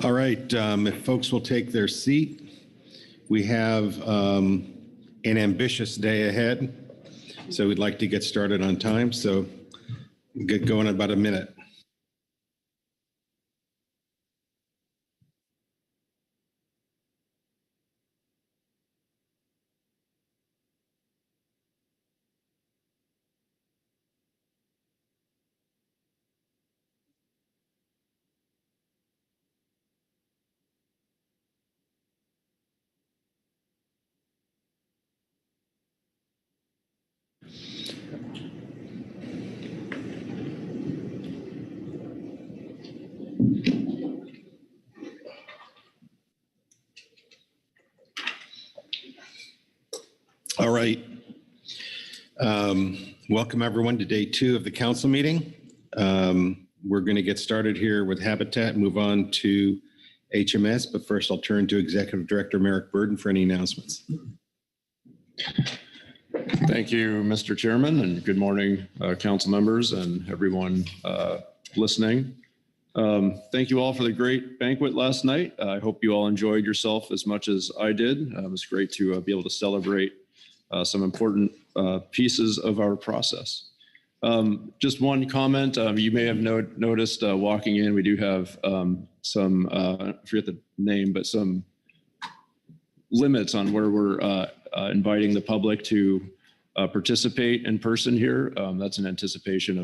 All right, if folks will take their seat, we have an ambitious day ahead, so we'd like to get started on time, so we'll get going in about a minute. All right. Welcome everyone to day 2 of the council meeting. We're going to get started here with Habitat, move on to HMS, but first I'll turn to Executive Director Merrick Burden for any announcements. Thank you, Mr. Chairman, and good morning, council members and everyone listening. Thank you all for the great banquet last night. I hope you all enjoyed yourself as much as I did. It was great to be able to celebrate some important pieces of our process. Just one comment, you may have noticed walking in, we do have some, I forget the name, but some limits on where we're inviting the public to participate in person here. That's in anticipation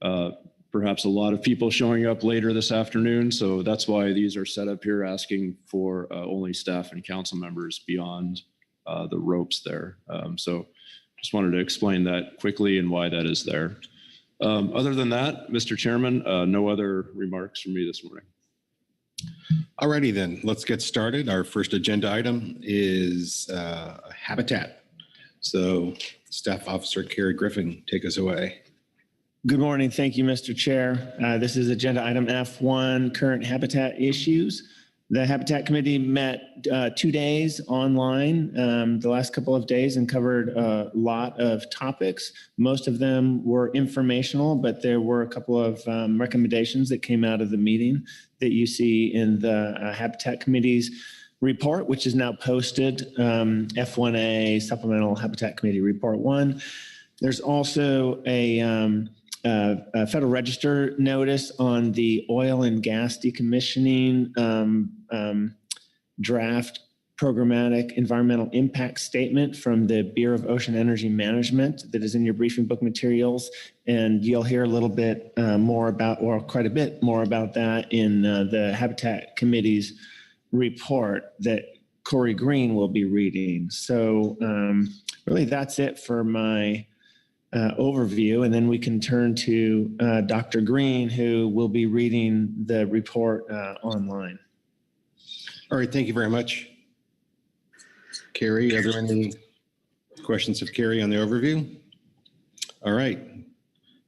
of perhaps a lot of people showing up later this afternoon. So that's why these are set up here, asking for only staff and council members beyond the ropes there. So just wanted to explain that quickly and why that is there. Other than that, Mr. Chairman, no other remarks from me this morning. All righty then, let's get started. Our first agenda item is Habitat. So Staff Officer Carrie Griffin, take us away. Good morning. Thank you, Mr. Chair. This is agenda item F1, current habitat issues. The Habitat Committee met 2 days online the last couple of days and covered a lot of topics. Most of them were informational, but there were a couple of recommendations that came out of the meeting that you see in the Habitat Committee's report, which is now posted, F1A Supplemental Habitat Committee Report 1. There's also a Federal Register notice on the oil and gas decommissioning draft programmatic environmental impact statement from the Bureau of Ocean Energy Management that is in your briefing book materials. And you'll hear a little bit more about, or quite a bit more about that in the Habitat Committee's report that Corey Green will be reading. So really that's it for my overview, and then we can turn to Dr. Green, who will be reading the report online. All right, thank you very much. Carrie, are there any questions of Carrie on the overview? All right,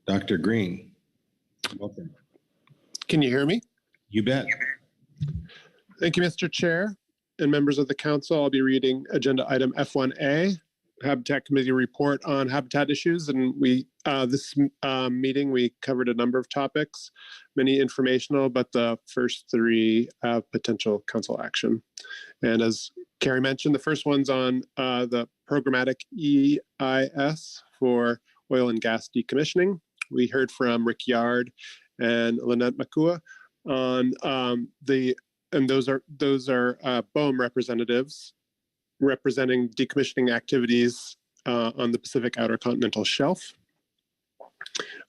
Dr. Green, welcome. Can you hear me? You bet. Thank you, Mr. Chair and members of the council. I'll be reading agenda item F1A, Habitat Committee report on habitat issues. And this meeting, we covered a number of topics, many informational, but the first 3 have potential council action. And as Carrie mentioned, the first one's on the programmatic EIS for oil and gas decommissioning. We heard from Rick Yard and Lynette Makua on and those are BOEM representatives representing decommissioning activities on the Pacific Outer Continental Shelf.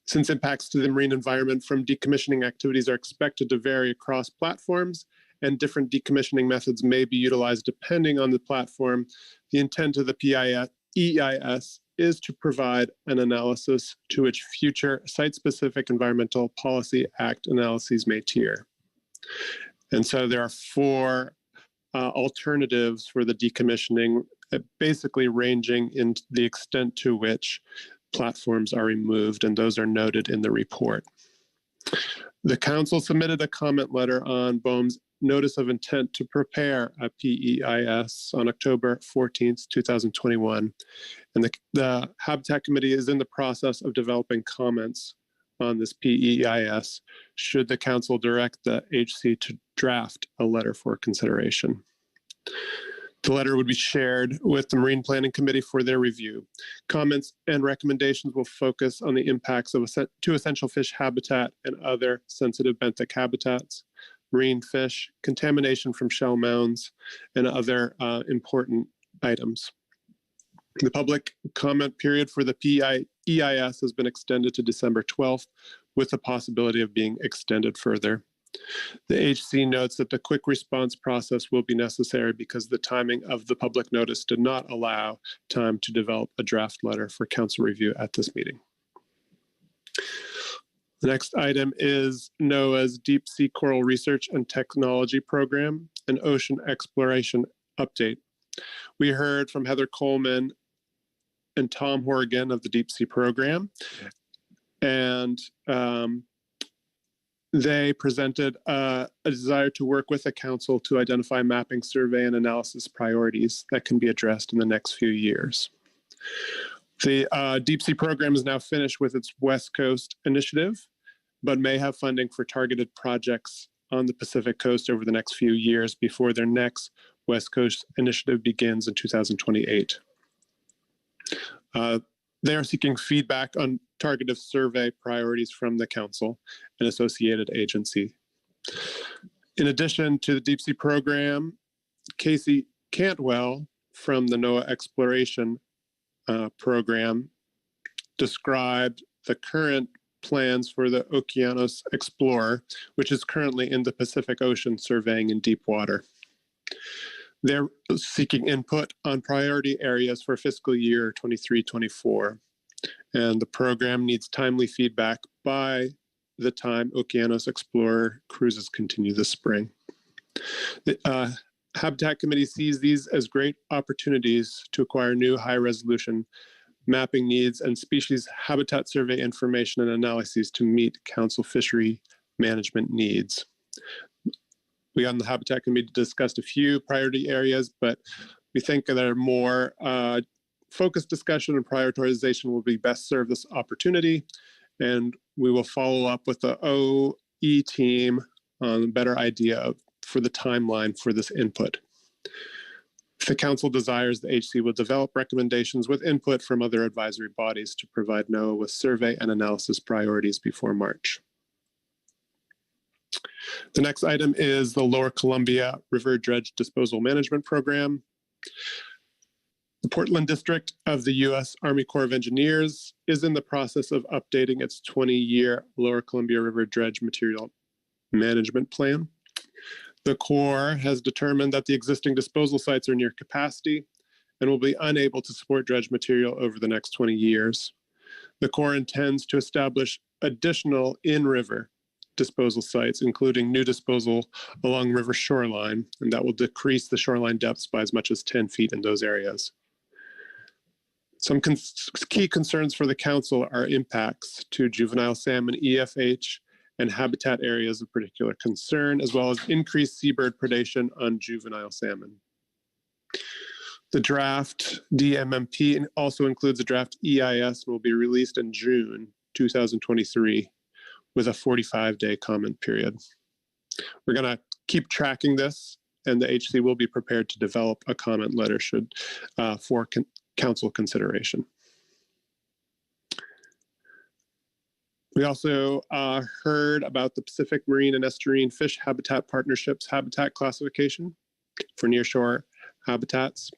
Since impacts to the marine environment from decommissioning activities are expected to vary across platforms and different decommissioning methods may be utilized depending on the platform, the intent of the EIS is to provide an analysis to which future Site-Specific Environmental Policy Act analyses may tier. And so there are 4 alternatives for the decommissioning, basically ranging in the extent to which platforms are removed, and those are noted in the report. The council submitted a comment letter on BOEM's notice of intent to prepare a PEIS on October 14th, 2021. And the Habitat Committee is in the process of developing comments on this PEIS should the council direct the HC to draft a letter for consideration. The letter would be shared with the Marine Planning Committee for their review. Comments and recommendations will focus on the impacts of to essential fish habitat and other sensitive benthic habitats, marine fish, contamination from shell mounds, and other important items. The public comment period for the PEIS has been extended to December 12th, with the possibility of being extended further. The HC notes that the quick response process will be necessary because the timing of the public notice did not allow time to develop a draft letter for council review at this meeting. The next item is NOAA's Deep Sea Coral Research and Technology Program, an ocean exploration update. We heard from Heather Coleman and Tom Horrigan of the Deep Sea Program, and they presented a desire to work with the council to identify mapping, survey, and analysis priorities that can be addressed in the next few years. The Deep Sea Program is now finished with its West Coast initiative, but may have funding for targeted projects on the Pacific Coast over the next few years before their next West Coast initiative begins in 2028. They are seeking feedback on targeted survey priorities from the council and associated agency. In addition to the Deep Sea Program, Casey Cantwell from the NOAA Exploration Program described the current plans for the Okeanos Explorer, which is currently in the Pacific Ocean surveying in deep water. They're seeking input on priority areas for fiscal year 23-24, and the program needs timely feedback by the time Okeanos Explorer cruises continue this spring. The Habitat Committee sees these as great opportunities to acquire new high-resolution mapping needs and species habitat survey information and analyses to meet council fishery management needs. We on the Habitat Committee discussed a few priority areas, but we think that a more focused discussion and prioritization will be best serve this opportunity. And we will follow up with the OE team on a better idea for the timeline for this input. If the council desires, the HC will develop recommendations with input from other advisory bodies to provide NOAA with survey and analysis priorities before March. The next item is the Lower Columbia River Dredge Disposal Management Program. The Portland District of the U.S. Army Corps of Engineers is in the process of updating its 20-year Lower Columbia River Dredge Material Management Plan. The Corps has determined that the existing disposal sites are near capacity and will be unable to support dredge material over the next 20 years. The Corps intends to establish additional in-river disposal sites, including new disposal along river shoreline, and that will decrease the shoreline depths by as much as 10 feet in those areas. Some key concerns for the council are impacts to juvenile salmon, EFH, and habitat areas of particular concern, as well as increased seabird predation on juvenile salmon. The draft DMMP also includes a draft EIS and will be released in June 2023 with a 45-day comment period. We're going to keep tracking this, and the HC will be prepared to develop a comment letter for council consideration. We also heard about the Pacific Marine and Estuarine Fish Habitat Partnerships habitat classification for nearshore habitats.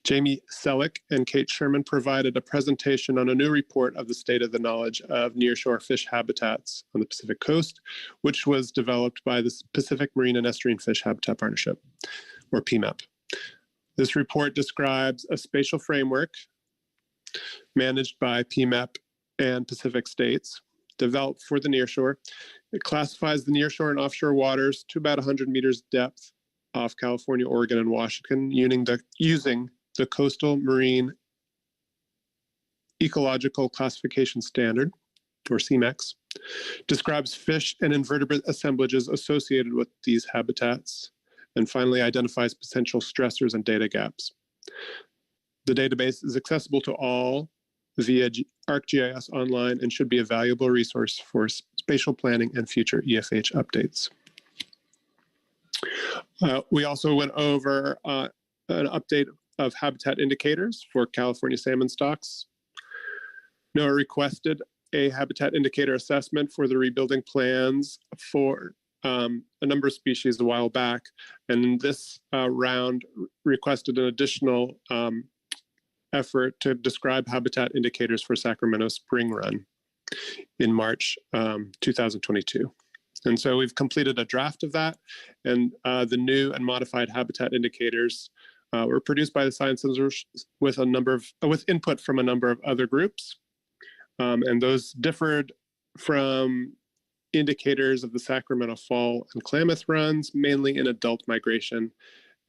Jamie Selleck and Kate Sherman provided a presentation on a new report of the state of the knowledge of nearshore fish habitats on the Pacific Coast, which was developed by the Pacific Marine and Estuarine Fish Habitat Partnership, or PMAP. This report describes a spatial framework managed by PMAP and Pacific states, developed for the nearshore. It classifies the nearshore and offshore waters to about 100 meters depth off California, Oregon, and Washington, using the Coastal Marine Ecological Classification Standard, or CMEX, describes fish and invertebrate assemblages associated with these habitats, and finally identifies potential stressors and data gaps. The database is accessible to all via ArcGIS Online and should be a valuable resource for spatial planning and future EFH updates. We also went over an update of habitat indicators for California salmon stocks. NOAA requested a habitat indicator assessment for the rebuilding plans for a number of species a while back, and this round requested an additional effort to describe habitat indicators for Sacramento spring run in March 2022. And so we've completed a draft of that, and the new and modified habitat indicators were produced by the Science Centers with input from a number of other groups, and those differed from indicators of the Sacramento fall and Klamath runs, mainly in adult migration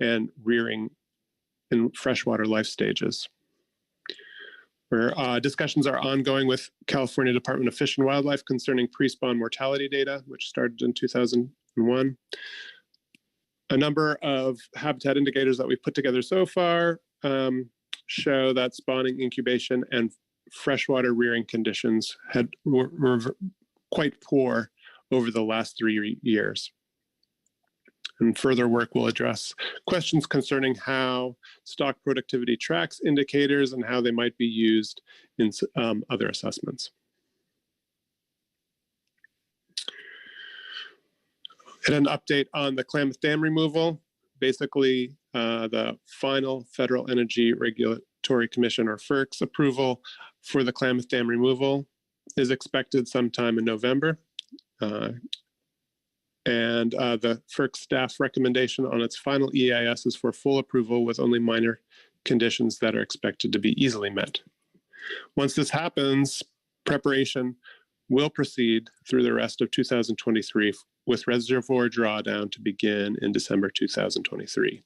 and rearing in freshwater life stages. Where discussions are ongoing with California Department of Fish and Wildlife concerning pre-spawn mortality data, which started in 2001. A number of habitat indicators that we've put together so far show that spawning, incubation, and freshwater rearing conditions were quite poor over the last 3 years. And further work will address questions concerning how stock productivity tracks indicators and how they might be used in other assessments. And an update on the Klamath Dam removal. Basically, the final Federal Energy Regulatory Commission, or FERC's, approval for the Klamath Dam removal is expected sometime in November. And the FERC staff recommendation on its final EIS is for full approval with only minor conditions that are expected to be easily met. Once this happens, preparation will proceed through the rest of 2023 with reservoir drawdown to begin in December 2023.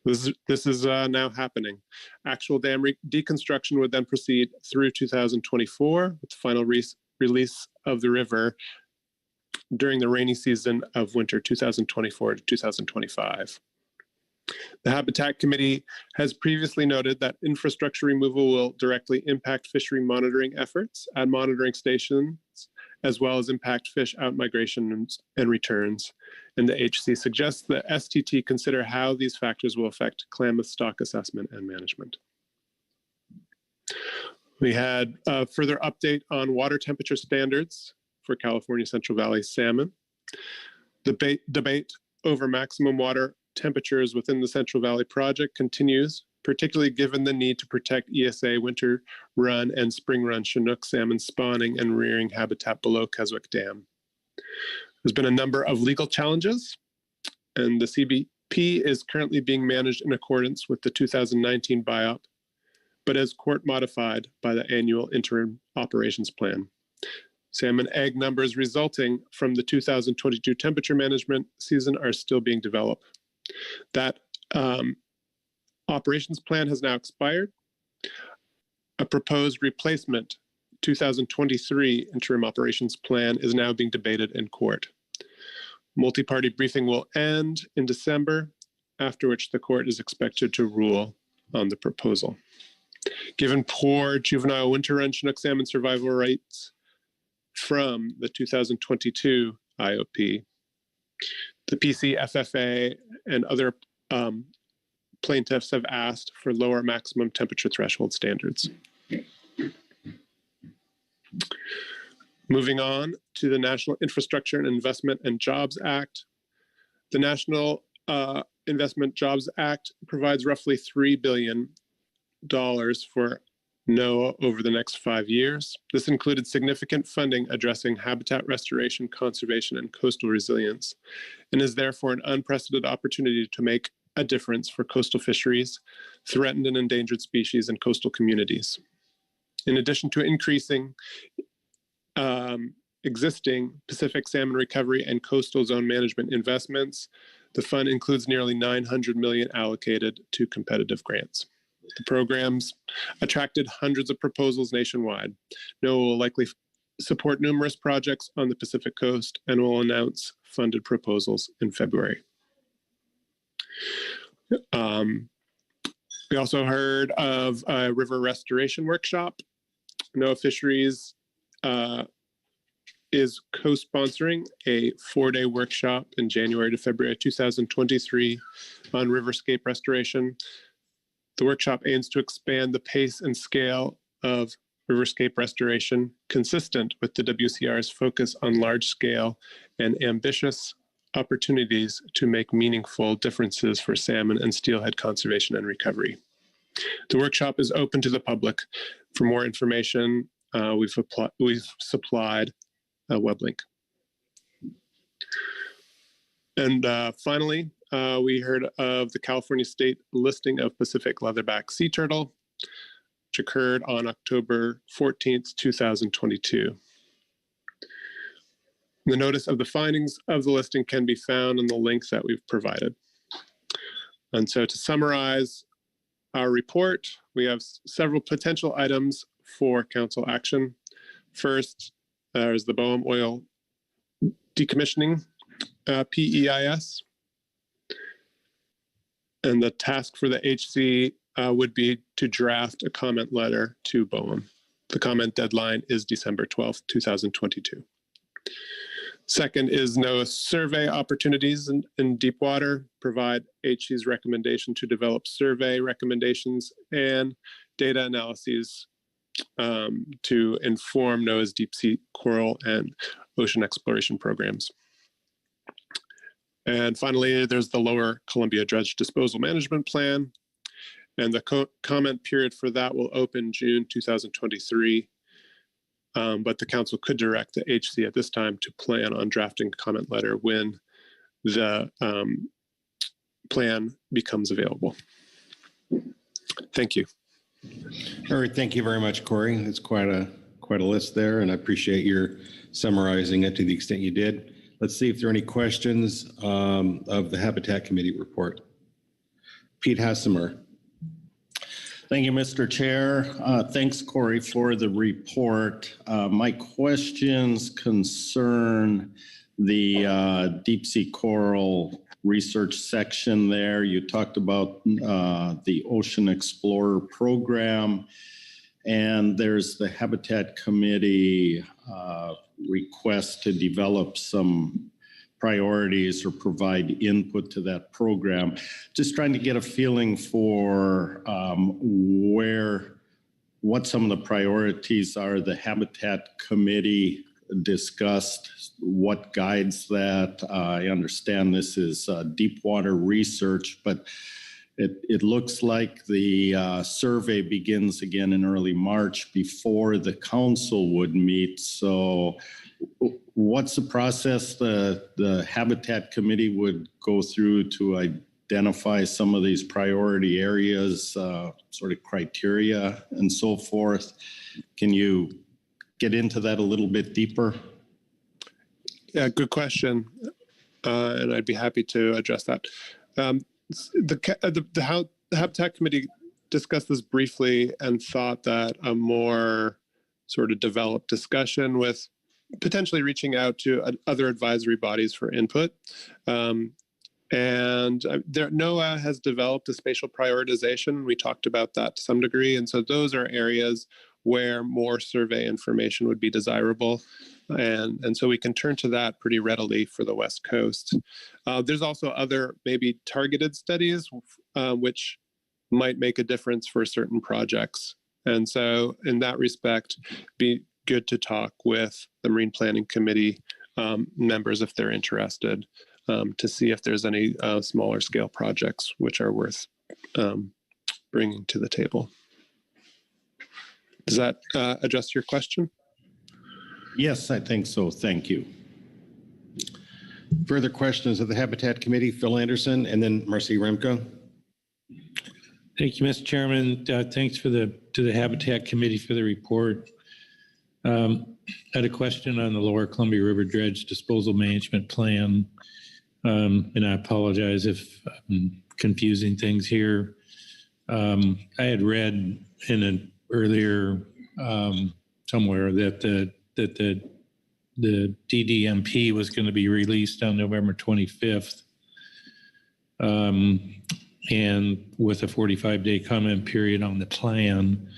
This is now happening. Actual dam deconstruction would then proceed through 2024 with the final release of the river during the rainy season of winter 2024 to 2025. The Habitat Committee has previously noted that infrastructure removal will directly impact fishery monitoring efforts at monitoring stations, as well as impact fish outmigration and returns. And the HC suggests that STT consider how these factors will affect Klamath stock assessment and management. We had a further update on water temperature standards for California Central Valley salmon. The debate over maximum water temperatures within the Central Valley project continues, particularly given the need to protect ESA winter run and spring run Chinook salmon spawning and rearing habitat below Keswick Dam. There's been a number of legal challenges, and the CBP is currently being managed in accordance with the 2019 BIOP, but as court modified by the annual interim operations plan. Salmon egg numbers resulting from the 2022 temperature management season are still being developed. That operations plan has now expired. A proposed replacement 2023 interim operations plan is now being debated in court. Multi-party briefing will end in December, after which the court is expected to rule on the proposal. Given poor juvenile winter run Chinook salmon survival rates from the 2022 IOP, the PC, FFA, and other plaintiffs have asked for lower maximum temperature threshold standards. Moving on to the National Infrastructure and Investment and Jobs Act. The National Investment Jobs Act provides roughly $3 billion for NOAA over the next 5 years. This included significant funding addressing habitat restoration, conservation, and coastal resilience, and is therefore an unprecedented opportunity to make a difference for coastal fisheries, threatened and endangered species, and coastal communities. In addition to increasing existing Pacific salmon recovery and coastal zone management investments, the fund includes nearly $900 million allocated to competitive grants. The programs attracted hundreds of proposals nationwide. NOAA will likely support numerous projects on the Pacific coast and will announce funded proposals in February. We also heard of a river restoration workshop NOAA Fisheries is co-sponsoring a 4-day workshop in January to February 2023 on riverscape restoration. The workshop aims to expand the pace and scale of riverscape restoration consistent with the WCR's focus on large-scale and ambitious opportunities to make meaningful differences for salmon and steelhead conservation and recovery. The workshop is open to the public. For more information, we've supplied a web link. And finally, we heard of the California state listing of Pacific leatherback sea turtle, which occurred on October 14th, 2022. The notice of the findings of the listing can be found in the link that we've provided. And so to summarize our report, we have several potential items for council action. First, there's the BOEM oil decommissioning PEIS. And the task for the HC would be to draft a comment letter to BOEM. The comment deadline is December 12th, 2022. Second is NOAA survey opportunities in deep water, provide HC's recommendation to develop survey recommendations and data analyses to inform NOAA's deep sea coral and ocean exploration programs. And finally, there's the Lower Columbia Dredge Disposal Management Plan. And the comment period for that will open June 2023. But the council could direct the HC at this time to plan on drafting a comment letter when the plan becomes available. Thank you. All right, thank you very much, Corey. It's quite a list there, and I appreciate your summarizing it to the extent you did. Let's see if there are any questions of the Habitat Committee report. Pete Hassemer. Thank you, Mr. Chair. Thanks, Corey, for the report. My questions concern the deep sea coral research section there. You talked about the Ocean Explorer program, and there's the Habitat Committee request to develop some priorities or provide input to that program. Just trying to get a feeling for what some of the priorities are the Habitat Committee discussed, what guides that. I understand this is deep water research, but it looks like the survey begins again in early March before the council would meet. So what's the process the Habitat Committee would go through to identify some of these priority areas, sort of criteria and so forth? Can you get into that a little bit deeper? Yeah, good question. And I'd be happy to address that. The Habitat Committee discussed this briefly and thought that a more sort of developed discussion with potentially reaching out to other advisory bodies for input. And NOAA has developed a spatial prioritization. We talked about that to some degree. And so those are areas where more survey information would be desirable. And so we can turn to that pretty readily for the West Coast. There's also other maybe targeted studies which might make a difference for certain projects. And so in that respect, be good to talk with the Marine Planning Committee members if they're interested to see if there's any smaller scale projects which are worth bringing to the table. Does that address your question? Yes, I think so. Thank you. Further questions of the Habitat Committee? Phil Anderson and then Marcy Remco. Thank you, Mr. Chairman. Thanks to the Habitat Committee for the report. I had a question on the Lower Columbia River Dredge Disposal Management Plan, and I apologize if I'm confusing things here. I had read in an earlier somewhere that the DDMP was going to be released on November 25th, and with a 45-day comment period on the plan.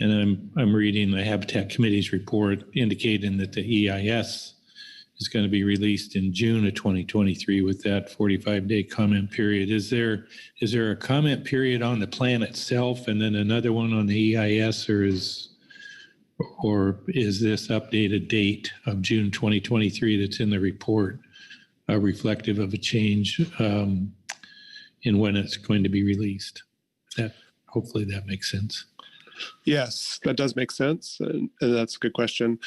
And I'm reading the Habitat Committee's report indicating that the EIS is going to be released in June of 2023 with that 45-day comment period. Is there a comment period on the plan itself and then another one on the EIS, or is this updated date of June 2023 that's in the report reflective of a change in when it's going to be released? Hopefully that makes sense. Yes, that does make sense, and that's a good question.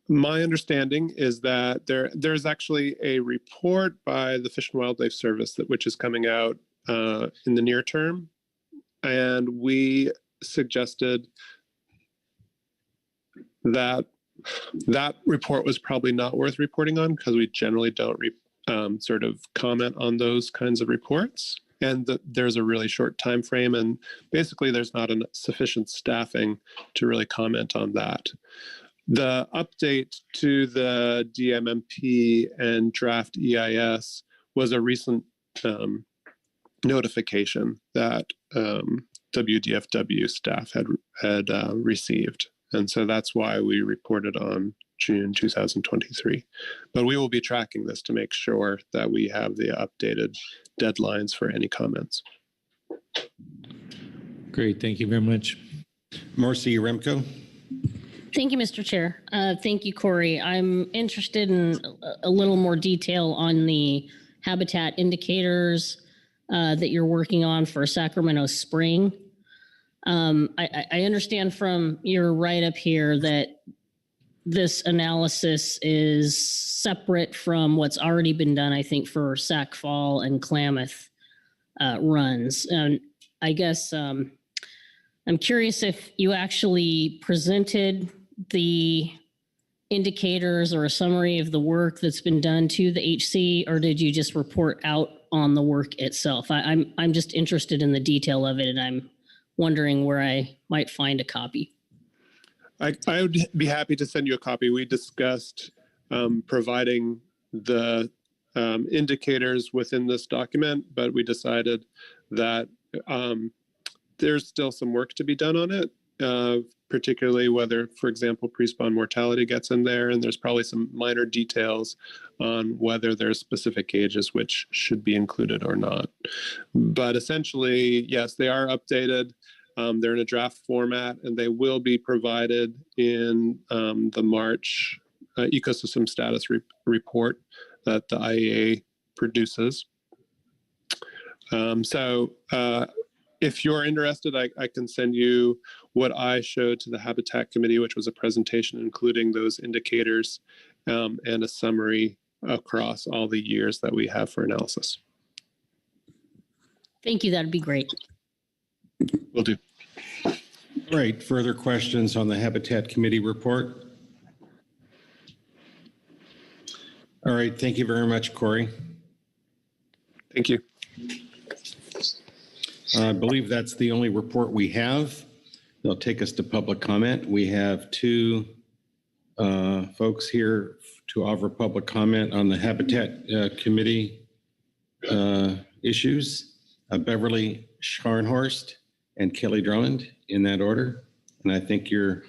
My understanding is that there's actually a report by the Fish and Wildlife Service which is coming out in the near term, and we suggested that report was probably not worth reporting on because we generally don't sort of comment on those kinds of reports, and there's a really short time frame, and basically there's not sufficient staffing to really comment on that. The update to the DMMP and draft EIS was a recent notification that WDFW staff had received. And so that's why we reported on June 2023. But we will be tracking this to make sure that we have the updated deadlines for any comments. Great, thank you very much. Marcy Remco. Thank you, Mr. Chair. Thank you, Corey. I'm interested in a little more detail on the habitat indicators that you're working on for Sacramento Spring. I understand from your write-up here that this analysis is separate from what's already been done, I think, for Sac Fall and Klamath runs. And I guess I'm curious if you actually presented the indicators or a summary of the work that's been done to the HC, or did you just report out on the work itself? I'm just interested in the detail of it, and I'm wondering where I might find a copy. I would be happy to send you a copy. We discussed providing the indicators within this document, but we decided that there's still some work to be done on it, particularly whether, for example, pre-spawn mortality gets in there, and there's probably some minor details on whether there's specific gauges which should be included or not. But essentially, yes, they are updated. They're in a draft format, and they will be provided in the March ecosystem status report that the IEA produces. If you're interested, I can send you what I showed to the Habitat Committee, which was a presentation including those indicators and a summary across all the years that we have for analysis. Thank you. That'd be great. Will do. All right, further questions on the Habitat Committee report? All right, thank you very much, Corey. Thank you. I believe that's the only report we have. They'll take us to public comment. We have two folks here to offer public comment on the Habitat Committee issues, Beverly Scharnhorst and Kelly Drummond, in that order. And I think you're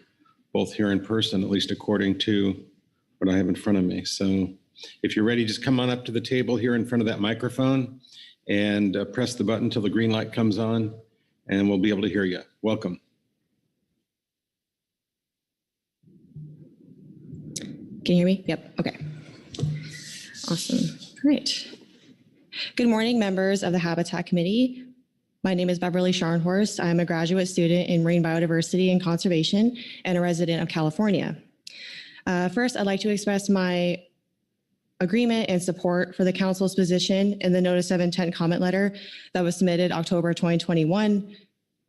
both here in person, at least according to what I have in front of me. So if you're ready, just come on up to the table here in front of that microphone and press the button till the green light comes on, and we'll be able to hear you. Welcome. Can you hear me? Yep. Okay. Awesome. Great. Good morning, members of the Habitat Committee. My name is Beverly Scharnhorst. I'm a graduate student in marine biodiversity and conservation and a resident of California. First, I'd like to express my agreement and support for the council's position in the notice of intent comment letter that was submitted October 2021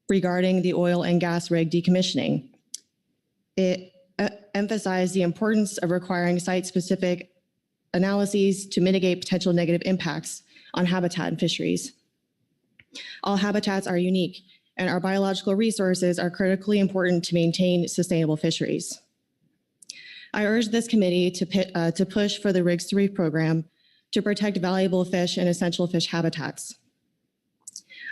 regarding the oil and gas rig decommissioning. It emphasized the importance of requiring site-specific analyses to mitigate potential negative impacts on habitat and fisheries. All habitats are unique, and our biological resources are critically important to maintain sustainable fisheries. I urge this committee to push for the Rigs to Reef program to protect valuable fish and essential fish habitats.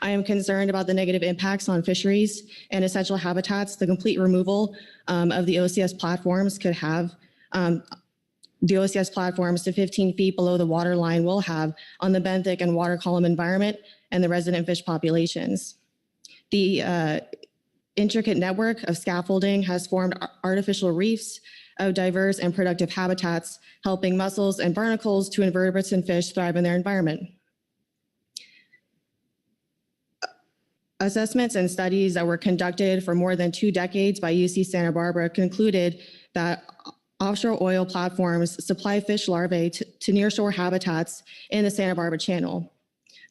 I am concerned about the negative impacts on fisheries and essential habitats the complete removal of the OCS platforms could have. The OCS platforms to 15 feet below the water line will have on the benthic and water column environment and the resident fish populations. The intricate network of scaffolding has formed artificial reefs of diverse and productive habitats, helping mussels and barnacles to invertebrates and fish thrive in their environment. Assessments and studies that were conducted for more than 2 decades by UC Santa Barbara concluded that offshore oil platforms supply fish larvae to nearshore habitats in the Santa Barbara Channel.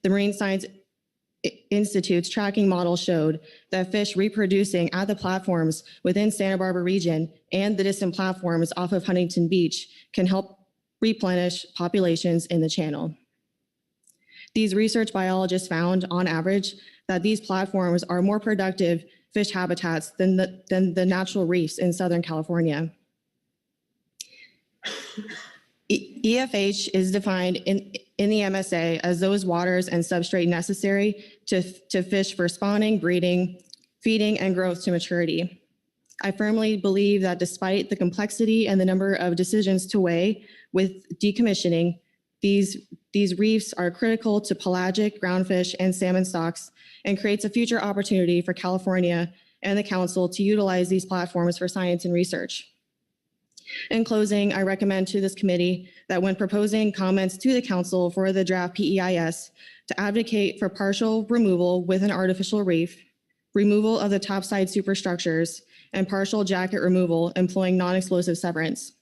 The Marine Science Institute's tracking model showed that fish reproducing at the platforms within Santa Barbara region and the distant platforms off of Huntington Beach can help replenish populations in the channel. These research biologists found, on average, that these platforms are more productive fish habitats than the natural reefs in Southern California. EFH is defined in the MSA as those waters and substrate necessary to fish for spawning, breeding, feeding, and growth to maturity. I firmly believe that despite the complexity and the number of decisions to weigh with decommissioning, these reefs are critical to pelagic, groundfish, and salmon stocks and creates a future opportunity for California and the Council to utilize these platforms for science and research. In closing, I recommend to this committee that when proposing comments to the Council for the draft PEIS, to advocate for partial removal with an artificial reef, removal of the topside superstructures, and partial jacket removal employing non-explosive severance.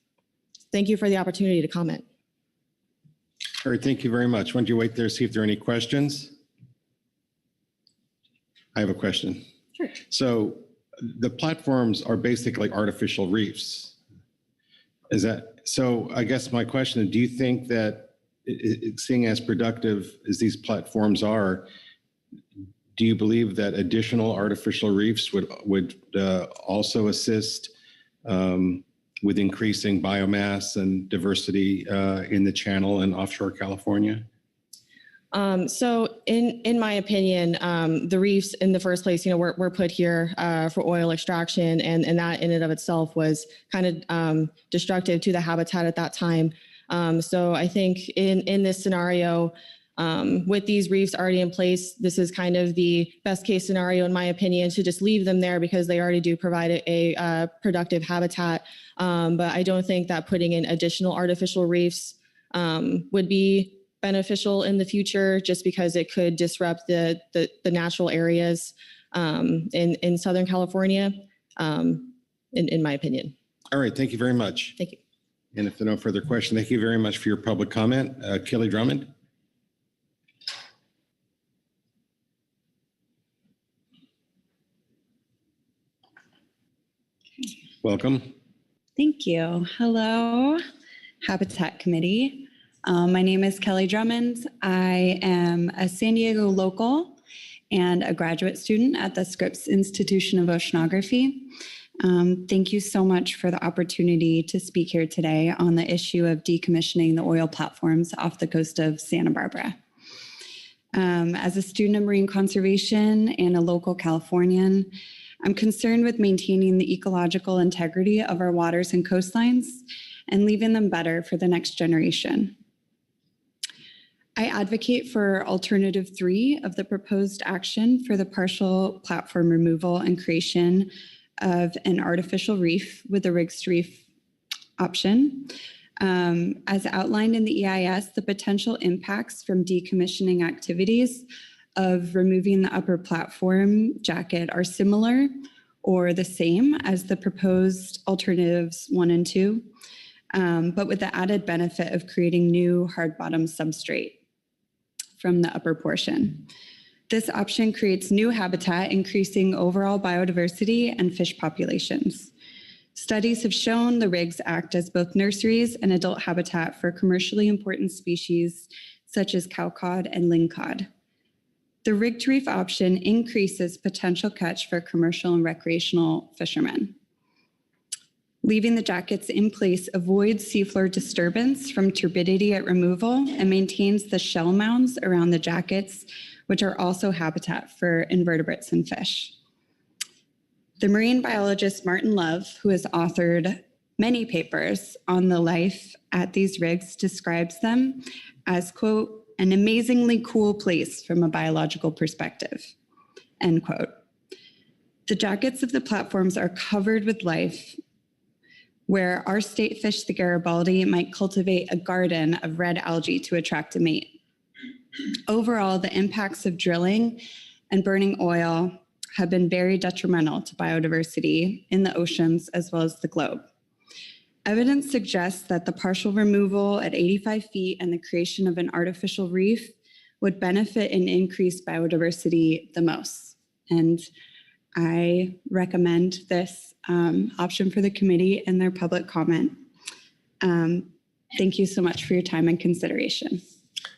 Thank you for the opportunity to comment. All right, thank you very much. Why don't you wait there, see if there are any questions? I have a question. Sure. So the platforms are basically artificial reefs. Is that, so I guess my question is, do you think that seeing as productive as these platforms are, do you believe that additional artificial reefs would also assist with increasing biomass and diversity in the channel and offshore California? So in my opinion, the reefs in the first place, were put here for oil extraction, and that in and of itself was kind of destructive to the habitat at that time. So I think in this scenario, with these reefs already in place, this is kind of the best case scenario, in my opinion, to just leave them there because they already do provide a productive habitat. But I don't think that putting in additional artificial reefs would be beneficial in the future, just because it could disrupt the natural areas in Southern California, in my opinion. All right, thank you very much. Thank you. And if there are no further questions, thank you very much for your public comment. Kelly Drummond. Welcome. Thank you. Hello, Habitat Committee. My name is Kelly Drummond. I am a San Diego local and a graduate student at the Scripps Institution of Oceanography. Thank you so much for the opportunity to speak here today on the issue of decommissioning the oil platforms off the coast of Santa Barbara. As a student of marine conservation and a local Californian, I'm concerned with maintaining the ecological integrity of our waters and coastlines and leaving them better for the next generation. I advocate for alternative 3 of the proposed action for the partial platform removal and creation of an artificial reef with a rigged reef option. As outlined in the EIS, the potential impacts from decommissioning activities of removing the upper platform jacket are similar or the same as the proposed alternatives 1 and 2, but with the added benefit of creating new hard bottom substrate from the upper portion. This option creates new habitat, increasing overall biodiversity and fish populations. Studies have shown the rigs act as both nurseries and adult habitat for commercially important species such as cowcod and lingcod. The rigged reef option increases potential catch for commercial and recreational fishermen. Leaving the jackets in place avoids seafloor disturbance from turbidity at removal and maintains the shell mounds around the jackets, which are also habitat for invertebrates and fish. The marine biologist Martin Love, who has authored many papers on the life at these rigs, describes them as, quote, an amazingly cool place from a biological perspective, end quote. The jackets of the platforms are covered with life, where our state fish, the Garibaldi, might cultivate a garden of red algae to attract a mate. Overall, the impacts of drilling and burning oil have been very detrimental to biodiversity in the oceans as well as the globe. Evidence suggests that the partial removal at 85 feet and the creation of an artificial reef would benefit and increase biodiversity the most. And I recommend this option for the committee in their public comment. Thank you so much for your time and consideration.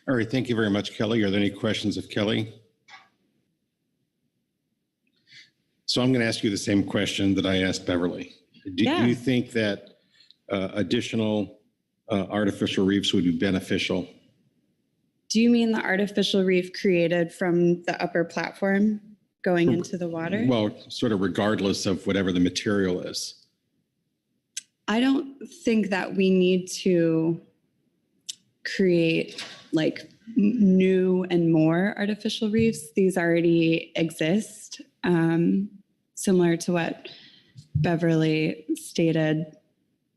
All right, thank you very much, Kelly. Are there any questions of Kelly? So I'm going to ask you the same question that I asked Beverly. Do you think that additional artificial reefs would be beneficial? Do you mean the artificial reef created from the upper platform going into the water? Well, sort of regardless of whatever the material is. I don't think that we need to create like new and more artificial reefs. These already exist, similar to what Beverly stated.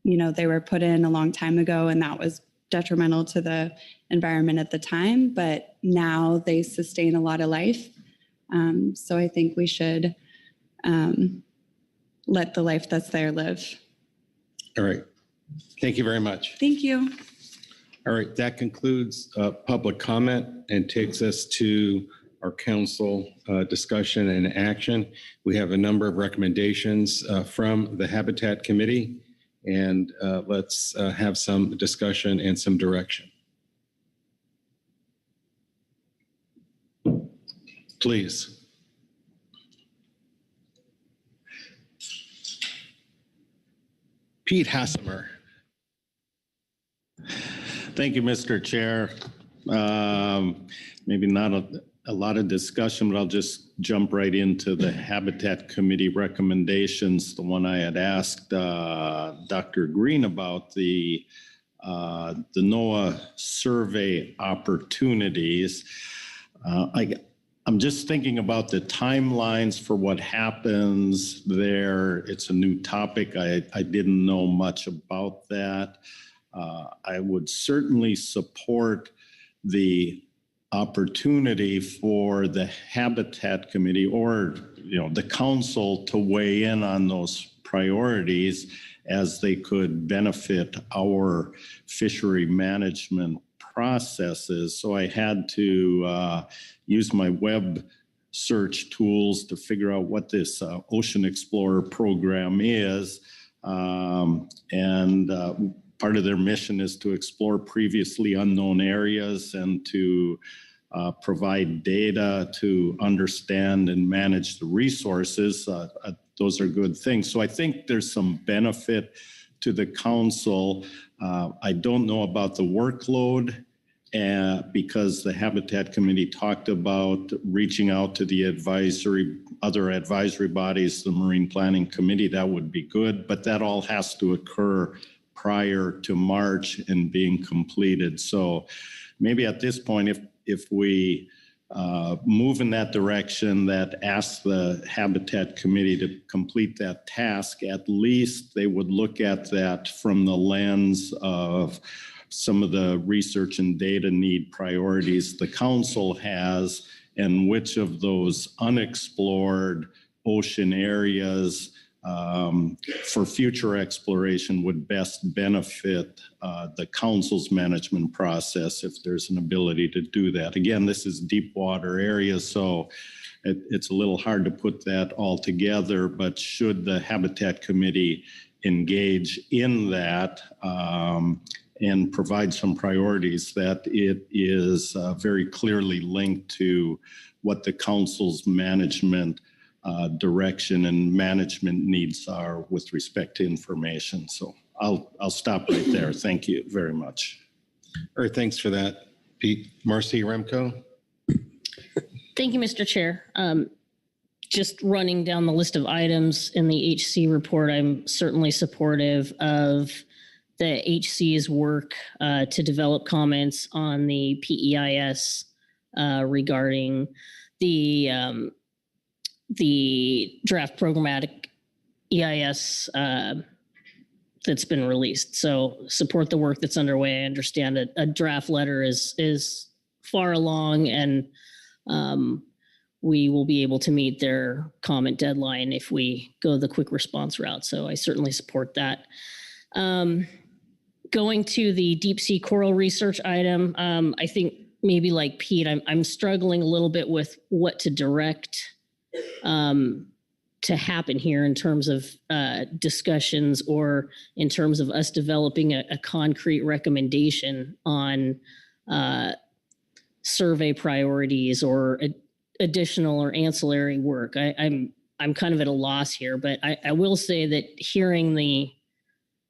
You know, they were put in a long time ago and that was detrimental to the environment at the time, but now they sustain a lot of life. So I think we should let the life that's there live. All right. Thank you very much. Thank you. All right, that concludes public comment and takes us to our council discussion and action. We have a number of recommendations from the Habitat Committee, and let's have some discussion and some direction. Please. Pete Hassemer. Thank you, Mr. Chair. Maybe not a lot of discussion, but I'll just jump right into the Habitat Committee recommendations. The one I had asked Dr. Green about, the NOAA survey opportunities. I'm just thinking about the timelines for what happens there. It's a new topic. I didn't know much about that. I would certainly support the opportunity for the Habitat Committee or, the council to weigh in on those priorities as they could benefit our fishery management processes. So I had to use my web search tools to figure out what this Ocean Explorer program is. Part of their mission is to explore previously unknown areas and to provide data to understand and manage the resources. Those are good things. So I think there's some benefit to the council. I don't know about the workload because the Habitat Committee talked about reaching out to the other advisory bodies, the Marine Planning Committee. That would be good, but that all has to occur prior to March and being completed. So maybe at this point, if we move in that direction, that asks the Habitat Committee to complete that task, at least they would look at that from the lens of some of the research and data need priorities the council has, and which of those unexplored ocean areas for future exploration would best benefit the council's management process if there's an ability to do that. Again, this is deep water area, so it's a little hard to put that all together, but should the Habitat Committee engage in that and provide some priorities, that it is very clearly linked to what the council's management direction and management needs are with respect to information. So I'll stop right there. Thank you very much. All right, thanks for that, Pete. Marcy Remco? Thank you, Mr. Chair. Just running down the list of items in the HC report, I'm certainly supportive of the HC's work to develop comments on the PEIS regarding the draft programmatic EIS that's been released. So support the work that's underway. I understand a draft letter is far along, and we will be able to meet their comment deadline if we go the quick response route. So I certainly support that. Going to the deep sea coral research item, I think maybe like Pete, I'm struggling a little bit with what to direct to happen here in terms of discussions, or in terms of us developing a concrete recommendation on survey priorities or additional or ancillary work. I'm kind of at a loss here, but I will say that hearing the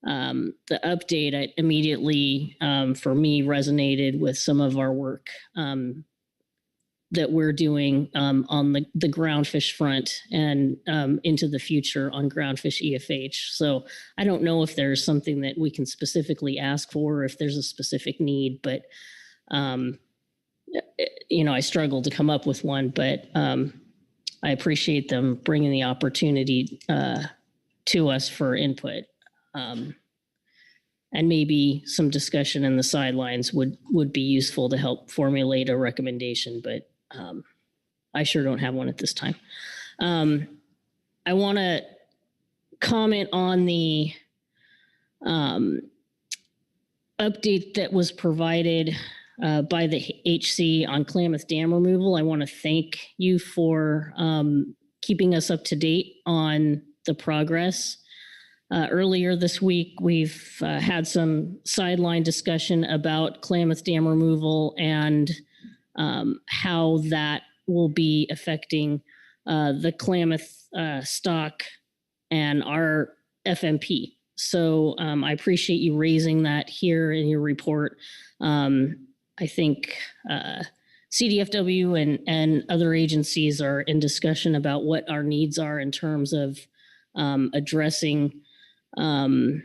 update, it immediately for me resonated with some of our work that we're doing on the groundfish front and into the future on groundfish EFH. So I don't know if there's something that we can specifically ask for, or if there's a specific need, but I struggle to come up with one, but I appreciate them bringing the opportunity to us for input. And maybe some discussion in the sidelines would be useful to help formulate a recommendation, but I sure don't have one at this time. I want to comment on the update that was provided by the HC on Klamath Dam removal. I want to thank you for keeping us up to date on the progress. Earlier this week, we've had some sideline discussion about Klamath Dam removal and how that will be affecting the Klamath stock and our FMP. So I appreciate you raising that here in your report. I think CDFW and other agencies are in discussion about what our needs are in terms of addressing the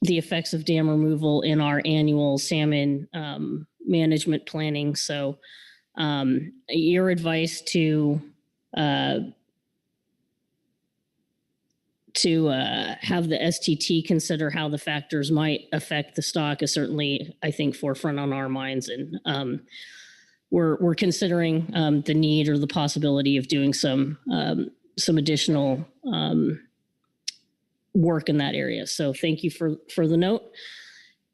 effects of dam removal in our annual salmon management planning. So your advice to have the STT consider how the factors might affect the stock is certainly, I think, forefront on our minds. And we're considering the need or the possibility of doing some additional work in that area. So thank you for the note,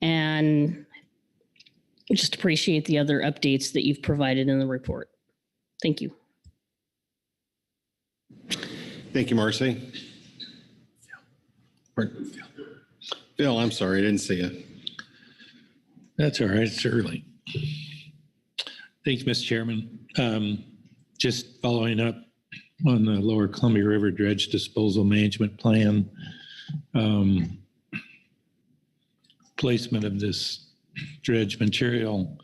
and just appreciate the other updates that you've provided in the report. Thank you. Thank you, Marcy. Phil, I'm sorry, I didn't see you. That's all right. It's early. Thanks, Mr. Chairman. Just following up on the Lower Columbia River Dredge Disposal Management Plan. Placement of this dredge material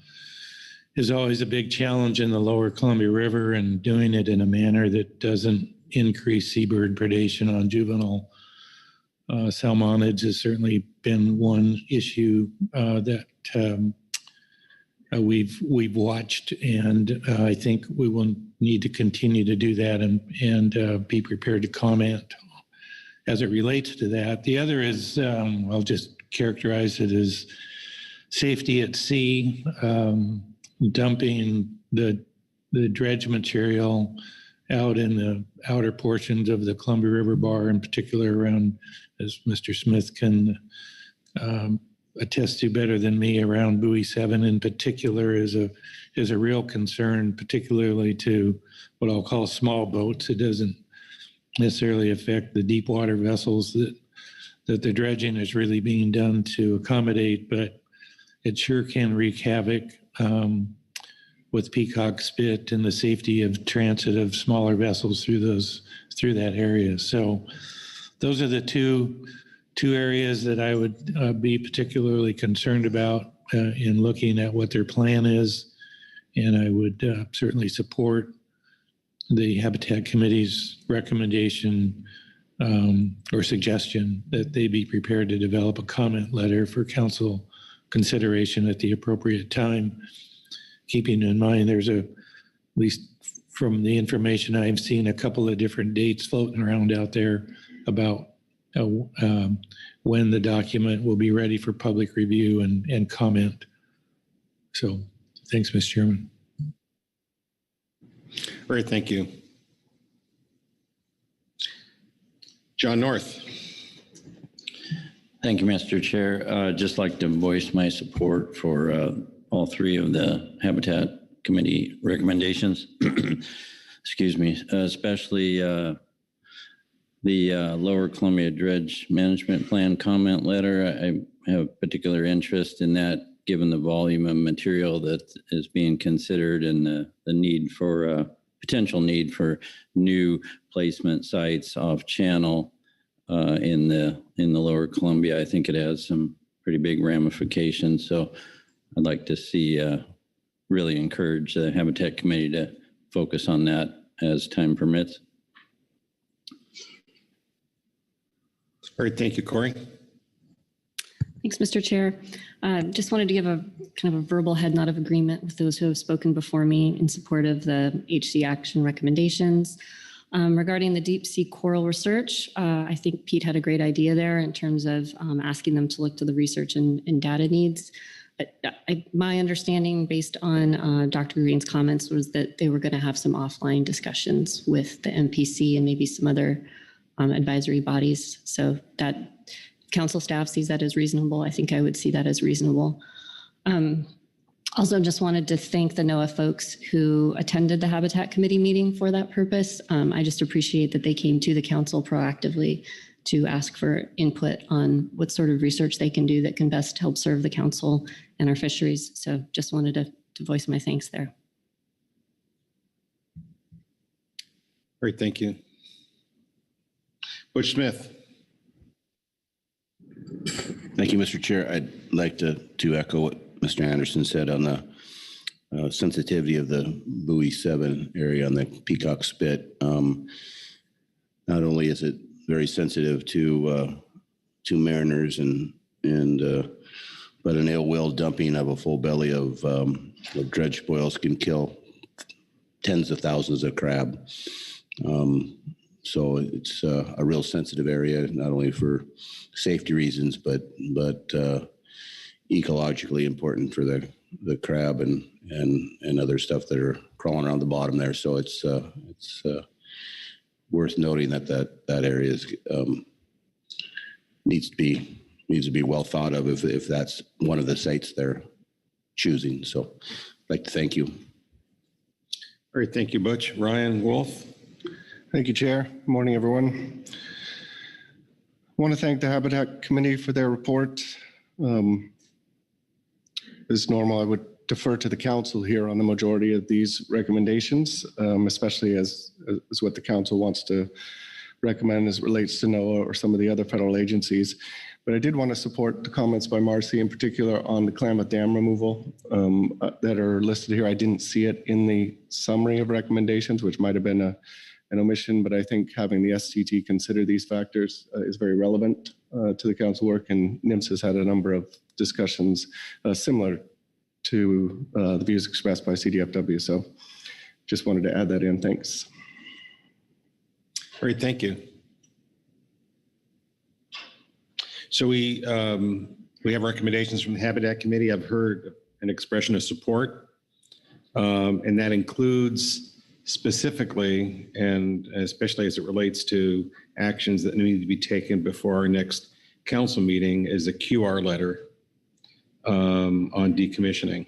is always a big challenge in the Lower Columbia River, and doing it in a manner that doesn't increase seabird predation on juvenile salmonids has certainly been one issue that we've watched, and I think we will need to continue to do that and be prepared to comment as it relates to that. The other is, I'll just characterize it as safety at sea, dumping the dredge material out in the outer portions of the Columbia River Bar, in particular around, as Mr. Smith can attest to better than me, around Buoy 7 in particular is a real concern, particularly to what I'll call small boats. It doesn't necessarily affect the deep water vessels that the dredging is really being done to accommodate, but it sure can wreak havoc with peacock spit and the safety of transit of smaller vessels through that area. So those are the two areas that I would be particularly concerned about in looking at what their plan is. And I would certainly support the Habitat Committee's recommendation or suggestion that they be prepared to develop a comment letter for council consideration at the appropriate time, keeping in mind there's at least from the information I've seen, a couple of different dates floating around out there about when the document will be ready for public review and comment. So thanks, Mr. Chairman. All right, thank you. John North. Thank you, Mr. Chair. I'd just like to voice my support for all three of the Habitat Committee recommendations. Excuse me, especially the Lower Columbia Dredge Management Plan comment letter. I have particular interest in that, given the volume of material that is being considered and the need for potential need for new placement sites off channel in the Lower Columbia. I think it has some pretty big ramifications. So I'd like to see really encourage the Habitat Committee to focus on that as time permits. All right, thank you, Corey. Thanks, Mr. Chair. Just wanted to give a kind of a verbal head nod of agreement with those who have spoken before me in support of the HC action recommendations. Regarding the deep sea coral research, I think Pete had a great idea there in terms of asking them to look to the research and data needs. My understanding based on Dr. Green's comments was that they were going to have some offline discussions with the MPC and maybe some other advisory bodies. So that council staff sees that as reasonable. I think I would see that as reasonable. Also, just wanted to thank the NOAA folks who attended the Habitat Committee meeting for that purpose. I just appreciate that they came to the council proactively to ask for input on what sort of research they can do that can best help serve the council and our fisheries. So just wanted to voice my thanks there. Great, thank you. Butch Smith. Thank you, Mr. Chair. I'd like to echo what Mr. Anderson said on the sensitivity of the buoy 7 area on the Peacock Spit. Not only is it very sensitive to mariners but an ill will dumping of a full belly of dredge spoils can kill tens of thousands of crab. So it's a real sensitive area, not only for safety reasons, but ecologically important for the crab and other stuff that are crawling around the bottom there. So it's worth noting that area is needs to be well thought of if that's one of the sites they're choosing. So I'd like to thank you. All right, thank you, Butch. Ryan Wolf. Thank you, Chair. Good morning, everyone. I want to thank the Habitat Committee for their report. As normal, I would defer to the council here on the majority of these recommendations, especially as what the council wants to recommend as it relates to NOAA or some of the other federal agencies. But I did want to support the comments by Marcy in particular on the Klamath Dam removal that are listed here. I didn't see it in the summary of recommendations, which might have been an omission, but I think having the SCT consider these factors is very relevant to the council work, and NMFS has had a number of discussions similar to the views expressed by CDFW. So just wanted to add that in. Thanks. All right, thank you. So we have recommendations from the Habitat Committee. I've heard an expression of support, and that includes specifically, and especially as it relates to actions that need to be taken before our next council meeting, is a QR letter on decommissioning.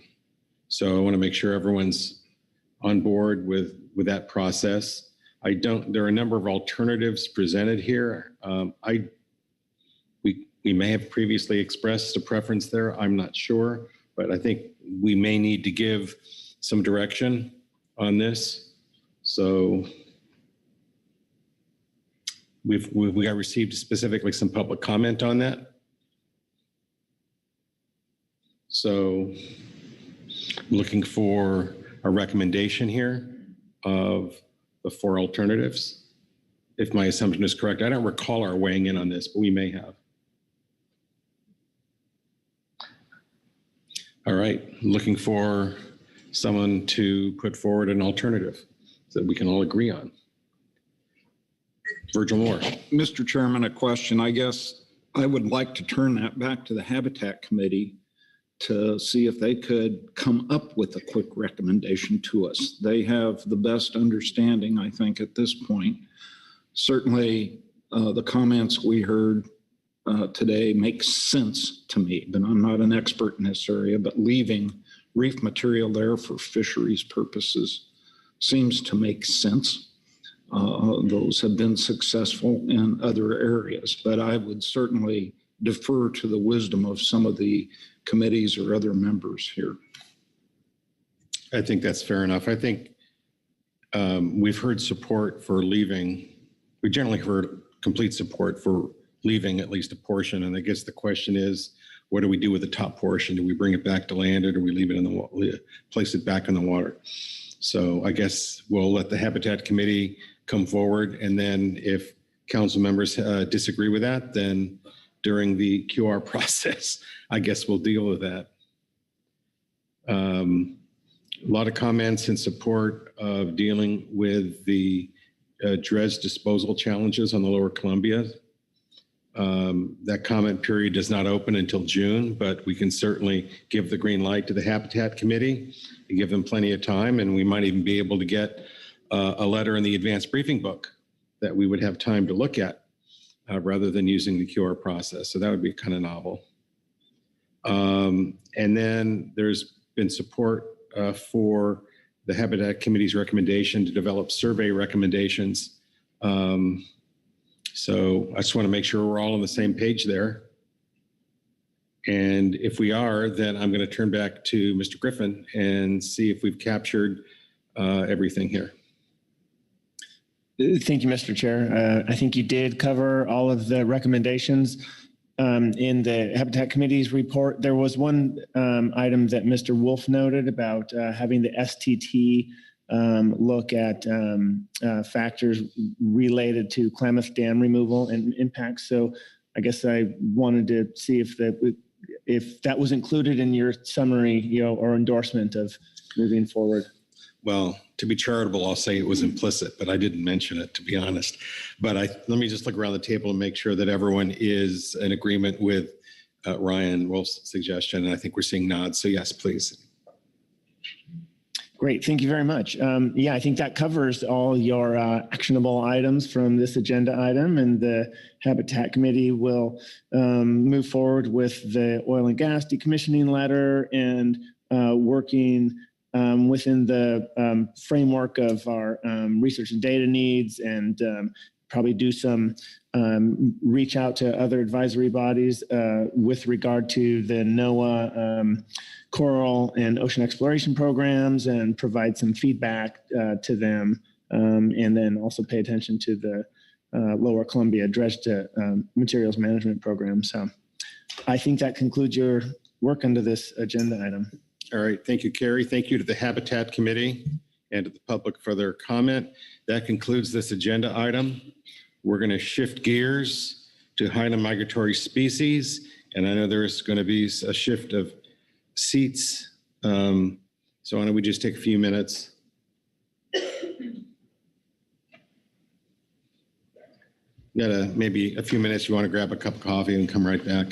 So I want to make sure everyone's on board with that process. There are a number of alternatives presented here. We may have previously expressed a preference there. I'm not sure, but I think we may need to give some direction on this. So we got received specifically some public comment on that. So looking for a recommendation here of the 4 alternatives, if my assumption is correct. I don't recall our weighing in on this, but we may have. All right, looking for someone to put forward an alternative that we can all agree on. Virgil Moore. Mr. Chairman, a question. I guess I would like to turn that back to the Habitat Committee to see if they could come up with a quick recommendation to us. They have the best understanding, I think, at this point. Certainly, the comments we heard today make sense to me, but I'm not an expert in this area, but leaving reef material there for fisheries purposes seems to make sense. Those have been successful in other areas, but I would certainly defer to the wisdom of some of the committees or other members here. I think that's fair enough. I think we've heard support for leaving. We generally heard complete support for leaving at least a portion. And I guess the question is, what do we do with the top portion? Do we bring it back to land, or do we leave it in the water, place it back in the water? So I guess we'll let the Habitat Committee come forward. And then if council members disagree with that, then during the QR process, I guess we'll deal with that. A lot of comments in support of dealing with the dredge disposal challenges on the Lower Columbia. That comment period does not open until June, but we can certainly give the green light to the Habitat Committee and give them plenty of time. And we might even be able to get a letter in the advanced briefing book that we would have time to look at rather than using the QR process. So that would be kind of novel. And then there's been support for the Habitat Committee's recommendation to develop survey recommendations. So I just want to make sure we're all on the same page there. And if we are, then I'm going to turn back to Mr. Griffin and see if we've captured everything here. Thank you, Mr. Chair. I think you did cover all of the recommendations in the Habitat Committee's report. There was one item that Mr. Wolf noted about having the STT look at factors related to Klamath Dam removal and impacts. So I guess I wanted to see if that was included in your summary, or endorsement of moving forward. Well, to be charitable, I'll say it was implicit, but I didn't mention it, to be honest. But let me just look around the table and make sure that everyone is in agreement with Ryan Wolf's suggestion. And I think we're seeing nods. So yes, please. Great, thank you very much. Yeah, I think that covers all your actionable items from this agenda item, and the Habitat Committee will move forward with the oil and gas decommissioning letter and working within the framework of our research and data needs, and probably do some reach out to other advisory bodies with regard to the NOAA coral and ocean exploration programs, and provide some feedback to them, and then also pay attention to the Lower Columbia dredge to materials management program. So I think that concludes your work under this agenda item. All right, thank you, Carrie. Thank you to the Habitat Committee and to the public for their comment. That concludes this agenda item. We're going to shift gears to Highland migratory species, and I know there's going to be a shift of seats. So why don't we just take a few minutes? Got maybe a few minutes. You want to grab a cup of coffee and come right back.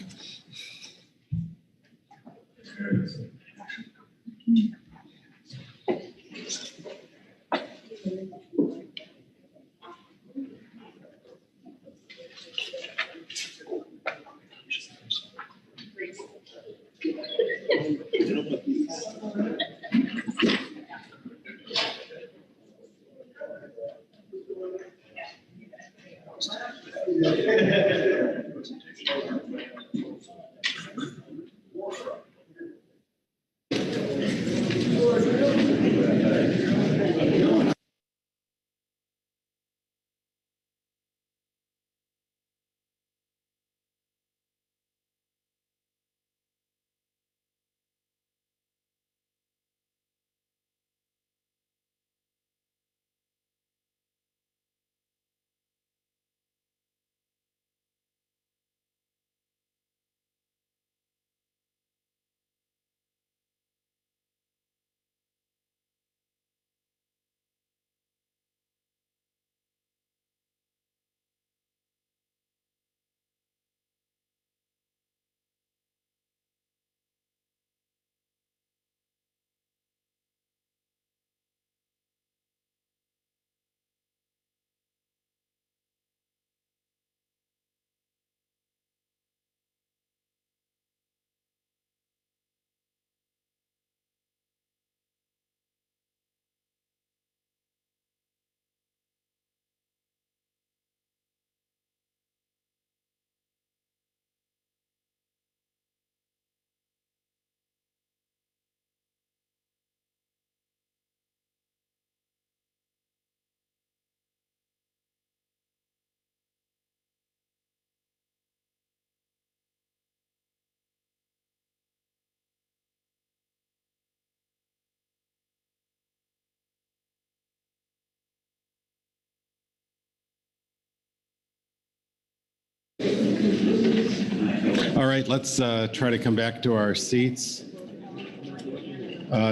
All right, let's try to come back to our seats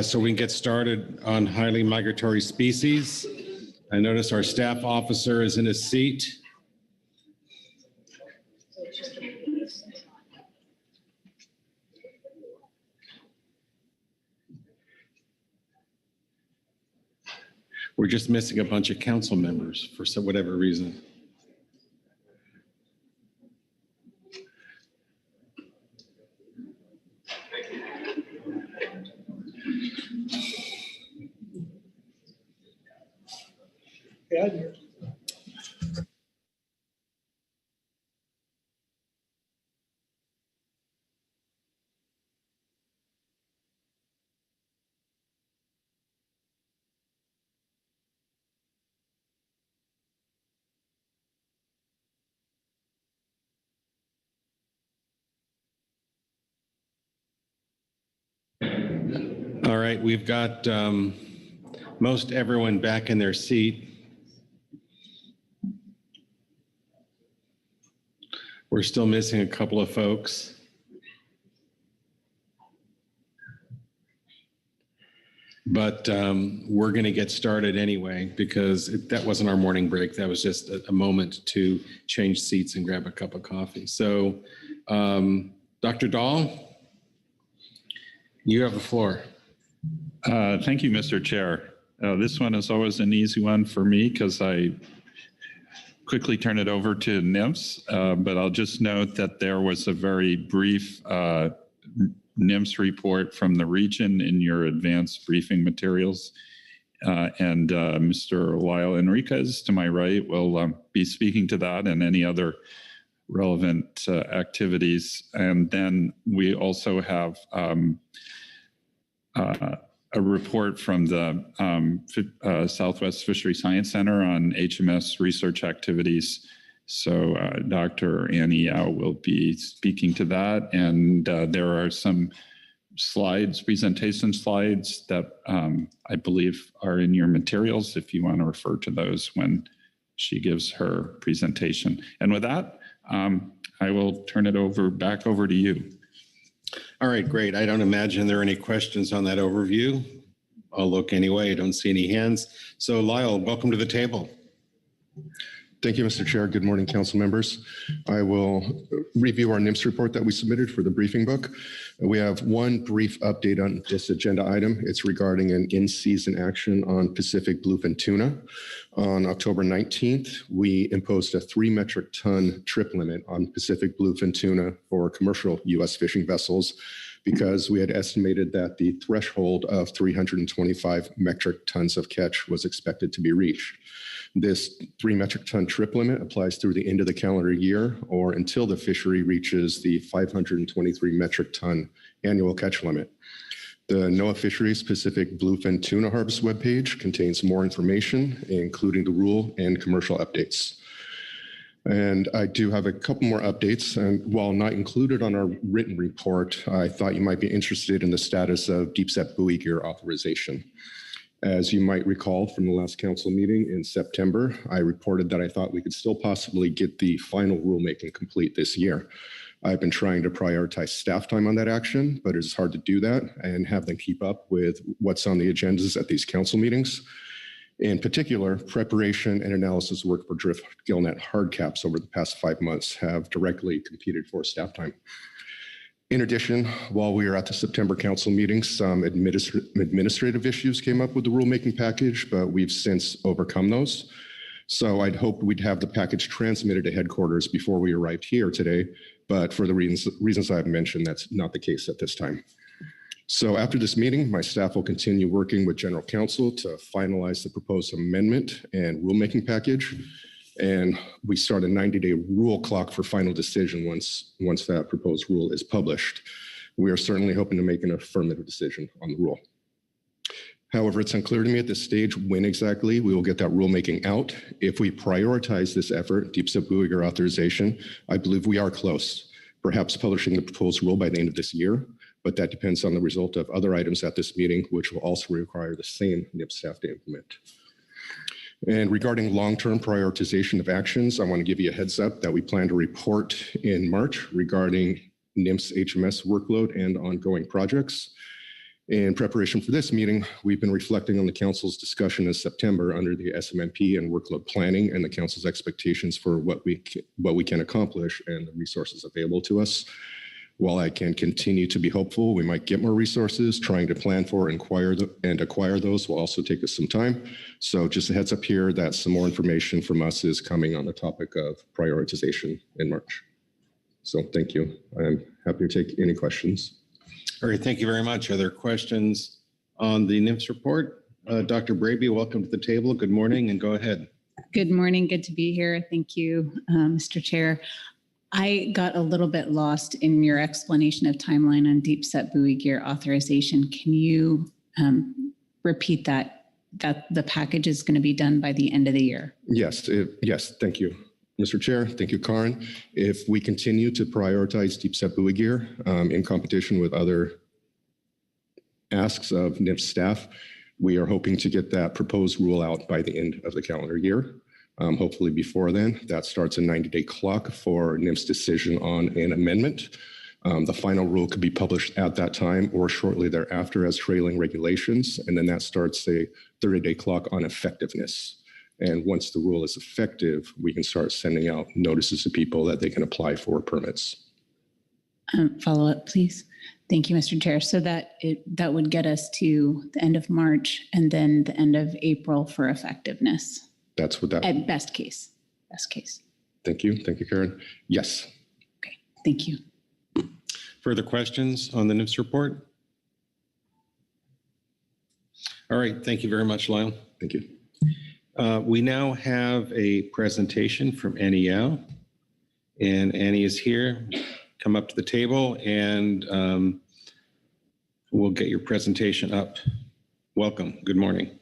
so we can get started on highly migratory species. I notice our staff officer is in his seat. We're just missing a bunch of council members for whatever reason. All right, we've got most everyone back in their seat. We're still missing a couple of folks. But we're going to get started anyway because that wasn't our morning break. That was just a moment to change seats and grab a cup of coffee. So, Dr. Dahl, you have the floor. Thank you, Mr. Chair. This one is always an easy one for me because I quickly turn it over to NMFS, but I'll just note that there was a very brief NMFS report from the region in your advanced briefing materials. And Mr. Lyle Enriquez to my right will be speaking to that and any other relevant activities. And then we also have a report from the Southwest Fishery Science Center on HMS research activities. So Dr. Annie Yao will be speaking to that. And there are some slides, presentation slides that I believe are in your materials if you want to refer to those when she gives her presentation. And with that, I will turn it back over to you. All right, great. I don't imagine there are any questions on that overview. I'll look anyway. I don't see any hands. So Lyle, welcome to the table. Thank you, Mr. Chair. Good morning, council members. I will review our NMFS report that we submitted for the briefing book. We have one brief update on this agenda item. It's regarding an in-season action on Pacific bluefin tuna. On October 19th, we imposed a 3 metric ton trip limit on Pacific bluefin tuna for commercial U.S. fishing vessels because we had estimated that the threshold of 325 metric tons of catch was expected to be reached. This 3 metric ton trip limit applies through the end of the calendar year or until the fishery reaches the 523 metric ton annual catch limit. The NOAA Fisheries Pacific Bluefin Tuna Harvest webpage contains more information, including the rule and commercial updates. And I do have a couple more updates. And while not included on our written report, I thought you might be interested in the status of deep set buoy gear authorization. As you might recall from the last council meeting in September, I reported that I thought we could still possibly get the final rulemaking complete this year. I've been trying to prioritize staff time on that action, but it's hard to do that and have them keep up with what's on the agendas at these council meetings. In particular, preparation and analysis work for drift gillnet hard caps over the past 5 months have directly competed for staff time. In addition, while we were at the September council meeting, some administrative issues came up with the rulemaking package, but we've since overcome those. So I'd hoped we'd have the package transmitted to headquarters before we arrived here today, but for the reasons I've mentioned, that's not the case at this time. So after this meeting, my staff will continue working with general counsel to finalize the proposed amendment and rulemaking package. And we start a 90-day rule clock for final decision once that proposed rule is published. We are certainly hoping to make an affirmative decision on the rule. However, it's unclear to me at this stage when exactly we will get that rulemaking out. If we prioritize this effort, deep set buoy gear authorization, I believe we are close, perhaps publishing the proposed rule by the end of this year, but that depends on the result of other items at this meeting, which will also require the same NMFS staff to implement. And regarding long-term prioritization of actions, I want to give you a heads up that we plan to report in March regarding NMFS HMS workload and ongoing projects. In preparation for this meeting, we've been reflecting on the council's discussion in September under the SMMP and workload planning and the council's expectations for what we can accomplish and the resources available to us. While I can continue to be hopeful, we might get more resources. Trying to plan for and acquire those will also take us some time. So just a heads up here that some more information from us is coming on the topic of prioritization in March. So thank you. I'm happy to take any questions. All right, thank you very much. Are there questions on the NMFS report? Dr. Braby, welcome to the table. Good morning, and go ahead. Good morning. Good to be here. Thank you, Mr. Chair. I got a little bit lost in your explanation of timeline on deep set buoy gear authorization. Can you repeat that the package is going to be done by the end of the year? Yes, yes, thank you. Mr. Chair, thank you, Karin. If we continue to prioritize deep set buoy gear in competition with other asks of NMFS staff, we are hoping to get that proposed rule out by the end of the calendar year. Hopefully before then. That starts a 90-day clock for NMFS decision on an amendment. The final rule could be published at that time or shortly thereafter as trailing regulations, and then that starts a 30-day clock on effectiveness. And once the rule is effective, we can start sending out notices to people that they can apply for permits. Follow up, please. Thank you, Mr. Chair. So that would get us to the end of March and then the end of April for effectiveness. That's what that. At best case. Thank you. Thank you, Karen. Yes. Okay. Thank you. Further questions on the NMFS report? All right. Thank you very much, Lyle. Thank you. We now have a presentation from NEL, and Annie is here. Come up to the table and we'll get your presentation up. Welcome. Good morning.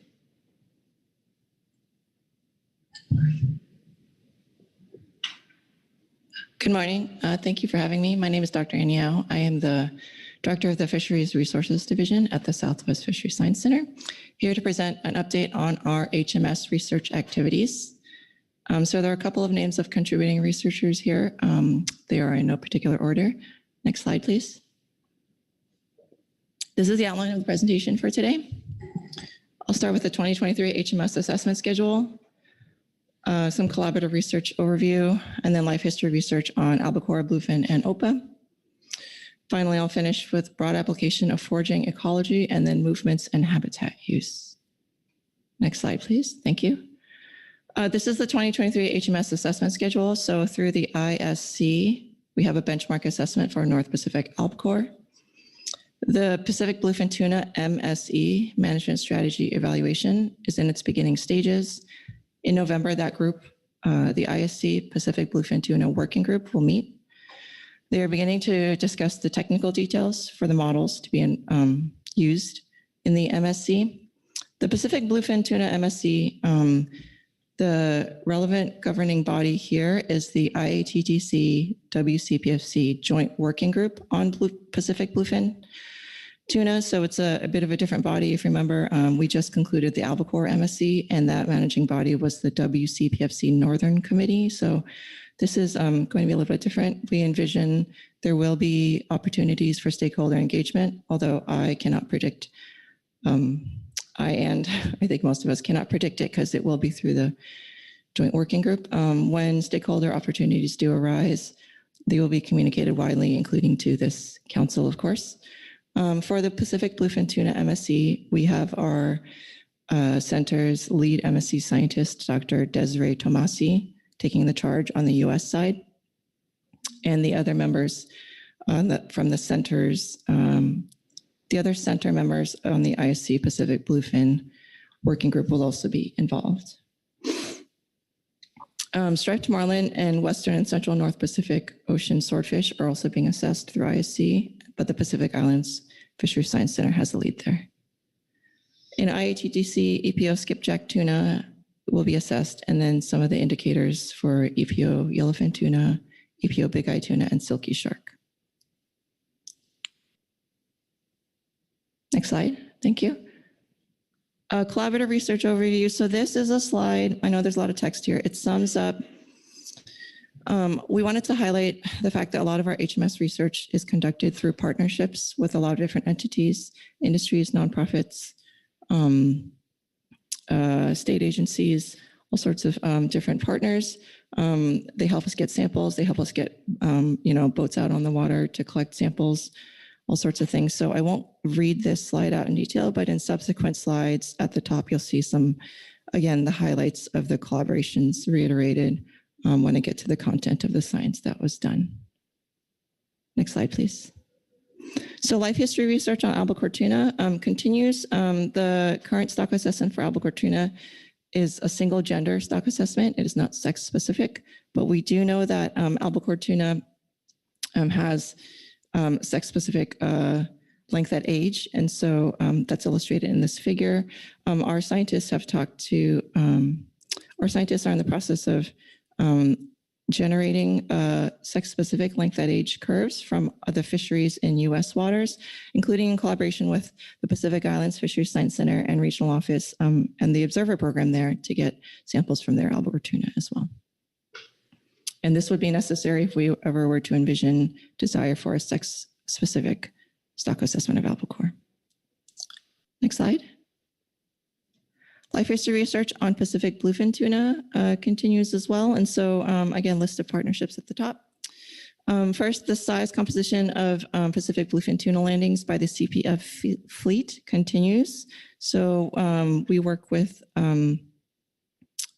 Good morning. Thank you for having me. My name is Dr. Annie Yao. I am the Director of the Fisheries Resources Division at the Southwest Fisheries Science Center, here to present an update on our HMS research activities. So there are a couple of names of contributing researchers here. They are in no particular order. Next slide, please. This is the outline of the presentation for today. I'll start with the 2023 HMS assessment schedule, some collaborative research overview, and then life history research on albacore, bluefin, and OPA. Finally, I'll finish with broad application of foraging ecology and then movements and habitat use. Next slide, please. Thank you. This is the 2023 HMS assessment schedule. So through the ISC, we have a benchmark assessment for North Pacific albacore. The Pacific bluefin tuna MSE management strategy evaluation is in its beginning stages. In November, that group, the ISC Pacific bluefin tuna working group, will meet. They are beginning to discuss the technical details for the models to be used in the MSC. The Pacific bluefin tuna MSC, the relevant governing body here is the IATTC WCPFC Joint Working Group on Pacific bluefin tuna. So it's a bit of a different body. If you remember, we just concluded the albacore MSC, and that managing body was the WCPFC Northern Committee. So this is going to be a little bit different. We envision there will be opportunities for stakeholder engagement, although I cannot predict, I think most of us cannot predict it because it will be through the joint working group. When stakeholder opportunities do arise, they will be communicated widely, including to this council, of course. For the Pacific bluefin tuna MSC, we have our center's lead MSC scientist, Dr. Desiree Tomasi, taking the charge on the US side. And the other members from the centers, the other center members on the ISC Pacific bluefin working group will also be involved. Striped marlin and Western and Central North Pacific Ocean swordfish are also being assessed through ISC, but the Pacific Islands Fisheries Science Center has the lead there. In IATTC, EPO skipjack tuna will be assessed, and then some of the indicators for EPO yellowfin tuna, EPO big eye tuna, and silky shark. Next slide, thank you. Collaborative research overview. So this is a slide. I know there's a lot of text here. It sums up. We wanted to highlight the fact that a lot of our HMS research is conducted through partnerships with a lot of different entities, industries, nonprofits, state agencies, all sorts of different partners. They help us get samples. They help us get, boats out on the water to collect samples, all sorts of things. So I won't read this slide out in detail, but in subsequent slides at the top, you'll see some, again, the highlights of the collaborations reiterated when I get to the content of the science that was done. Next slide, please. So life history research on albacore tuna continues. The current stock assessment for albacore tuna is a single gender stock assessment. It is not sex specific, but we do know that albacore tuna has sex specific length at age. And so that's illustrated in this figure. Our scientists have talked to, our scientists are in the process of generating sex-specific length at age curves from the fisheries in U.S. waters, including in collaboration with the Pacific Islands Fisheries Science Center and Regional Office and the Observer Program there to get samples from their albacore tuna as well. And this would be necessary if we ever were to envision desire for a sex-specific stock assessment of albacore. Next slide. Life history research on Pacific bluefin tuna continues as well. And so again, list of partnerships at the top. First, the size composition of Pacific bluefin tuna landings by the CPF fleet continues. So we work with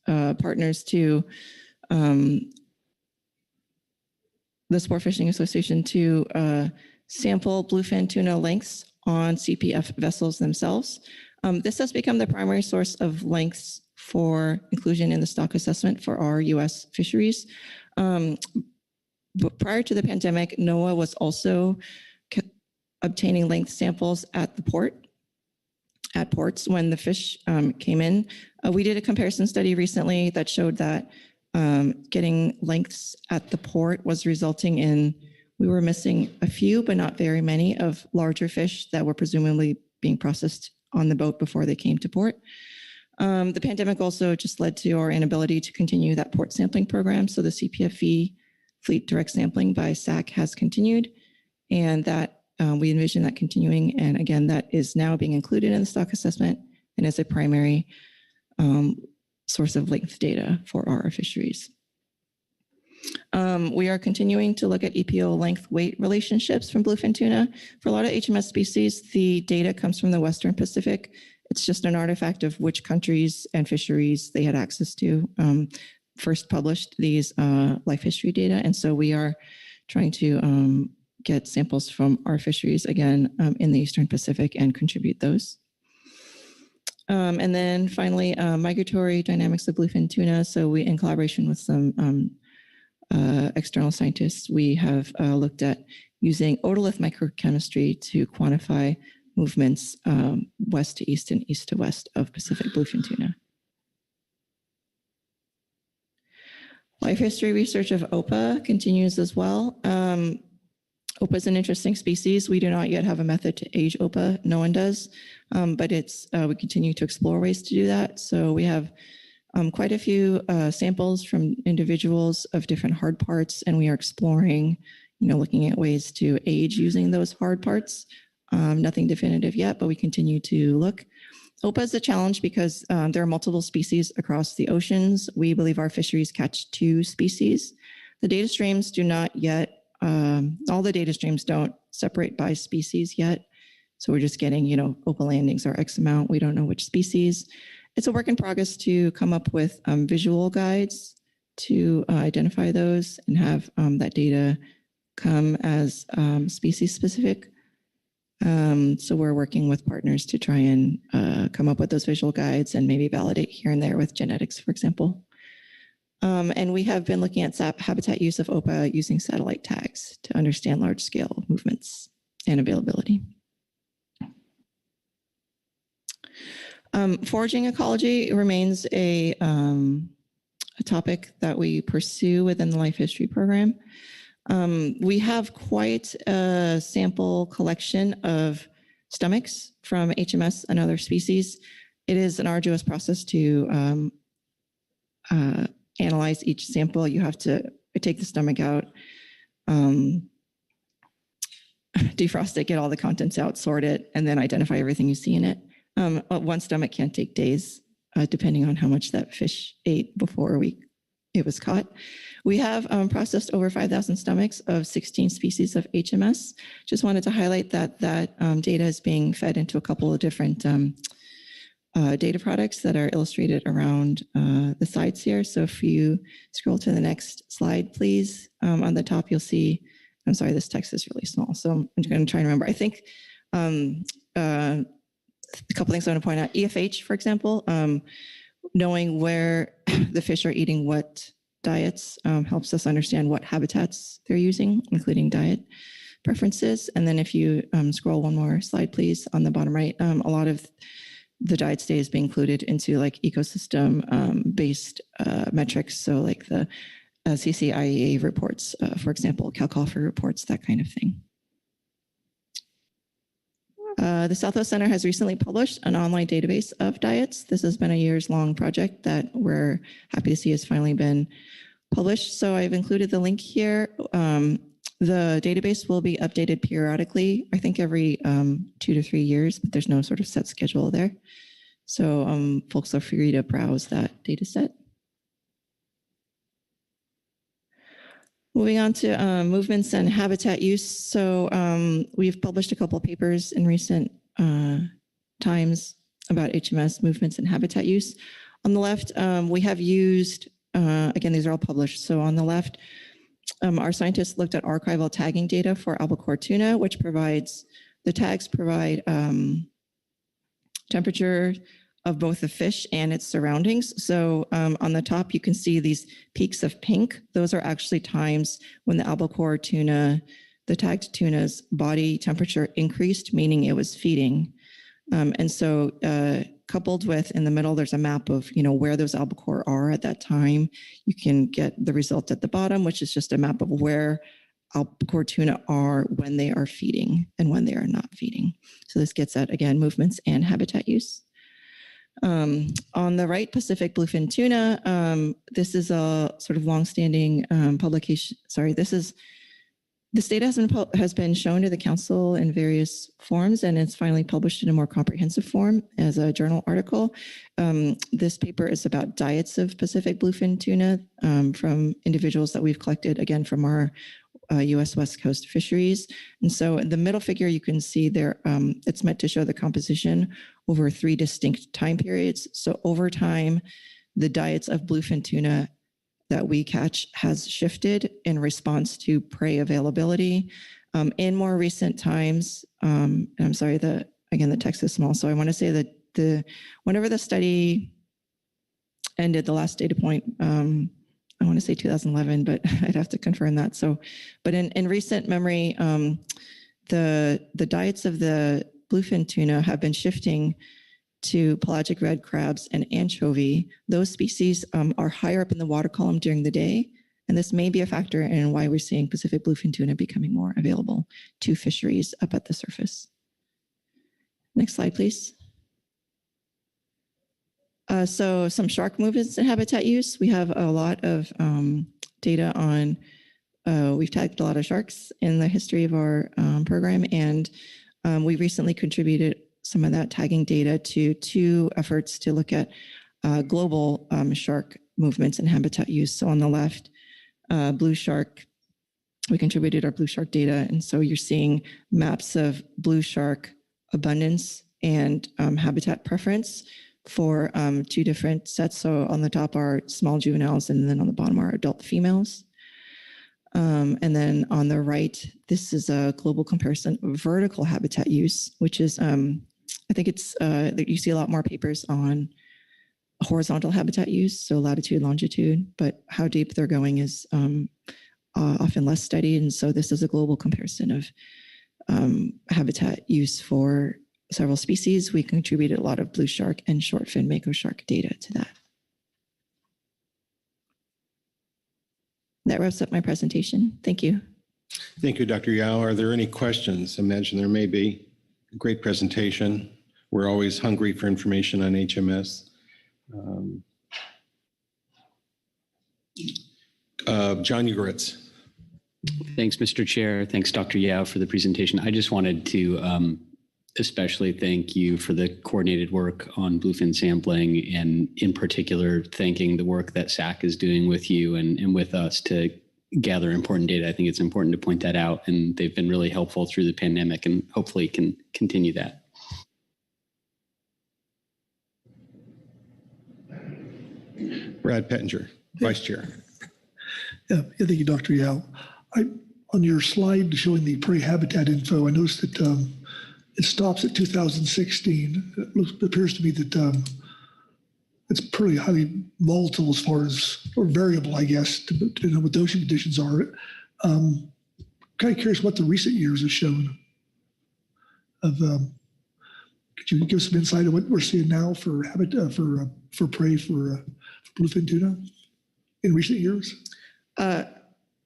partners to the Sport Fishing Association to sample bluefin tuna lengths on CPF vessels themselves. This has become the primary source of lengths for inclusion in the stock assessment for our U.S. fisheries. But prior to the pandemic, NOAA was also obtaining length samples at the ports when the fish came in. We did a comparison study recently that showed that getting lengths at the port was resulting in, we were missing a few, but not very many of larger fish that were presumably being processed on the boat before they came to port. The pandemic also just led to our inability to continue that port sampling program. So the CPFE fleet direct sampling by SAC has continued, and that we envision that continuing. And again, that is now being included in the stock assessment and is a primary source of length data for our fisheries. We are continuing to look at EPO length weight relationships from bluefin tuna. For a lot of HMS species, the data comes from the Western Pacific. It's just an artifact of which countries and fisheries they had access to first published these life history data. And so we are trying to get samples from our fisheries again in the Eastern Pacific and contribute those. And then finally, migratory dynamics of bluefin tuna. So we, in collaboration with some external scientists, we have looked at using otolith microchemistry to quantify movements west to east and east to west of Pacific bluefin tuna. Life history research of OPA continues as well. OPA is an interesting species. We do not yet have a method to age OPA. No one does, but it's we continue to explore ways to do that. So we have quite a few samples from individuals of different hard parts, and we are exploring, looking at ways to age using those hard parts. Nothing definitive yet, but we continue to look. OPA is a challenge because there are multiple species across the oceans. We believe our fisheries catch 2 species. The data streams do not yet, all the data streams don't separate by species yet. So we're just getting, OPA landings are X amount. We don't know which species. It's a work in progress to come up with visual guides to identify those and have that data come as species specific. So we're working with partners to try and come up with those visual guides and maybe validate here and there with genetics, for example. And we have been looking at habitat use of OPA using satellite tags to understand large scale movements and availability. Foraging ecology remains a topic that we pursue within the life history program. We have quite a sample collection of stomachs from HMS and other species. It is an arduous process to analyze each sample. You have to take the stomach out, defrost it, get all the contents out, sort it, and then identify everything you see in it. One stomach can take days, depending on how much that fish ate before it was caught. We have processed over 5,000 stomachs of 16 species of HMS. Just wanted to highlight that data is being fed into a couple of different data products that are illustrated around the sides here. So if you scroll to the next slide, please, on the top, you'll see, I'm sorry, this text is really small, so I'm going to try and remember. I think a couple things I want to point out. EFH, for example, knowing where the fish are eating what diets helps us understand what habitats they're using, including diet preferences. And then if you scroll one more slide, please, on the bottom right, a lot of the diet stay is being included into like ecosystem based metrics. So like the CCIEA reports, for example, CalCOFR reports, that kind of thing. The Southwest Center has recently published an online database of diets. This has been a years-long project that we're happy to see has finally been published. So I've included the link here. The database will be updated periodically, I think every 2 to 3 years, but there's no sort of set schedule there. So folks are free to browse that data set. Moving on to movements and habitat use. So we've published a couple of papers in recent times about HMS movements and habitat use. On the left, we have used, again, these are all published. So on the left, our scientists looked at archival tagging data for albacore tuna, which provides, the tags provide temperature of both the fish and its surroundings. So on the top, you can see these peaks of pink. Those are actually times when the albacore tuna, the tagged tuna's body temperature increased, meaning it was feeding. And so coupled with, in the middle, there's a map of, where those albacore are at that time. You can get the result at the bottom, which is just a map of where albacore tuna are when they are feeding and when they are not feeding. So this gets at, again, movements and habitat use. On the right, Pacific bluefin tuna, this is a sort of longstanding publication. Sorry, this data has been shown to the council in various forms, and it's finally published in a more comprehensive form as a journal article. This paper is about diets of Pacific bluefin tuna from individuals that we've collected, again, from our U.S. West Coast fisheries. And so in the middle figure, you can see there, it's meant to show the composition over 3 distinct time periods. So over time, the diets of bluefin tuna that we catch has shifted in response to prey availability. In more recent times, and I'm sorry, the text is small, so I want to say that whenever the study ended, the last data point, I want to say 2011, but I'd have to confirm that. So, but in recent memory, the diets of the bluefin tuna have been shifting to pelagic red crabs and anchovy. Those species are higher up in the water column during the day, and this may be a factor in why we're seeing Pacific bluefin tuna becoming more available to fisheries up at the surface. Next slide, please. So some shark movements and habitat use. We have a lot of data on, we've tagged a lot of sharks in the history of our program, and we recently contributed some of that tagging data to 2 efforts to look at global shark movements and habitat use. So on the left, blue shark, we contributed our blue shark data, and so you're seeing maps of blue shark abundance and habitat preference for 2 different sets. So on the top are small juveniles, and then on the bottom are adult females. And then on the right, this is a global comparison of vertical habitat use, which is, I think it's, you see a lot more papers on horizontal habitat use, so latitude, longitude, but how deep they're going is often less studied. And so this is a global comparison of habitat use for several species. We contributed a lot of blue shark and short fin mako shark data to that. That wraps up my presentation. Thank you. Thank you, Dr. Yao. Are there any questions? I imagine there may be. Great presentation. We're always hungry for information on HMS. John Ugoretz. Thanks, Mr. Chair. Thanks, Dr. Yao, for the presentation. I just wanted to especially thank you for the coordinated work on bluefin sampling, and in particular, thanking the work that SAC is doing with you and with us to gather important data. I think it's important to point that out, and they've been really helpful through the pandemic and hopefully can continue that. Brad Pettinger, Vice Chair. Yeah, thank you, Dr. Yao. On your slide showing the prey habitat info, I noticed that it stops at 2016. It appears to me that it's pretty highly volatile as far as, or variable, I guess, depending on what the ocean conditions are. Kind of curious what the recent years have shown. Could you give some insight on what we're seeing now for habitat for prey for bluefin tuna in recent years?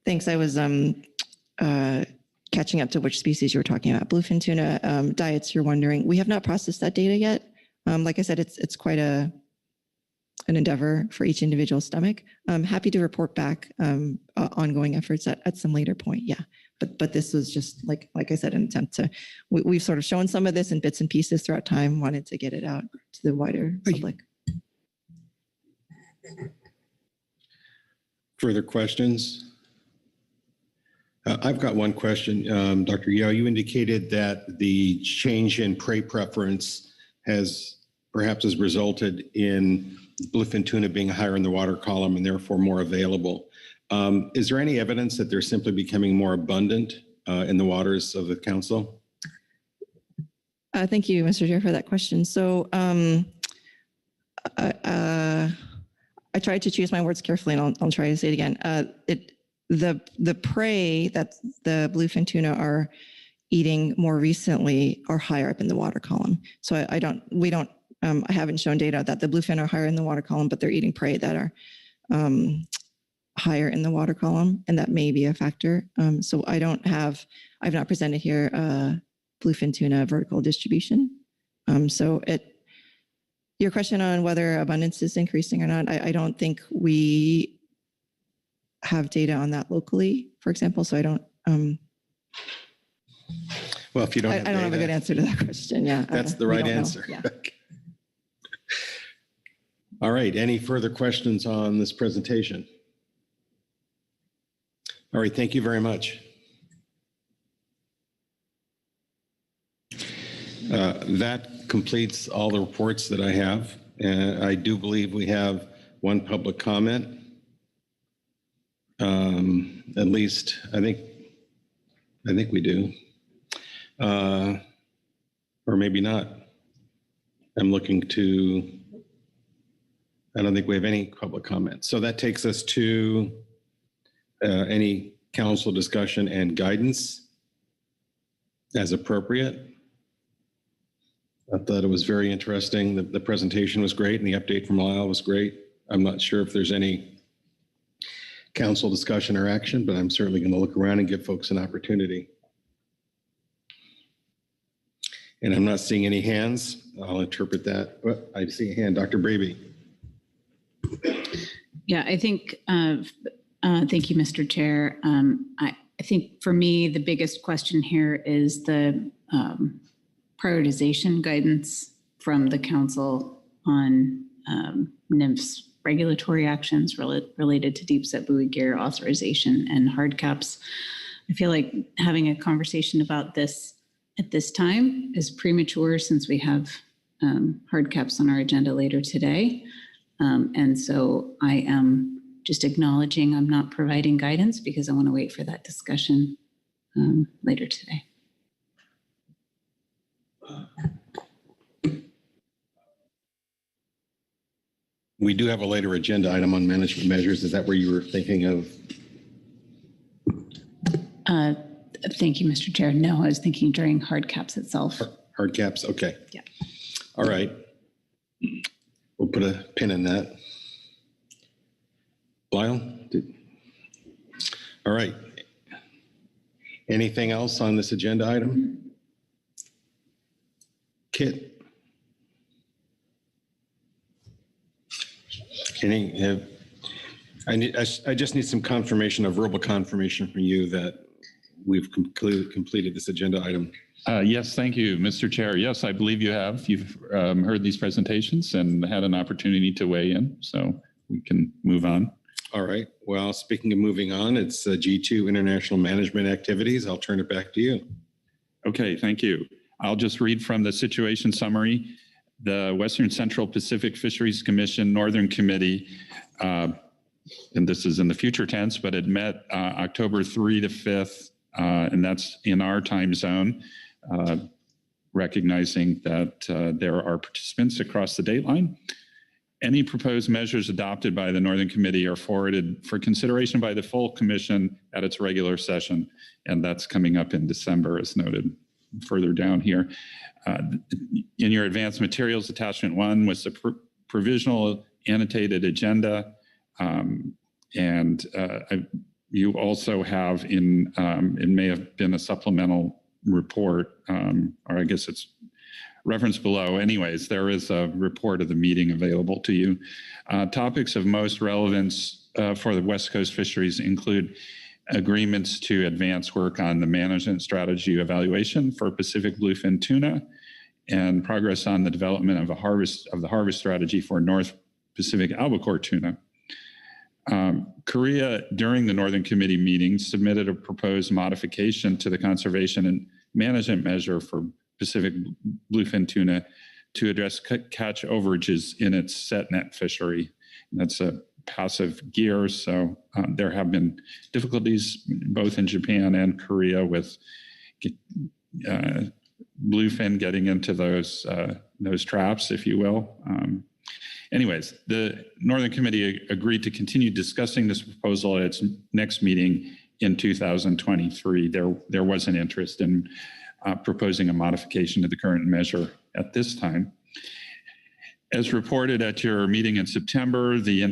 Thanks. I was catching up to which species you were talking about. Bluefin tuna diets, you're wondering. We have not processed that data yet. Like I said, it's quite an endeavor for each individual stomach. I'm happy to report back ongoing efforts at some later point. Yeah, but this was just like I said, an attempt to. We've sort of shown some of this in bits and pieces throughout time. Wanted to get it out to the wider public. Further questions? I've got one question. Dr. Yao, you indicated that the change in prey preference has resulted in bluefin tuna being higher in the water column and therefore more available. Is there any evidence that they're simply becoming more abundant in the waters of the council? Thank you, Mr. Chair, for that question. So I tried to choose my words carefully, and I'll try to say it again. The prey that the bluefin tuna are eating more recently are higher up in the water column. So I haven't shown data that the bluefin are higher in the water column, but they're eating prey that are higher in the water column, and that may be a factor. So I've not presented here bluefin tuna vertical distribution. Your question on whether abundance is increasing or not, I don't think we have data on that locally, for example. So I don't. Well, if you don't, I don't have a good answer to that question. Yeah, that's the right answer. Yeah. All right. Any further questions on this presentation? All right. Thank you very much. That completes all the reports that I have. I do believe we have one public comment. At least I think we do. Or maybe not. I don't think we have any public comment. So that takes us to any council discussion and guidance as appropriate. I thought it was very interesting. The presentation was great and the update from Lyle was great. I'm not sure if there's any council discussion or action, but I'm certainly going to look around and give folks an opportunity. And I'm not seeing any hands. I'll interpret that. Well, I see a hand. Dr. Braby. Yeah, I think, thank you, Mr. Chair. I think for me, the biggest question here is the prioritization guidance from the council on NMFS regulatory actions related to deep set buoy gear authorization and hard caps. I feel like having a conversation about this at this time is premature since we have hard caps on our agenda later today. And so I am just acknowledging I'm not providing guidance because I want to wait for that discussion later today. We do have a later agenda item on management measures. Is that where you were thinking of? Thank you, Mr. Chair. No, I was thinking during hard caps itself. Hard caps, okay. Yeah. All right. We'll put a pin in that. Lyle? All right. Anything else on this agenda item? Kit? Kenny, I just need some confirmation, a verbal confirmation from you that we've completed this agenda item. Yes, thank you, Mr. Chair. Yes, I believe you have. You've heard these presentations and had an opportunity to weigh in, so we can move on. All right. Well, speaking of moving on, it's G2 International Management Activities. I'll turn it back to you. Okay, thank you. I'll just read from the situation summary. The Western Central Pacific Fisheries Commission Northern Committee, and this is in the future tense, but it met October 3 to 5th, and that's in our time zone, recognizing that there are participants across the date line. Any proposed measures adopted by the Northern Committee are forwarded for consideration by the full commission at its regular session, and that's coming up in December, as noted further down here. In your advanced materials, attachment 1 was the provisional annotated agenda, and you also have it may have been a supplemental report, or I guess it's referenced below. Anyways, there is a report of the meeting available to you. Topics of most relevance for the West Coast fisheries include agreements to advance work on the management strategy evaluation for Pacific bluefin tuna and progress on the development of the harvest strategy for North Pacific albacore tuna. Korea, during the Northern Committee meeting, submitted a proposed modification to the conservation and management measure for Pacific bluefin tuna to address catch overages in its set net fishery. That's a passive gear, so there have been difficulties both in Japan and Korea with bluefin getting into those traps, if you will. Anyways, the Northern Committee agreed to continue discussing this proposal at its next meeting in 2023. There was an interest in proposing a modification to the current measure at this time. As reported at your meeting in September, the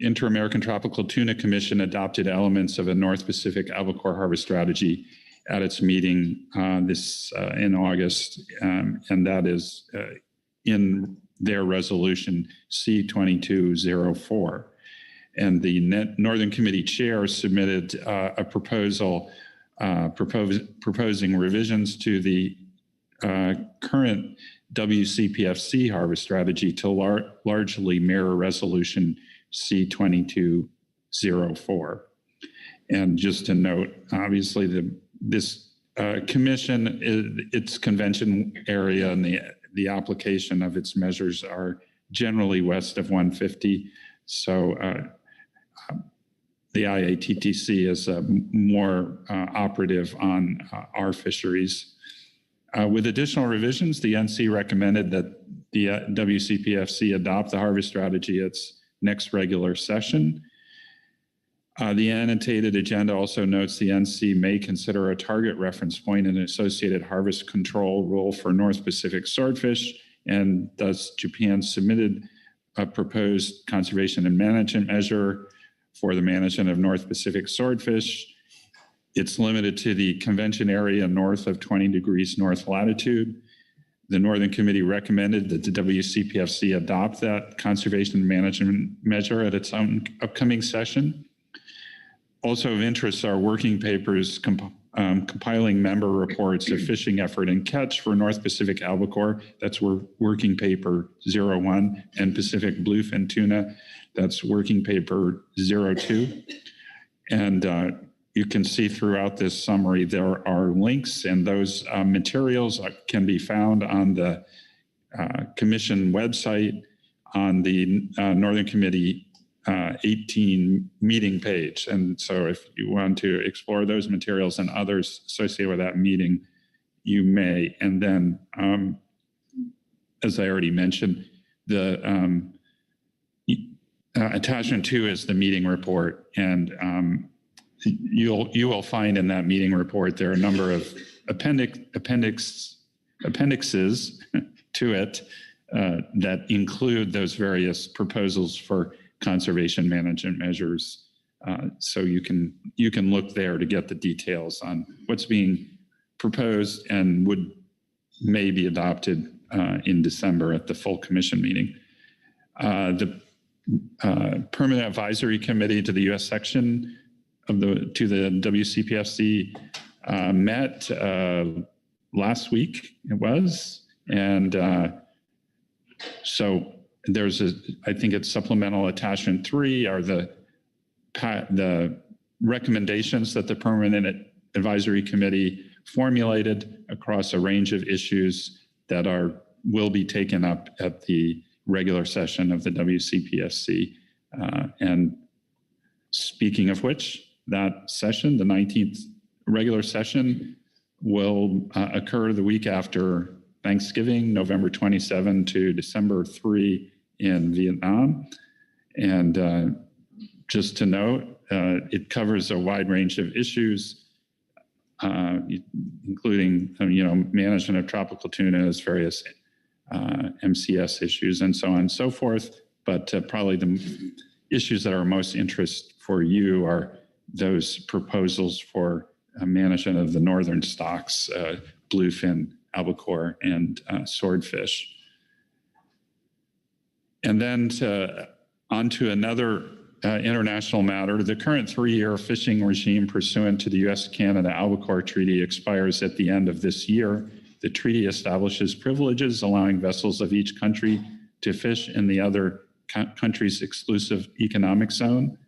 Inter-American Tropical Tuna Commission adopted elements of a North Pacific albacore harvest strategy at its meeting in August, and that is in their resolution C-2204. And the Northern Committee chair submitted a proposal proposing revisions to the current WCPFC harvest strategy to largely mirror resolution C-2204. And just to note, obviously this commission, its convention area and the application of its measures are generally west of 150. So the IATTC is more operative on our fisheries. With additional revisions, the NC recommended that the WCPFC adopt the harvest strategy at its next regular session. The annotated agenda also notes the NC may consider a target reference point and associated harvest control rule for North Pacific swordfish, and thus Japan submitted a proposed conservation and management measure for the management of North Pacific swordfish. It's limited to the convention area north of 20 degrees north latitude. The Northern Committee recommended that the WCPFC adopt that conservation and management measure at its own upcoming session. Also of interest are working papers compiling member reports of fishing effort and catch for North Pacific albacore. That's working paper 01, and Pacific bluefin tuna. That's working paper 02. And you can see throughout this summary, there are links, and those materials can be found on the Commission website on the Northern Committee 18 meeting page. And so if you want to explore those materials and others associated with that meeting, you may. And then, as I already mentioned, the attachment 2 is the meeting report. And you will find in that meeting report there are a number of appendixes to it that include those various proposals for conservation management measures. So you can look there to get the details on what's being proposed and may be adopted in December at the full commission meeting. The Permanent Advisory Committee to the U.S. section of the WCPFC met last week. It was, and so there's I think it's supplemental attachment 3 are the recommendations that the Permanent Advisory Committee formulated across a range of issues that will be taken up at the regular session of the WCPFC. And speaking of which, that session, the 19th regular session, will occur the week after Thanksgiving, November 27 to December 3 in Vietnam. And just to note, it covers a wide range of issues, including management of tropical tunas, various MCS issues, and so on and so forth. But probably the issues that are most interest for you are those proposals for management of the northern stocks, bluefin, albacore, and swordfish. And then onto another international matter. The current 3-year fishing regime pursuant to the U.S.-Canada Albacore Treaty expires at the end of this year. The treaty establishes privileges allowing vessels of each country to fish in the other country's exclusive economic zone.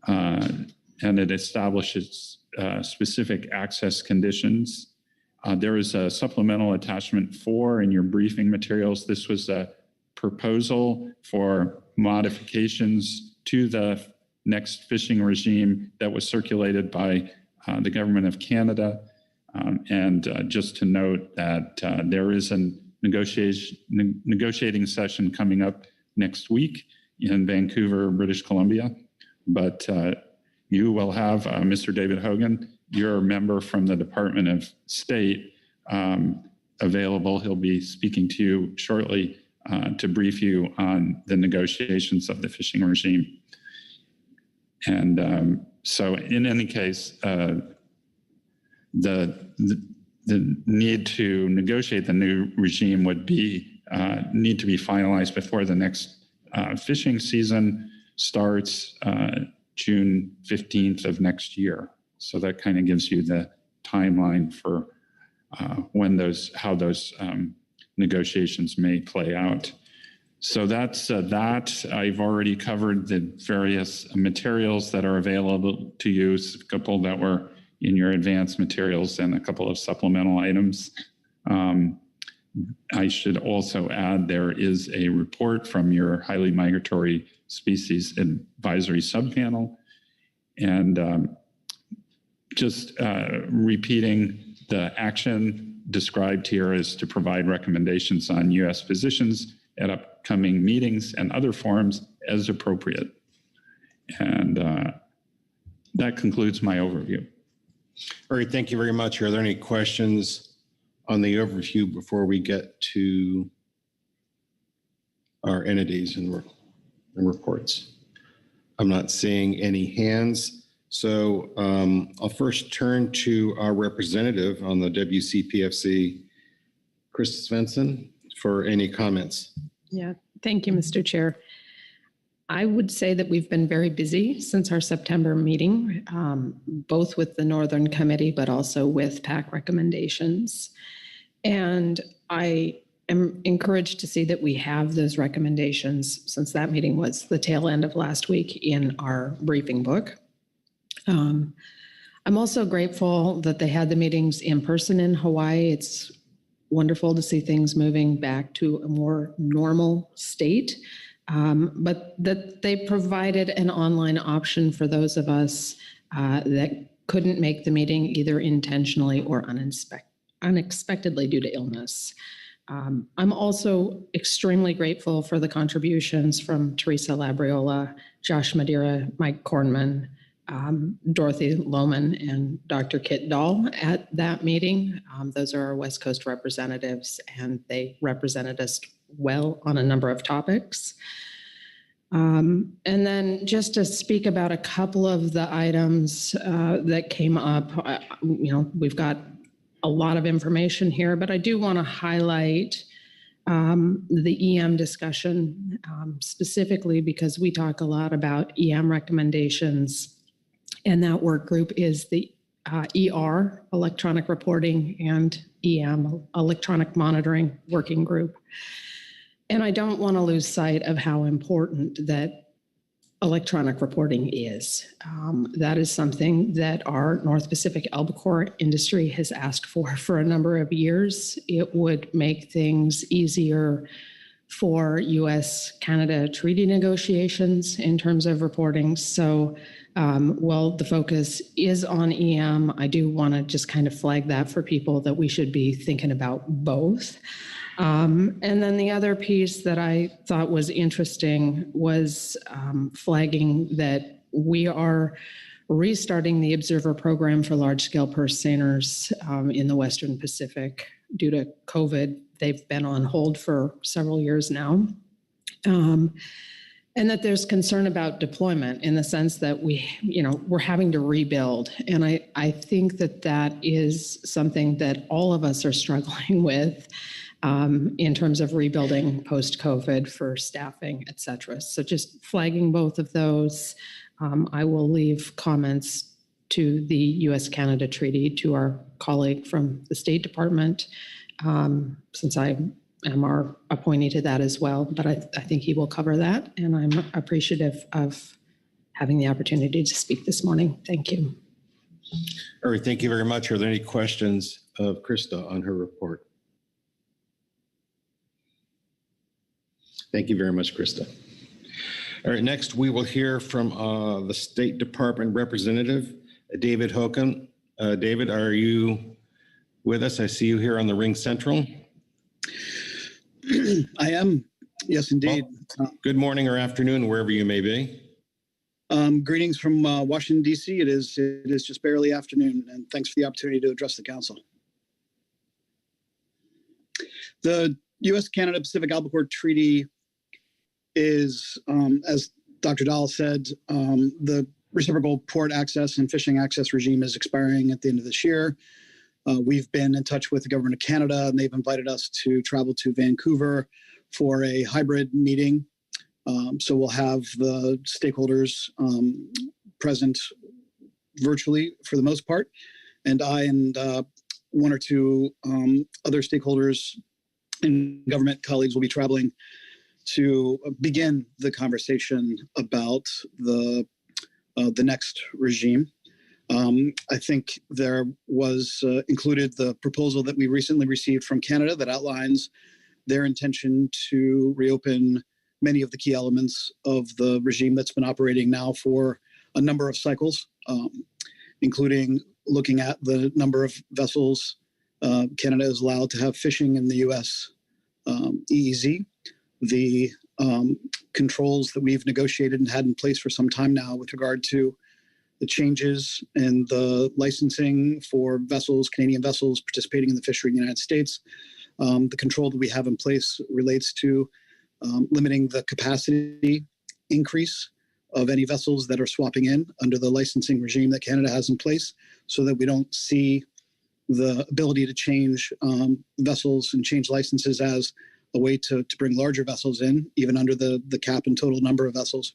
And it establishes specific access conditions. There is a supplemental attachment 4 in your briefing materials. This was a proposal for modifications to the next fishing regime that was circulated by the government of Canada. Just to note that there is a negotiating session coming up next week in Vancouver, British Columbia. But you will have Mr. David Hogan, your member from the Department of State, available. He'll be speaking to you shortly to brief you on the negotiations of the fishing regime. And so in any case, the need to negotiate the new regime would need to be finalized before the next fishing season starts June 15th of next year. So that kind of gives you the timeline for how those negotiations may play out. So that's that. I've already covered the various materials that are available to you, a couple that were in your advanced materials and a couple of supplemental items. I should also add there is a report from your highly migratory species advisory subpanel. And just repeating, the action described here is to provide recommendations on U.S. positions at upcoming meetings and other forums as appropriate. And that concludes my overview. All right, thank you very much. Are there any questions on the overview before we get to our entities and reports? I'm not seeing any hands. So I'll first turn to our representative on the WCPFC, Chris Svensson, for any comments. Yeah, thank you, Mr. Chair. I would say that we've been very busy since our September meeting, both with the Northern Committee, but also with PAC recommendations. And I am encouraged to see that we have those recommendations, since that meeting was the tail end of last week, in our briefing book. I'm also grateful that they had the meetings in person in Hawaii. It's wonderful to see things moving back to a more normal state, but that they provided an online option for those of us that couldn't make the meeting either intentionally or unexpectedly due to illness. I'm also extremely grateful for the contributions from Teresa Labriola, Josh Madeira, Mike Kornman, Dorothy Lohman, and Dr. Kit Dahl at that meeting. Those are our West Coast representatives, and they represented us well on a number of topics. And then just to speak about a couple of the items that came up, we've got a lot of information here, but I do want to highlight the EM discussion, specifically because we talk a lot about EM recommendations, and that work group is the ER, Electronic Reporting, and EM, Electronic Monitoring Working Group. And I don't want to lose sight of how important that electronic reporting is. That is something that our North Pacific albacore industry has asked for a number of years. It would make things easier for US-Canada treaty negotiations in terms of reporting. So while the focus is on EM, I do want to just kind of flag that for people that we should be thinking about both. And then the other piece that I thought was interesting was flagging that we are restarting the observer program for large-scale purse seiners in the Western Pacific due to COVID. They've been on hold for several years now. And that there's concern about deployment in the sense that we're having to rebuild. And I think that that is something that all of us are struggling with in terms of rebuilding post-COVID for staffing, et cetera. So just flagging both of those. I will leave comments to the US-Canada treaty to our colleague from the State Department, since I am our appointee to that as well, but I think he will cover that, and I'm appreciative of having the opportunity to speak this morning. Thank you. All right, thank you very much. Are there any questions of Krista on her report? Thank you very much, Krista. All right, next we will hear from the State Department representative, David Hogan. David, are you with us? I see you here on the Ring Central. I am. Yes, indeed. Well, good morning or afternoon, wherever you may be. Greetings from Washington, D.C. It is just barely afternoon, and thanks for the opportunity to address the council. The U.S.-Canada Pacific Albacore Treaty is, as Dr. Dahl said, the reciprocal port access and fishing access regime is expiring at the end of this year. We've been in touch with the government of Canada, and they've invited us to travel to Vancouver for a hybrid meeting. So we'll have the stakeholders present virtually for the most part. And I and one or two other stakeholders and government colleagues will be traveling to begin the conversation about the next regime. I think there was included the proposal that we recently received from Canada that outlines their intention to reopen many of the key elements of the regime that's been operating now for a number of cycles, including looking at the number of vessels Canada is allowed to have fishing in the U.S. EEZ, the controls that we've negotiated and had in place for some time now with regard to the changes in the licensing for vessels, Canadian vessels participating in the fishery in the United States. The control that we have in place relates to limiting the capacity increase of any vessels that are swapping in under the licensing regime that Canada has in place, so that we don't see the ability to change vessels and change licenses as a way to bring larger vessels in, even under the cap and total number of vessels.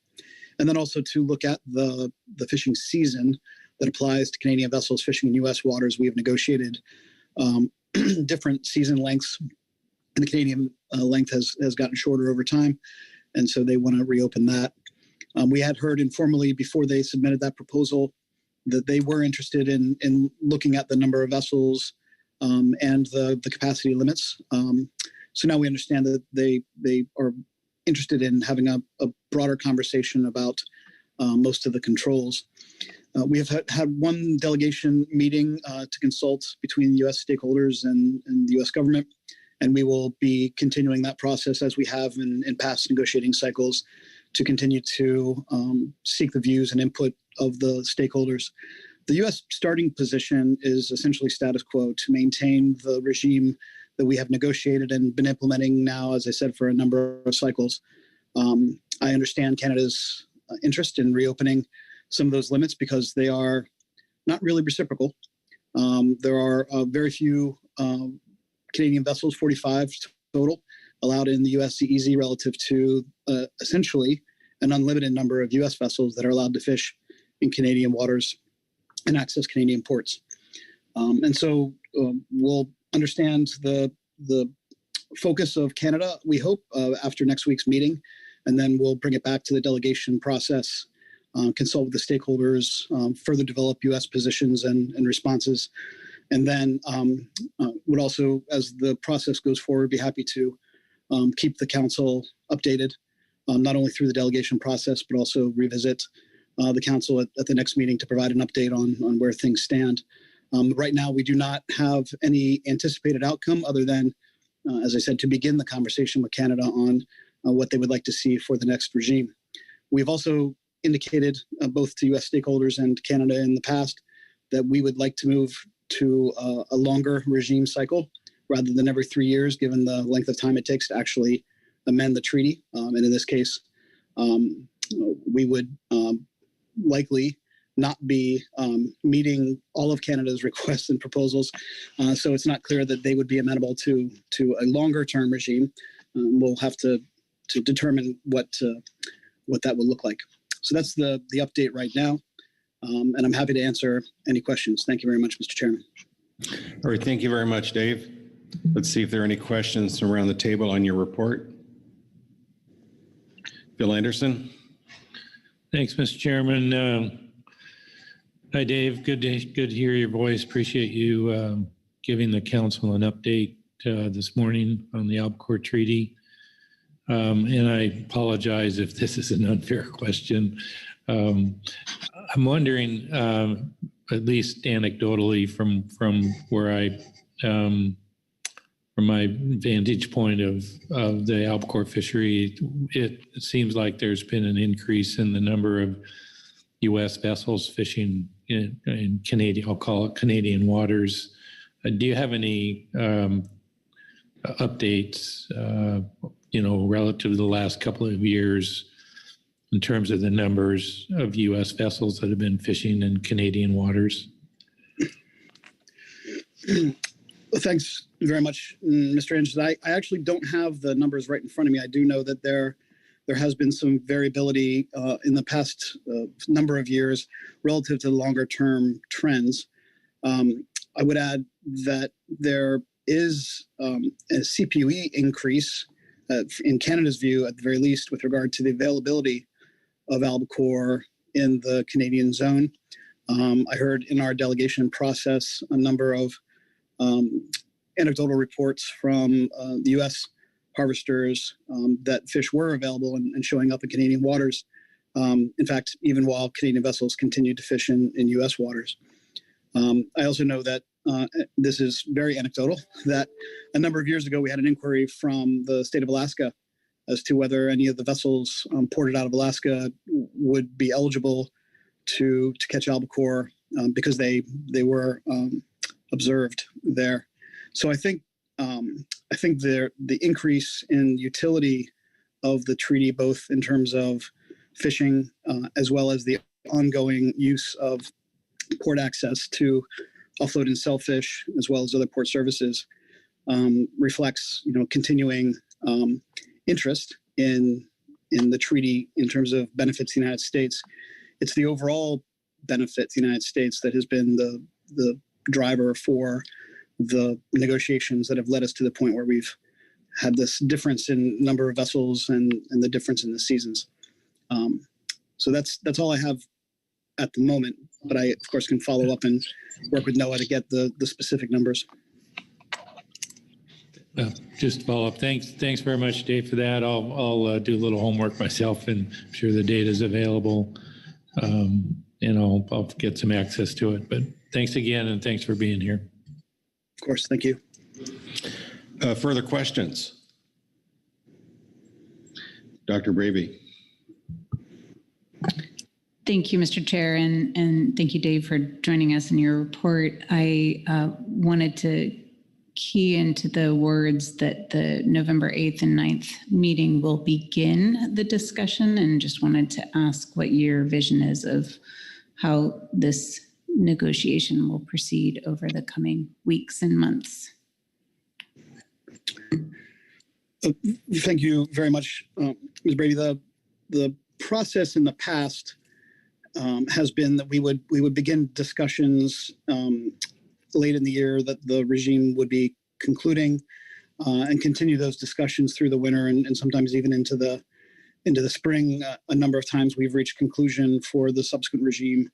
And then also to look at the fishing season that applies to Canadian vessels fishing in U.S. waters. We have negotiated different season lengths, and the Canadian length has gotten shorter over time, and so they want to reopen that. We had heard informally before they submitted that proposal that they were interested in looking at the number of vessels and the capacity limits. So now we understand that they are interested in having a broader conversation about most of the controls. We have had one delegation meeting to consult between U.S. stakeholders and the U.S. government, and we will be continuing that process as we have in past negotiating cycles to continue to seek the views and input of the stakeholders. The U.S. starting position is essentially status quo, to maintain the regime that we have negotiated and been implementing now, as I said, for a number of cycles. I understand Canada's interest in reopening some of those limits because they are not really reciprocal. There are very few Canadian vessels, 45 total, allowed in the USCEZ relative to essentially an unlimited number of US vessels that are allowed to fish in Canadian waters and access Canadian ports. And so we'll understand the focus of Canada, we hope, after next week's meeting, and then we'll bring it back to the delegation process, consult with the stakeholders, further develop US positions and responses, and then would also, as the process goes forward, be happy to keep the council updated, not only through the delegation process, but also revisit the council at the next meeting to provide an update on where things stand. Right now, we do not have any anticipated outcome other than, as I said, to begin the conversation with Canada on what they would like to see for the next regime. We've also indicated both to US stakeholders and Canada in the past that we would like to move to a longer regime cycle rather than every 3 years, given the length of time it takes to actually amend the treaty. And in this case, we would likely not be meeting all of Canada's requests and proposals. So it's not clear that they would be amenable to a longer term regime. We'll have to determine what that will look like. So that's the update right now. And I'm happy to answer any questions. Thank you very much, Mr. Chairman. All right, thank you very much, Dave. Let's see if there are any questions around the table on your report. Bill Anderson. Thanks, Mr. Chairman. Hi, Dave. Good to hear your voice. Appreciate you giving the council an update this morning on the Albacore Treaty. And I apologize if this is an unfair question. I'm wondering, at least anecdotally, from where from my vantage point of the albacore fishery, it seems like there's been an increase in the number of U.S. vessels fishing in Canadian, I'll call it Canadian waters. Do you have any updates, relative to the last couple of years in terms of the numbers of U.S. vessels that have been fishing in Canadian waters? Well, thanks very much, Mr. Anderson. I actually don't have the numbers right in front of me. I do know that there has been some variability in the past number of years relative to the longer term trends. I would add that there is a CPUE increase in Canada's view, at the very least, with regard to the availability of albacore in the Canadian zone. I heard in our delegation process a number of anecdotal reports from the U.S. harvesters that fish were available and showing up in Canadian waters. In fact, even while Canadian vessels continued to fish in U.S. waters. I also know that this is very anecdotal, that a number of years ago we had an inquiry from the state of Alaska as to whether any of the vessels ported out of Alaska would be eligible to catch albacore because they were observed there. So I think the increase in utility of the treaty, both in terms of fishing as well as the ongoing use of port access to offload and sell fish, as well as other port services, reflects continuing interest in the treaty in terms of benefits to the United States. It's the overall benefit to the United States that has been the driver for the negotiations that have led us to the point where we've had this difference in number of vessels and the difference in the seasons. So that's all I have at the moment, but I of course can follow up and work with Noah to get the specific numbers. Just follow up. Thanks very much, Dave, for that. I'll do a little homework myself, and I'm sure the data is available, and I'll get some access to it. But thanks again, and thanks for being here. Of course, thank you. Further questions? Dr. Bravey. Thank you, Mr. Chair, and thank you, Dave, for joining us in your report. I wanted to key into the words that the November 8th and 9th meeting will begin the discussion, and just wanted to ask what your vision is of how this negotiation will proceed over the coming weeks and months. Thank you very much, Ms. Brady. The process in the past has been that we would begin discussions late in the year that the regime would be concluding, and continue those discussions through the winter and sometimes even into the spring. A number of times we've reached conclusion for the subsequent regime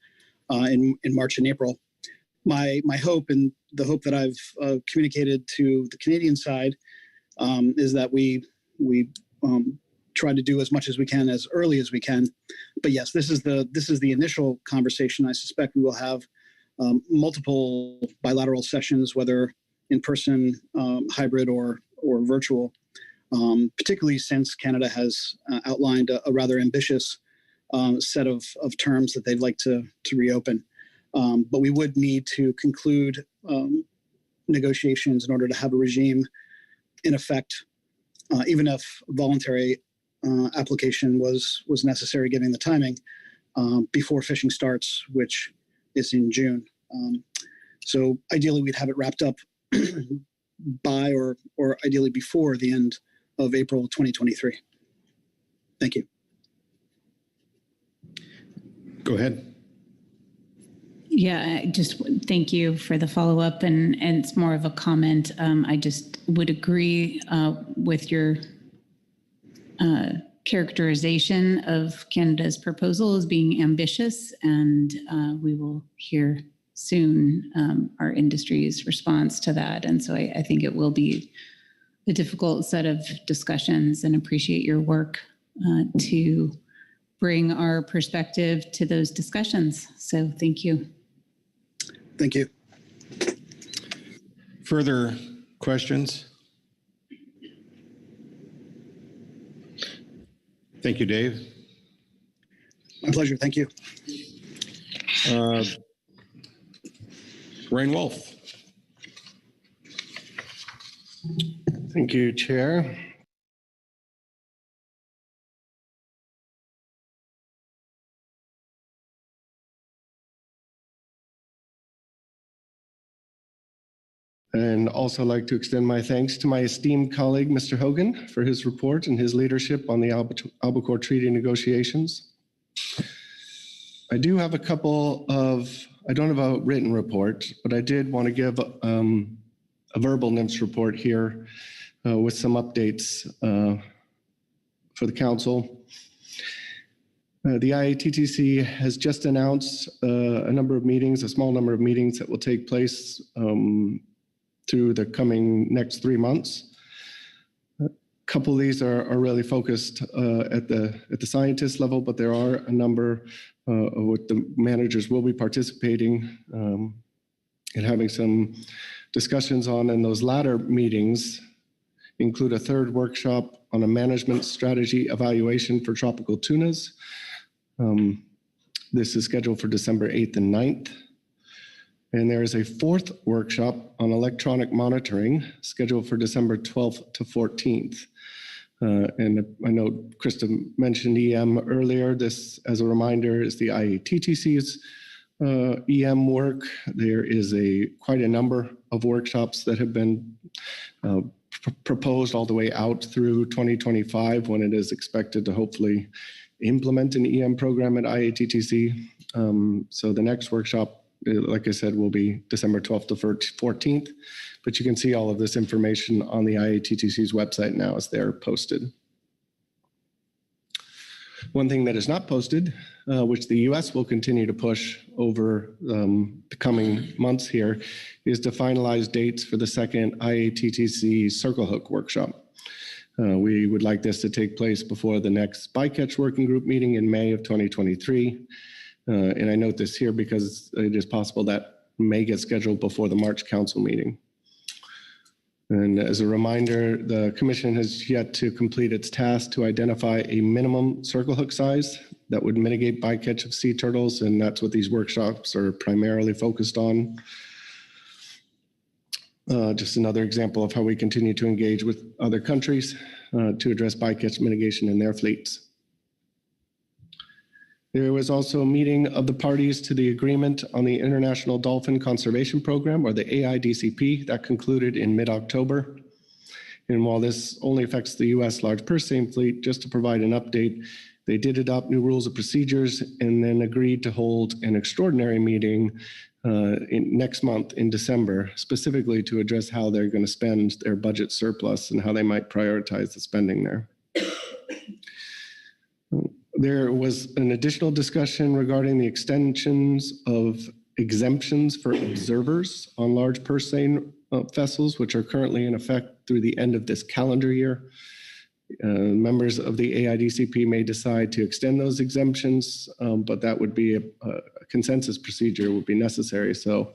in March and April. My hope, and the hope that I've communicated to the Canadian side, is that we try to do as much as we can as early as we can. But yes, this is the initial conversation. I suspect we will have multiple bilateral sessions, whether in person, hybrid, or virtual. Particularly since Canada has outlined a rather ambitious set of terms that they'd like to reopen. But we would need to conclude negotiations in order to have a regime in effect, even if voluntary application was necessary given the timing, before fishing starts, which is in June. So ideally we'd have it wrapped up by or ideally before the end of April 2023. Thank you. Go ahead. Yeah, just thank you for the follow-up, and it's more of a comment. I just would agree with your characterization of Canada's proposal as being ambitious, and we will hear soon our industry's response to that. And so I think it will be a difficult set of discussions, and appreciate your work to bring our perspective to those discussions. So thank you. Thank you. Further questions? Thank you, Dave. My pleasure. Thank you. Rain Wolf. Thank you, Chair. And also like to extend my thanks to my esteemed colleague, Mr. Hogan, for his report and his leadership on the Albacore Treaty negotiations. I do have a couple of, I don't have a written report, but I did want to give a verbal NMFS report here with some updates for the council. The IATTC has just announced a number of meetings, a small number of meetings that will take place through the coming next 3 months. A couple of these are really focused at the scientist level, but there are a number of what the managers will be participating and having some discussions on. And those latter meetings include a third workshop on a management strategy evaluation for tropical tunas. This is scheduled for December 8th and 9th. And there is a fourth workshop on electronic monitoring scheduled for December 12th to 14th. And I know Krista mentioned EM earlier. This, as a reminder, is the IATTC's EM work. There is quite a number of workshops that have been proposed all the way out through 2025, when it is expected to hopefully implement an EM program at IATTC. So the next workshop, like I said, will be December 12th to 14th, but you can see all of this information on the IATTC's website now as they're posted. One thing that is not posted, which the US will continue to push over the coming months here, is to finalize dates for the second IATTC Circle Hook workshop. We would like this to take place before the next bycatch working group meeting in May of 2023. And I note this here because it is possible that may get scheduled before the March council meeting. And as a reminder, the commission has yet to complete its task to identify a minimum circle hook size that would mitigate bycatch of sea turtles, and that's what these workshops are primarily focused on. Just another example of how we continue to engage with other countries to address bycatch mitigation in their fleets. There was also a meeting of the parties to the agreement on the International Dolphin Conservation Program, or the AIDCP, that concluded in mid-October. And while this only affects the U.S. large purse seine fleet, just to provide an update, they did adopt new rules of procedures and then agreed to hold an extraordinary meeting next month in December, specifically to address how they're going to spend their budget surplus and how they might prioritize the spending there. There was an additional discussion regarding the extensions of exemptions for observers on large purse seine vessels, which are currently in effect through the end of this calendar year. Members of the AIDCP may decide to extend those exemptions, but that would be a consensus procedure would be necessary. So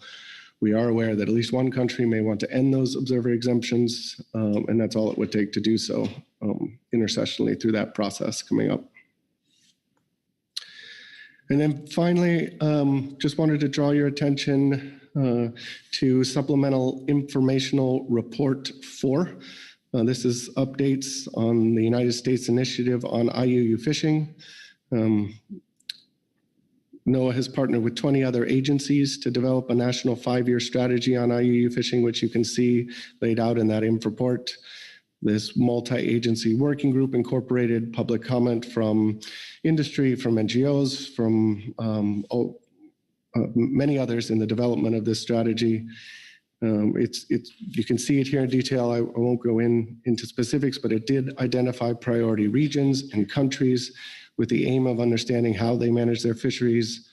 we are aware that at least one country may want to end those observer exemptions, and that's all it would take to do so intercessionally through that process coming up. And then finally, just wanted to draw your attention to Supplemental Informational Report 4. This is updates on the United States Initiative on IUU fishing. NOAA has partnered with 20 other agencies to develop a national 5-year strategy on IUU fishing, which you can see laid out in that INF report. This multi-agency working group incorporated public comment from industry, from NGOs, from many others in the development of this strategy. You can see it here in detail. I won't go into specifics, but it did identify priority regions and countries with the aim of understanding how they manage their fisheries,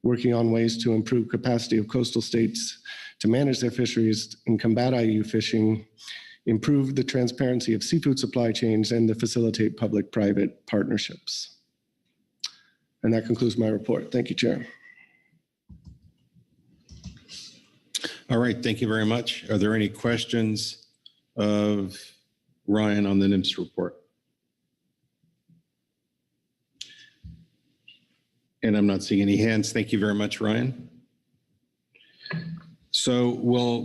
working on ways to improve capacity of coastal states to manage their fisheries and combat IUU fishing, improve the transparency of seafood supply chains, and to facilitate public-private partnerships. And that concludes my report. Thank you, Chair. All right, thank you very much. Are there any questions of Ryan on the NMFS report? And I'm not seeing any hands. Thank you very much, Ryan. So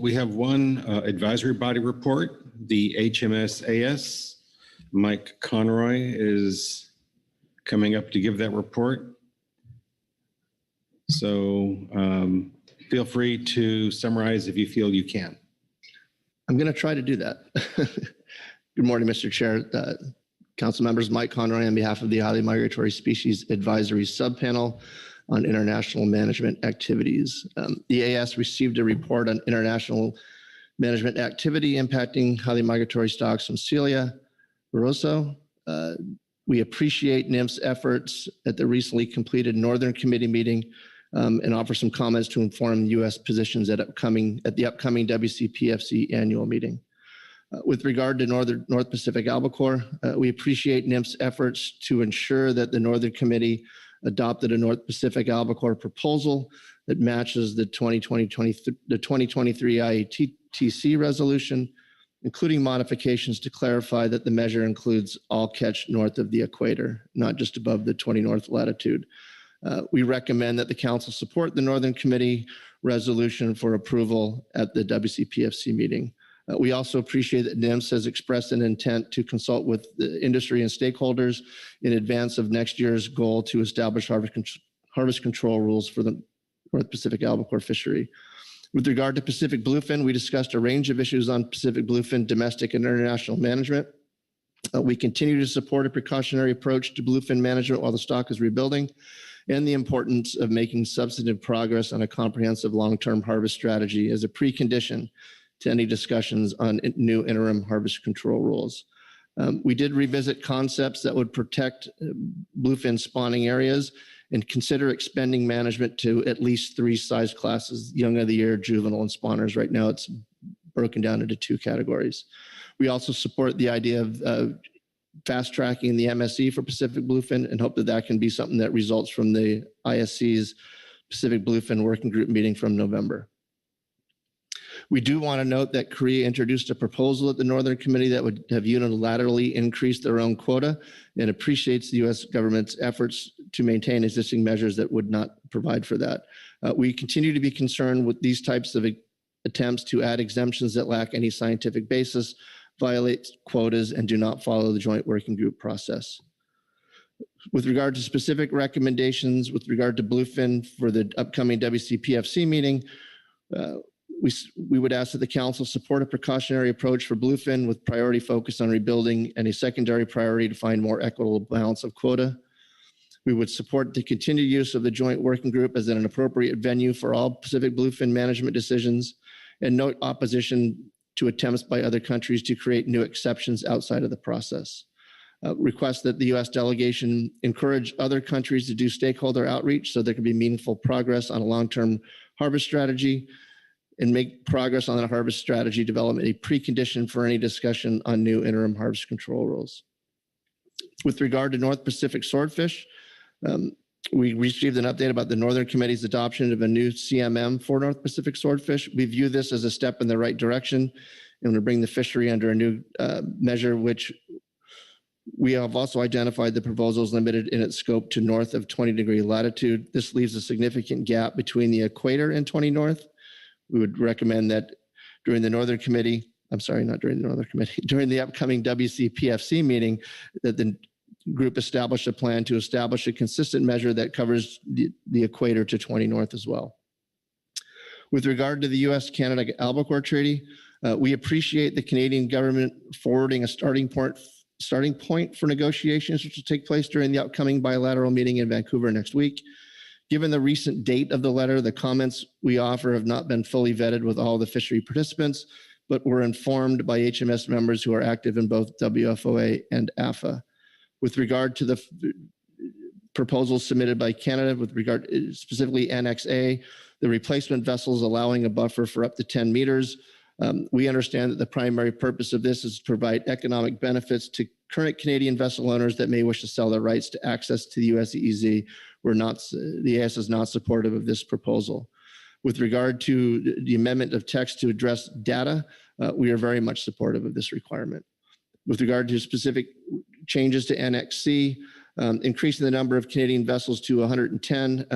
we have one advisory body report, the HMSAS. Mike Conroy is coming up to give that report. So feel free to summarize if you feel you can. I'm going to try to do that. Good morning, Mr. Chair. Council members, Mike Conroy on behalf of the Highly Migratory Species Advisory Subpanel on International Management Activities. The AS received a report on international management activity impacting highly migratory stocks from Celia Barroso. We appreciate NMFS efforts at the recently completed Northern Committee meeting and offer some comments to inform U.S. positions at the upcoming WCPFC annual meeting. With regard to North Pacific albacore, we appreciate NMFS efforts to ensure that the Northern Committee adopted a North Pacific albacore proposal that matches the 2023 IATC resolution, including modifications to clarify that the measure includes all catch north of the equator, not just above the 20 north latitude. We recommend that the Council support the Northern Committee resolution for approval at the WCPFC meeting. We also appreciate that NMFS has expressed an intent to consult with the industry and stakeholders in advance of next year's goal to establish harvest control rules for the North Pacific albacore fishery. With regard to Pacific bluefin, we discussed a range of issues on Pacific bluefin domestic and international management. We continue to support a precautionary approach to bluefin management while the stock is rebuilding, and the importance of making substantive progress on a comprehensive long-term harvest strategy as a precondition to any discussions on new interim harvest control rules. We did revisit concepts that would protect bluefin spawning areas and consider expanding management to at least 3 size classes, young of the year, juvenile, and spawners. Right now it's broken down into 2 categories. We also support the idea of fast tracking the MSE for Pacific bluefin and hope that that can be something that results from the ISC's Pacific bluefin working group meeting from November. We do want to note that Korea introduced a proposal at the Northern Committee that would have unilaterally increased their own quota and appreciates the U.S. government's efforts to maintain existing measures that would not provide for that. We continue to be concerned with these types of attempts to add exemptions that lack any scientific basis, violate quotas, and do not follow the joint working group process. With regard to specific recommendations with regard to bluefin for the upcoming WCPFC meeting, We would ask that the council support a precautionary approach for bluefin with priority focus on rebuilding and a secondary priority to find more equitable balance of quota. We would support the continued use of the joint working group as an appropriate venue for all Pacific bluefin management decisions, and note opposition to attempts by other countries to create new exceptions outside of the process. Request that the U.S. delegation encourage other countries to do stakeholder outreach so there can be meaningful progress on a long-term harvest strategy, and make progress on the harvest strategy development a precondition for any discussion on new interim harvest control rules. With regard to North Pacific swordfish, we received an update about the Northern Committee's adoption of a new CMM for North Pacific swordfish. We view this as a step in the right direction and to bring the fishery under a new measure, which we have also identified the proposals limited in its scope to north of 20-degree latitude. This leaves a significant gap between the equator and 20 north. We would recommend that during the Northern Committee, I'm sorry, not during the Northern Committee, during the upcoming WC PFC meeting, that the group establish a plan to establish a consistent measure that covers the equator to 20 north as well. With regard to the U.S.-Canada Albacore Treaty, we appreciate the Canadian government forwarding a starting point for negotiations, which will take place during the upcoming bilateral meeting in Vancouver next week. Given the recent date of the letter, the comments we offer have not been fully vetted with all the fishery participants, but were informed by HMS members who are active in both WFOA and AFA. With regard to the proposals submitted by Canada, with regard specifically Annex A, the replacement vessels allowing a buffer for up to 10 meters, we understand that the primary purpose of this is to provide economic benefits to current Canadian vessel owners that may wish to sell their rights to access to the US EEZ. The AS is not supportive of this proposal. With regard to the amendment of text to address data, we are very much supportive of this requirement. With regard to specific changes to Annex C, increasing the number of Canadian vessels to 110,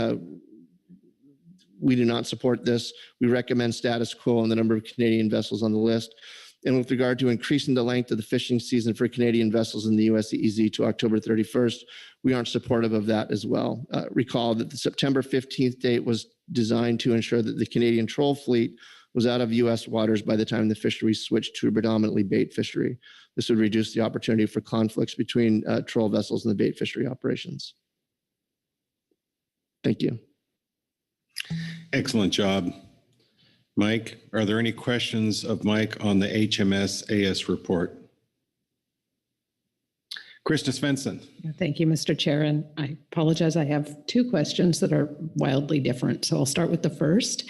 we do not support this. We recommend status quo on the number of Canadian vessels on the list. And with regard to increasing the length of the fishing season for Canadian vessels in the US EEZ to October 31st, we aren't supportive of that as well. Recall that the September 15th date was designed to ensure that the Canadian troll fleet was out of US waters by the time the fishery switched to a predominantly bait fishery. This would reduce the opportunity for conflicts between troll vessels and the bait fishery operations. Thank you. Excellent job, Mike. Are there any questions of Mike on the HMS AS report? Krista Svensson. Thank you, Mr. Chair. And I apologize. I have two questions that are wildly different. So I'll start with the first.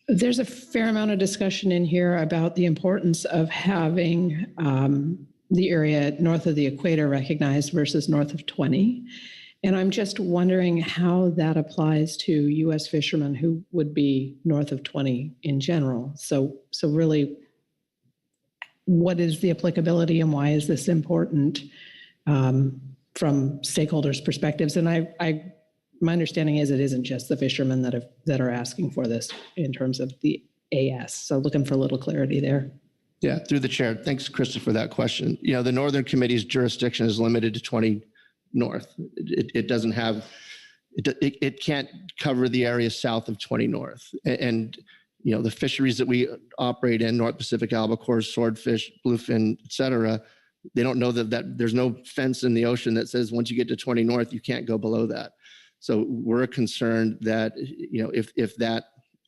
There's a fair amount of discussion in here about the importance of having the area north of the equator recognized versus north of 20. And I'm just wondering how that applies to U.S. fishermen who would be north of 20 in general. So really, what is the applicability and why is this important from stakeholders' perspectives? And my understanding is it isn't just the fishermen that are asking for this in terms of the AS. So looking for a little clarity there. Yeah, through the chair. Thanks, Krista, for that question. You know, the Northern Committee's jurisdiction is limited to 20 north. It doesn't have, it can't cover the area south of 20 north. And, you know, the fisheries that we operate in, North Pacific albacore, swordfish, bluefin, et cetera, they don't know that there's no fence in the ocean that says once you get to 20 north, you can't go below that. So we're concerned that, you know, if that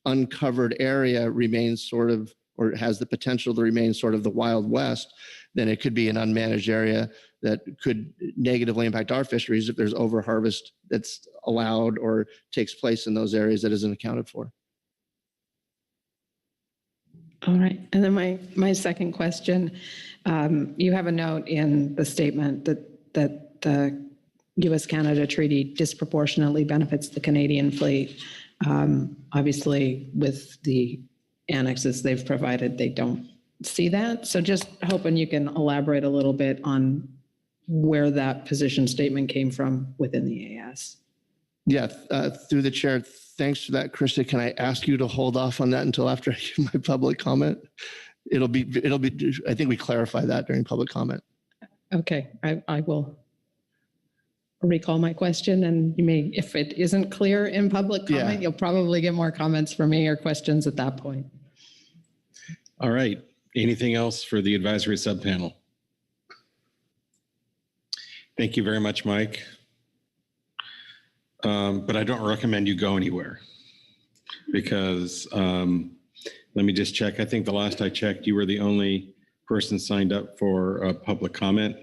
uncovered area remains sort of, or has the potential to remain sort of the Wild West, then it could be an unmanaged area that could negatively impact our fisheries if there's overharvest that's allowed or takes place in those areas that isn't accounted for. All right. And then my second question, you have a note in the statement that the U.S.-Canada treaty disproportionately benefits the Canadian fleet. Obviously, with the annexes they've provided, they don't see that. So just hoping you can elaborate a little bit on where that position statement came from within the AS. Yeah, through the chair, thanks for that, Krista. Can I ask you to hold off on that until after I give my public comment? It'll be, I think we clarify that during public comment. Okay, I will recall my question, and you may, if it isn't clear in public comment, Yeah. you'll probably get more comments from me or questions at that point. All right. Anything else for the advisory subpanel? Thank you very much, Mike. But I don't recommend you go anywhere because let me just check. I think the last I checked, you were the only person signed up for public comment.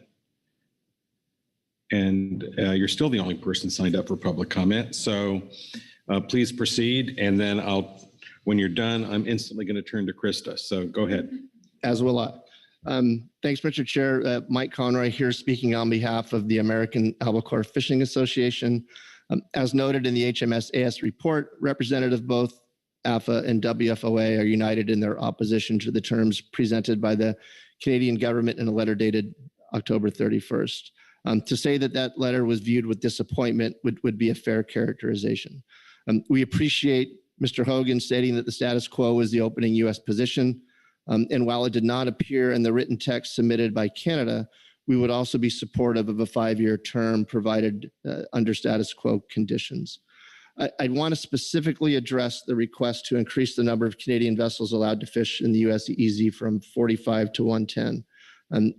And you're still the only person signed up for public comment. So please proceed. And then when you're done, I'm instantly going to turn to Krista. So go ahead. As will I. Thanks, Mr. Chair. Mike Conroy here speaking on behalf of the American Albacore Fishing Association. As noted in the HMS-AS report, representative both AFA and WFOA are united in their opposition to the terms presented by the Canadian government in a letter dated October 31st. To say that that letter was viewed with disappointment would be a fair characterization. We appreciate Mr. Hogan stating that the status quo is the opening U.S. position. And while it did not appear in the written text submitted by Canada, we would also be supportive of a 5-year term provided under status quo conditions. I'd want to specifically address the request to increase the number of Canadian vessels allowed to fish in the U.S. EEZ from 45 to 110.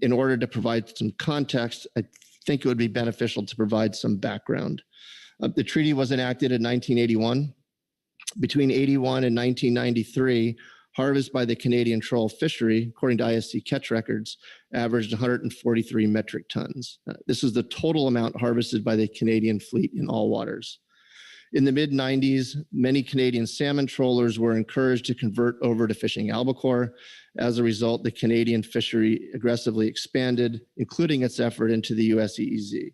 In order to provide some context, I think it would be beneficial to provide some background. The treaty was enacted in 1981. Between 81 and 1993, harvest by the Canadian troll fishery, according to ISC catch records, averaged 143 metric tons. This is the total amount harvested by the Canadian fleet in all waters. In the mid-90s, many Canadian salmon trollers were encouraged to convert over to fishing albacore. As a result, the Canadian fishery aggressively expanded, including its effort into the US EEZ.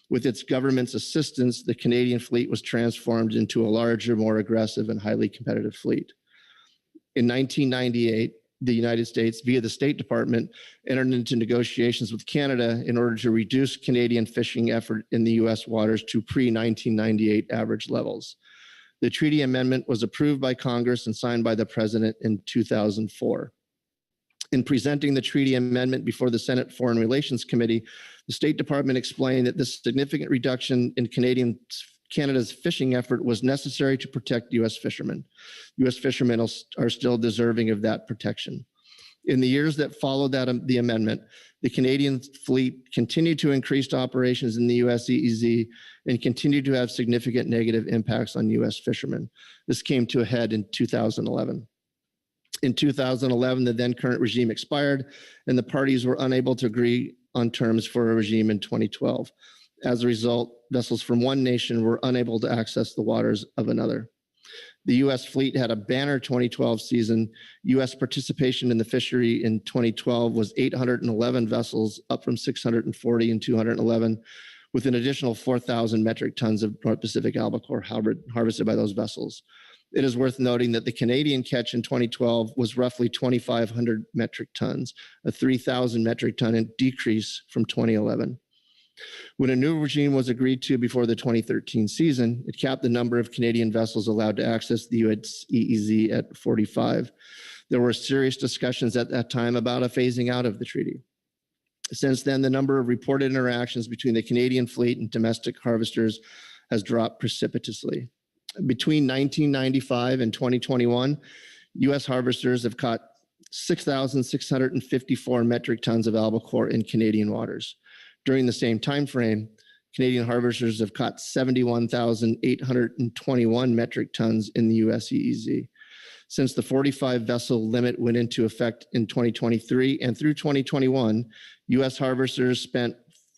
With its government's assistance, the Canadian fleet was transformed into a larger, more aggressive, and highly competitive fleet. In 1998, the United States, via the State Department, entered into negotiations with Canada in order to reduce Canadian fishing effort in the U.S. waters to pre-1998 average levels. The treaty amendment was approved by Congress and signed by the President in 2004. In presenting the treaty amendment before the Senate Foreign Relations Committee, the State Department explained that this significant reduction in Canada's fishing effort was necessary to protect U.S. fishermen. U.S. fishermen are still deserving of that protection. In the years that followed the amendment, the Canadian fleet continued to increase operations in the U.S. EEZ and continued to have significant negative impacts on U.S. fishermen. This came to a head in 2011. In 2011, the then current regime expired, and the parties were unable to agree on terms for a regime in 2012. As a result, vessels from one nation were unable to access the waters of another. The U.S. fleet had a banner 2012 season. U.S. participation in the fishery in 2012 was 811 vessels, up from 640 in 211, with an additional 4,000 metric tons of North Pacific albacore harvested by those vessels. It is worth noting that the Canadian catch in 2012 was roughly 2,500 metric tons, a 3,000 metric ton decrease from 2011. When a new regime was agreed to before the 2013 season, it capped the number of Canadian vessels allowed to access the US EEZ at 45. There were serious discussions at that time about a phasing out of the treaty. Since then, the number of reported interactions between the Canadian fleet and domestic harvesters has dropped precipitously. Between 1995 and 2021, U.S. harvesters have caught 6,654 metric tons of albacore in Canadian waters. During the same time frame, Canadian harvesters have caught 71,821 metric tons in the US EEZ. Since the 45 vessel limit went into effect in 2023 and through 2021, US harvesters spent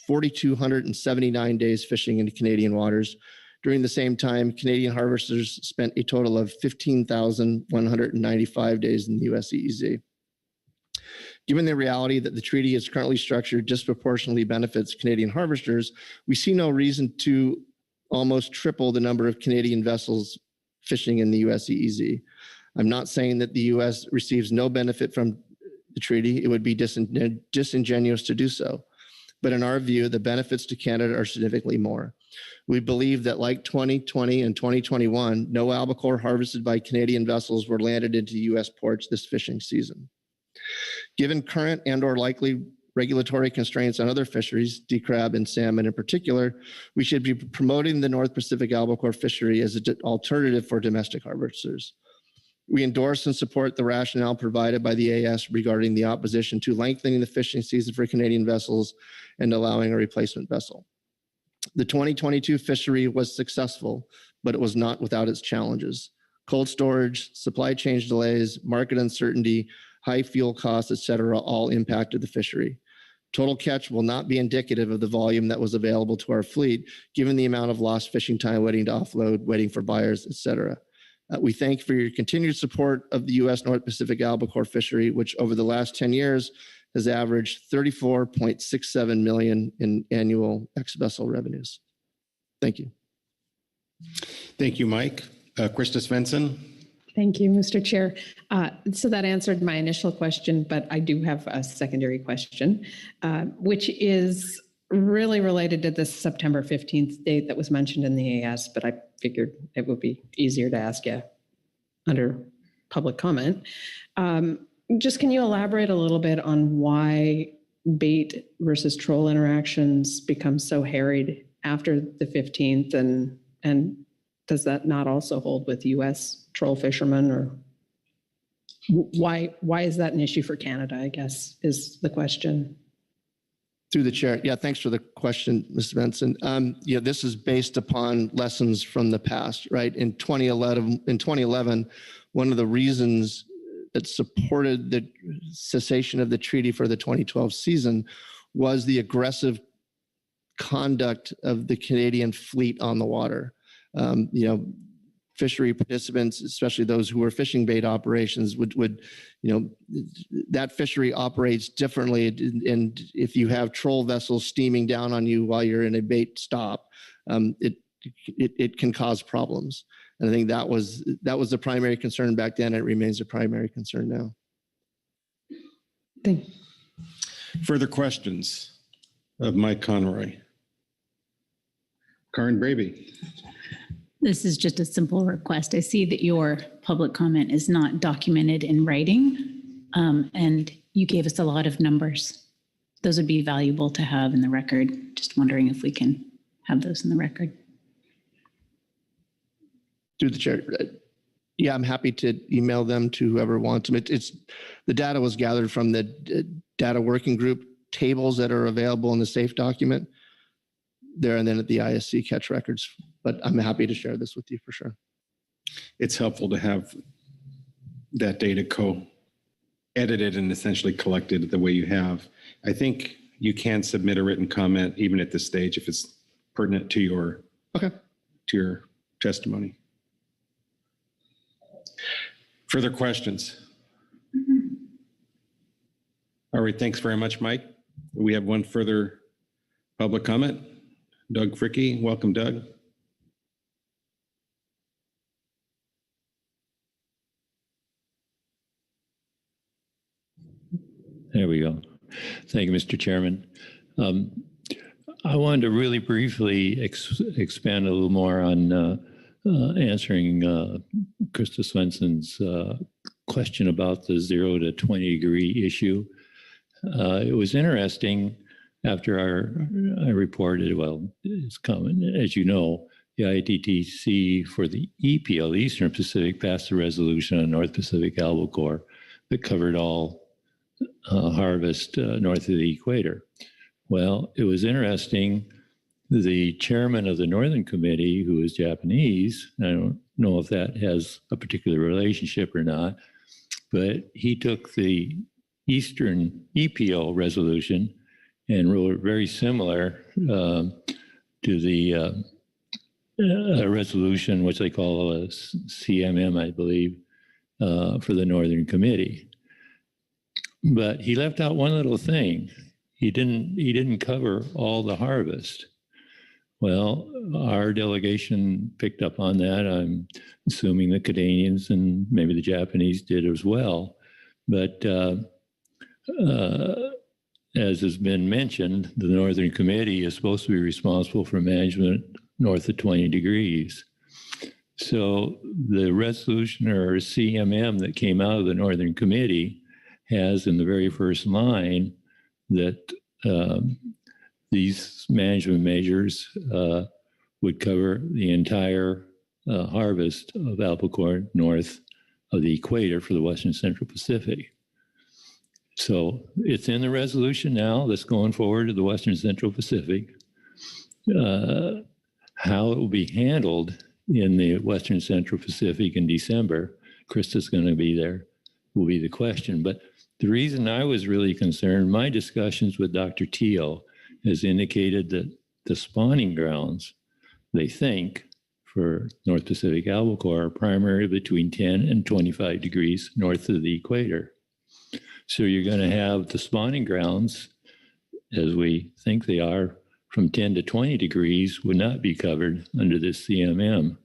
4,279 days fishing in Canadian waters. During the same time, Canadian harvesters spent a total of 15,195 days in the US EEZ. Given the reality that the treaty is currently structured disproportionately benefits Canadian harvesters, we see no reason to almost triple the number of Canadian vessels fishing in the US EEZ. I'm not saying that the US receives no benefit from the treaty. It would be disingenuous to do so. But in our view, the benefits to Canada are significantly more. We believe that like 2020 and 2021, no albacore harvested by Canadian vessels were landed into US ports this fishing season. Given current and or likely regulatory constraints on other fisheries, D crab and salmon in particular, we should be promoting the North Pacific albacore fishery as an alternative for domestic harvesters. We endorse and support the rationale provided by the AS regarding the opposition to lengthening the fishing season for Canadian vessels and allowing a replacement vessel. The 2022 fishery was successful, but it was not without its challenges. Cold storage, supply chain delays, market uncertainty, high fuel costs, et cetera, all impacted the fishery. Total catch will not be indicative of the volume that was available to our fleet, given the amount of lost fishing time waiting to offload, waiting for buyers, et cetera. We thank you for your continued support of the U.S. North Pacific albacore fishery, which over the last 10 years has averaged $34.67 million in annual ex-vessel revenues. Thank you. Thank you, Mike. Krista Svensson. Thank you, Mr. Chair. So that answered my initial question, but I do have a secondary question, which is really related to this September 15th date that was mentioned in the AS, but I figured it would be easier to ask you under public comment. Just can you elaborate a little bit on why bait versus troll interactions become so harried after the 15th, and does that not also hold with U.S. troll fishermen, or why is that an issue for Canada, I guess, is the question. Through the chair. Yeah, thanks for the question, Ms. Benson. Yeah, this is based upon lessons from the past, right? In 2011, one of the reasons that supported the cessation of the treaty for the 2012 season was the aggressive conduct of the Canadian fleet on the water. Fishery participants, especially those who were fishing bait operations, would that fishery operates differently. And if you have troll vessels steaming down on you while you're in a bait stop, it can cause problems. And I think that was the primary concern back then. And it remains a primary concern now. Thank you. Further questions of Mike Conroy? Karen Braby. This is just a simple request. I see that your public comment is not documented in writing, and you gave us a lot of numbers. Those would be valuable to have in the record. Just wondering if we can have those in the record. Through the chair. Yeah, I'm happy to email them to whoever wants them. It's the data was gathered from the data working group tables that are available in the SAFE document there, and then at the ISC catch records. But I'm happy to share this with you for sure. It's helpful to have that data co-edited and essentially collected the way you have. I think you can submit a written comment even at this stage if it's pertinent to your testimony. Further questions? All right, thanks very much, Mike. We have one further public comment. Doug Fricke, welcome, Doug. There we go. Thank you, Mr. Chairman. I wanted to really briefly expand a little more on answering Krista Svensson's question about the 0 to 20 degree issue. It was interesting after I reported, well, it's common, as you know, the ITTC for the EPL, the Eastern Pacific, passed a resolution on North Pacific albacore that covered all harvest north of the equator. Well, it was interesting. The chairman of the Northern Committee, who is Japanese, I don't know if that has a particular relationship or not, but he took the Eastern EPO resolution and wrote it very similar to the resolution, which they call a CMM, I believe, for the Northern Committee. But he left out one little thing. He didn't cover all the harvest. Well, our delegation picked up on that. I'm assuming the Canadians and maybe the Japanese did as well. But as has been mentioned, the Northern Committee is supposed to be responsible for management north of 20 degrees. So the resolution or CMM that came out of the Northern Committee has in the very first line that these management measures would cover the entire harvest of albacore north of the equator for the Western Central Pacific. So it's in the resolution now that's going forward to the Western Central Pacific. How it will be handled in the Western Central Pacific in December, Krista's going to be there, will be the question. But the reason I was really concerned, my discussions with Dr. Teal has indicated that the spawning grounds, they think, for North Pacific albacore are primarily between 10 and 25 degrees north of the equator. So you're going to have the spawning grounds, as we think they are, from 10 to 20 degrees would not be covered under this CMM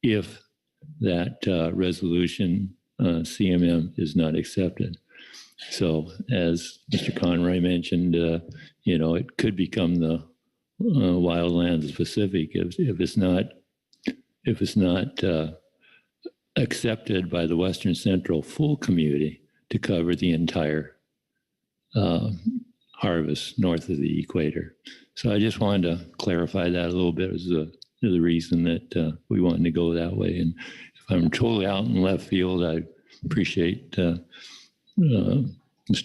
if that resolution CMM is not accepted. So as Mr. Conroy mentioned, it could become the wildlands Pacific if it's not accepted by the Western Central full community to cover the entire harvest north of the equator. So I just wanted to clarify that a little bit as the reason that we wanted to go that way. And if I'm totally out in left field, I appreciate Mr.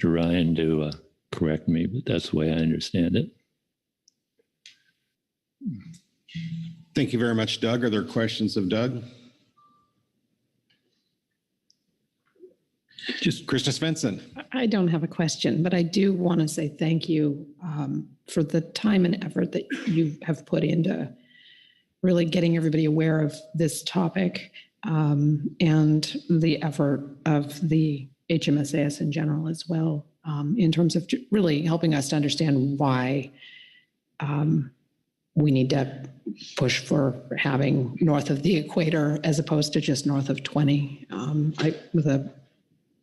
Ryan to correct me, but that's the way I understand it. Thank you very much, Doug. Are there questions of Doug? Just Krista Svensson. I don't have a question, but I do want to say thank you for the time and effort that you have put into really getting everybody aware of this topic and the effort of the HMSAS in general as well, in terms of really helping us to understand why we need to push for having north of the equator as opposed to just north of 20. With a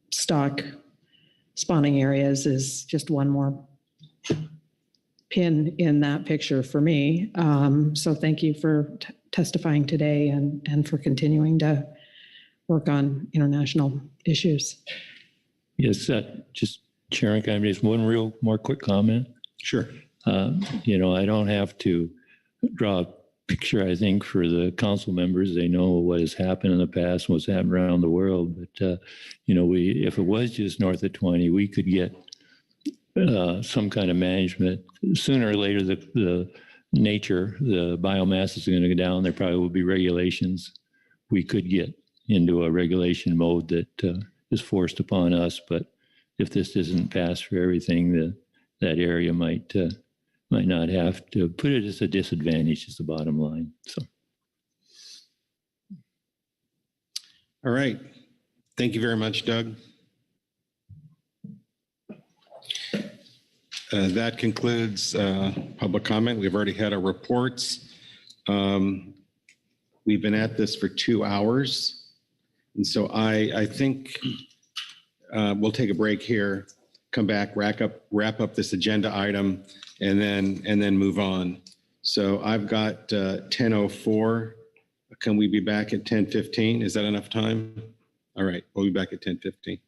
stock spawning areas is just one more pin in that picture for me. So thank you for testifying today and for continuing to work on international issues. Yes, just Sharon, can I just one real more quick comment? Sure. I don't have to draw a picture, I think, for the council members. They know what has happened in the past and what's happened around the world. But, if it was just north of 20, we could get some kind of management. Sooner or later, the biomass is going to go down. There probably will be regulations. We could get into a regulation mode that is forced upon us. But if this isn't passed for everything, that area might not have to put it as a disadvantage is the bottom line. So. All right. Thank you very much, Doug. That concludes public comment. We've already had our reports. We've been at this for 2 hours. And so I think we'll take a break here, come back, wrap up this agenda item, and then move on. So I've got 10:04. Can we be back at 10:15? Is that enough time? All right, we'll be back at 10:15.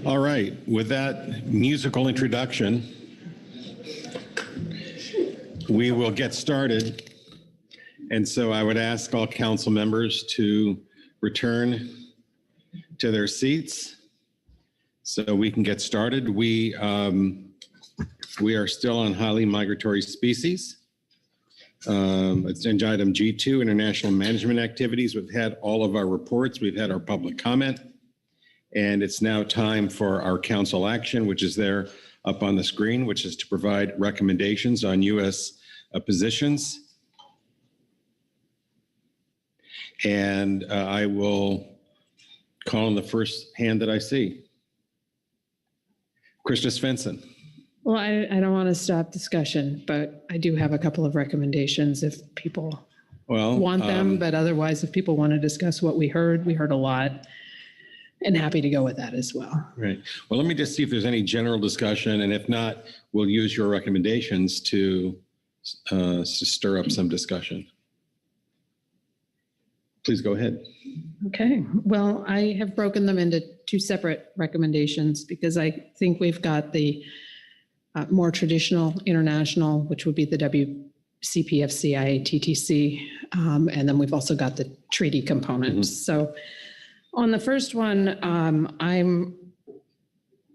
All right, with that musical introduction, we will get started. And so I would ask all council members to return to their seats so we can get started. We are still on highly migratory species. It's agenda item G2, international management activities. We've had all of our reports. We've had our public comment. And it's now time for our council action, which is there up on the screen, which is to provide recommendations on U.S. positions. And I will call on the first hand that I see. Krista Svensson. Well, I don't want to stop discussion, but I do have a couple of recommendations if people want them. But otherwise, if people want to discuss what we heard a lot, and happy to go with that as well. Right. Well, let me just see if there's any general discussion, and if not, we'll use your recommendations to stir up some discussion. Please go ahead. Okay. Well, I have broken them into two separate recommendations because I think we've got the more traditional international, which would be the WCPFC, IATTC, and then we've also got the treaty component. So on the first one, I'm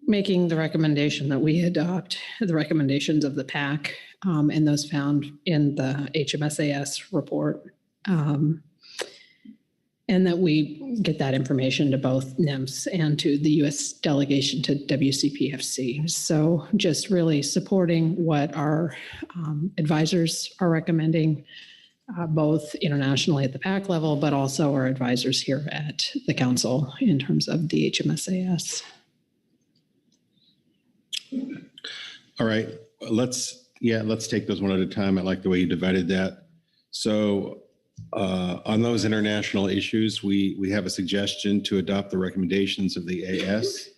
making the recommendation that we adopt the recommendations of the PAC and those found in the HMSAS report, and that we get that information to both NMFS and to the U.S. delegation to WCPFC. So just really supporting what our advisors are recommending, both internationally at the PAC level, but also our advisors here at the council in terms of the HMSAS. All right, let's take those one at a time. I like the way you divided that. So on those international issues, we have a suggestion to adopt the recommendations of the AS.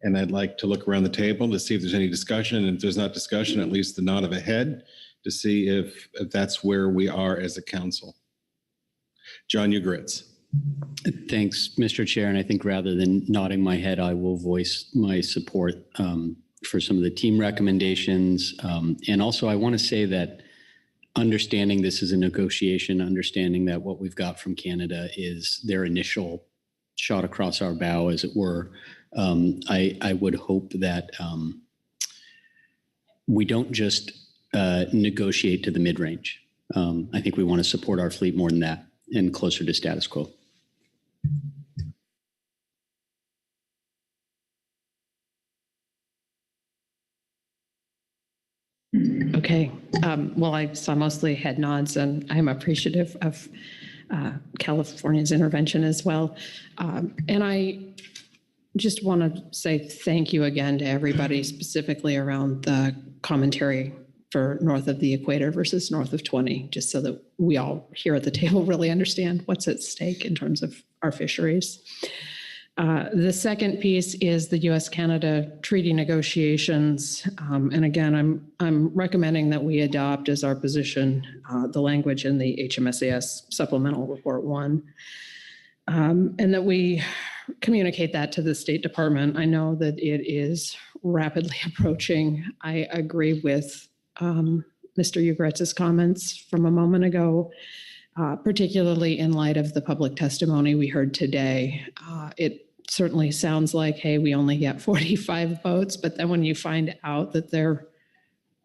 And I'd like to look around the table to see if there's any discussion. And if there's not discussion, at least the nod of a head to see if that's where we are as a council. John Ugritz. Thanks, Mr. Chair. And I think rather than nodding my head, I will voice my support for some of the team recommendations. And also I want to say that understanding this is a negotiation, understanding that what we've got from Canada is their initial shot across our bow, as it were. I would hope that we don't just negotiate to the mid-range. I think we want to support our fleet more than that and closer to status quo. Okay. Well, I saw mostly head nods, and I'm appreciative of California's intervention as well. And I just want to say thank you again to everybody, specifically around the commentary for north of the equator versus north of 20, just so that we all here at the table really understand what's at stake in terms of our fisheries. The second piece is the U.S.-Canada treaty negotiations. And again, I'm recommending that we adopt as our position the language in the HMSAS Supplemental Report 1, and that we communicate that to the State Department. I know that it is rapidly approaching. I agree with Mr. Ugritz's comments from a moment ago, particularly in light of the public testimony we heard today. It certainly sounds like, hey, we only get 45 boats, but then when you find out that they're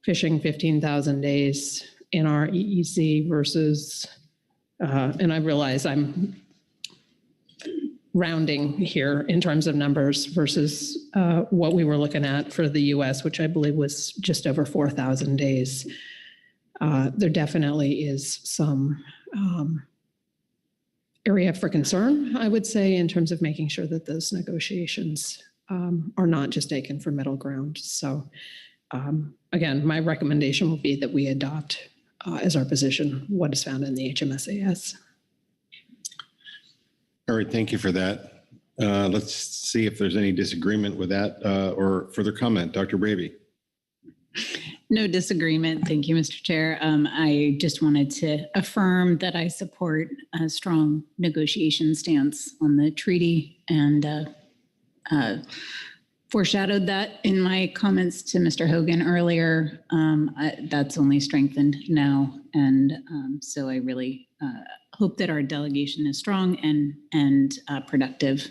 fishing 15,000 days in our EEZ versus, and I realize I'm rounding here in terms of numbers versus what we were looking at for the US, which I believe was just over 4,000 days. There definitely is some area for concern, I would say, in terms of making sure that those negotiations are not just taken for middle ground. So again, my recommendation will be that we adopt as our position what is found in the HMSAS. All right, thank you for that. Let's see if there's any disagreement with that or further comment. Dr. Bravey. No disagreement. Thank you, Mr. Chair. I just wanted to affirm that I support a strong negotiation stance on the treaty and foreshadowed that in my comments to Mr. Hogan earlier. That's only strengthened now. And so I really hope that our delegation is strong and productive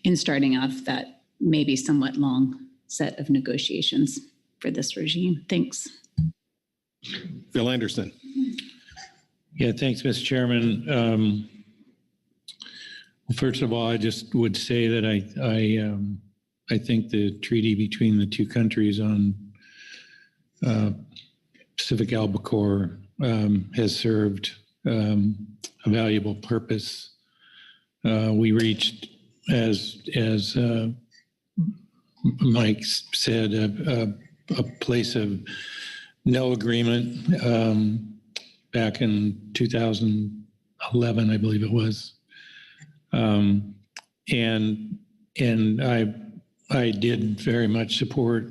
in starting off that maybe somewhat long set of negotiations for this regime. Thanks. Phil Anderson. Yeah, thanks, Mr. Chairman. First of all, I just would say that I think the treaty between the two countries on Pacific albacore has served a valuable purpose. We reached, as Mike said, a place of no agreement back in 2011, I believe it was. And I did very much support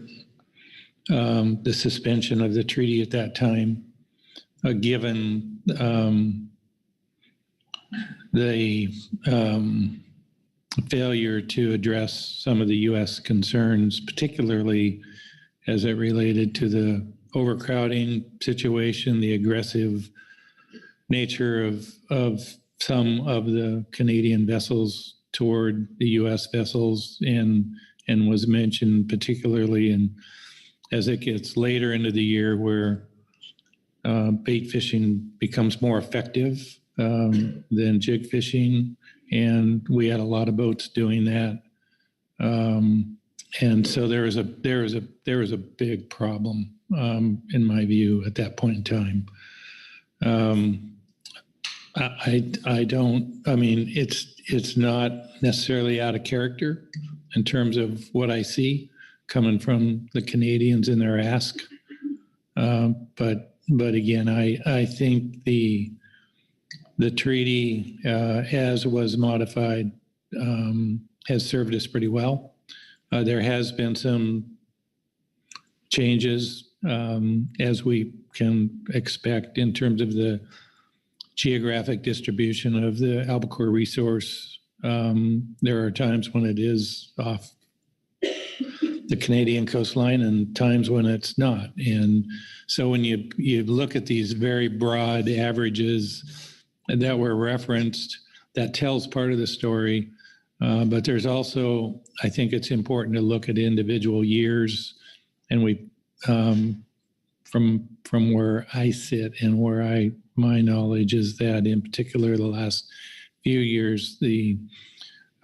the suspension of the treaty at that time, given the failure to address some of the U.S. concerns, particularly as it related to the overcrowding situation, the aggressive nature of some of the Canadian vessels toward the U.S. vessels, and was mentioned particularly as it gets later into the year where bait fishing becomes more effective than jig fishing, and we had a lot of boats doing that, and so there was a big problem in my view at that point in time. It's not necessarily out of character in terms of what I see coming from the Canadians in their ask. But again, I think the treaty, as was modified, has served us pretty well. There has been some changes, as we can expect, in terms of the geographic distribution of the albacore resource. There are times when it is off the Canadian coastline and times when it's not. And so when you look at these very broad averages that were referenced, that tells part of the story. But there's also, I think it's important to look at individual years. And we, from where I sit and where my knowledge is that in particular the last few years, the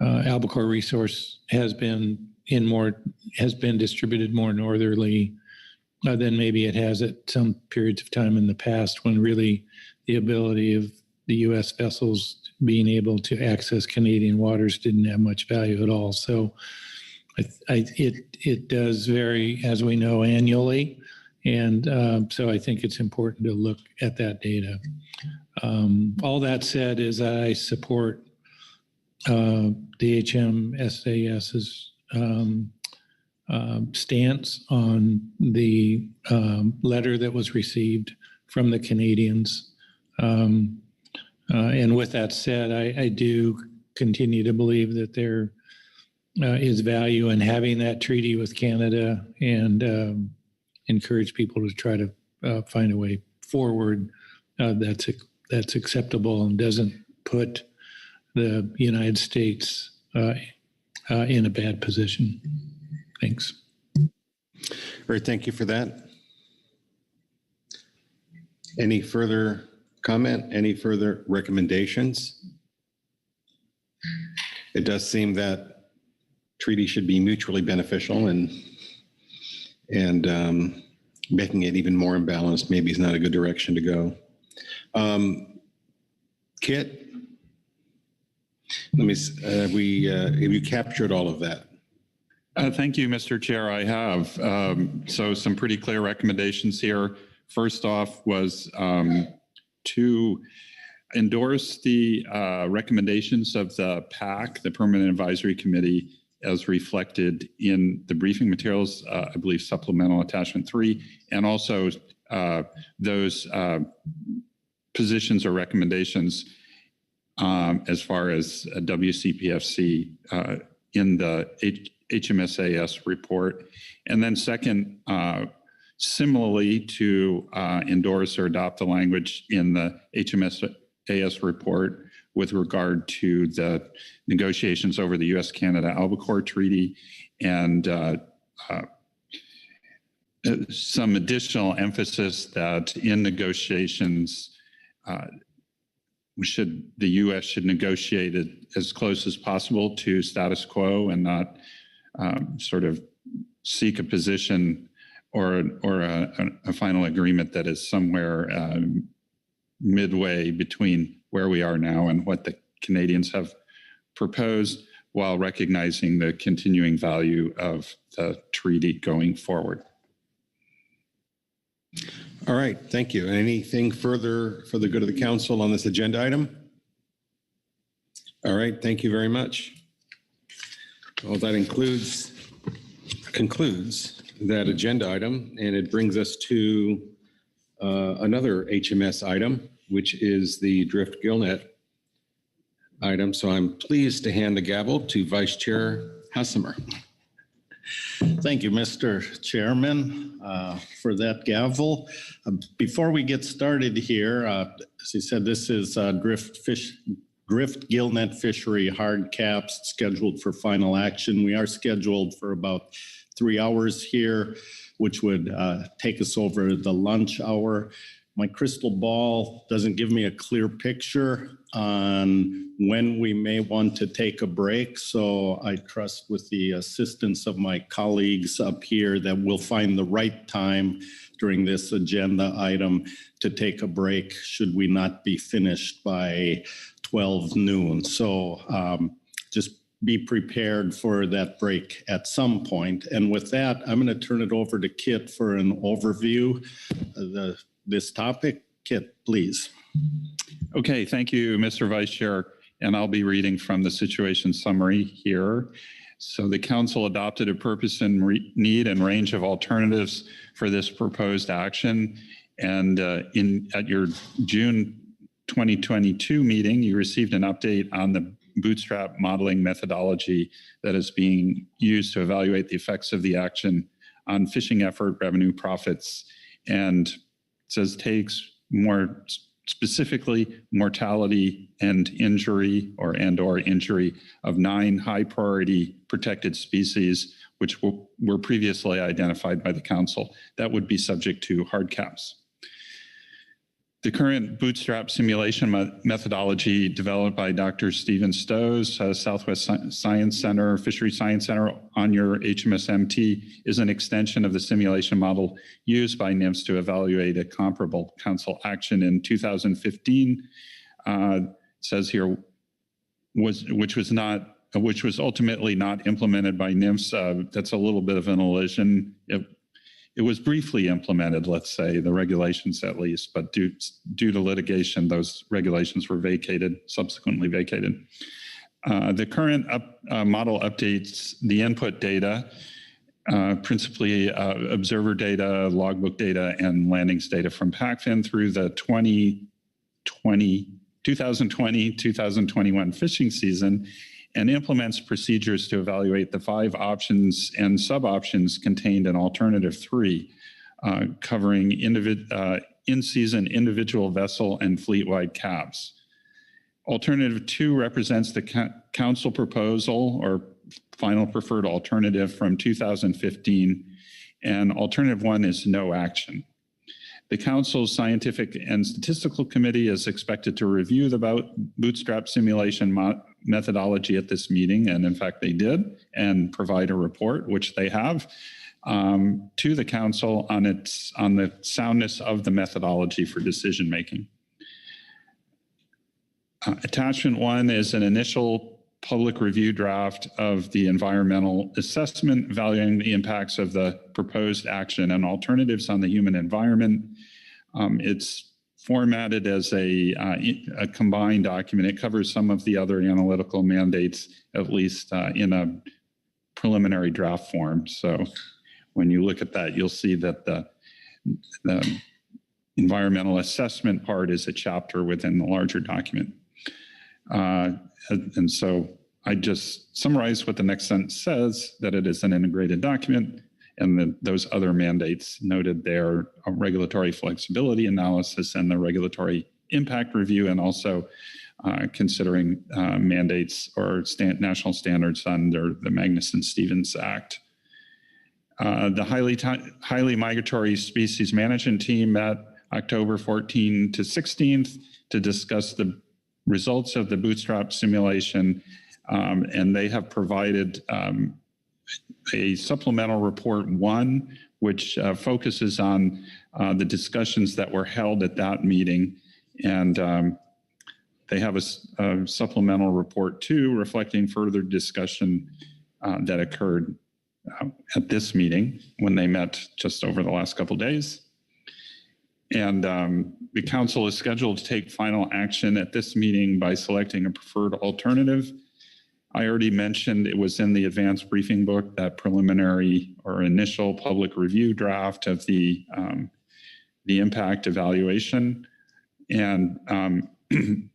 albacore resource has been distributed more northerly than maybe it has at some periods of time in the past, when really the ability of the U.S. vessels being able to access Canadian waters didn't have much value at all. So it does vary, as we know, annually. And so I think it's important to look at that data. All that said is I support the HMSAS's stance on the letter that was received from the Canadians. And with that said, I do continue to believe that there is value in having that treaty with Canada, and encourage people to try to find a way forward that's acceptable and doesn't put the United States in a bad position. Thanks. All right, thank you for that. Any further comment? Any further recommendations? It does seem that treaty should be mutually beneficial, and making it even more imbalanced maybe is not a good direction to go. Kit, have you captured all of that? Thank you, Mr. Chair. I have. So some pretty clear recommendations here. First off was to endorse the recommendations of the PAC, the Permanent Advisory Committee, as reflected in the briefing materials, I believe supplemental attachment 3, and also those positions or recommendations as far as WCPFC in the HMSAS report. And then second, similarly to endorse or adopt the language in the HMSAS report with regard to the negotiations over the U.S.-Canada Albacore Treaty and some additional emphasis that in negotiations, the U.S. should negotiate it as close as possible to status quo and not sort of seek a position or a final agreement that is somewhere midway between where we are now and what the Canadians have proposed, while recognizing the continuing value of the treaty going forward. All right, thank you. Anything further for the good of the council on this agenda item? All right, thank you very much. Well, that concludes that agenda item, and it brings us to another HMS item, which is the Drift Gillnet item. So I'm pleased to hand the gavel to Vice Chair Hassemer. Thank you, Mr. Chairman, for that gavel. Before we get started here, as you said, this is Drift Gillnet Fishery hard caps scheduled for final action. We are scheduled for about 3 hours here, which would take us over the lunch hour. My crystal ball doesn't give me a clear picture on when we may want to take a break. So I trust with the assistance of my colleagues up here that we'll find the right time during this agenda item to take a break should we not be finished by 12 noon. So just be prepared for that break at some point. And with that, I'm going to turn it over to Kit for an overview of this topic. Kit, please. Okay, thank you, Mr. Vice Chair. And I'll be reading from the situation summary here. So the council adopted a purpose and need and range of alternatives for this proposed action. And at your June 2022 meeting, you received an update on the bootstrap modeling methodology that is being used to evaluate the effects of the action on fishing effort, revenue, profits, and it says takes more specifically mortality and injury or injury of 9 high priority protected species, which were previously identified by the council that would be subject to hard caps. The current bootstrap simulation methodology developed by Dr. Stephen Stowe's Southwest Science Center, Fishery Science Center on your HMSMT is an extension of the simulation model used by NMFS to evaluate a comparable council action in 2015. It says here, which was ultimately not implemented by NMFS. That's a little bit of an elision. It was briefly implemented, let's say, the regulations at least, but due to litigation, those regulations were subsequently vacated. The current model updates the input data, principally observer data, logbook data, and landings data from PACFIN through the 2020-2021 fishing season, and implements procedures to evaluate the 5 options and sub-options contained in Alternative 3, covering in-season individual vessel and fleet-wide caps. Alternative 2 represents the council proposal or final preferred alternative from 2015, and Alternative 1 is no action. The Council's Scientific and Statistical Committee is expected to review the bootstrap simulation methodology at this meeting, and in fact they did, and provide a report, which they have, to the Council on the soundness of the methodology for decision making. Attachment 1 is an initial public review draft of the environmental assessment valuing the impacts of the proposed action and alternatives on the human environment. It's formatted as a combined document. It covers some of the other analytical mandates, at least in a preliminary draft form. So when you look at that, you'll see that the environmental assessment part is a chapter within the larger document. And so I just summarized what the next sentence says, that it is an integrated document, and that those other mandates noted there, regulatory flexibility analysis and the regulatory impact review, and also considering mandates or national standards under the Magnuson-Stevens Act. The highly migratory species management team met October 14 to 16th to discuss the results of the bootstrap simulation, and they have provided a supplemental report 1, which focuses on the discussions that were held at that meeting. And they have a supplemental report 2 reflecting further discussion that occurred at this meeting when they met just over the last couple of days. And the council is scheduled to take final action at this meeting by selecting a preferred alternative. I already mentioned it was in the advanced briefing book, that preliminary or initial public review draft of the impact evaluation. And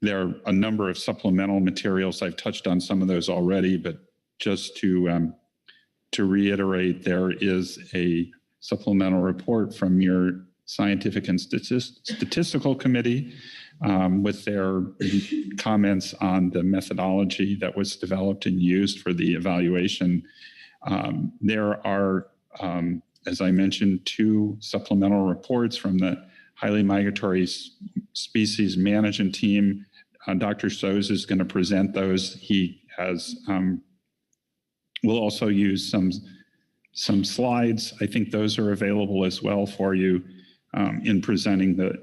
there are a number of supplemental materials. I've touched on some of those already, but just to reiterate, there is a supplemental report from your Scientific and Statistical Committee with their comments on the methodology that was developed and used for the evaluation. There are, as I mentioned, 2 supplemental reports from the highly migratory species management team. Dr. Soes is going to present those. He has, we'll also use some slides. I think those are available as well for you in presenting the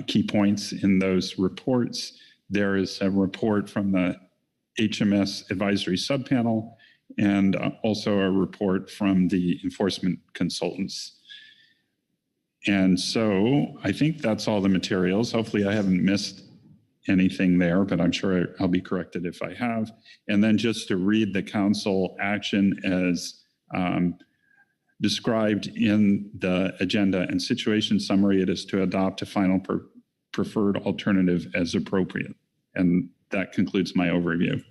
key points in those reports. There is a report from the HMS advisory subpanel and also a report from the enforcement consultants. And so I think that's all the materials. Hopefully I haven't missed anything there, but I'm sure I'll be corrected if I have. And then just to read the council action as described in the agenda and situation summary, it is to adopt a final preferred alternative as appropriate. And that concludes my overview.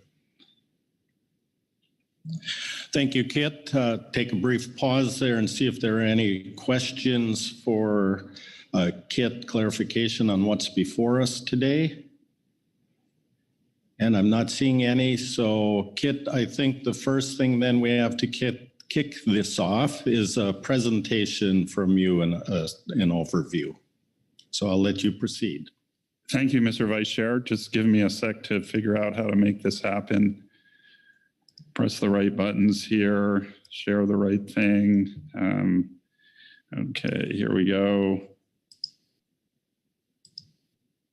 Thank you, Kit. Take a brief pause there and see if there are any questions for Kit, clarification on what's before us today. And I'm not seeing any. So Kit, I think the first thing then we have to kick this off is a presentation from you and an overview. So I'll let you proceed. Thank you, Mr. Vice Chair. Just give me a sec to figure out how to make this happen. Press the right buttons here, share the right thing. Okay, here we go.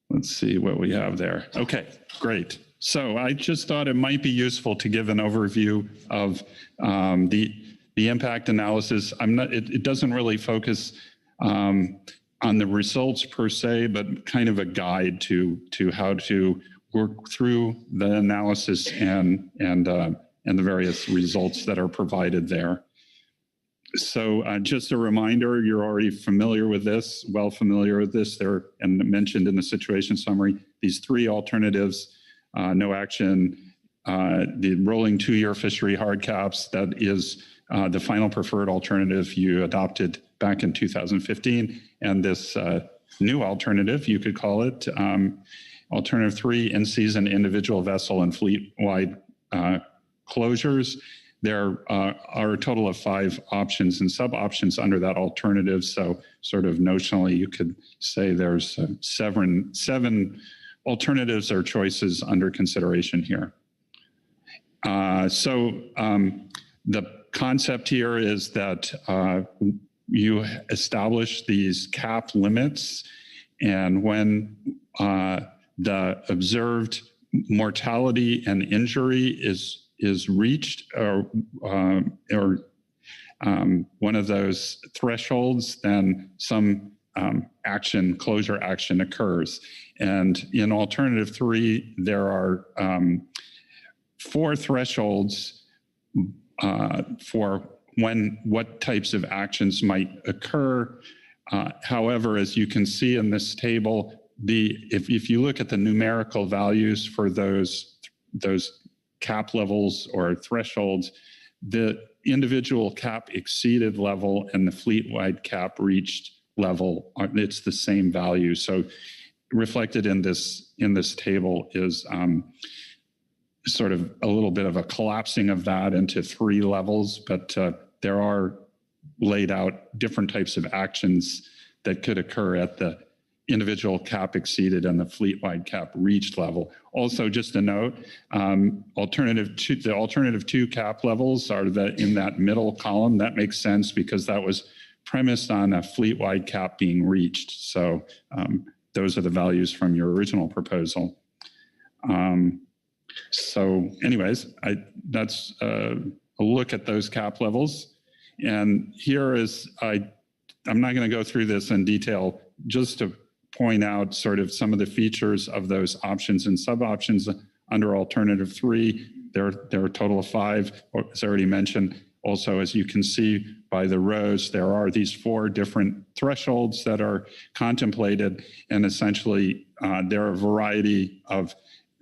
Let's see what we have there. Okay, great. So I just thought it might be useful to give an overview of the impact analysis. It doesn't really focus on the results per se, but kind of a guide to how to work through the analysis and the various results that are provided there. So just a reminder, you're already familiar with this, well familiar with this. There, and mentioned in the situation summary, these 3 alternatives, no action, the rolling 2-year fishery hard caps, that is the final preferred alternative you adopted back in 2015, and this new alternative, you could call it, alternative 3, in-season individual vessel and fleet-wide closures. There are a total of 5 options and sub-options under that alternative. So sort of notionally, you could say there's 7 alternatives or choices under consideration here. So the concept here is that you establish these cap limits, and when the observed mortality and injury is reached, or one of those thresholds, then some closure action occurs. And in alternative 3, there are 4 thresholds for what types of actions might occur. However, as you can see in this table, if you look at the numerical values for those cap levels or thresholds, the individual cap exceeded level and the fleet-wide cap reached level, it's the same value. So reflected in this table is sort of a little bit of a collapsing of that into 3 levels, but there are laid out different types of actions that could occur at the individual cap exceeded and the fleet-wide cap reached level. Also, just a note, the alternative 2 cap levels are in that middle column. That makes sense because that was premised on a fleet-wide cap being reached. So those are the values from your original proposal. So anyways, that's a look at those cap levels. And here is, I'm not going to go through this in detail, just to point out sort of some of the features of those options and sub-options under alternative 3. There are a total of 5, as already mentioned. Also, as you can see by the rows, there are these 4 different thresholds that are contemplated, and essentially there are a variety of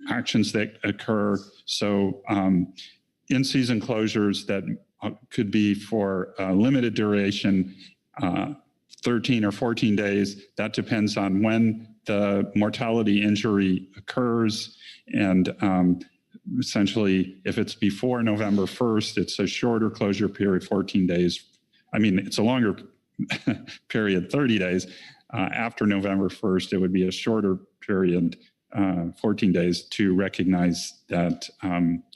actions that occur. So in-season closures that could be for a limited duration, 13 or 14 days. That depends on when the mortality injury occurs. And essentially, if it's before November 1st, it's a shorter closure period, 14 days. I mean, it's a longer period, 30 days. After November 1st, it would be a shorter period, 14 days, to recognize that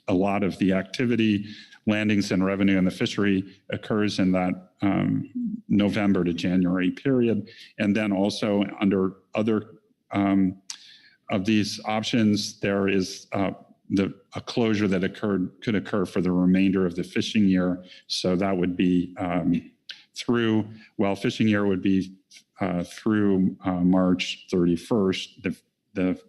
a lot of the activity, landings and revenue in the fishery occurs in that November to January period. And then also under other of these options, there is a closure that could occur for the remainder of the fishing year. So that would be fishing year would be through March 31st. The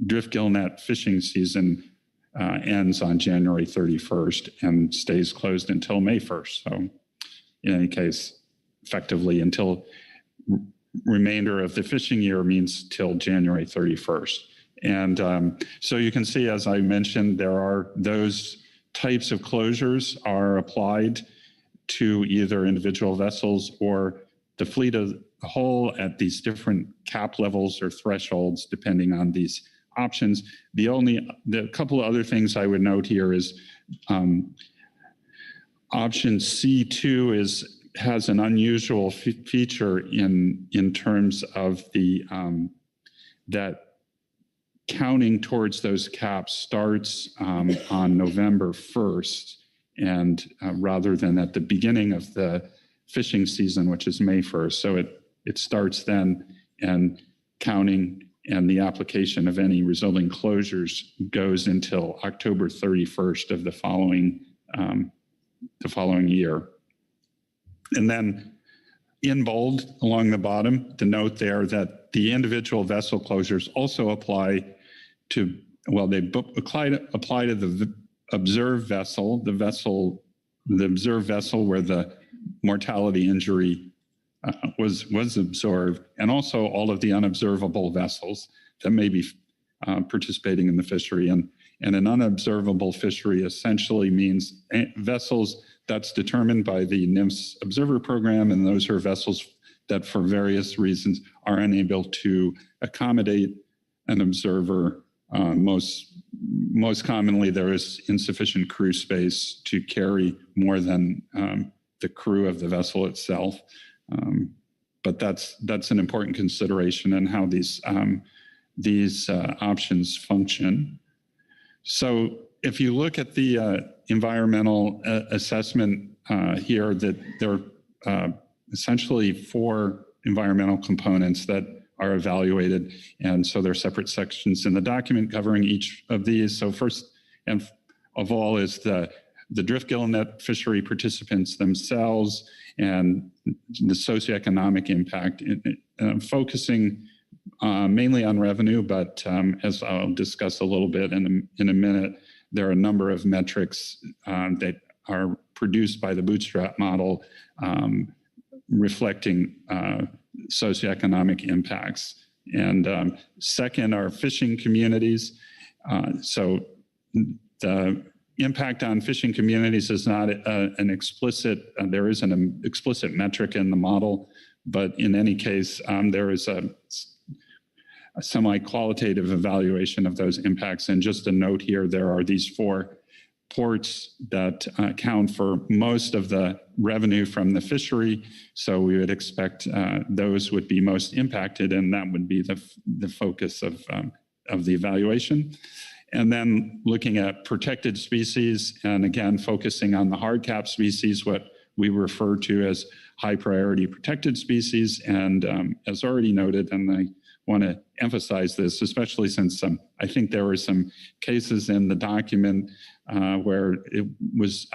drift gillnet fishing season ends on January 31st and stays closed until May 1st. So in any case, effectively until remainder of the fishing year means till January 31st. And so you can see, as I mentioned, there are those types of closures are applied to either individual vessels or the fleet as a whole at these different cap levels or thresholds, depending on these options. The couple of other things I would note here is option C2 has an unusual feature in terms of the that counting towards those caps starts on November 1st, and rather than at the beginning of the fishing season, which is May 1st. So it starts then, and counting and the application of any resulting closures goes until October 31st of the following year. And then in bold along the bottom, the note there that the individual vessel closures also apply to, they apply to the observed vessel, the observed vessel where the mortality injury was observed, and also all of the unobservable vessels that may be participating in the fishery. And an unobservable fishery essentially means vessels that's determined by the NMFS observer program, and those are vessels that for various reasons are unable to accommodate an observer. Most commonly, there is insufficient crew space to carry more than the crew of the vessel itself. But that's an important consideration in how these options function. So if you look at the environmental assessment here, that there are essentially 4 environmental components that are evaluated. And so there are separate sections in the document covering each of these. So first and of all is the drift gillnet fishery participants themselves and the socioeconomic impact, focusing mainly on revenue, but as I'll discuss a little bit in a minute, there are a number of metrics that are produced by the bootstrap model reflecting socioeconomic impacts. And second are fishing communities. So The impact on fishing communities is not an explicit, there isn't an explicit metric in the model, but in any case, there is a semi-qualitative evaluation of those impacts. And just a note here, there are these 4 ports that account for most of the revenue from the fishery. So we would expect those would be most impacted, and that would be the focus of the evaluation. And then looking at protected species, and again, focusing on the hard cap species, what we refer to as high priority protected species. And as already noted, and I want to emphasize this, especially since I think there were some cases in the document where it was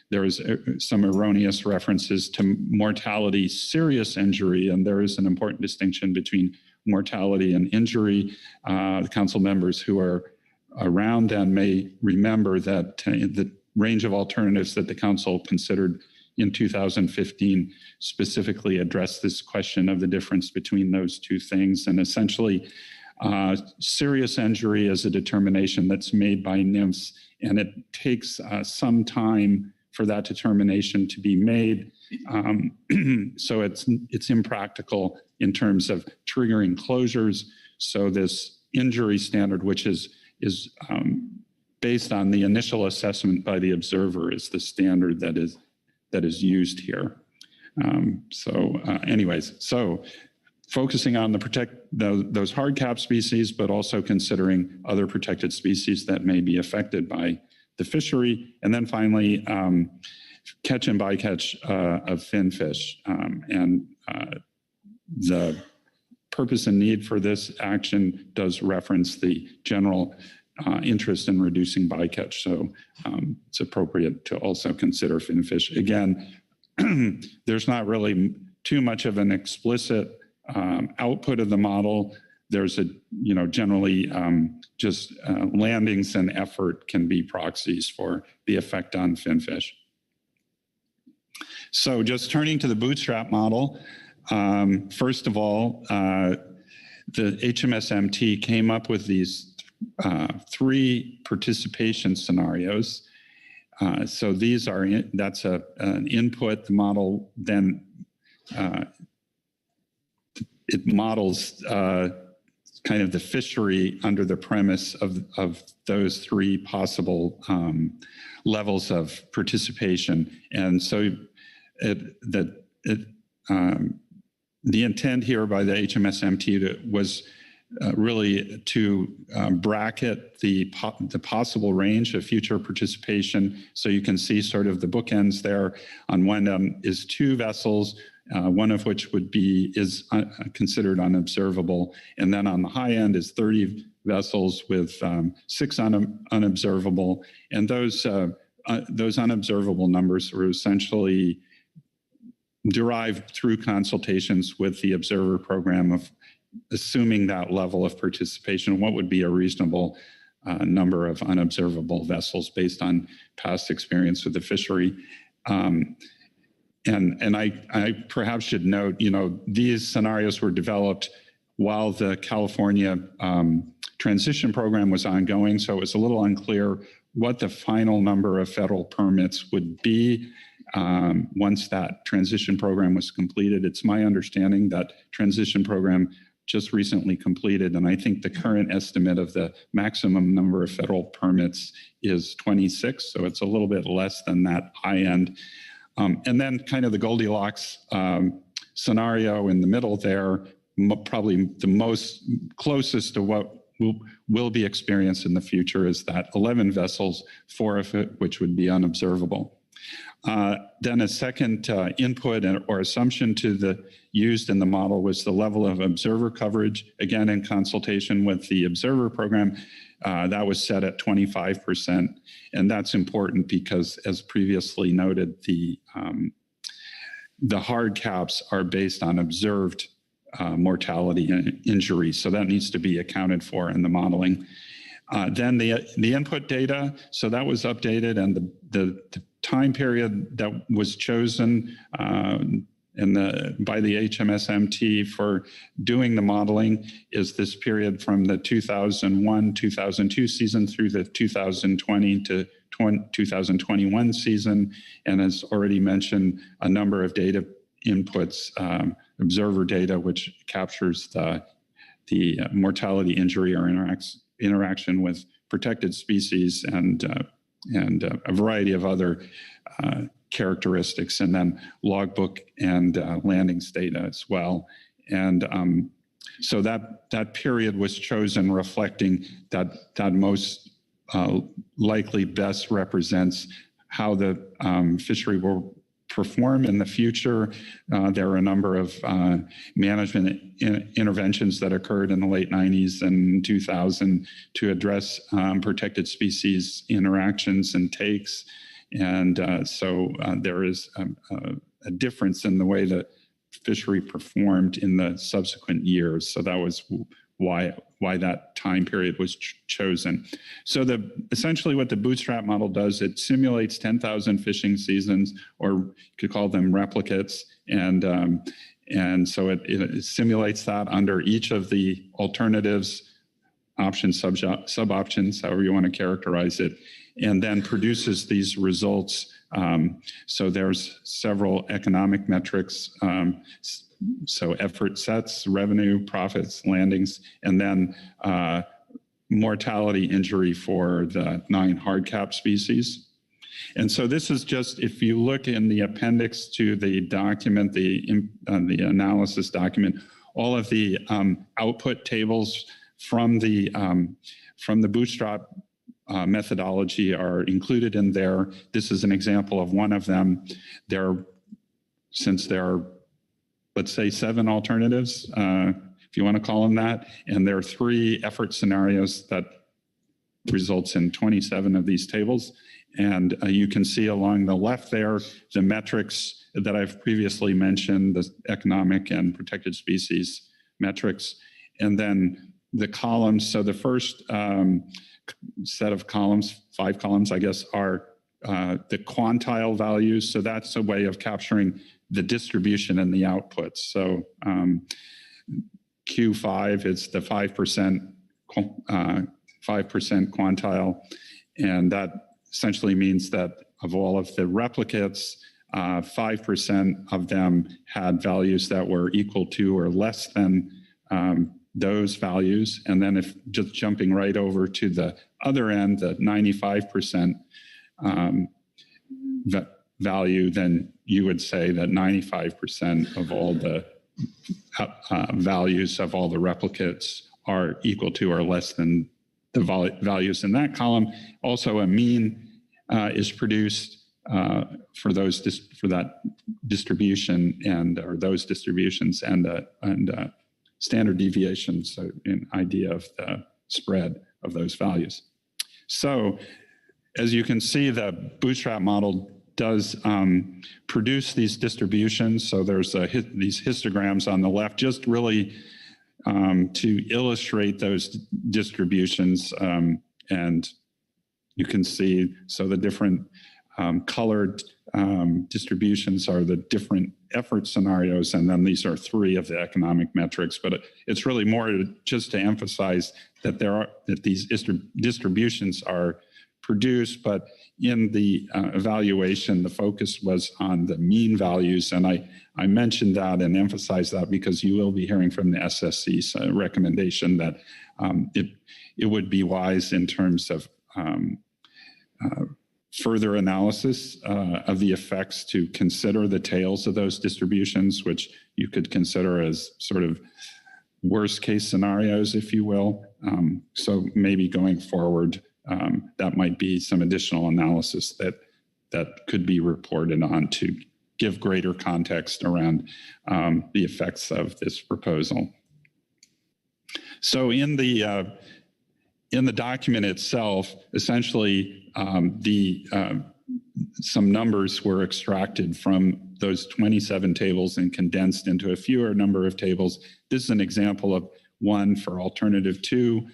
there was some erroneous references to mortality, serious injury, and there is an important distinction between mortality and injury. The council members who are around then may remember that the range of alternatives that the council considered in 2015 specifically addressed this question of the difference between those two things. And essentially, serious injury is a determination that's made by NMFS, and it takes some time for that determination to be made. So it's impractical in terms of triggering closures. So this injury standard, which is based on the initial assessment by the observer, is the standard that is used here. Anyways, so focusing on those hard cap species, but also considering other protected species that may be affected by the fishery. And then finally, catch and bycatch of finfish. The purpose and need for this action does reference the general interest in reducing bycatch. So it's appropriate to also consider finfish. Again, there's not really too much of an explicit output of the model. There's generally just landings and effort can be proxies for the effect on finfish. So just turning to the bootstrap model, first of all, the HMSMT came up with these 3 participation scenarios. So these are, that's an input. The model then, it models kind of the fishery under the premise of those 3 possible levels of participation. And so the intent here by the HMSMT was really to bracket the possible range of future participation. So you can see sort of the bookends there. On one is 2 vessels, one of which is considered unobservable. And then on the high end is 30 vessels with 6 unobservable. And those unobservable numbers were essentially derived through consultations with the observer program of assuming that level of participation, what would be a reasonable number of unobservable vessels based on past experience with the fishery. And I perhaps should note, these scenarios were developed while the California transition program was ongoing, so it was a little unclear what the final number of federal permits would be once that transition program was completed. It's my understanding that transition program just recently completed, and I think the current estimate of the maximum number of federal permits is 26, so it's a little bit less than that high end. And then kind of the Goldilocks scenario in the middle there, probably the most closest to what will be experienced in the future is that 11 vessels, 4 of it, which would be unobservable. Then a second input or assumption used in the model was the level of observer coverage, again in consultation with the observer program. That was set at 25%, and that's important because, as previously noted, the hard caps are based on observed mortality and injury, so that needs to be accounted for in the modeling. Then the input data, so that was updated, and the time period that was chosen by the HMSMT for doing the modeling is this period from the 2001-2002 season through the 2020 to 2021 season. And as already mentioned, a number of data inputs, observer data, which captures the mortality, injury, or interaction with protected species and a variety of other characteristics, and then logbook and landings data as well. And so that period was chosen reflecting that most likely best represents how the fishery will perform in the future. There are a number of management interventions that occurred in the late 90s and 2000 to address protected species interactions and takes. And so there is a difference in the way that fishery performed in the subsequent years. So that was why that time period was chosen. So essentially what the bootstrap model does, it simulates 10,000 fishing seasons, or you could call them replicates. And so it simulates that under each of the alternatives, options, sub-options, however you want to characterize it, and then produces these results. So there's several economic metrics. So effort sets, revenue, profits, landings, and then mortality, injury for the 9 hardcap species. And so this is just, if you look in the appendix to the document, the analysis document, all of the output tables from the bootstrap methodology are included in there. This is an example of one of them. Since there are, let's say, 7 alternatives, if you want to call them that, and there are 3 effort scenarios that results in 27 of these tables. And you can see along the left there, the metrics that I've previously mentioned, the economic and protected species metrics, and then the columns. So the first set of columns, 5 columns, I guess, are the quantile values. So that's a way of capturing the distribution and the outputs. So Q5 is the 5% quantile, and that essentially means that of all of the replicates, 5% of them had values that were equal to or less than those values. And then if just jumping right over to the other end, the 95% value, then you would say that 95% of all the values of all the replicates are equal to or less than the values in that column. Also, a mean is produced for that distribution or those distributions, and standard deviation, so an idea of the spread of those values. So, as you can see, the bootstrap model does produce these distributions. So there's these histograms on the left, just really to illustrate those distributions. And you can see, so the different colored distributions are the different effort scenarios, and then these are 3 of the economic metrics. But it's really more just to emphasize that these distributions are produced, but in the evaluation, the focus was on the mean values. And I mentioned that and emphasized that because you will be hearing from the SSC's recommendation that it would be wise in terms of further analysis of the effects to consider the tails of those distributions, which you could consider as sort of worst case scenarios, if you will. So maybe going forward, that might be some additional analysis that could be reported on to give greater context around the effects of this proposal. So in the document itself, essentially some numbers were extracted from those 27 tables and condensed into a fewer number of tables. This is an example of one for alternative 2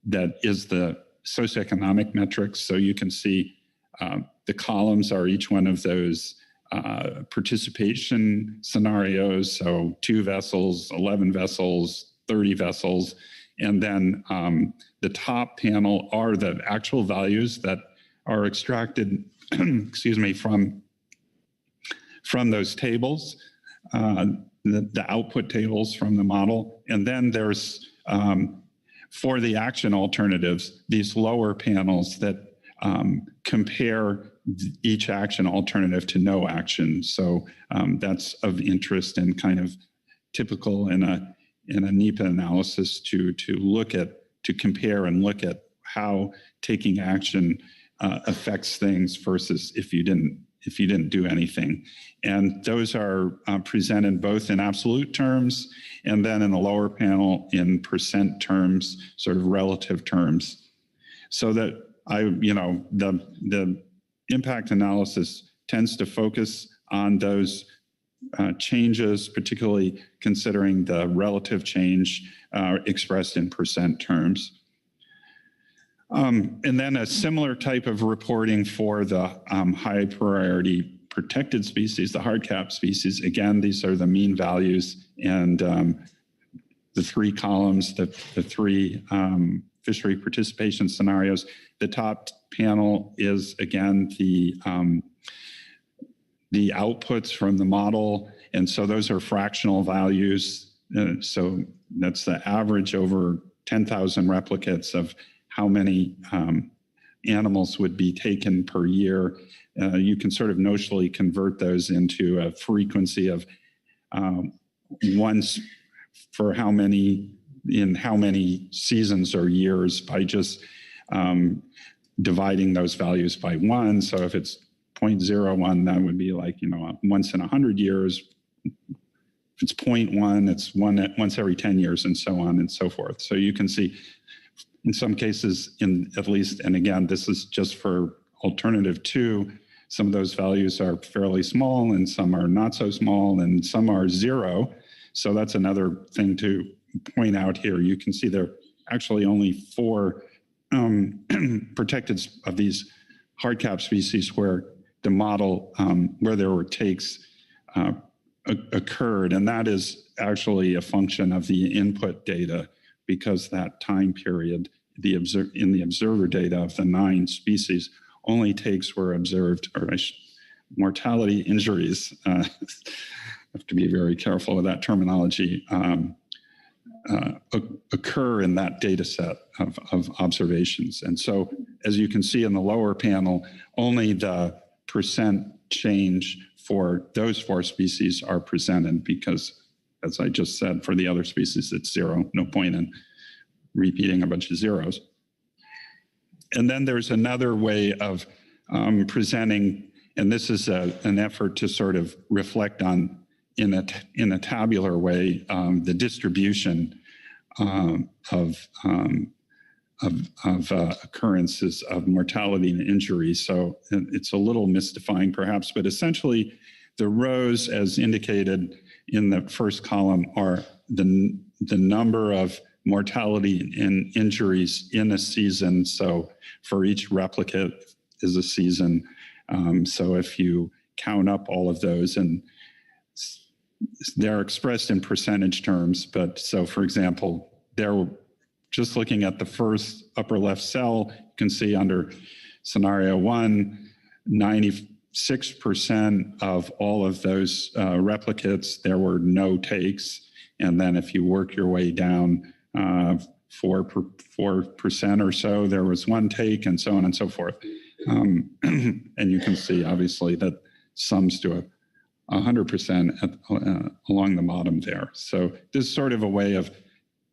that is the socioeconomic metrics. So you can see the columns are each one of those participation scenarios, so 2 vessels, 11 vessels, 30 vessels, and then the top panel are the actual values that are extracted, excuse me, from those tables, the output tables from the model. And then there's, for the action alternatives, these lower panels that compare each action alternative to no action. So that's of interest and kind of typical in a NEPA analysis to compare and look at how taking action affects things versus if you didn't do anything. And those are presented both in absolute terms and then in the lower panel in percent terms, sort of relative terms. So that the impact analysis tends to focus on those changes, particularly considering the relative change expressed in percent terms. And then a similar type of reporting for the high priority protected species, the hard cap species. Again, these are the mean values, and the 3 columns, the 3 fishery participation scenarios. The top panel is, again, the outputs from the model, and so those are fractional values. So that's the average over 10,000 replicates of how many animals would be taken per year. You can sort of notionally convert those into a frequency of once for how many in how many seasons or years by just dividing those values by 1. So if it's 0.01, that would be like, once in 100 years. If it's 0.1, it's once every 10 years, and so on and so forth. So you can see in some cases, at least, and again, this is just for alternative 2, some of those values are fairly small and some are not so small and some are 0. So that's another thing to point out here. You can see there are actually only 4 protected of these hard cap species where the model, where there were takes occurred. And that is actually a function of the input data, because that time period, in the observer data of the 9 species, only takes were observed, or mortality injuries. I have to be very careful with that terminology. Occur in that data set of observations. And so, as you can see in the lower panel, only the percent change for those 4 species are presented, because, as I just said, for the other species, it's 0. No point in repeating a bunch of zeros. And then there's another way of presenting, and this is an effort to sort of reflect on, in a tabular way, the distribution of occurrences of mortality and injury. So it's a little mystifying perhaps, but essentially the rows, as indicated in the first column, are the number of mortality and injuries in a season. So for each replicate is a season. So if you count up all of those, and they're expressed in percentage terms, but so for example, just looking at the first upper left cell, you can see under scenario 1, 96% of all of those replicates, there were no takes. And then if you work your way down 4% or so, there was 1 take, and so on and so forth. And you can see obviously that sums to 100% along the bottom there. So this is sort of a way of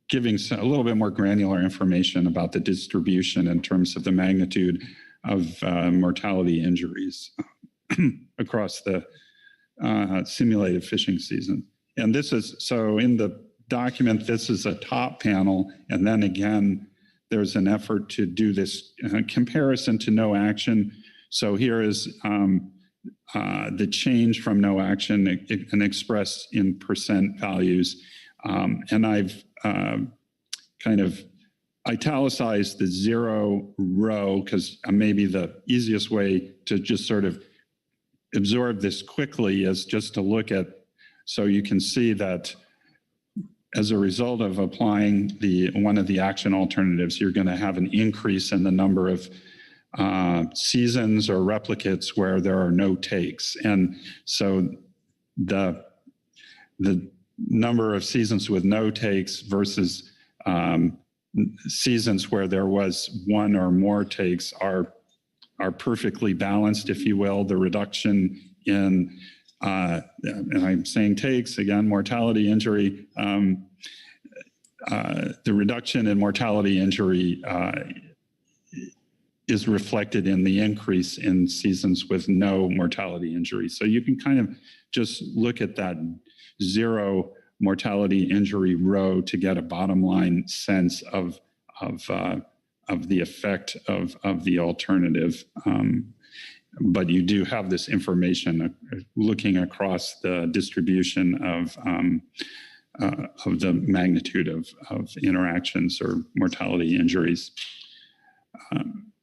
giving a little bit more granular information about the distribution in terms of the magnitude of mortality injuries across the simulated fishing season. And this is, so in the document, this is a top panel. And then again, there's an effort to do this comparison to no action. So here is the change from no action and expressed in percent values. And I've kind of italicized the 0 row, because maybe the easiest way to just sort of absorb this quickly is just to look at, so you can see that as a result of applying one of the action alternatives, you're going to have an increase in the number of seasons or replicates where there are no takes. And so the number of seasons with no takes versus seasons where there was one or more takes are perfectly balanced, if you will. The reduction in, and I'm saying takes, again, mortality, injury, the reduction in mortality, injury is reflected in the increase in seasons with no mortality, injury. So you can kind of just look at that zero mortality, injury row to get a bottom line sense of the effect of the alternative. But you do have this information looking across the distribution of the magnitude of interactions or mortality injuries.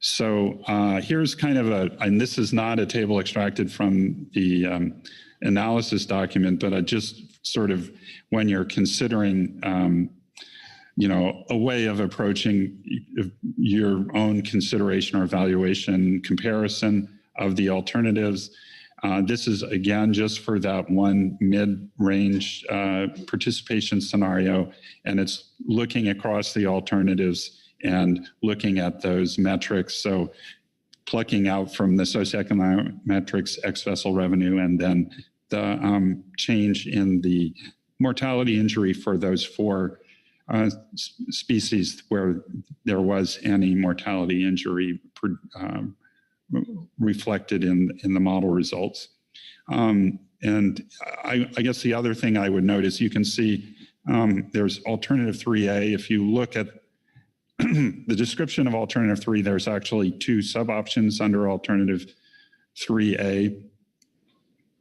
So here's kind of and this is not a table extracted from the analysis document, but I just sort of, when you're considering a way of approaching your own consideration or evaluation comparison of the alternatives. This is, again, just for that one mid-range participation scenario, and it's looking across the alternatives and looking at those metrics. So plucking out from the socioeconomic metrics, ex-vessel revenue, and then the change in the mortality, injury for those four species where there was any mortality, injury reflected in the model results. And I guess the other thing I would note is you can see there's alternative 3A. If you look at the description of alternative 3, there's actually two sub-options under alternative 3A,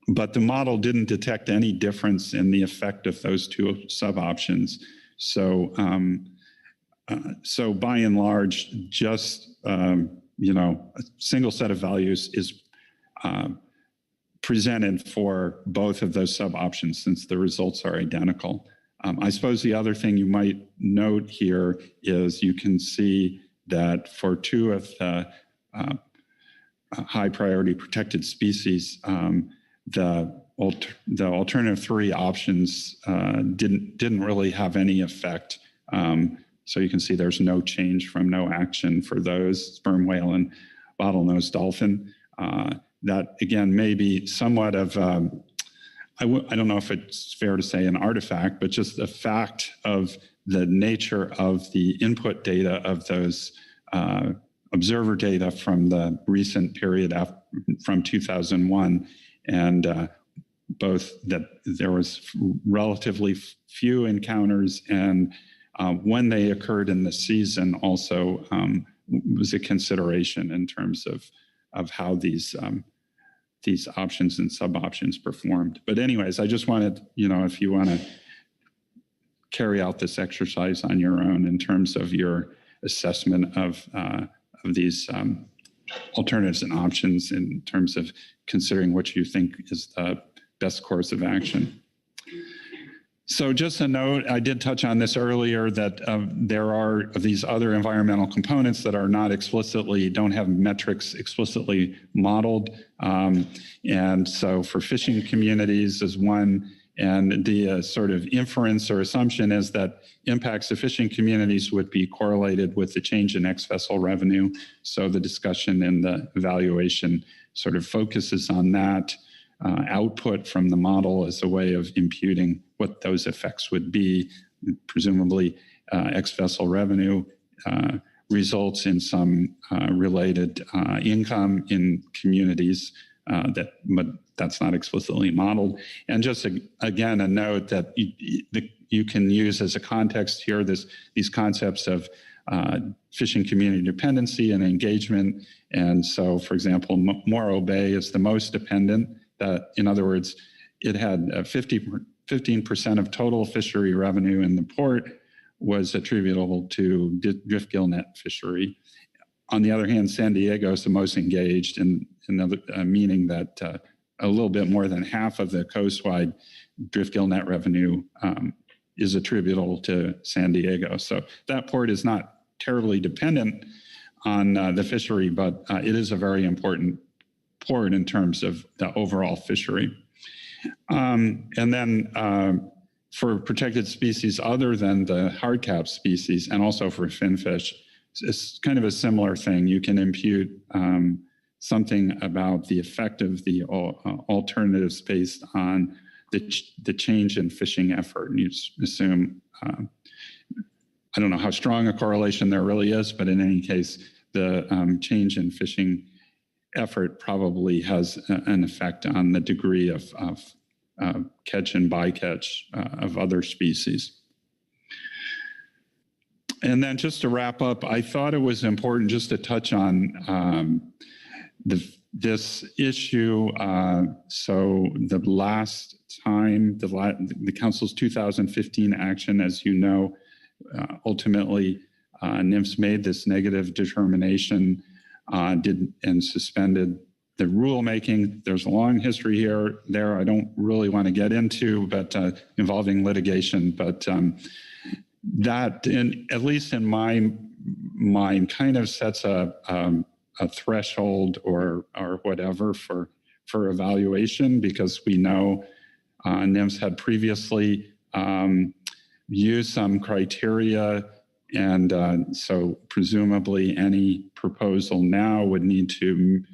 but the model didn't detect any difference in the effect of those two sub-options. So, so by and large, just a single set of values is presented for both of those sub-options since the results are identical. I suppose the other thing you might note here is you can see that for two of the high priority protected species, the alternative 3 options didn't really have any effect. So you can see there's no change from no action for those, sperm whale and bottlenose dolphin. That, again, may be somewhat of, I don't know if it's fair to say an artifact, but just the fact of the nature of the input data of those observer data from the recent period from 2001, and both that there was relatively few encounters, and when they occurred in the season also was a consideration in terms of how these options and sub-options performed. But anyways, I just wanted, if you want to carry out this exercise on your own in terms of your assessment of these alternatives and options in terms of considering what you think is the best course of action. So just a note, I did touch on this earlier, that there are these other environmental components that are not explicitly, don't have metrics explicitly modeled. And so for fishing communities is one, and the sort of inference or assumption is that impacts of fishing communities would be correlated with the change in ex-vessel revenue. So the discussion and the evaluation sort of focuses on that. Output from the model as a way of imputing what those effects would be. Presumably, ex-vessel revenue results in some related income in communities, but that's not explicitly modeled. And just again, a note that you can use as a context here these concepts of fishing community dependency and engagement. And so, for example, Morro Bay is the most dependent. In other words, it had 15% of total fishery revenue in the port was attributable to drift gillnet fishery. On the other hand, San Diego is the most engaged, meaning that a little bit more than half of the coastwide drift gill net revenue is attributable to San Diego. So that port is not terribly dependent on the fishery, but it is a very important port in terms of the overall fishery. And then for protected species other than the hardcap species, and also for finfish, it's kind of a similar thing. You can impute something about the effect of the alternatives based on the change in fishing effort. And you assume, I don't know how strong a correlation there really is, but in any case, the change in fishing effort probably has an effect on the degree of catch and bycatch of other species. And then just to wrap up, I thought it was important just to touch on this issue. So the last time, the Council's 2015 action, as you know, ultimately NMFS made this negative determination and suspended the rulemaking. There's a long history there I don't really want to get into, but involving litigation. But that, at least in my mind, kind of sets a threshold or whatever for evaluation, because we know NMFS had previously used some criteria, and so presumably any proposal now would need to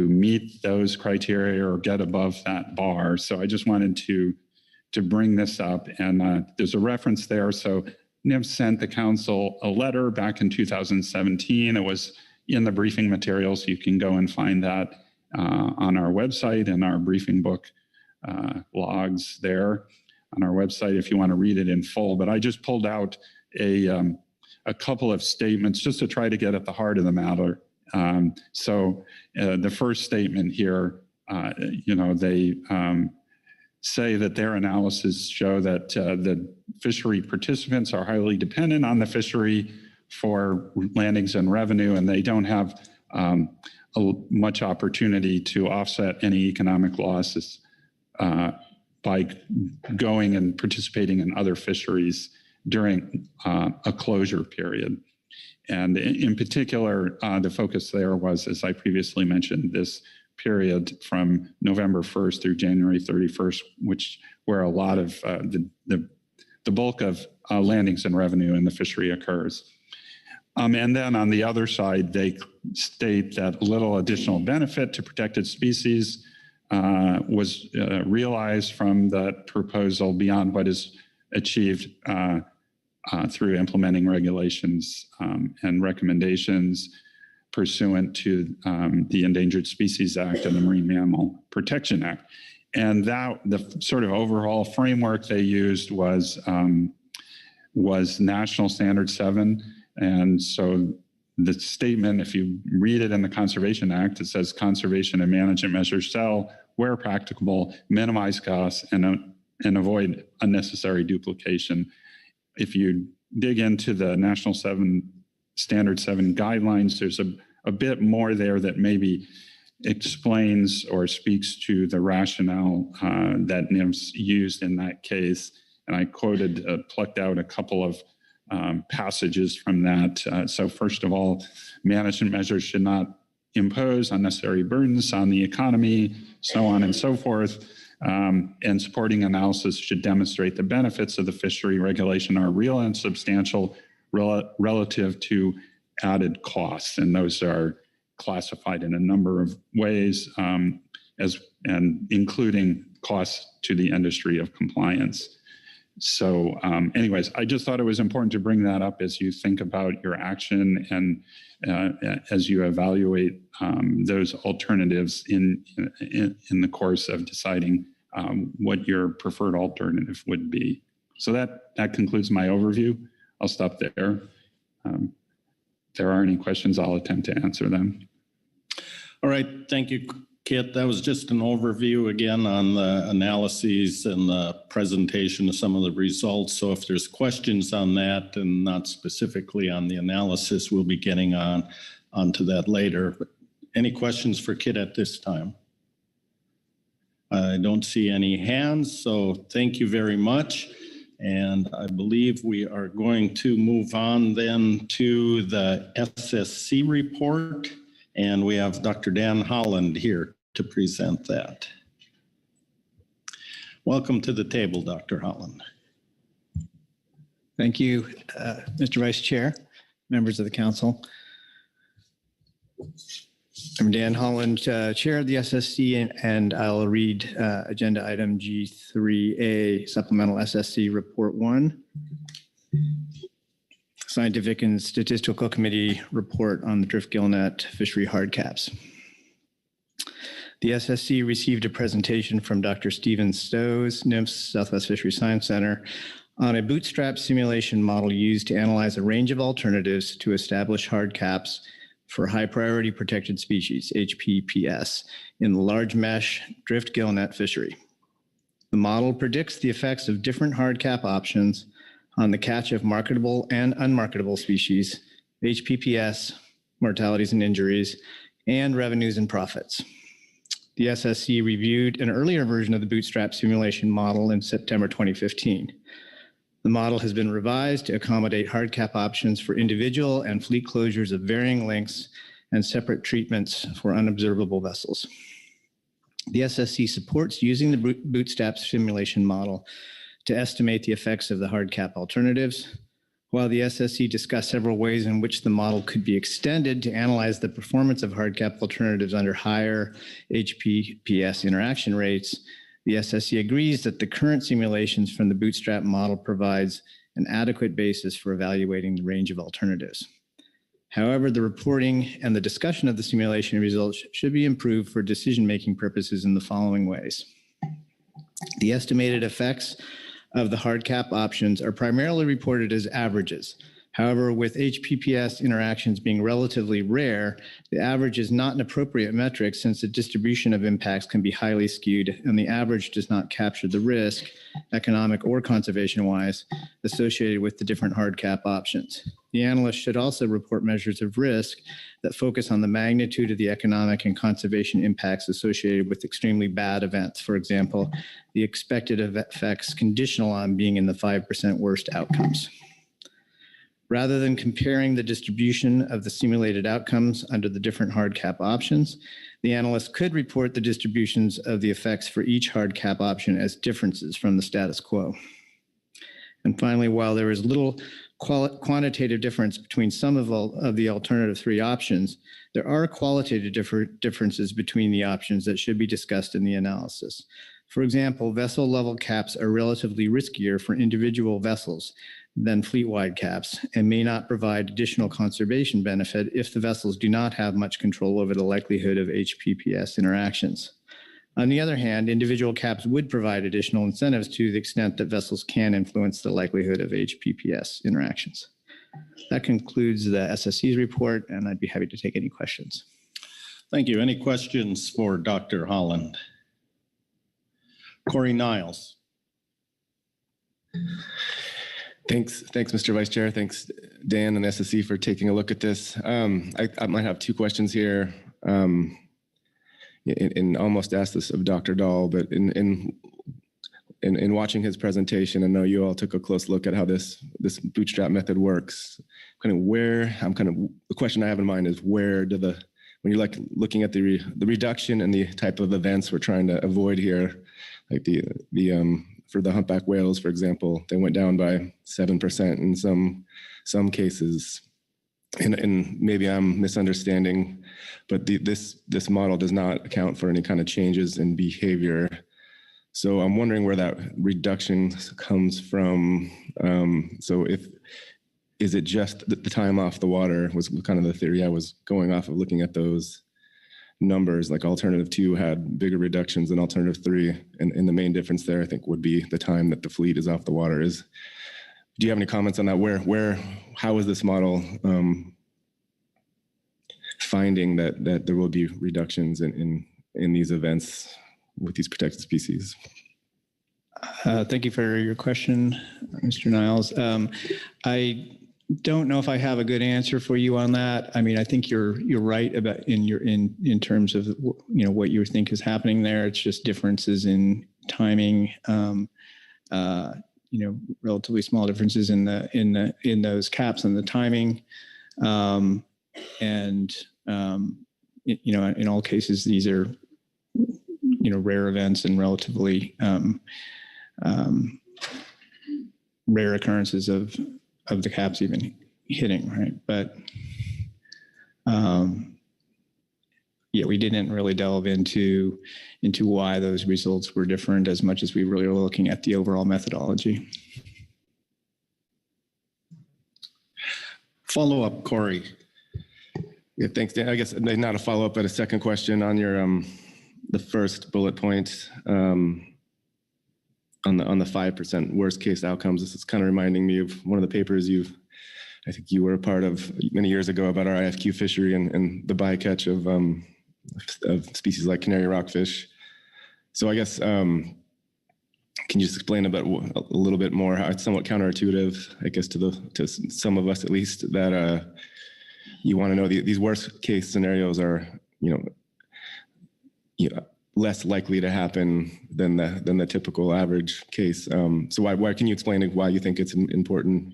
meet those criteria or get above that bar. So I just wanted to bring this up, and there's a reference there. So NMFS sent the council a letter back in 2017. It was in the briefing materials. You can go and find that on our website and our briefing book logs there on our website if you want to read it in full. But I just pulled out a couple of statements just to try to get at the heart of the matter. So the first statement here, they say that their analysis show that the fishery participants are highly dependent on the fishery for landings and revenue, and they don't have much opportunity to offset any economic losses by going and participating in other fisheries during a closure period. And in particular, the focus there was, as I previously mentioned, this period from November 1st through January 31st, where a lot of the bulk of landings and revenue in the fishery occurs. And then on the other side, they state that little additional benefit to protected species was realized from that proposal beyond what is achieved through implementing regulations and recommendations pursuant to the Endangered Species Act and the Marine Mammal Protection Act. And that the sort of overall framework they used was National Standard 7. And so the statement, if you read it in the Conservation Act, it says conservation and management measures shall, where practicable, minimize costs and avoid unnecessary duplication. If you dig into the National Standard 7 guidelines, there's a bit more there that maybe explains or speaks to the rationale that NMFS used in that case. And I plucked out a couple of passages from that. So first of all, management measures should not impose unnecessary burdens on the economy, so on and so forth. And supporting analysis should demonstrate the benefits of the fishery regulation are real and substantial relative to added costs. And those are classified in a number of ways, and including costs to the industry of compliance. So anyways, I just thought it was important to bring that up as you think about your action and as you evaluate those alternatives in the course of deciding what your preferred alternative would be. So that concludes my overview. I'll stop there. If there are any questions, I'll attempt to answer them. All right, thank you, Kit. That was just an overview again on the analyses and the presentation of some of the results. So if there's questions on that and not specifically on the analysis, we'll be getting onto that later. But any questions for Kit at this time? I don't see any hands, so thank you very much. And I believe we are going to move on then to the SSC report. And we have Dr. Dan Holland here to present that. Welcome to the table, Dr. Holland. Thank you, Mr. Vice Chair, members of the council. I'm Dan Holland, Chair of the SSC, and I'll read Agenda Item G3A, Supplemental SSC Report 1, Scientific and Statistical Committee Report on the Drift Gillnet Fishery Hard Caps. The SSC received a presentation from Dr. Stephen Stowe's NMFS Southwest Fishery Science Center on a bootstrap simulation model used to analyze a range of alternatives to establish hard caps for high priority protected species, HPPS, in the large mesh drift gillnet fishery. The model predicts the effects of different hard cap options on the catch of marketable and unmarketable species, HPPS, mortalities and injuries, and revenues and profits. The SSC reviewed an earlier version of the bootstrap simulation model in September 2015. The model has been revised to accommodate hard cap options for individual and fleet closures of varying lengths and separate treatments for unobservable vessels. The SSC supports using the bootstrap simulation model to estimate the effects of the hard cap alternatives, while the SSC discussed several ways in which the model could be extended to analyze the performance of hard cap alternatives under higher HPPS interaction rates. The SSC agrees that the current simulations from the bootstrap model provides an adequate basis for evaluating the range of alternatives. However, the reporting and the discussion of the simulation results should be improved for decision-making purposes in the following ways. The estimated effects of the hard cap options are primarily reported as averages. However, with HPPS interactions being relatively rare, the average is not an appropriate metric since the distribution of impacts can be highly skewed and the average does not capture the risk, economic or conservation-wise, associated with the different hard cap options. The analyst should also report measures of risk that focus on the magnitude of the economic and conservation impacts associated with extremely bad events. For example, the expected effects conditional on being in the 5% worst outcomes. Rather than comparing the distribution of the simulated outcomes under the different hard cap options, the analyst could report the distributions of the effects for each hard cap option as differences from the status quo. And finally, while there is little quantitative difference between some of the alternative three options, there are qualitative differences between the options that should be discussed in the analysis. For example, vessel level caps are relatively riskier for individual vessels than fleet-wide caps and may not provide additional conservation benefit if the vessels do not have much control over the likelihood of HPPS interactions. On the other hand, individual caps would provide additional incentives to the extent that vessels can influence the likelihood of HPPS interactions. That concludes the SSC's report, and I'd be happy to take any questions. Thank you. Any questions for Dr. Holland? Corey Niles. Thanks, Mr. Vice Chair. Thanks, Dan and SSC for taking a look at this. I might have two questions here, and almost asked this of Dr. Dahl, but in watching his presentation, I know you all took a close look at how this bootstrap method works. The question I have in mind is when you're like looking at the reduction and the type of events we're trying to avoid here, like for the humpback whales, for example, they went down by 7% in some cases. And maybe I'm misunderstanding, but this model does not account for any kind of changes in behavior. So I'm wondering where that reduction comes from. Is it just the time off the water was kind of the theory I was going off of looking at those numbers, like alternative 2 had bigger reductions than alternative 3. And the main difference there, I think, would be the time that the fleet is off the water. Do you have any comments on that? How is this model finding that there will be reductions in these events with these protected species? Thank you for your question, Mr. Niles. don't know if I have a good answer for you on that. I mean, I think you're right about in terms of what you think is happening there. It's just differences in timing. Relatively small differences in those caps and the timing, in all cases these are rare events and relatively rare occurrences of the caps even hitting, right? But we didn't really delve into why those results were different as much as we really were looking at the overall methodology. Follow-up, Corey. Yeah, thanks, Dan. I guess not a follow-up, but a second question on your the first bullet point on the 5% worst case outcomes. This is kind of reminding me of one of the papers I think you were a part of many years ago about our IFQ fishery and the bycatch of species like canary rockfish. So I guess can you just explain a little bit more how it's somewhat counterintuitive, I guess, to some of us at least, that you want to know these worst case scenarios are less likely to happen than the typical average case. So why can you explain why you think it's important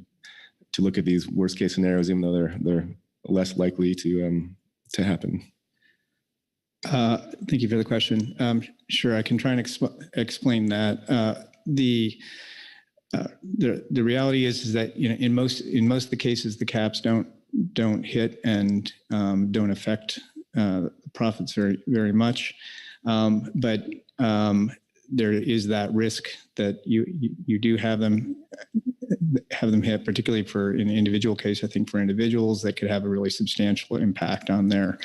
to look at these worst case scenarios, even though they're less likely to happen? Thank you for the question. Sure, I can try and explain that. The reality is that in most of the cases the caps don't hit and don't affect profits very, very much. But there is that risk that you do have them hit, particularly for in the individual case. I think for individuals that could have a really substantial impact on their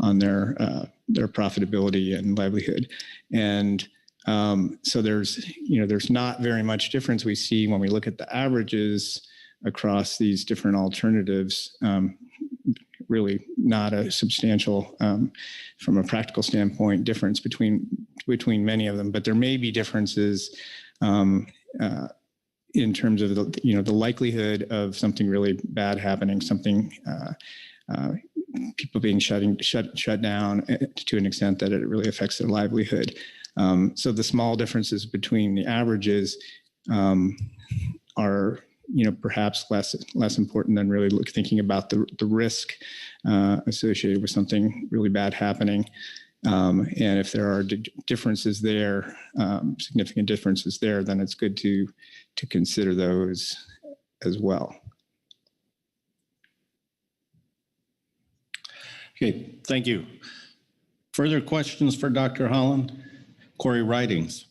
profitability and livelihood. And so there's not very much difference we see when we look at the averages across these different alternatives. Really not a substantial, from a practical standpoint, difference between many of them, but there may be differences in terms of the likelihood of something really bad happening, people being shut down to an extent that it really affects their livelihood. So the small differences between the averages are perhaps less important than really thinking about the risk associated with something really bad happening. And if there are differences there, significant differences there, then it's good to consider those as well. Okay, thank you. Further questions for Dr. Holland? Corey Ridings.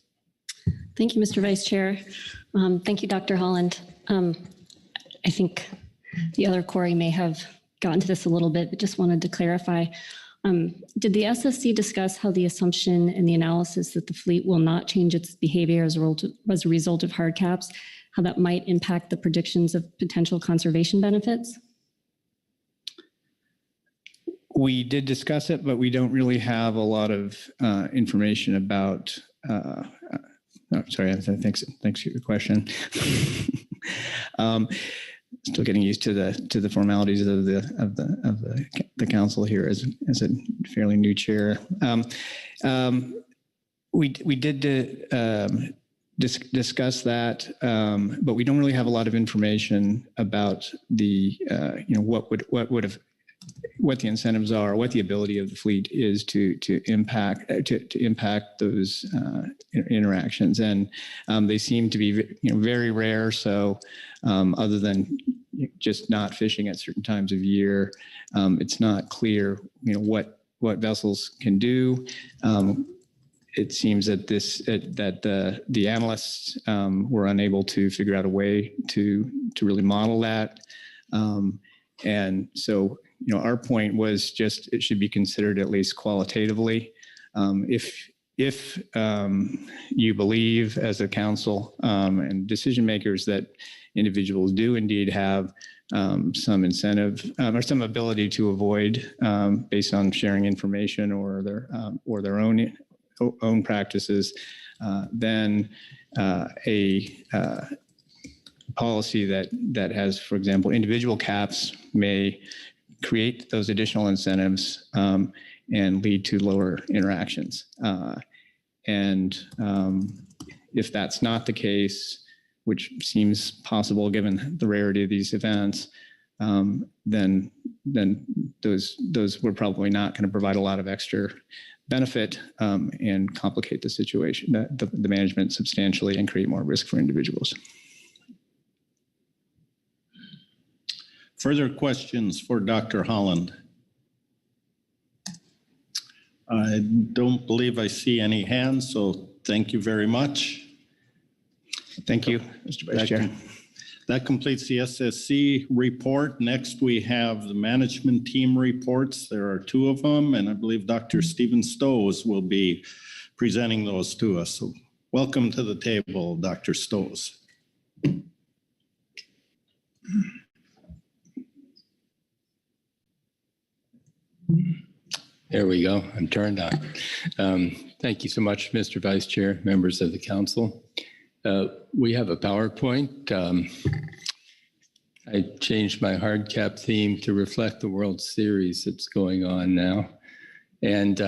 Thank you, Mr. Vice Chair. Thank you, Dr. Holland. I think the other Corey may have gotten to this a little bit, but just wanted to clarify. Did the SSC discuss how the assumption and the analysis that the fleet will not change its behavior as a result of hard caps, how that might impact the predictions of potential conservation benefits? We did discuss it, but we don't really have a lot of information about. Sorry, thanks for your question. Still getting used to the formalities of the council here as a fairly new chair. We did discuss that, but we don't really have a lot of information about the what the incentives are, what the ability of the fleet is to impact those interactions, and they seem to be very rare. So other than just not fishing at certain times of year, it's not clear what vessels can do. It seems that the analysts were unable to figure out a way to really model that, and so our point was just it should be considered at least qualitatively. If you believe as a council and decision makers that individuals do indeed have some incentive or some ability to avoid based on sharing information or their own practices, then policy that has, for example, individual caps may create those additional incentives and lead to lower interactions. If that's not the case, which seems possible given the rarity of these events, then those were probably not going to provide a lot of extra benefit and complicate the situation, the management substantially, and create more risk for individuals. Further questions for Dr. Holland? I don't believe I see any hands, so thank you very much. Thank you, Mr. Vice Chair. That completes the SSC report. Next, we have the management team reports. There are two of them, and I believe Dr. Stephen Stowes will be presenting those to us. So welcome to the table, Dr. Stowes. There we go. I'm turned on. Thank you so much, Mr. Vice Chair, members of the council. We have a PowerPoint. I changed my hard cap theme to reflect the World Series that's going on now. And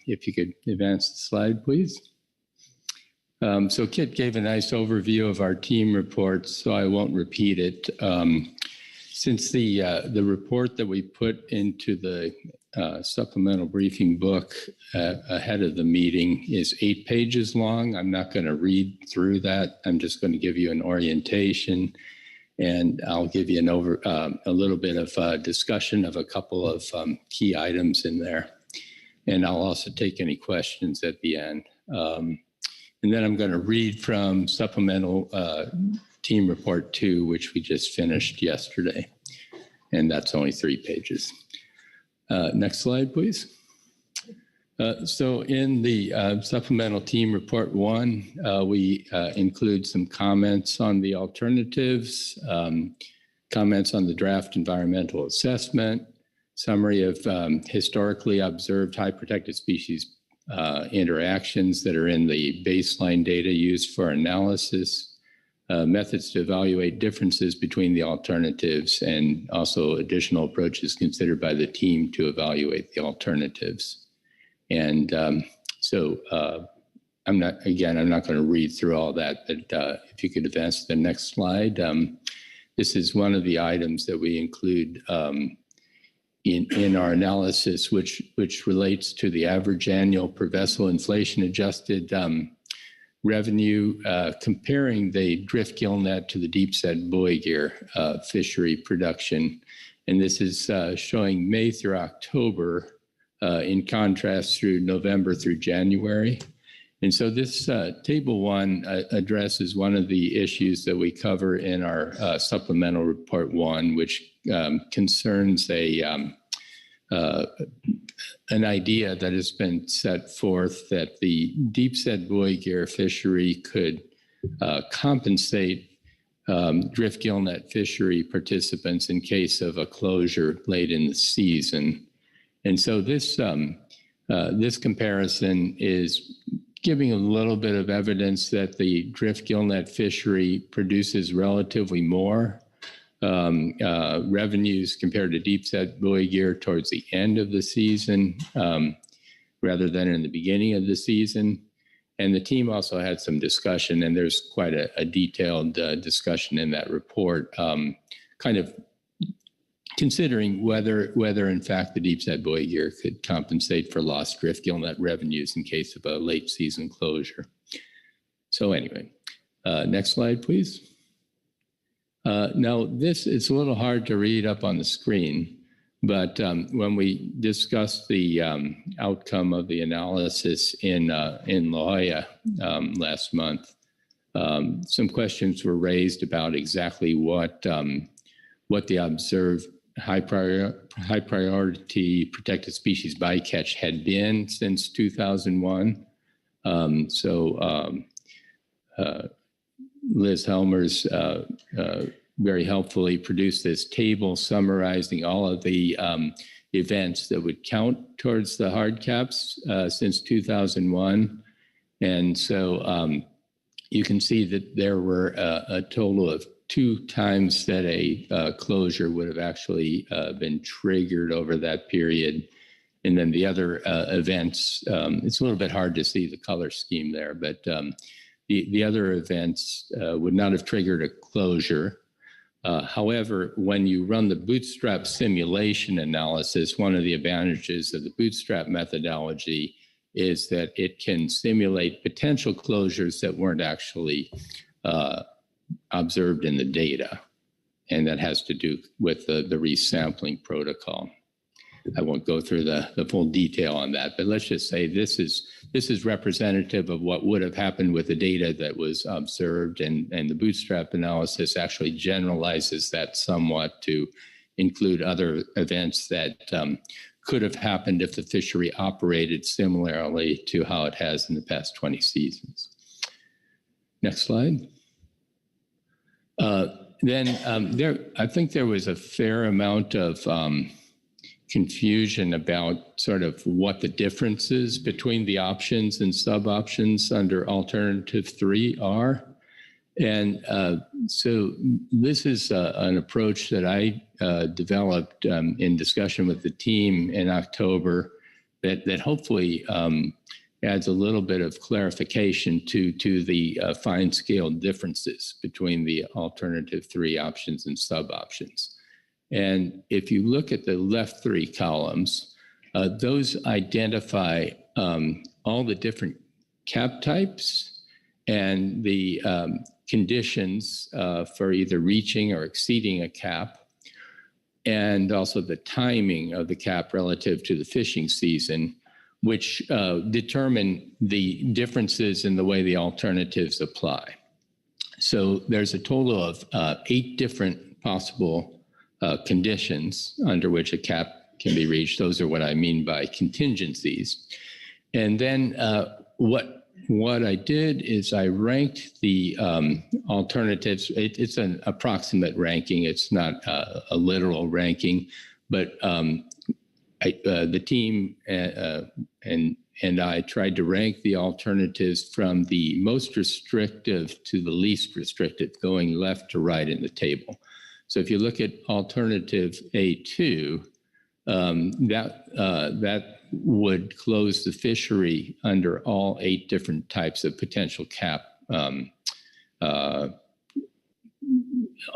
if you could advance the slide, please. So Kit gave a nice overview of our team reports, so I won't repeat it. Since the report that we put into the supplemental briefing book ahead of the meeting is 8 pages long, I'm not going to read through that. I'm just going to give you an orientation, and I'll give you a little bit of discussion of a couple of key items in there. And I'll also take any questions at the end. And then I'm going to read from supplemental team report 2, which we just finished yesterday. And that's only 3 pages. Next slide, please. So in the supplemental team report 1, we include some comments on the alternatives, comments on the draft environmental assessment, summary of historically observed high protected species interactions that are in the baseline data used for analysis, methods to evaluate differences between the alternatives, and also additional approaches considered by the team to evaluate the alternatives. And I'm not going to read through all that, but if you could advance to the next slide. This is one of the items that we include in our analysis, which relates to the average annual per vessel inflation adjusted revenue, comparing the drift gillnet to the deep set buoy gear fishery production. And this is showing May through October in contrast through November through January. And so this table 1 addresses one of the issues that we cover in our supplemental report 1, which concerns an idea that has been set forth that the deep set buoy gear fishery could compensate drift gillnet fishery participants in case of a closure late in the season. And so this comparison is giving a little bit of evidence that the drift gillnet fishery produces relatively more revenues compared to deep set buoy gear towards the end of the season rather than in the beginning of the season. And the team also had some discussion, and there's quite a detailed discussion in that report, kind of considering whether in fact the deep set buoy gear could compensate for lost drift gillnet revenues in case of a late season closure. So anyway, next slide, please. Now, this is a little hard to read up on the screen, but when we discussed the outcome of the analysis in La Jolla last month, some questions were raised about exactly what the observed high priority protected species bycatch had been since 2001. Liz Helmers very helpfully produced this table summarizing all of the events that would count towards the hard caps since 2001. And so you can see that there were a total of 2 times that a closure would have actually been triggered over that period. And then the other events, it's a little bit hard to see the color scheme there, but the other events would not have triggered a closure. However, when you run the bootstrap simulation analysis, one of the advantages of the bootstrap methodology is that it can simulate potential closures that weren't actually observed in the data. And that has to do with the resampling protocol. I won't go through the full detail on that, but let's just say this is representative of what would have happened with the data that was observed, and the bootstrap analysis actually generalizes that somewhat to include other events that could have happened if the fishery operated similarly to how it has in the past 20 seasons. Next slide. I think there was a fair amount of confusion about sort of what the differences between the options and sub-options under Alternative 3 are. And so this is an approach that I developed in discussion with the team in October that hopefully adds a little bit of clarification to the fine-scale differences between the Alternative 3 options and sub-options. And if you look at the left 3 columns, those identify all the different cap types and the conditions for either reaching or exceeding a cap, and also the timing of the cap relative to the fishing season, which determine the differences in the way the alternatives apply. So there's a total of 8 different possible conditions under which a cap can be reached. Those are what I mean by contingencies. And then what I did is I ranked the alternatives. It's an approximate ranking. It's not a literal ranking, but the team and I tried to rank the alternatives from the most restrictive to the least restrictive, going left to right in the table. So if you look at alternative A2, that would close the fishery under all 8 different types of potential cap,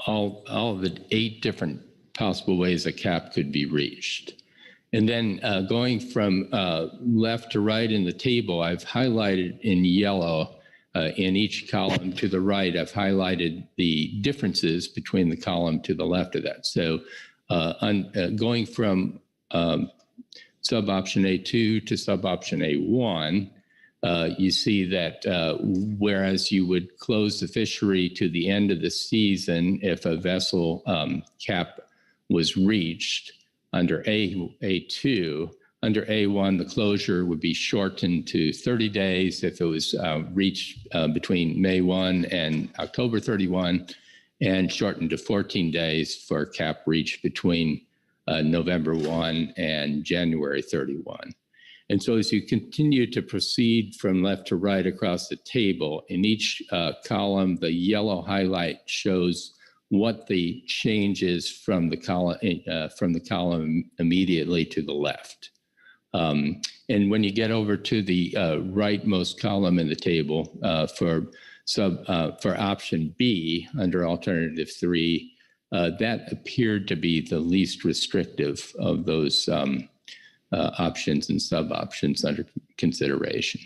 all of the 8 different possible ways a cap could be reached. And then going from left to right in the table, I've highlighted in yellow in each column to the right, I've highlighted the differences between the column to the left of that. So going from sub-option A2 to sub-option A1, you see that whereas you would close the fishery to the end of the season if a vessel cap was reached under A2, under A1, the closure would be shortened to 30 days if it was reached between May 1 and October 31, and shortened to 14 days for cap reach between November 1 and January 31. And so as you continue to proceed from left to right across the table, in each column, the yellow highlight shows what the change is from the column immediately to the left. And when you get over to the rightmost column in the table for option B under alternative 3, that appeared to be the least restrictive of those options and sub-options under consideration.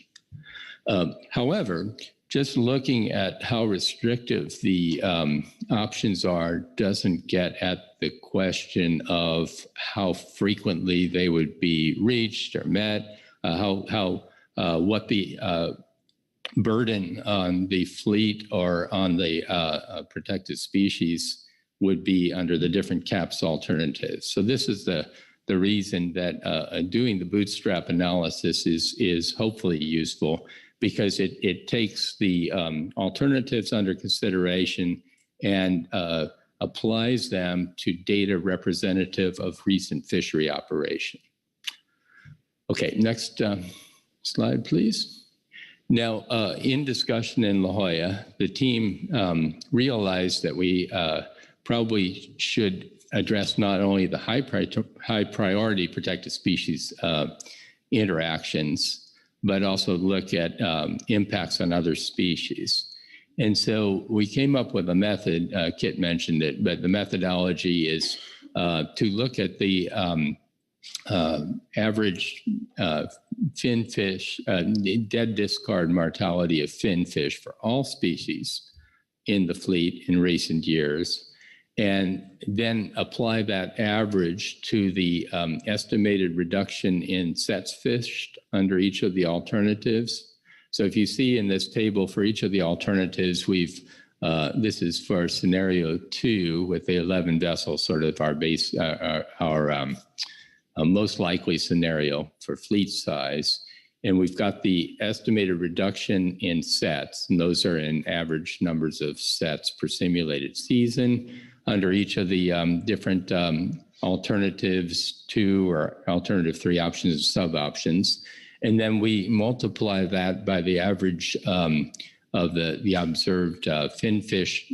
However, just looking at how restrictive the options are doesn't get at the question of how frequently they would be reached or met, what the burden on the fleet or on the protected species would be under the different caps alternatives. So this is the reason that doing the bootstrap analysis is hopefully useful, because it takes the alternatives under consideration and applies them to data representative of recent fishery operation. Okay, next slide, please. Now, in discussion in La Jolla, the team realized that we probably should address not only the high priority protected species interactions, but also look at impacts on other species. And so we came up with a method, Kit mentioned it, but the methodology is to look at the average finfish, dead discard mortality of finfish for all species in the fleet in recent years, and then apply that average to the estimated reduction in sets fished under each of the alternatives. So if you see in this table for each of the alternatives, this is for scenario 2 with the 11 vessels, sort of our base, our most likely scenario for fleet size. And we've got the estimated reduction in sets, and those are in average numbers of sets per simulated season under each of the different alternatives 2 or alternative 3 options and sub-options. And then we multiply that by the average of the observed finfish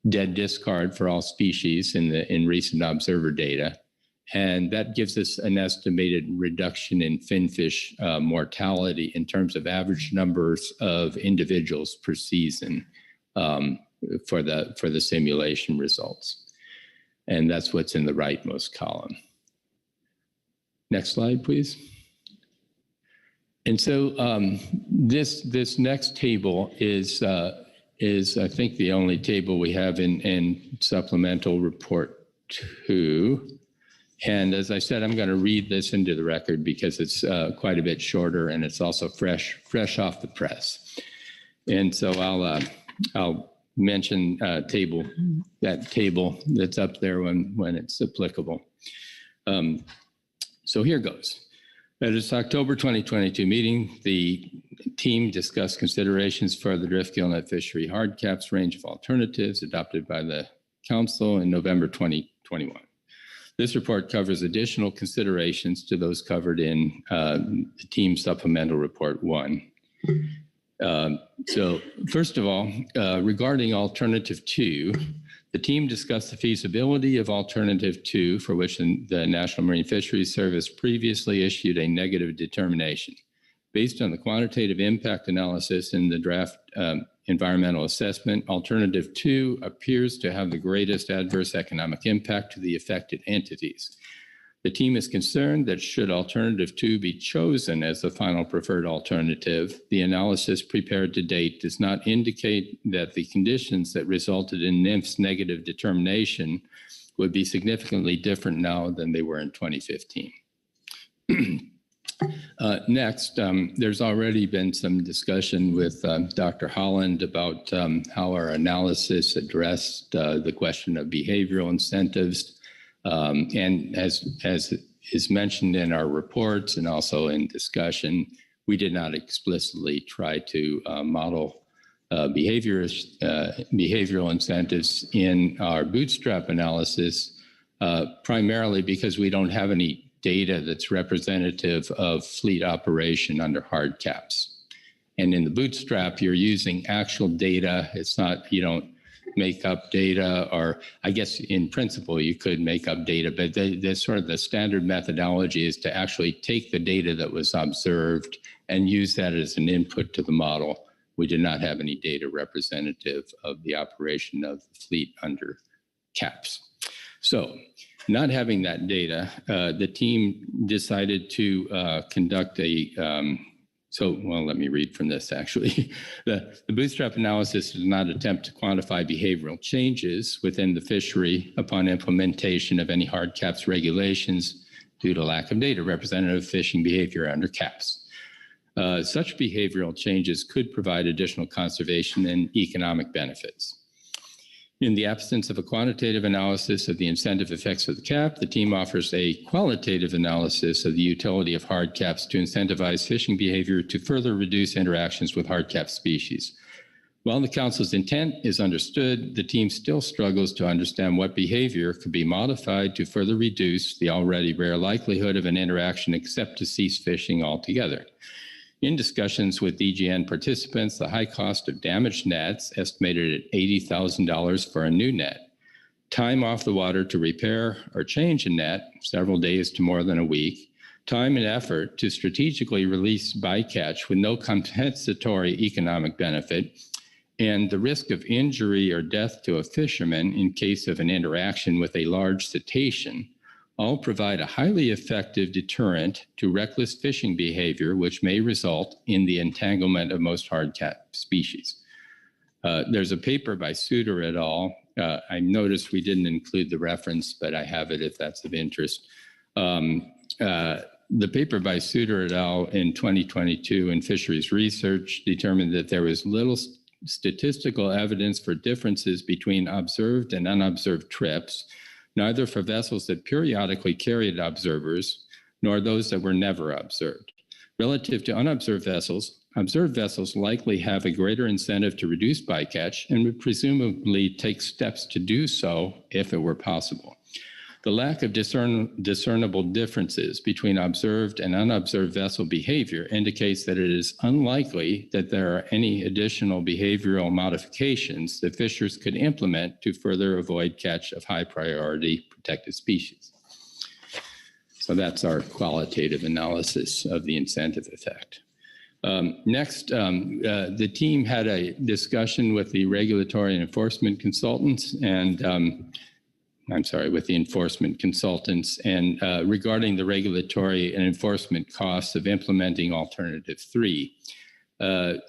dead discard for all species in recent observer data. And that gives us an estimated reduction in finfish mortality in terms of average numbers of individuals per season for the simulation results. And that's what's in the rightmost column. Next slide, please. And so this next table is I think the only table we have in supplemental report 2. And as I said, I'm going to read this into the record because it's quite a bit shorter and it's also fresh off the press. And so I'll mention that table that's up there when it's applicable. So here goes. At its October 2022 meeting, the team discussed considerations for the drift gillnet fishery hard caps range of alternatives adopted by the council in November 2021. This report covers additional considerations to those covered in the team supplemental report 1. So first of all, regarding alternative 2, the team discussed the feasibility of alternative 2, for which the National Marine Fisheries Service previously issued a negative determination. Based on the quantitative impact analysis in the draft environmental assessment, alternative 2 appears to have the greatest adverse economic impact to the affected entities. The team is concerned that should alternative 2 be chosen as the final preferred alternative, the analysis prepared to date does not indicate that the conditions that resulted in NMFS negative determination would be significantly different now than they were in 2015. Next, there's already been some discussion with Dr. Holland about how our analysis addressed the question of behavioral incentives. And as is mentioned in our reports and also in discussion, we did not explicitly try to model behavioral incentives in our bootstrap analysis, primarily because we don't have any data that's representative of fleet operation under hard caps. And in the bootstrap, you're using actual data. It's not, you don't make up data, or I guess in principle you could make up data, but the sort of the standard methodology is to actually take the data that was observed and use that as an input to the model. We did not have any data representative of the operation of the fleet under caps. So not having that data, the team decided to conduct well, let me read from this actually. The bootstrap analysis does not attempt to quantify behavioral changes within the fishery upon implementation of any hard caps regulations due to lack of data representative of fishing behavior under caps. Such behavioral changes could provide additional conservation and economic benefits. In the absence of a quantitative analysis of the incentive effects of the cap, the team offers a qualitative analysis of the utility of hard caps to incentivize fishing behavior to further reduce interactions with hard cap species. While the council's intent is understood, the team still struggles to understand what behavior could be modified to further reduce the already rare likelihood of an interaction except to cease fishing altogether. In discussions with DGN participants, the high cost of damaged nets, estimated at $80,000 for a new net, time off the water to repair or change a net, several days to more than a week, time and effort to strategically release bycatch with no compensatory economic benefit, and the risk of injury or death to a fisherman in case of an interaction with a large cetacean all provide a highly effective deterrent to reckless fishing behavior, which may result in the entanglement of most hardcat species. There's a paper by Suter et al. I noticed we didn't include the reference, but I have it if that's of interest. The paper by Suter et al. In 2022 in Fisheries Research determined that there was little statistical evidence for differences between observed and unobserved trips, neither for vessels that periodically carried observers, nor those that were never observed. Relative to unobserved vessels, observed vessels likely have a greater incentive to reduce bycatch and would presumably take steps to do so if it were possible. The lack of discernible differences between observed and unobserved vessel behavior indicates that it is unlikely that there are any additional behavioral modifications that fishers could implement to further avoid catch of high priority protected species. So that's our qualitative analysis of the incentive effect. Next, the team had a discussion with the regulatory and enforcement consultants and with the enforcement consultants and regarding the regulatory and enforcement costs of implementing Alternative 3. The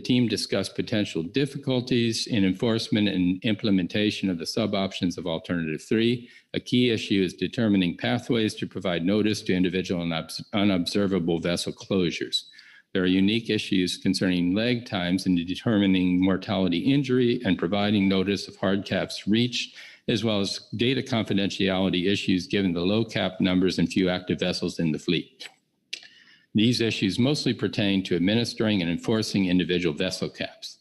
team discussed potential difficulties in enforcement and implementation of the sub-options of Alternative 3. A key issue is determining pathways to provide notice to individual and unobservable vessel closures. There are unique issues concerning lag times in determining mortality injury and providing notice of hard caps reached, as well as data confidentiality issues given the low cap numbers and few active vessels in the fleet. These issues mostly pertain to administering and enforcing individual vessel caps.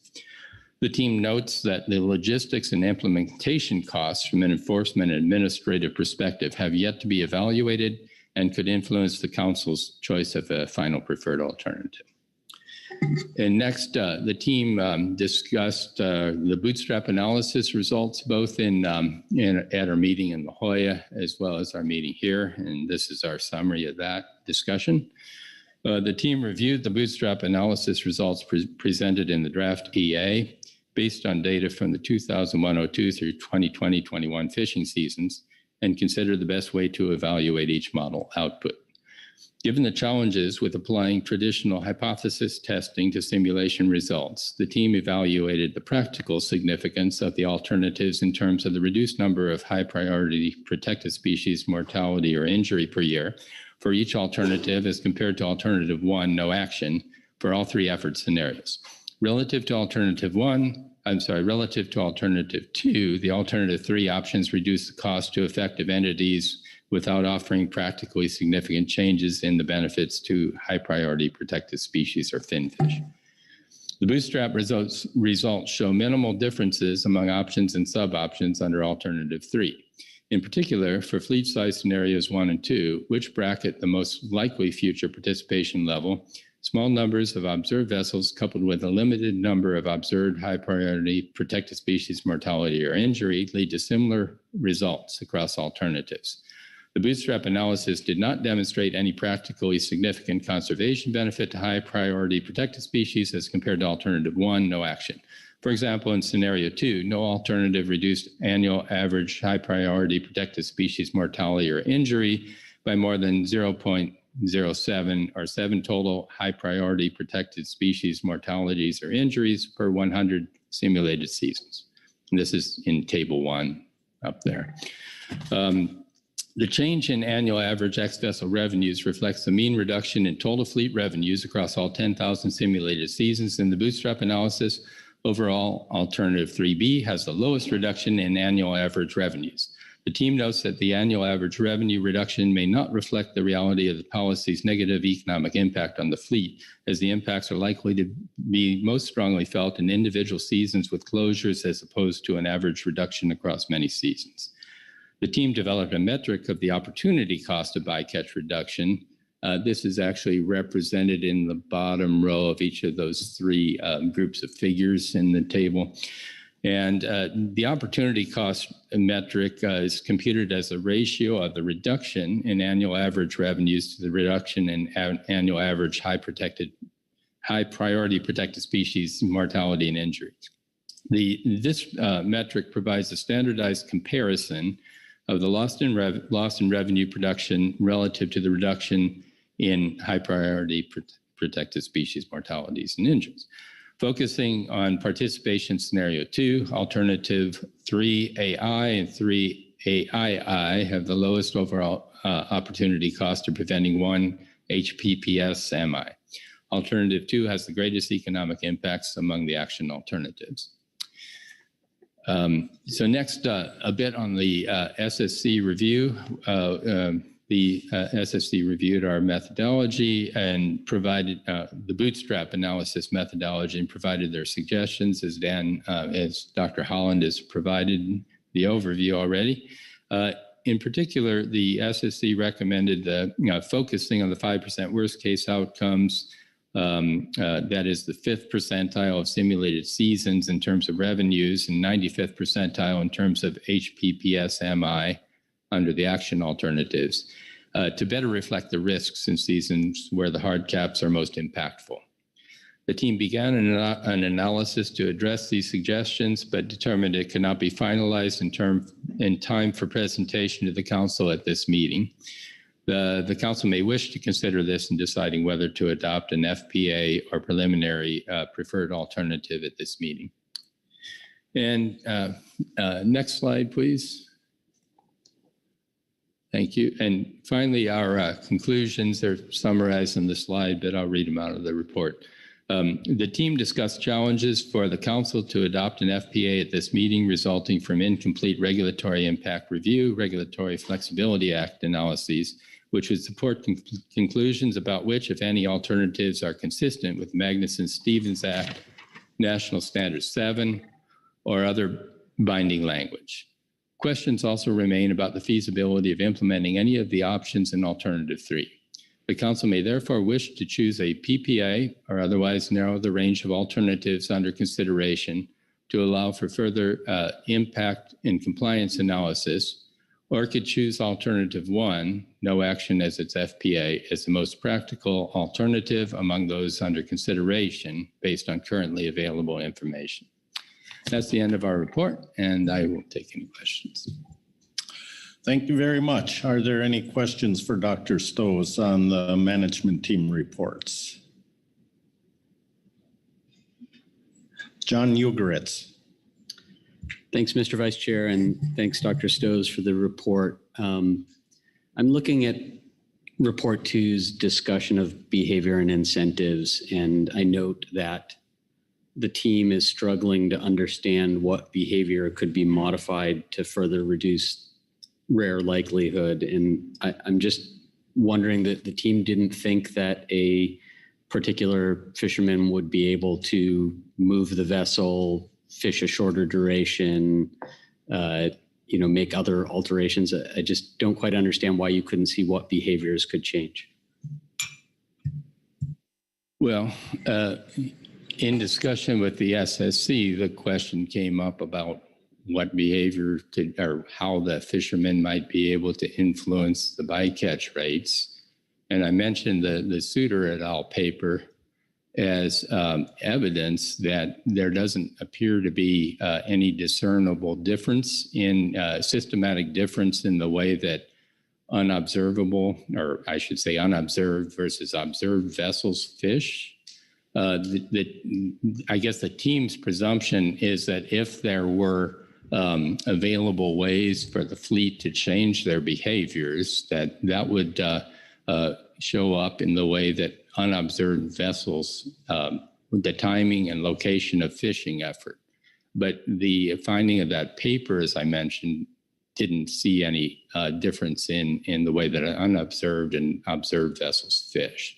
The team notes that the logistics and implementation costs from an enforcement and administrative perspective have yet to be evaluated and could influence the council's choice of a final preferred alternative. And next, the team discussed the bootstrap analysis results, both at our meeting in La Jolla, as well as our meeting here. And this is our summary of that discussion. The team reviewed the bootstrap analysis results presented in the draft EA based on data from the 2001-02 through 2020-21 fishing seasons, and consider the best way to evaluate each model output. Given the challenges with applying traditional hypothesis testing to simulation results, the team evaluated the practical significance of the alternatives in terms of the reduced number of high priority protected species mortality or injury per year for each alternative as compared to Alternative 1, no action, for all three effort scenarios. Relative to Alternative 2, the Alternative 3 options reduce the cost to affected entities without offering practically significant changes in the benefits to high priority protected species or finfish. The bootstrap results show minimal differences among options and sub-options under Alternative 3. In particular, for fleet size scenarios 1 and 2, which bracket the most likely future participation level, small numbers of observed vessels coupled with a limited number of observed high priority protected species mortality or injury lead to similar results across alternatives. The bootstrap analysis did not demonstrate any practically significant conservation benefit to high priority protected species as compared to Alternative 1, no action. For example, in scenario 2, no alternative reduced annual average high priority protected species mortality or injury by more than 0.07 or 7 total high priority protected species mortalities or injuries per 100 simulated seasons. And this is in table 1 up there. The change in annual average ex-vessel revenues reflects the mean reduction in total fleet revenues across all 10,000 simulated seasons in the bootstrap analysis. Overall, Alternative 3B has the lowest reduction in annual average revenues. The team notes that the annual average revenue reduction may not reflect the reality of the policy's negative economic impact on the fleet, as the impacts are likely to be most strongly felt in individual seasons with closures as opposed to an average reduction across many seasons. The team developed a metric of the opportunity cost of bycatch reduction This is actually represented in the bottom row of each of those three groups of figures in the table. And the opportunity cost metric is computed as a ratio of the reduction in annual average revenues to the reduction in annual average high priority protected species mortality and injuries. This metric provides a standardized comparison of the loss in revenue production relative to the reduction in high priority protected species mortalities and injuries. Focusing on participation scenario 2, alternative 3AI and 3AII have the lowest overall opportunity cost of preventing 1 HPPS MI. Alternative 2 has the greatest economic impacts among the action alternatives. So next, a bit on the SSC review. The SSC reviewed our methodology and provided the bootstrap analysis methodology and provided their suggestions, as Dr. Holland has provided the overview already. In particular, the SSC recommended focusing on the 5% worst case outcomes. That is the 5th percentile of simulated seasons in terms of revenues and 95th percentile in terms of HPPS MI under the action alternatives to better reflect the risks in seasons where the hard caps are most impactful. The team began an analysis to address these suggestions, but determined it could not be finalized in time for presentation to the council at this meeting. The council may wish to consider this in deciding whether to adopt an FPA or preliminary preferred alternative at this meeting. And next slide, please. Thank you. And finally, our conclusions are summarized on the slide, but I'll read them out of the report. The team discussed challenges for the council to adopt an FPA at this meeting resulting from incomplete regulatory impact review, Regulatory Flexibility Act analyses, which would support conclusions about which, if any, alternatives are consistent with Magnuson-Stevens Act, National Standard 7, or other binding language. Questions also remain about the feasibility of implementing any of the options in Alternative 3. The council may therefore wish to choose a PPA or otherwise narrow the range of alternatives under consideration to allow for further impact and compliance analysis, or it could choose Alternative 1, no action as its FPA, as the most practical alternative among those under consideration based on currently available information. That's the end of our report, and I will take any questions. Thank you very much. Are there any questions for Dr. Stowe on the management team reports? John Ugeritz. Thanks, Mr. Vice Chair, and thanks, Dr. Stowe, for the report. I'm looking at Report 2's discussion of behavior and incentives, and I note that the team is struggling to understand what behavior could be modified to further reduce rare likelihood. And I'm just wondering that the team didn't think that a particular fisherman would be able to move the vessel, fish a shorter duration, make other alterations. I just don't quite understand why you couldn't see what behaviors could change. Well, in discussion with the SSC, the question came up about what behavior or how the fishermen might be able to influence the bycatch rates. And I mentioned the Suter et al. Paper as evidence that there doesn't appear to be any discernible difference in systematic difference in the way that unobservable, or I should say unobserved versus observed vessels fish. I guess the team's presumption is that if there were available ways for the fleet to change their behaviors, that would show up in the way that unobserved vessels, the timing and location of fishing effort. But the finding of that paper, as I mentioned, didn't see any difference in the way that unobserved and observed vessels fish.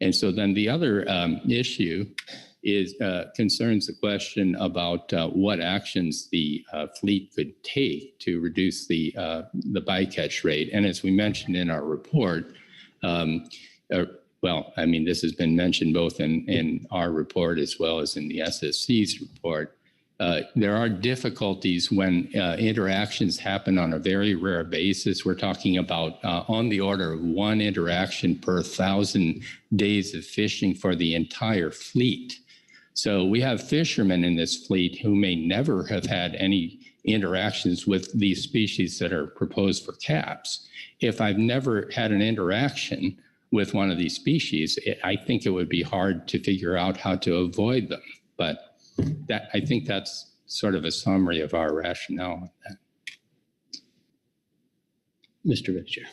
And so then the other issue is concerns the question about what actions the fleet could take to reduce the bycatch rate. And as we mentioned in our report, well, I mean, this has been mentioned both in our report as well as in the SSC's report. There are difficulties when interactions happen on a very rare basis. We're talking about on the order of 1 interaction per 1,000 days of fishing for the entire fleet. So we have fishermen in this fleet who may never have had any interactions with these species that are proposed for caps. If I've never had an interaction with one of these species, I think it would be hard to figure out how to avoid them. But I think that's sort of a summary of our rationale on that. Mr. Vice Chair.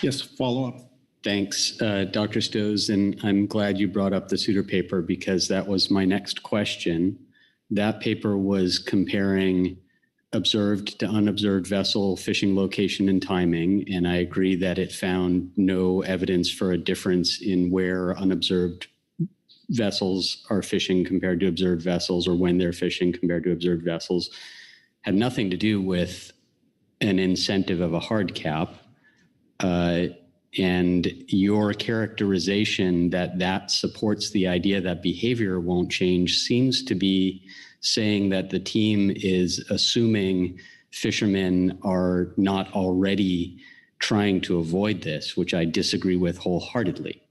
Yes, follow up. Thanks, Dr. Stows, and I'm glad you brought up the Souter paper because that was my next question. That paper was comparing observed to unobserved vessel fishing location and timing, and I agree that it found no evidence for a difference in where unobserved vessels are fishing compared to observed vessels, or when they're fishing compared to observed vessels. Had nothing to do with an incentive of a hard cap. And your characterization that supports the idea that behavior won't change seems to be saying that the team is assuming fishermen are not already trying to avoid this, which I disagree with wholeheartedly.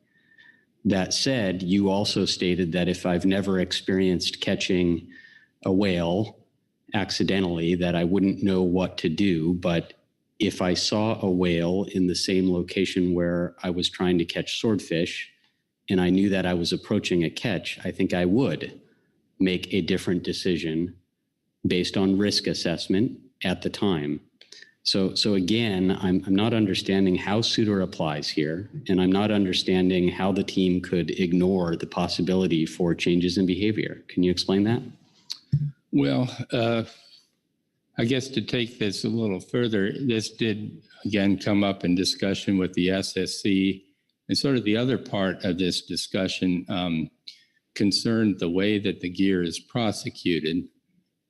That said, you also stated that if I've never experienced catching a whale accidentally, that I wouldn't know what to do. But if I saw a whale in the same location where I was trying to catch swordfish, and I knew that I was approaching a catch, I think I would make a different decision based on risk assessment at the time. So again, I'm not understanding how Souter applies here, and I'm not understanding how the team could ignore the possibility for changes in behavior. Can you explain that? Well, I guess to take this a little further, this did again come up in discussion with the SSC, and sort of the other part of this discussion concerned the way that the gear is prosecuted.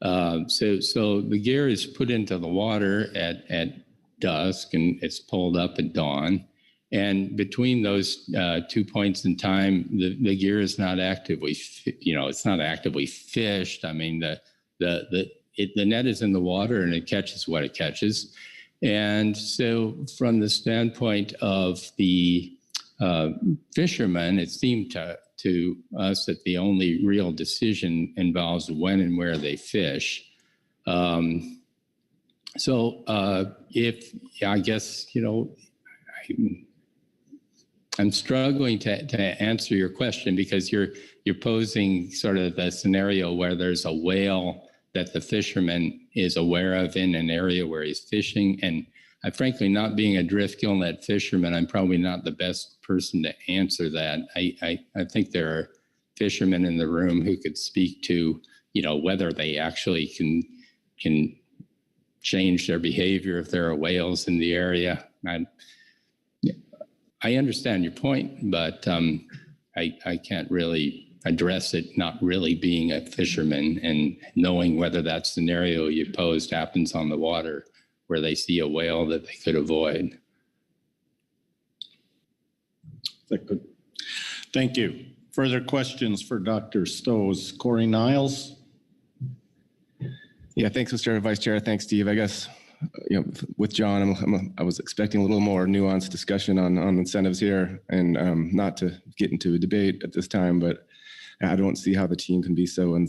So the gear is put into the water at dusk and it's pulled up at dawn. And between those 2 points in time, the gear is not actively, it's not actively fished. I mean, the net is in the water and it catches what it catches. And so from the standpoint of the fishermen, it seemed to us that the only real decision involves when and where they fish. I'm struggling to answer your question because you're posing sort of the scenario where there's a whale that the fisherman is aware of in an area where he's fishing. And frankly, not being a drift gillnet fisherman, I'm probably not the best person to answer that. I think there are fishermen in the room who could speak to, whether they actually can change their behavior if there are whales in the area. I understand your point, but I can't really address it not really being a fisherman and knowing whether that scenario you posed happens on the water where they see a whale that they could avoid. Is that good? Thank you. Further questions for Dr. Stows? Corey Niles? Yeah, thanks, Mr. Vice Chair. Thanks, Steve. I guess, with John, I was expecting a little more nuanced discussion on incentives here, and not to get into a debate at this time, but I don't see how the team can be so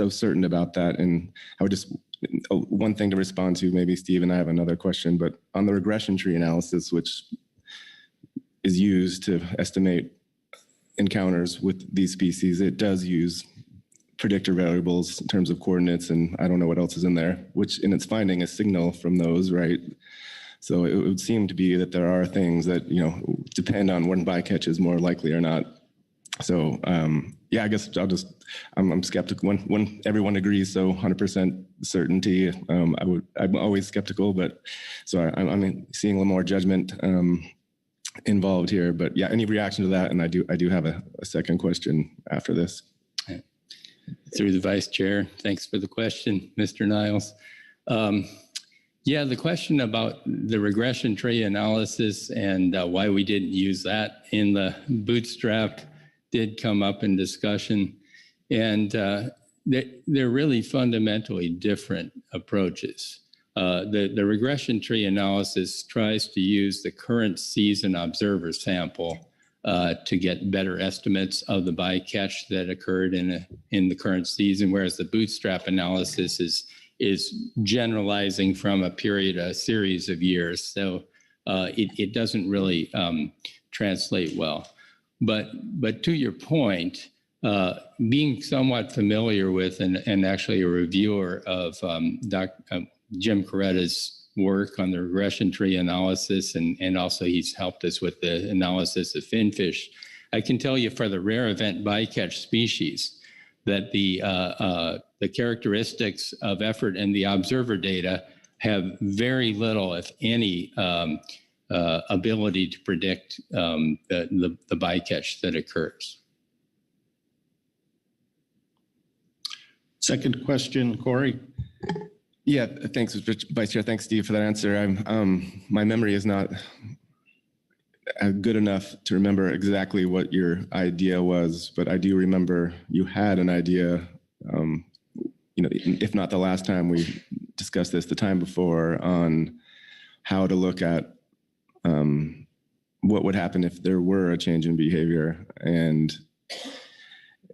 certain about that. And I would just, one thing to respond to, maybe Steve, and I have another question, but on the regression tree analysis, which is used to estimate encounters with these species, it does use predictor variables in terms of coordinates, and I don't know what else is in there, which in its finding a signal from those, right? So it would seem to be that there are things that, depend on when bycatch is more likely or not. So yeah, I guess I'm skeptical when everyone agrees so 100% certainty. I'm always skeptical, but so I'm seeing a little more judgment involved here. But yeah, any reaction to that? And I do have a second question after this. Through the Vice Chair, thanks for the question, Mr. Niles. Yeah, the question about the regression tree analysis and why we didn't use that in the bootstrap did come up in discussion. And they're really fundamentally different approaches. The regression tree analysis tries to use the current season observer sample to get better estimates of the bycatch that occurred in the current season, whereas the bootstrap analysis is generalizing from a series of years. So it doesn't really translate well. But to your point, being somewhat familiar with and actually a reviewer of Jim Coretta's work on the regression tree analysis, and also he's helped us with the analysis of finfish, I can tell you for the rare event bycatch species that the characteristics of effort and the observer data have very little, if any, ability to predict the bycatch that occurs. Second question, Corey. Yeah, thanks, Vice Chair. Thanks, Steve, for that answer. My memory is not good enough to remember exactly what your idea was, but I do remember you had an idea, if not the last time we discussed this, the time before, on how to look at what would happen if there were a change in behavior. And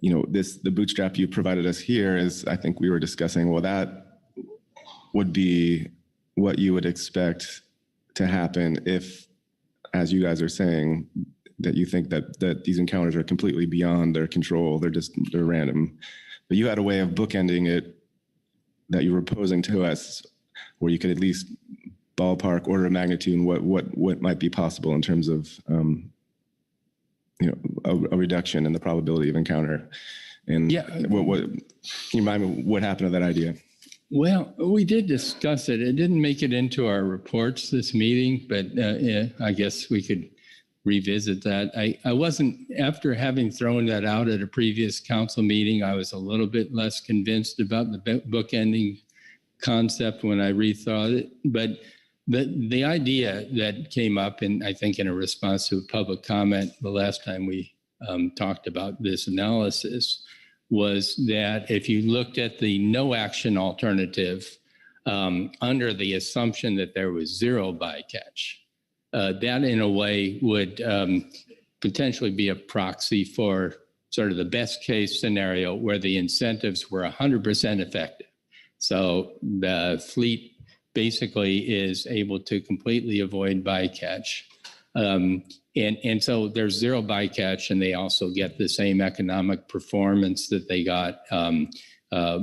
the bootstrap you provided us here is, I think we were discussing, well, that would be what you would expect to happen if, as you guys are saying, that you think that these encounters are completely beyond their control. They're random. But you had a way of bookending it that you were posing to us, where you could at least ballpark order of magnitude what might be possible in terms of a reduction in the probability of encounter. And yeah, what can you remind me what happened to that idea? Well, we did discuss it. It didn't make it into our reports this meeting, but I guess we could revisit that. I wasn't, after having thrown that out at a previous council meeting, I was a little bit less convinced about the bookending concept when I rethought it. But the idea that came up, I think in a response to a public comment the last time we talked about this analysis, was that if you looked at the no action alternative under the assumption that there was zero bycatch, that in a way would potentially be a proxy for sort of the best case scenario where the incentives were 100% effective. So the fleet basically is able to completely avoid bycatch. And so there's zero bycatch, and they also get the same economic performance that they got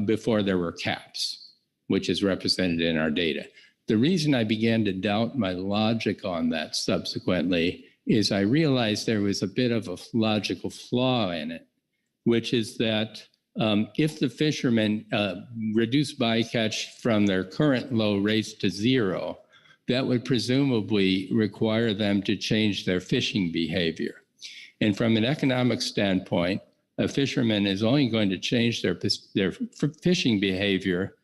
before there were caps, which is represented in our data. The reason I began to doubt my logic on that subsequently is I realized there was a bit of a logical flaw in it, which is that if the fishermen reduce bycatch from their current low rates to zero, that would presumably require them to change their fishing behavior. And from an economic standpoint, a fisherman is only going to change their fishing behavior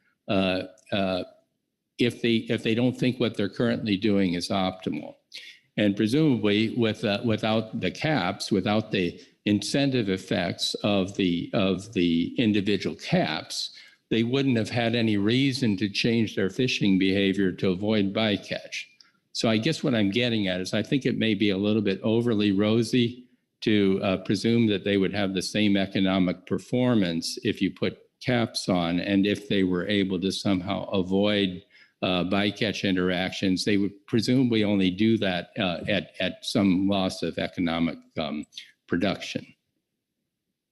if they don't think what they're currently doing is optimal. And presumably without the caps, without the incentive effects of the individual caps, they wouldn't have had any reason to change their fishing behavior to avoid bycatch. So I guess what I'm getting at is I think it may be a little bit overly rosy to presume that they would have the same economic performance if you put caps on, and if they were able to somehow avoid bycatch interactions, they would presumably only do that at some loss of economic production.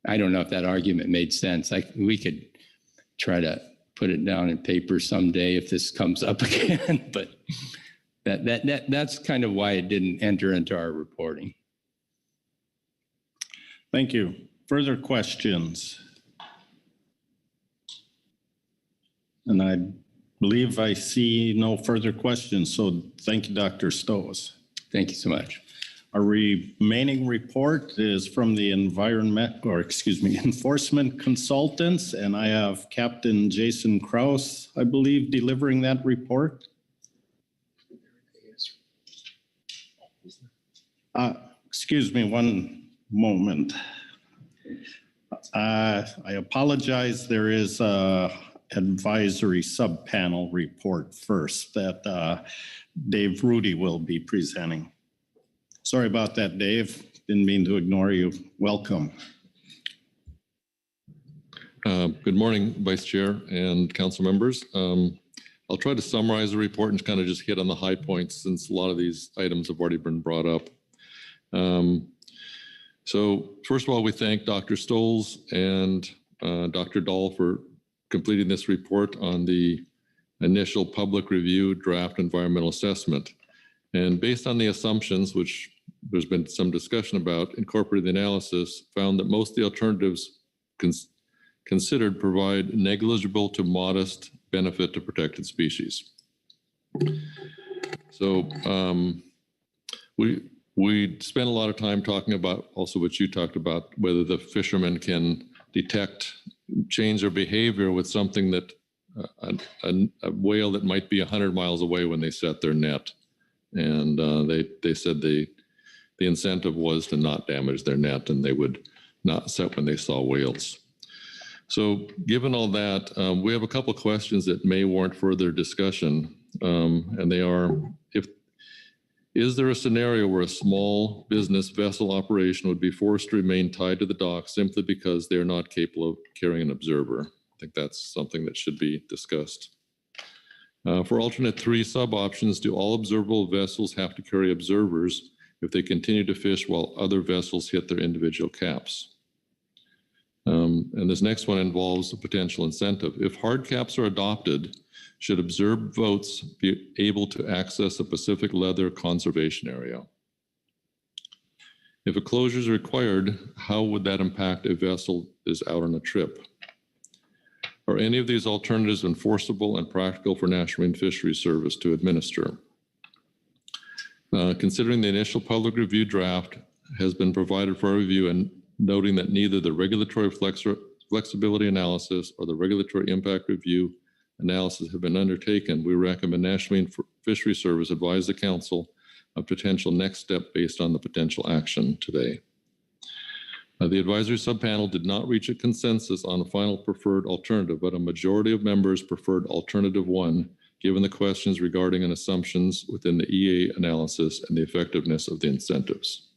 I don't know if that argument made sense. We could try to put it down in paper someday if this comes up again, but that's kind of why it didn't enter into our reporting. Thank you. Further questions? And I believe I see no further questions, so thank you, Dr. Stows. Thank you so much. Our remaining report is from the enforcement consultants, and I have Captain Jason Krause, I believe, delivering that report. Excuse me one moment. I apologize. There is a advisory subpanel report first that Dave Rudy will be presenting. Sorry about that, Dave. Didn't mean to ignore you. Welcome. Good morning, Vice Chair and council members. I'll try to summarize the report and kind of just hit on the high points since a lot of these items have already been brought up. So first of all, we thank Dr. Stoles and Dr. Dahl for completing this report on the initial public review draft environmental assessment. And based on the assumptions, which there's been some discussion about, incorporated the analysis, found that most of the alternatives considered provide negligible to modest benefit to protected species. So we spent a lot of time talking about also what you talked about, whether the fishermen can detect change their behavior with something that a whale that might be 100 miles away when they set their net. And they said the incentive was to not damage their net, and they would not set when they saw whales. So given all that, we have a couple of questions that may warrant further discussion. And they are, is there a scenario where a small business vessel operation would be forced to remain tied to the dock simply because they're not capable of carrying an observer? I think that's something that should be discussed. For alternate 3 sub-options, do all observable vessels have to carry observers if they continue to fish while other vessels hit their individual caps? And this next one involves a potential incentive. If hard caps are adopted, should observed boats be able to access a Pacific leather conservation area? If a closure is required, how would that impact a vessel that is out on a trip? Are any of these alternatives enforceable and practical for National Marine Fisheries Service to administer? Considering the initial public review draft has been provided for review and noting that neither the regulatory flexibility analysis or the regulatory impact review analysis have been undertaken, we recommend National Marine Fisheries Service advise the council of potential next step based on the potential action today. The advisory subpanel did not reach a consensus on a final preferred alternative, but a majority of members preferred alternative 1, given the questions regarding and assumptions within the EA analysis and the effectiveness of the incentives.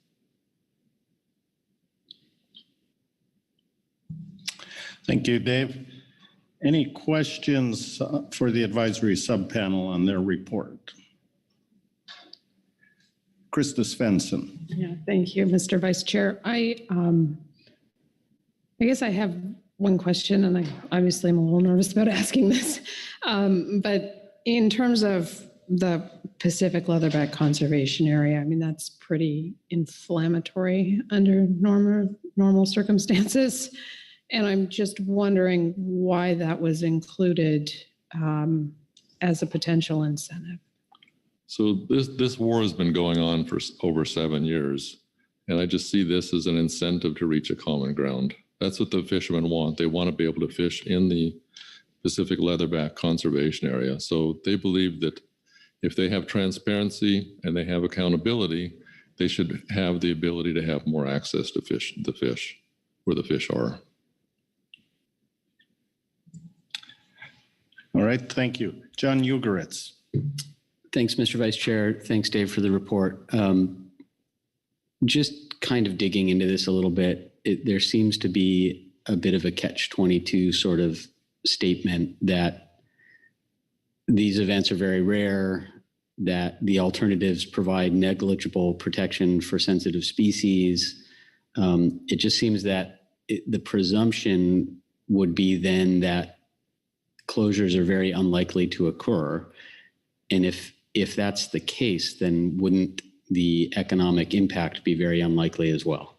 Thank you, Dave. Any questions for the advisory subpanel on their report? Krista Svensson. Yeah, thank you, Mr. Vice Chair. I guess I have one question, and I obviously am a little nervous about asking this. But in terms of the Pacific leatherback conservation area, I mean, that's pretty inflammatory under normal circumstances. And I'm just wondering why that was included as a potential incentive. So this war has been going on for over 7 years, and I just see this as an incentive to reach a common ground. That's what the fishermen want. They want to be able to fish in the Pacific leatherback conservation area. So they believe that if they have transparency and they have accountability, they should have the ability to have more access to the fish where the fish are. All right, thank you. John Ugoretz. Thanks, Mr. Vice Chair. Thanks, Dave, for the report. Just kind of digging into this a little bit, there seems to be a bit of a catch-22 sort of statement that these events are very rare, that the alternatives provide negligible protection for sensitive species. It just seems that the presumption would be then that closures are very unlikely to occur. And if that's the case, then wouldn't the economic impact be very unlikely as well?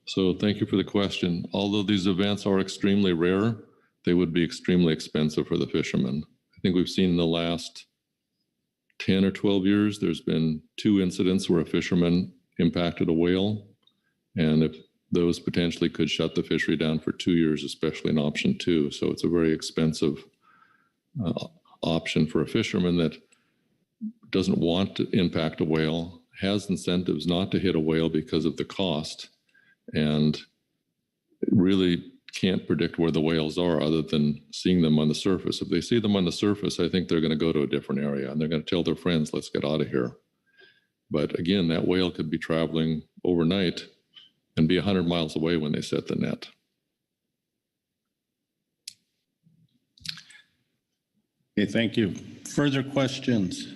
So thank you for the question. Although these events are extremely rare, they would be extremely expensive for the fishermen. I think we've seen in the last 10 or 12 years, there's been 2 incidents where a fisherman impacted a whale. And if those potentially could shut the fishery down for 2 years, especially in option 2. So it's a very expensive option for a fisherman that doesn't want to impact a whale, has incentives not to hit a whale because of the cost, and really can't predict where the whales are other than seeing them on the surface. If they see them on the surface, I think they're going to go to a different area and they're going to tell their friends, let's get out of here. But again, that whale could be traveling overnight and be 100 miles away when they set the net. Okay, thank you. Further questions?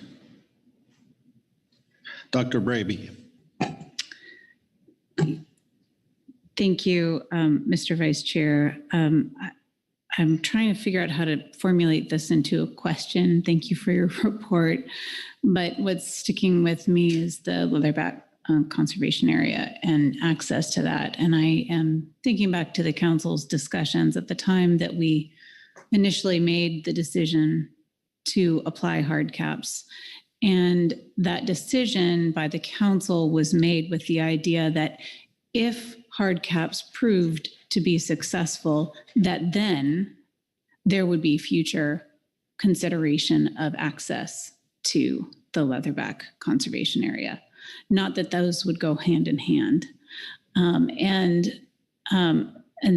Dr. Braby. Thank you, Mr. Vice Chair. I'm trying to figure out how to formulate this into a question. Thank you for your report. But what's sticking with me is the leatherback conservation area and access to that. And I am thinking back to the council's discussions at the time that we initially made the decision to apply hard caps. And that decision by the council was made with the idea that if hard caps proved to be successful, that then there would be future consideration of access to the leatherback conservation area. Not that those would go hand in hand. And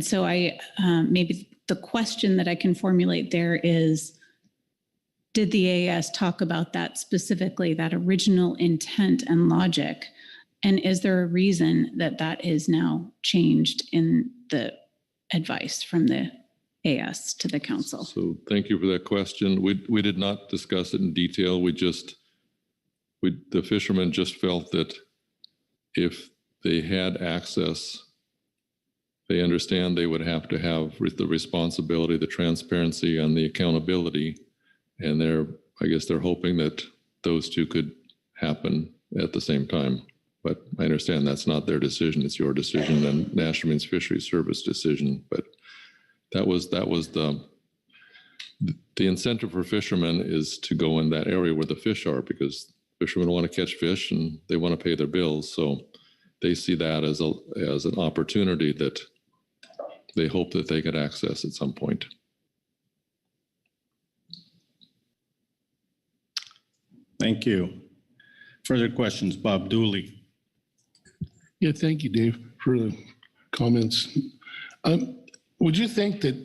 so I maybe the question that I can formulate there is, did the AS talk about that specifically, that original intent and logic? And is there a reason that that is now changed in the advice from the AS to the council? So thank you for that question. We did not discuss it in detail. The fishermen just felt that if they had access, they understand they would have to have the responsibility, the transparency, and the accountability. And I guess they're hoping that those two could happen at the same time. But I understand that's not their decision, it's your decision and National Marine Fisheries Service decision. But that was the incentive for fishermen is to go in that area where the fish are, because fishermen want to catch fish and they want to pay their bills. So they see that as an opportunity that they hope that they could access at some point. Thank you. Further questions, Bob Dooley. Yeah, thank you, Dave, for the comments. Would you think that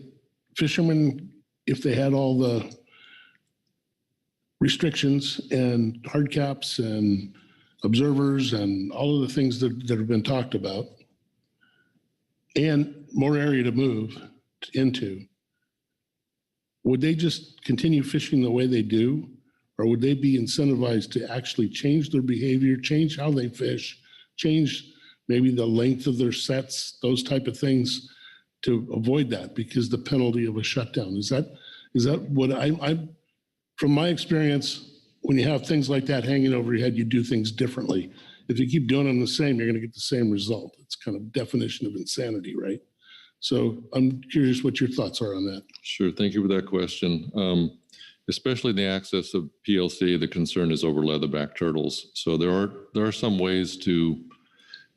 fishermen, if they had all the restrictions and hard caps and observers and all of the things that have been talked about, and more area to move into, would they just continue fishing the way they do? Or would they be incentivized to actually change their behavior, change how they fish, change maybe the length of their sets, those type of things to avoid that because the penalty of a shutdown? Is that what I'm from my experience, when you have things like that hanging over your head, you do things differently. If you keep doing them the same, you're going to get the same result. It's kind of definition of insanity, right? So I'm curious what your thoughts are on that. Sure, thank you for that question. Especially the access of PLC, the concern is over leatherback turtles. So there are some ways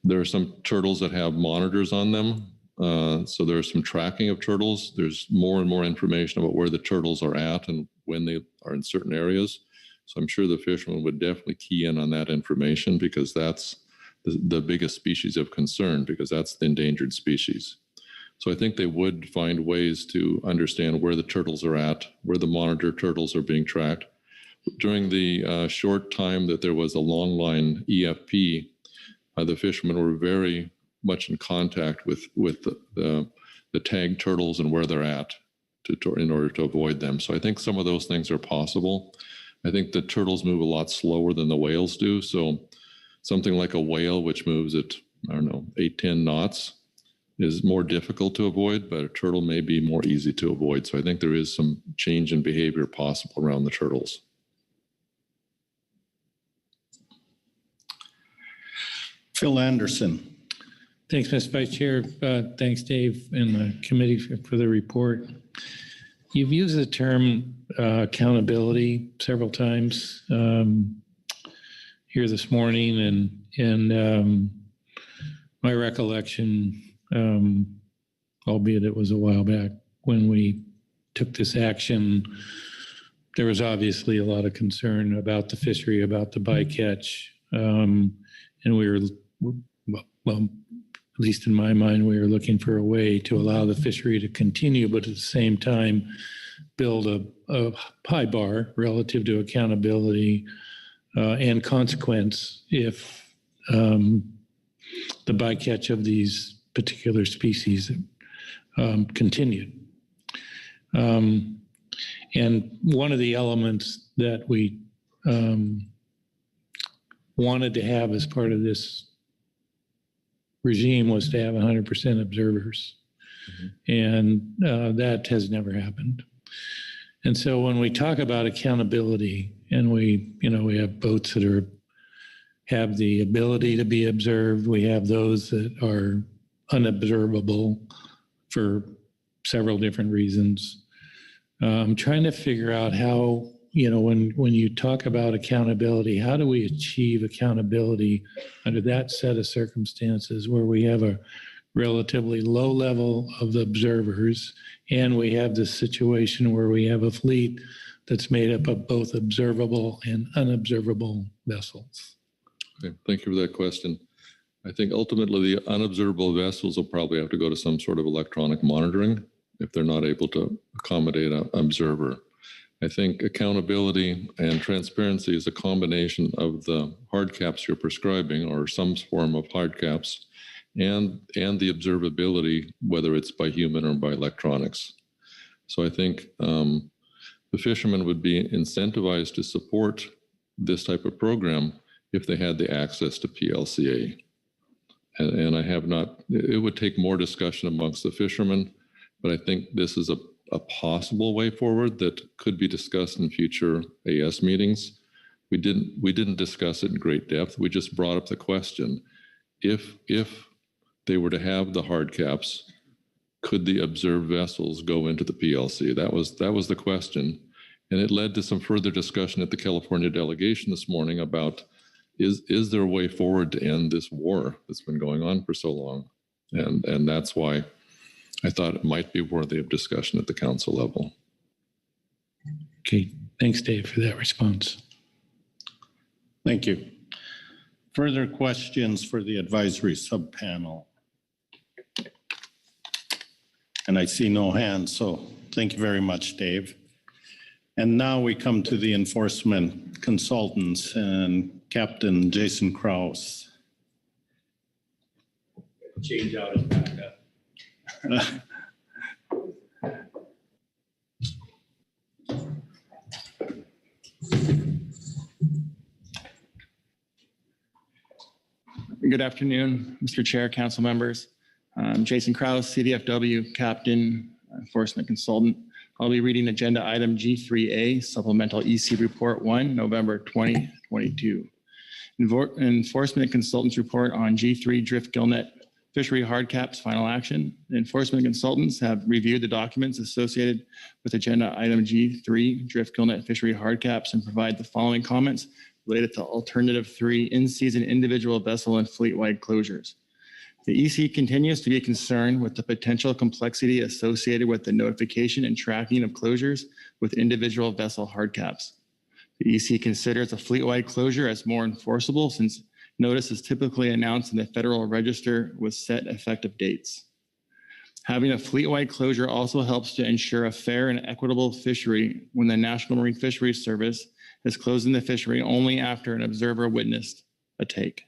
there are some turtles that have monitors on them. So there's some tracking of turtles. There's more and more information about where the turtles are at and when they are in certain areas. So I'm sure the fishermen would definitely key in on that information because that's the biggest species of concern, because that's the endangered species. So I think they would find ways to understand where the turtles are at, where the monitor turtles are being tracked. During the short time that there was a longline EFP, the fishermen were very much in contact with the tagged turtles and where they're at in order to avoid them. So I think some of those things are possible. I think the turtles move a lot slower than the whales do. So something like a whale, which moves at, 8-10 knots, is more difficult to avoid, but a turtle may be more easy to avoid. So I think there is some change in behavior possible around the turtles. Phil Anderson. Thanks, Mr. Vice Chair. Thanks, Dave, and the committee for the report. You've used the term accountability several times here this morning, and my recollection, albeit it was a while back when we took this action, there was obviously a lot of concern about the fishery, about the bycatch, And we were, well, at least in my mind, we were looking for a way to allow the fishery to continue, but at the same time, build a high bar relative to accountability and consequence if the bycatch of these particular species continued. And one of the elements that we wanted to have as part of this regime was to have 100% observers. And that has never happened. And so when we talk about accountability and we have boats that have the ability to be observed, we have those that are unobservable for several different reasons. I'm trying to figure out how, when you talk about accountability, how do we achieve accountability under that set of circumstances where we have a relatively low level of observers and we have this situation where we have a fleet that's made up of both observable and unobservable vessels? Okay, thank you for that question. I think ultimately the unobservable vessels will probably have to go to some sort of electronic monitoring if they're not able to accommodate an observer. I think accountability and transparency is a combination of the hard caps you're prescribing or some form of hard caps and the observability, whether it's by human or by electronics. So I think the fishermen would be incentivized to support this type of program if they had the access to PLCA. And I have not, it would take more discussion amongst the fishermen, but I think this is a possible way forward that could be discussed in future AS meetings. We didn't discuss it in great depth. We just brought up the question, if they were to have the hard caps, could the observed vessels go into the PLC? That was the question. And it led to some further discussion at the California delegation this morning about, is there a way forward to end this war that's been going on for so long? And that's why I thought it might be worthy of discussion at the council level. Okay, thanks, Dave, for that response. Thank you. Further questions for the advisory subpanel? And I see no hands, so thank you very much, Dave. And now we come to the enforcement consultants and Captain Jason Krause. Change out his backup. Good afternoon, Mr. Chair, council members. I'm Jason Krause, CDFW Captain, Enforcement Consultant. I'll be reading agenda item G3A, Supplemental EC Report 1, November 2022. Enforcement Consultants Report on G3 Drift Gillnet Fishery Hard Caps Final Action. The enforcement consultants have reviewed the documents associated with agenda item G3 Drift Gillnet Fishery Hard Caps and provide the following comments related to alternative 3 in-season individual vessel and fleet-wide closures. The EC continues to be concerned with the potential complexity associated with the notification and tracking of closures with individual vessel hard caps. The EC considers a fleet-wide closure as more enforceable since notice is typically announced in the Federal Register with set effective dates. Having a fleet-wide closure also helps to ensure a fair and equitable fishery when the National Marine Fisheries Service is closing the fishery only after an observer witnessed a take.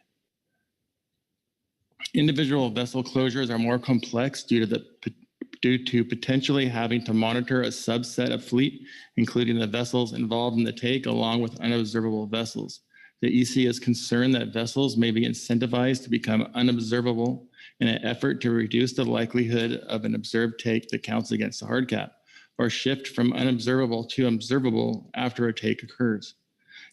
Individual vessel closures are more complex due to potentially having to monitor a subset of fleet, including the vessels involved in the take, along with unobservable vessels. The EC is concerned that vessels may be incentivized to become unobservable in an effort to reduce the likelihood of an observed take that counts against the hard cap, or shift from unobservable to observable after a take occurs.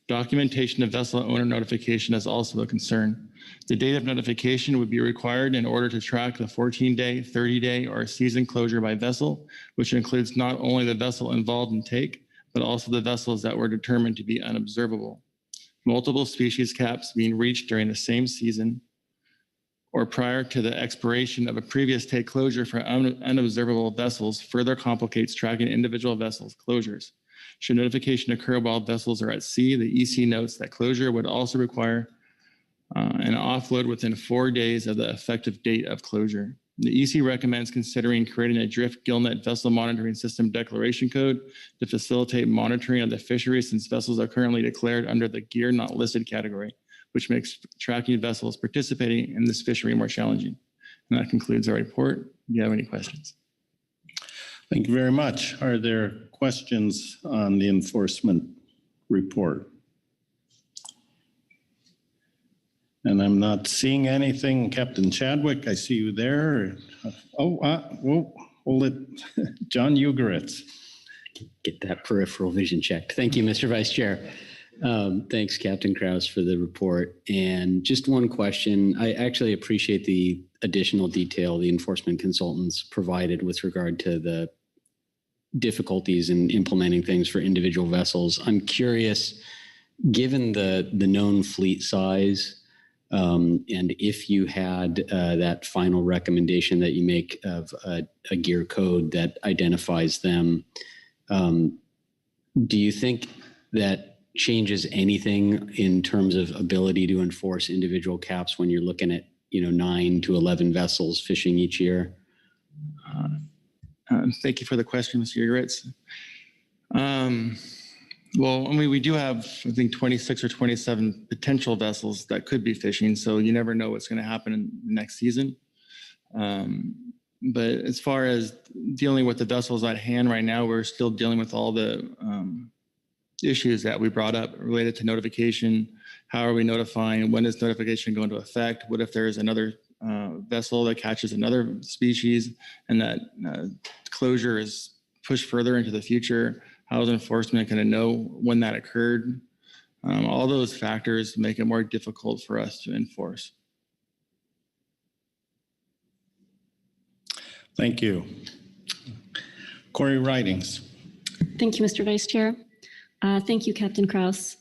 Documentation of vessel owner notification is also a concern. The date of notification would be required in order to track the 14-day, 30-day, or season closure by vessel, which includes not only the vessel involved in take, but also the vessels that were determined to be unobservable. Multiple species caps being reached during the same season or prior to the expiration of a previous take closure for unobservable vessels further complicates tracking individual vessels' closures. Should notification occur while vessels are at sea, the EC notes that closure would also require and offload within 4 days of the effective date of closure. The EC recommends considering creating a drift gillnet vessel monitoring system declaration code to facilitate monitoring of the fishery, since vessels are currently declared under the gear not listed category, which makes tracking vessels participating in this fishery more challenging. And that concludes our report. Do you have any questions? Thank you very much. Are there questions on the enforcement report? And I'm not seeing anything. Captain Chadwick, I see you there. Whoa, hold it. John Ugoretz. Get that peripheral vision checked. Thank you, Mr. Vice Chair. Thanks, Captain Kraus, for the report. And just one question. I actually appreciate the additional detail the enforcement consultants provided with regard to the difficulties in implementing things for individual vessels. I'm curious, given the known fleet size, and if you had that final recommendation that you make of a gear code that identifies them, do you think that changes anything in terms of ability to enforce individual caps when you're looking at 9 to 11 vessels fishing each year? Thank you for the question, Mr. Ugoretz. Well, I mean, we do have, I think, 26 or 27 potential vessels that could be fishing, so you never know what's going to happen in the next season. But as far as dealing with the vessels at hand right now, we're still dealing with all the issues that we brought up related to notification. How are we notifying? When is notification going to affect? What if there's another vessel that catches another species and that closure is pushed further into the future? How is enforcement going to know when that occurred? All those factors make it more difficult for us to enforce. Thank you. Corey Ridings. Thank you, Mr. Vice Chair. Thank you, Captain Kraus.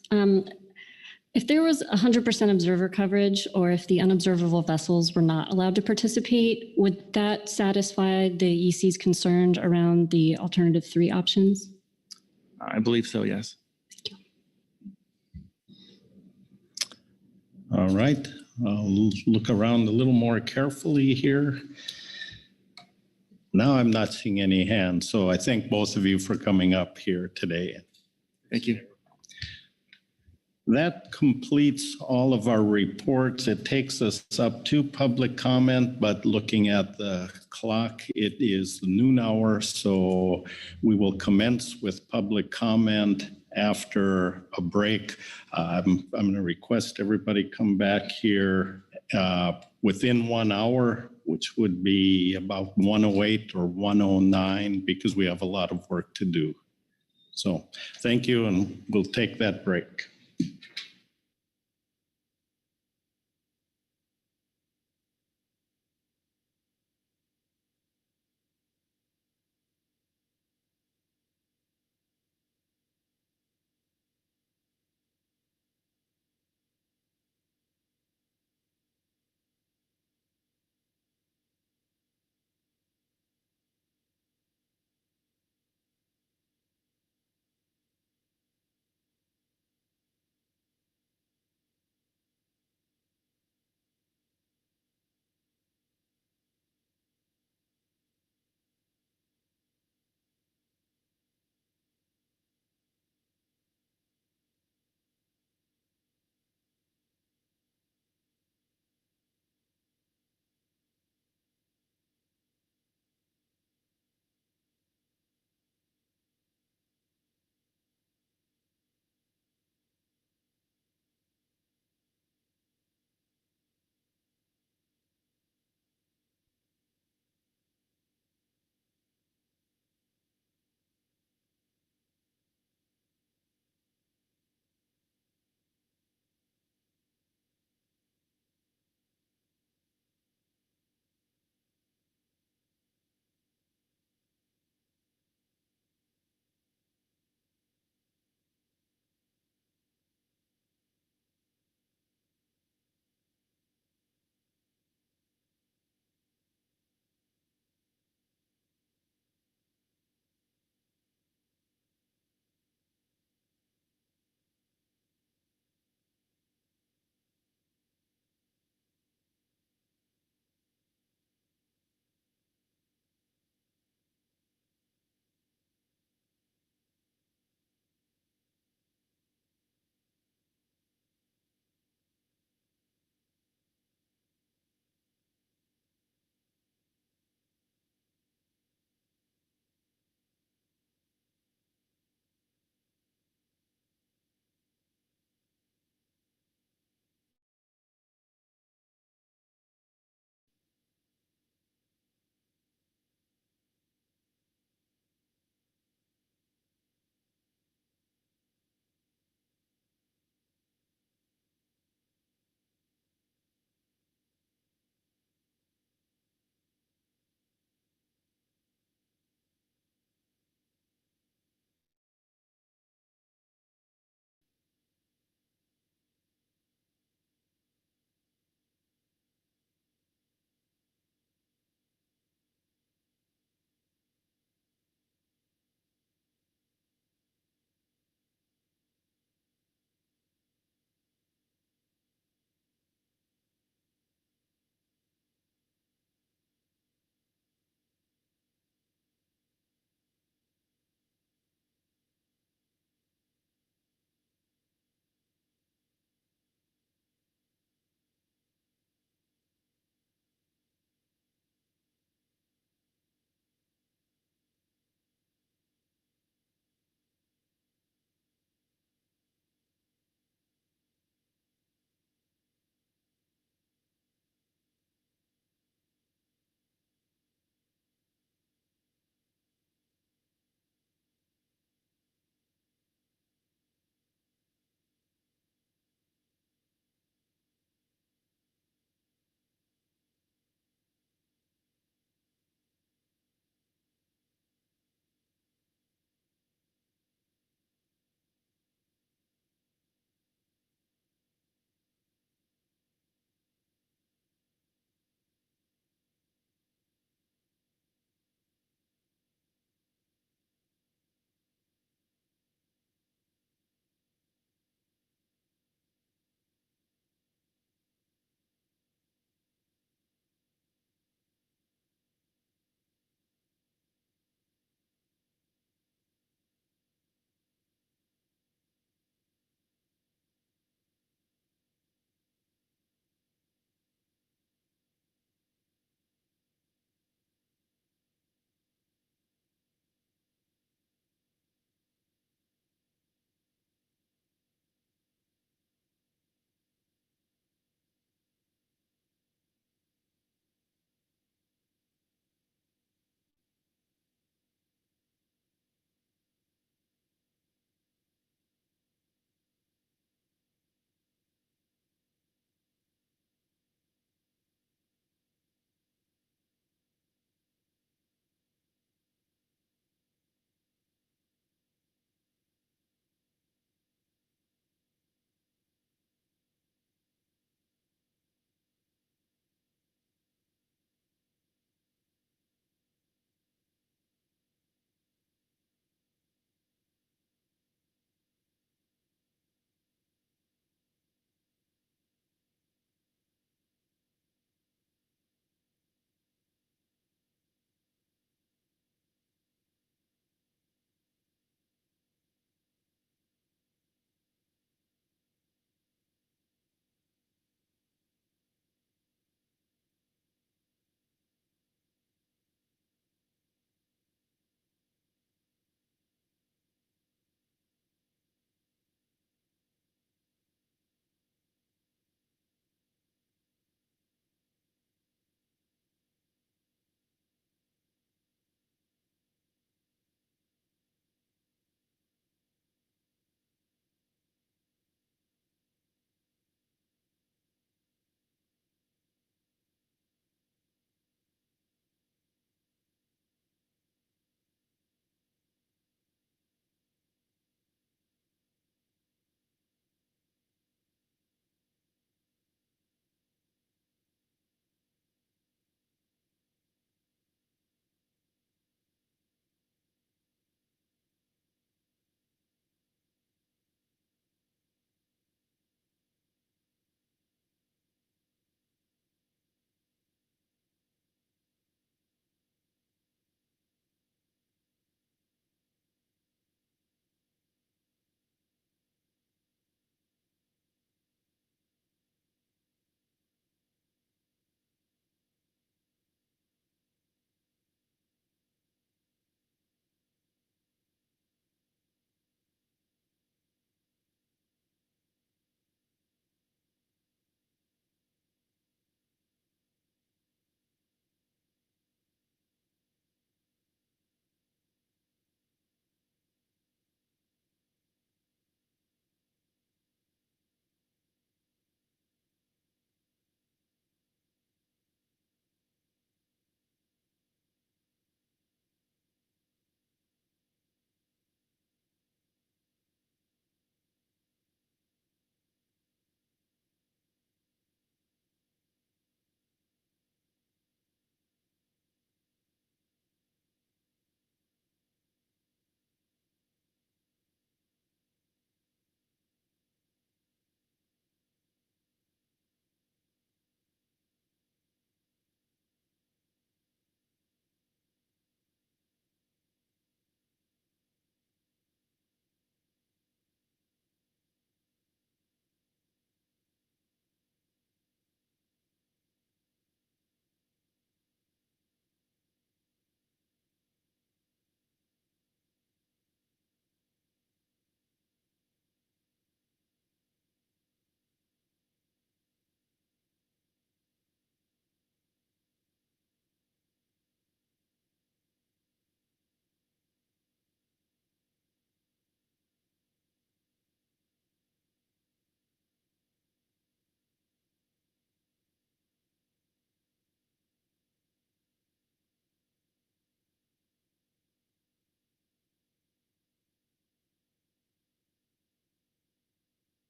If there was 100% observer coverage, or if the unobservable vessels were not allowed to participate, would that satisfy the EC's concern around the alternative 3 options? I believe so, yes. All right. I'll look around a little more carefully here. Now I'm not seeing any hands, so I thank both of you for coming up here today. Thank you. That completes all of our reports. It takes us up to public comment, but looking at the clock, it is the noon hour, so we will commence with public comment after a break. I'm going to request everybody come back here within 1 hour, which would be about 1:08 or 1:09, because we have a lot of work to do. So thank you, and we'll take that break.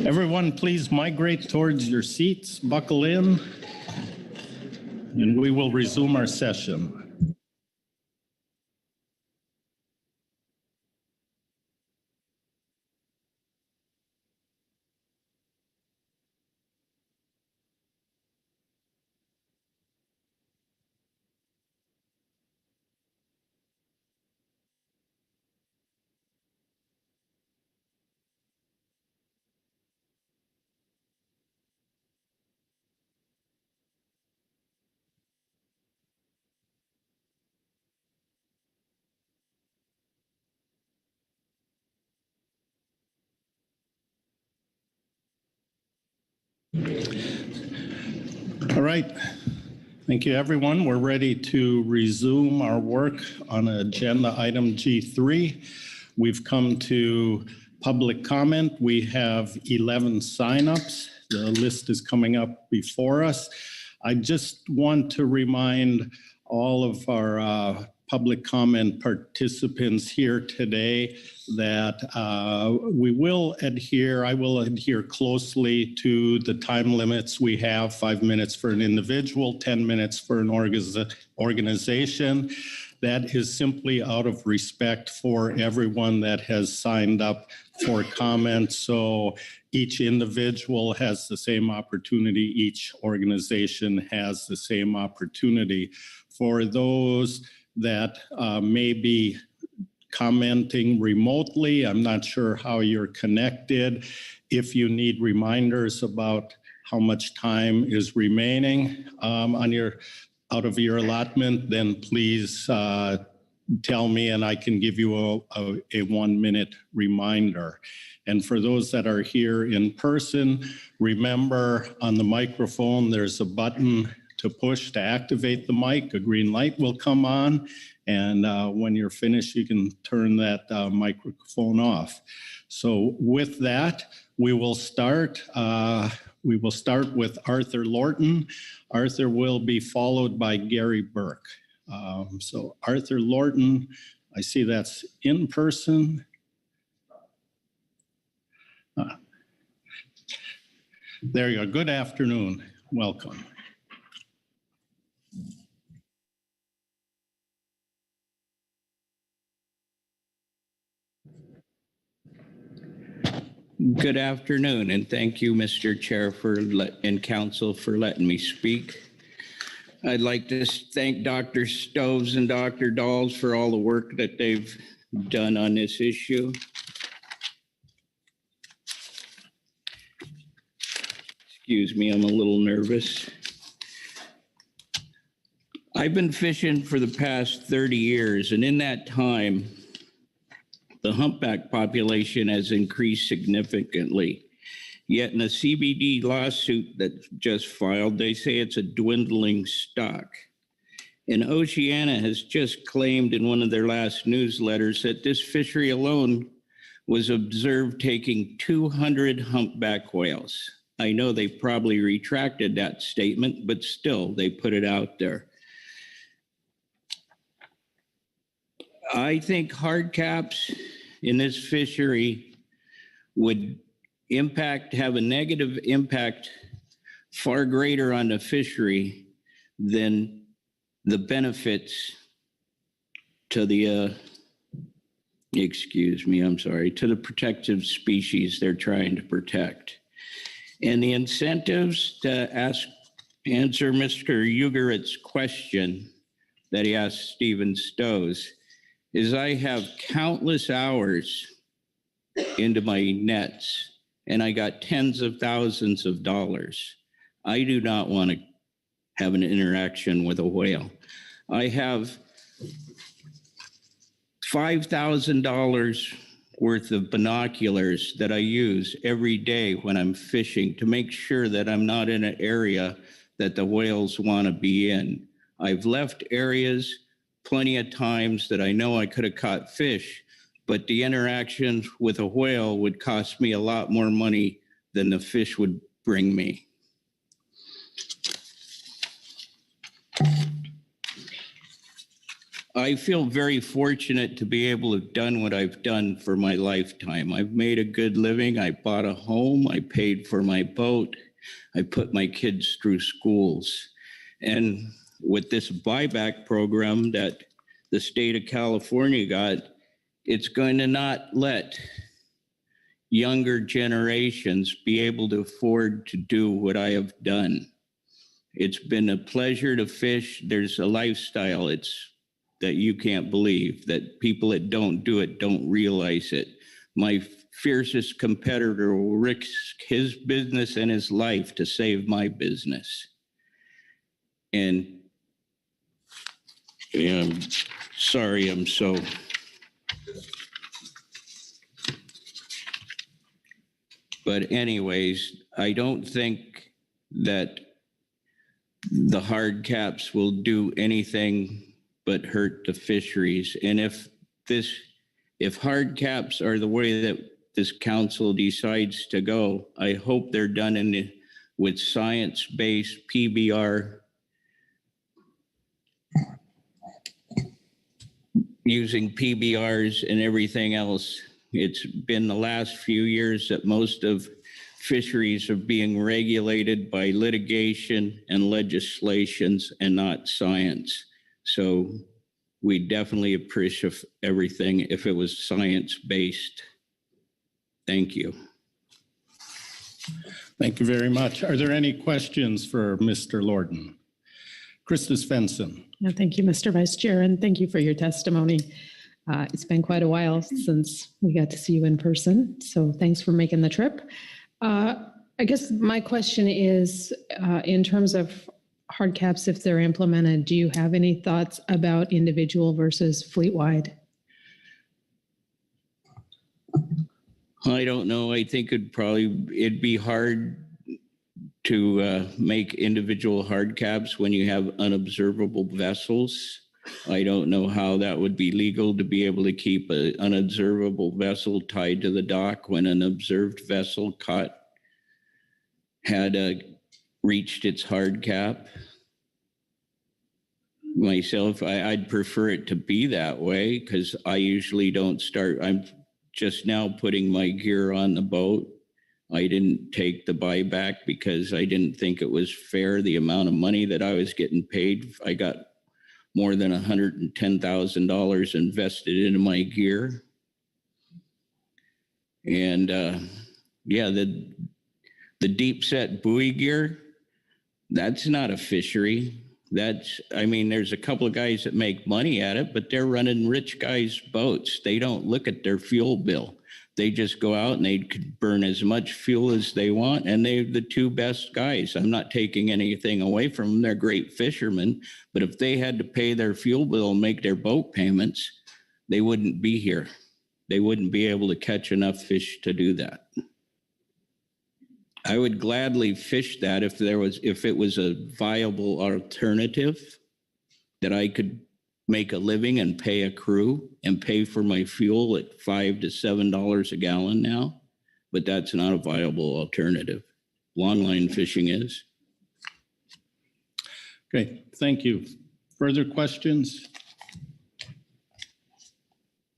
Everyone, please migrate towards your seats, buckle in, and we will resume our session. All right. Thank you, everyone. We're ready to resume our work on agenda item G3. We've come to public comment. We have 11 signups. The list is coming up before us. I just want to remind all of our public comment participants here today that I will adhere closely to the time limits we have, 5 minutes for an individual, 10 minutes for an organization. That is simply out of respect for everyone that has signed up for comment. So each individual has the same opportunity. Each organization has the same opportunity. For those that may be commenting remotely, I'm not sure how you're connected. If you need reminders about how much time is remaining out of your allotment, then please tell me and I can give you a 1 minute reminder. And for those that are here in person, remember on the microphone, there's a button to push to activate the mic. A green light will come on. And when you're finished, you can turn that microphone off. So with that, we will start. We will start with Arthur Lorton. Arthur will be followed by Gary Burke. So Arthur Lorton, I see that's in person. There you go. Good afternoon. Welcome. Good afternoon, and thank you, Mr. Chair and Council for letting me speak. I'd like to thank Dr. Stoves and Dr. Dahls for all the work that they've done on this issue. Excuse me, I'm a little nervous. I've been fishing for the past 30 years, and in that time, the humpback population has increased significantly. Yet in a CBD lawsuit that just filed, they say it's a dwindling stock. And Oceana has just claimed in one of their last newsletters that this fishery alone was observed taking 200 humpback whales. I know they probably retracted that statement, but still they put it out there. I think hard caps in this fishery would have a negative impact far greater on the fishery than the benefits to the, to the protective species they're trying to protect. And the incentives to answer Mr. Ugerit's question that he asked Stephen Stows is I have countless hours into my nets and I got tens of thousands of dollars. I do not want to have an interaction with a whale. I have $5,000 worth of binoculars that I use every day when I'm fishing to make sure that I'm not in an area that the whales want to be in. I've left areas plenty of times that I know I could have caught fish, but the interaction with a whale would cost me a lot more money than the fish would bring me. I feel very fortunate to be able to have done what I've done for my lifetime. I've made a good living. I bought a home. I paid for my boat. I put my kids through schools. And with this buyback program that the state of California got, it's going to not let younger generations be able to afford to do what I have done. It's been a pleasure to fish. There's a lifestyle that you can't believe, that people that don't do it don't realize it. My fiercest competitor will risk his business and his life to save my business. And I'm sorry, I'm so. But anyways, I don't think that the hard caps will do anything but hurt the fisheries. And if hard caps are the way that this council decides to go, I hope they're done with science-based PBR, using PBRs and everything else. It's been the last few years that most of fisheries are being regulated by litigation and legislations and not science. So we definitely appreciate everything if it was science-based. Thank you. Thank you very much. Are there any questions for Mr. Lorden? Krista Svensson. Yeah, thank you, Mr. Vice Chair, and thank you for your testimony. It's been quite a while since we got to see you in person, so thanks for making the trip. I guess my question is, in terms of hard caps, if they're implemented, do you have any thoughts about individual versus fleet-wide? I don't know. I think it'd be hard to make individual hard caps when you have unobservable vessels. I don't know how that would be legal to be able to keep an unobservable vessel tied to the dock when an observed vessel had reached its hard cap. Myself, I'd prefer it to be that way because I usually don't start. I'm just now putting my gear on the boat. I didn't take the buyback because I didn't think it was fair, the amount of money that I was getting paid. I got more than $110,000 invested into my gear. And yeah, the deep set buoy gear, that's not a fishery. There's a couple of guys that make money at it, but they're running rich guys' boats. They don't look at their fuel bill. They just go out and they could burn as much fuel as they want, and they're the two best guys. I'm not taking anything away from them. They're great fishermen, but if they had to pay their fuel bill and make their boat payments, they wouldn't be here. They wouldn't be able to catch enough fish to do that. I would gladly fish that if it was a viable alternative that I could make a living and pay a crew and pay for my fuel at $5 to $7 a gallon now, but that's not a viable alternative. Longline fishing is. Okay, thank you. Further questions?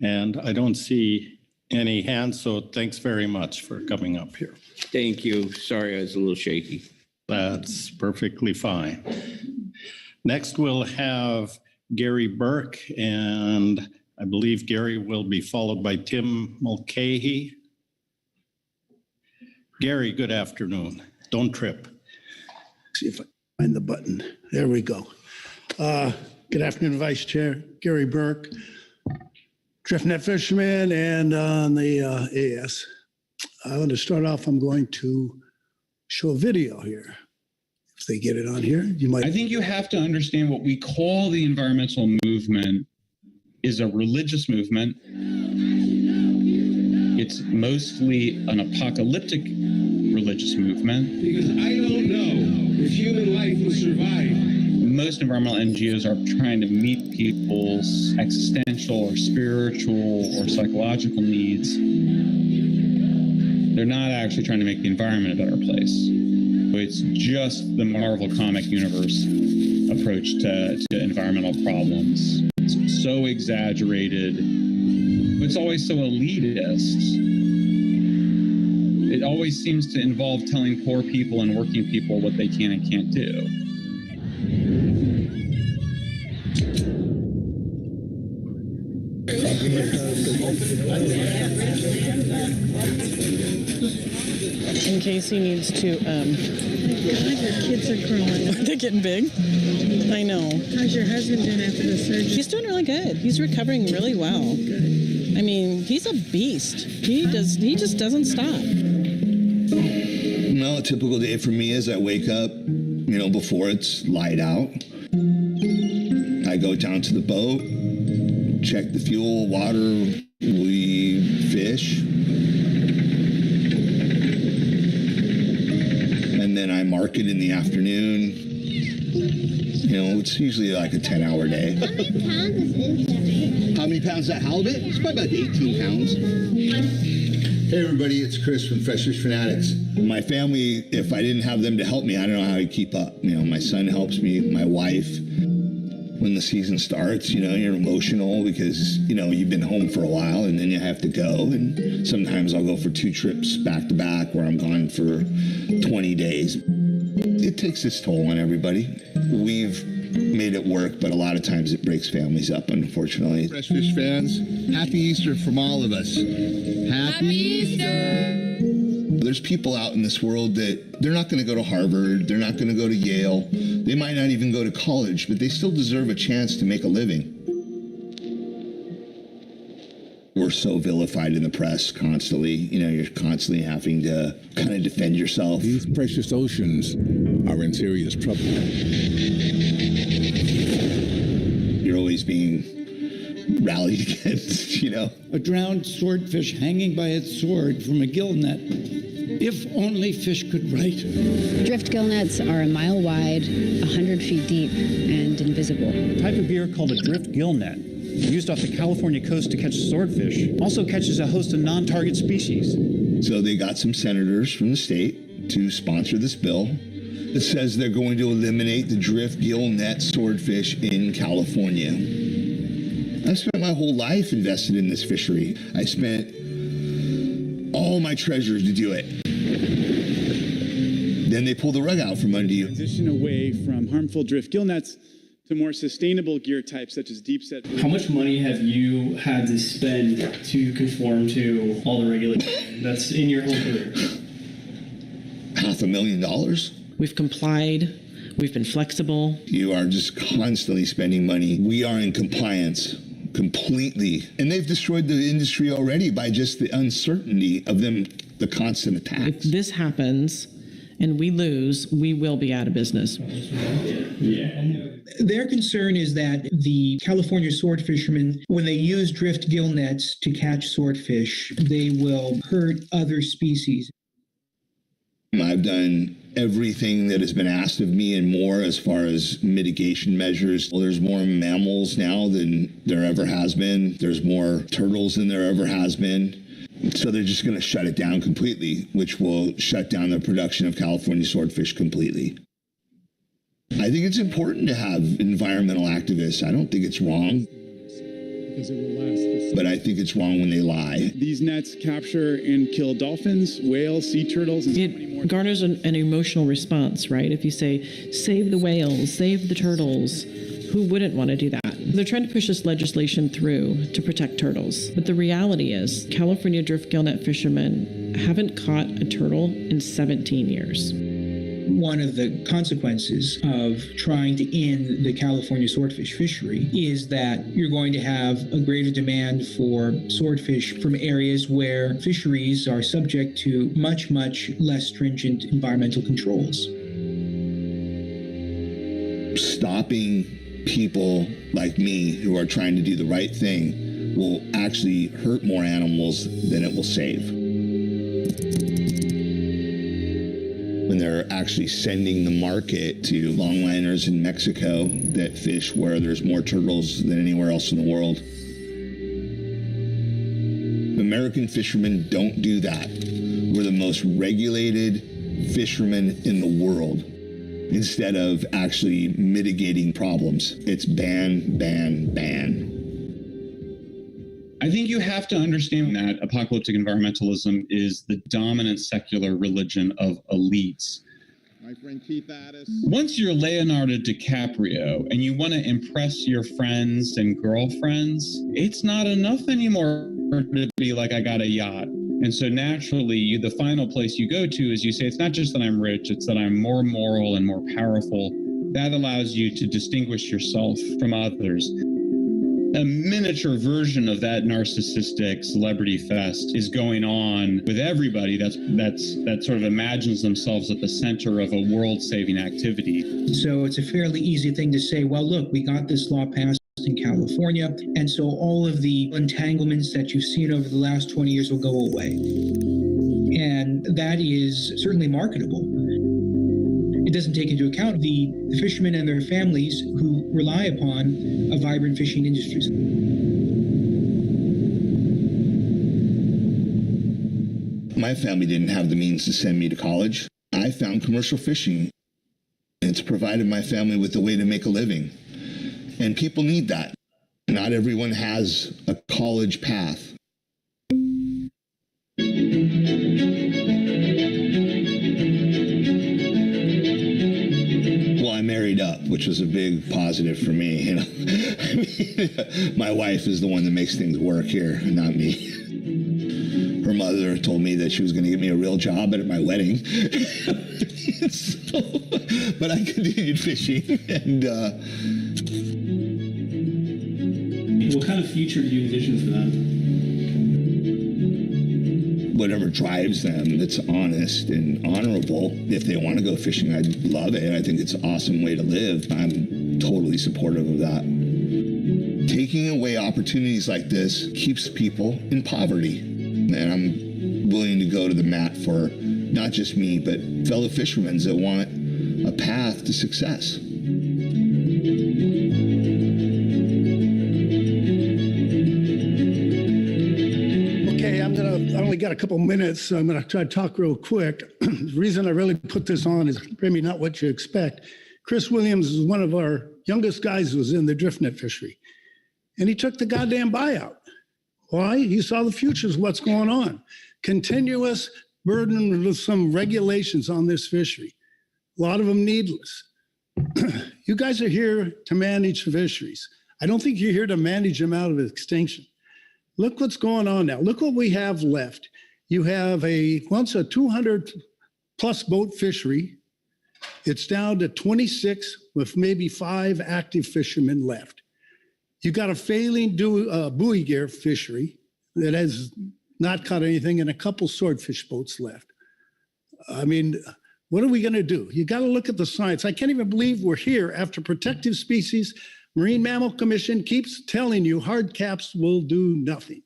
And I don't see any hands, so thanks very much for coming up here. Thank you. Sorry, I was a little shaky. That's perfectly fine. Next, we'll have Gary Burke, and I believe Gary will be followed by Tim Mulcahy. Gary, good afternoon. Don't trip. See if I find the button. There we go. Good afternoon, Vice Chair. Gary Burke, DriftNet fisherman and on the AS. I want to start off, I'm going to show a video here. If they get it on here, you might. I think you have to understand what we call the environmental movement is a religious movement. It's mostly an apocalyptic religious movement. Because I don't know if human life will survive. Most environmental NGOs are trying to meet people's existential or spiritual or psychological needs. They're not actually trying to make the environment a better place. It's just the Marvel comic universe approach to environmental problems. so exaggerated. It's always so elitist. It always seems to involve telling poor people and working people what they can and can't do. In case he needs to, God, your kids are growing. They're getting big. I know. How's your husband doing after the surgery? He's doing really good. He's recovering really well. Good. I mean, he's a beast. He just doesn't stop. Well, a typical day for me is I wake up, before it's light out. I go down to the boat, check the fuel, water, we fish. And then I market in the afternoon. It's usually like a 10-hour day. How many pounds is that? How many pounds is that halibut? It's probably about 18 pounds. Hey everybody, it's Chris from Fisheries Fanatics. My family, if I didn't have them to help me, I don't know how I'd keep up. My son helps me, my wife. When the season starts, you're emotional because, you've been home for a while and then you have to go. And sometimes I'll go for 2 trips back to back where I'm gone for 20 days. It takes its toll on everybody. We've made it work, but a lot of times it breaks families up, unfortunately. Fresh Fish fans, happy Easter from all of us. Happy Easter! There's people out in this world that they're not going to go to Harvard, they're not going to go to Yale, they might not even go to college, but they still deserve a chance to make a living. We're so vilified in the press constantly. You're constantly having to kind of defend yourself. These precious oceans are in serious trouble. You're always being rallied against, A drowned swordfish hanging by its sword from a gill net. If only fish could write. Drift gill nets are a mile wide, 100 feet deep, and invisible. A type of gear called a drift gill net, used off the California coast to catch swordfish, also catches a host of non-target species. So they got some senators from the state to sponsor this bill. It says they're going to eliminate the drift gill net swordfish in California. I spent my whole life invested in this fishery. I spent all my treasures to do it. Then they pull the rug out from under you. Transition away from harmful drift gill nets to more sustainable gear types such as deep set. How much money have you had to spend to conform to all the regulations that's in your whole career? $500,000. We've complied. We've been flexible. You are just constantly spending money. We are in compliance completely. And they've destroyed the industry already by just the uncertainty of them, the constant attacks. If this happens and we lose, we will be out of business. Their concern is that the California sword fishermen, when they use drift gill nets to catch swordfish, they will hurt other species. I've done everything that has been asked of me and more as far as mitigation measures. Well, there's more mammals now than there ever has been. There's more turtles than there ever has been. So they're just going to shut it down completely, which will shut down the production of California swordfish completely. I think it's important to have environmental activists. I don't think it's wrong. Because it will last. But I think it's wrong when they lie. These nets capture and kill dolphins, whales, sea turtles, and so many more. It garners an emotional response, right? If you say, save the whales, save the turtles, who wouldn't want to do that? They're trying to push this legislation through to protect turtles. But the reality is, California drift gill net fishermen haven't caught a turtle in 17 years. One of the consequences of trying to end the California swordfish fishery is that you're going to have a greater demand for swordfish from areas where fisheries are subject to much, much less stringent environmental controls. Stopping people like me who are trying to do the right thing will actually hurt more animals than it will save. When they're actually sending the market to longliners in Mexico that fish where there's more turtles than anywhere else in the world. American fishermen don't do that. We're the most regulated fishermen in the world. Instead of actually mitigating problems, it's ban, ban, ban. I think you have to understand that apocalyptic environmentalism is the dominant secular religion of elites. My friend Keith Addis. Once you're Leonardo DiCaprio and you want to impress your friends and girlfriends, it's not enough anymore to be like, I got a yacht. And so naturally, the final place you go to is you say, it's not just that I'm rich, it's that I'm more moral and more powerful. That allows you to distinguish yourself from others. A miniature version of that narcissistic celebrity fest is going on with everybody that sort of imagines themselves at the center of a world-saving activity. So it's a fairly easy thing to say, well, look, we got this law passed in California, and so all of the entanglements that you've seen over the last 20 years will go away. And that is certainly marketable. It doesn't take into account the fishermen and their families who rely upon a vibrant fishing industry. My family didn't have the means to send me to college. I found commercial fishing. It's provided my family with a way to make a living. And people need that. Not everyone has a college path. Well, I married up, which was a big positive for me. You know, I mean, my wife is the one that makes things work here, not me. Her mother told me that she was going to give me a real job at my wedding. So, but I continued fishing, and what kind of future do you envision for them? whatever drives them that's honest and honorable. If they want to go fishing, I love it. I think it's an awesome way to live. I'm totally supportive of that. Taking away opportunities like this keeps people in poverty. And I'm willing to go to the mat for not just me, but fellow fishermen that want a path to success. I only got a couple minutes, so I'm going to try to talk real quick. The reason I really put this on is maybe not what you expect. Chris Williams is one of our youngest guys who was in the drift net fishery, and he took the goddamn buyout. Why? He saw the futures, what's going on. Continuous burden with some regulations on this fishery, a lot of them needless. You guys are here to manage fisheries. I don't think you're here to manage them out of extinction. Look what's going on now. Look what we have left. You have once a 200 plus boat fishery. It's down to 26 with maybe 5 active fishermen left. You got a failing buoy gear fishery that has not caught anything and a couple swordfish boats left. I mean, what are we going to do? You got to look at the science. I can't even believe we're here after protective species. Marine Mammal Commission keeps telling you hard caps will do nothing.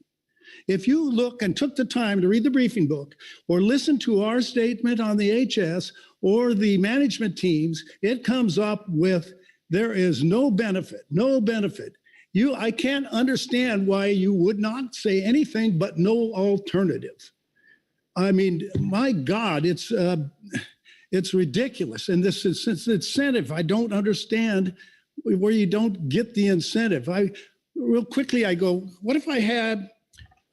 If you look and took the time to read the briefing book or listen to our statement on the HS or the management teams, it comes up with there is no benefit, no benefit. I can't understand why you would not say anything but no alternative. I mean, my God, it's ridiculous. And this is incentive. I don't understand where you don't get the incentive. Real quickly, I go, what if I had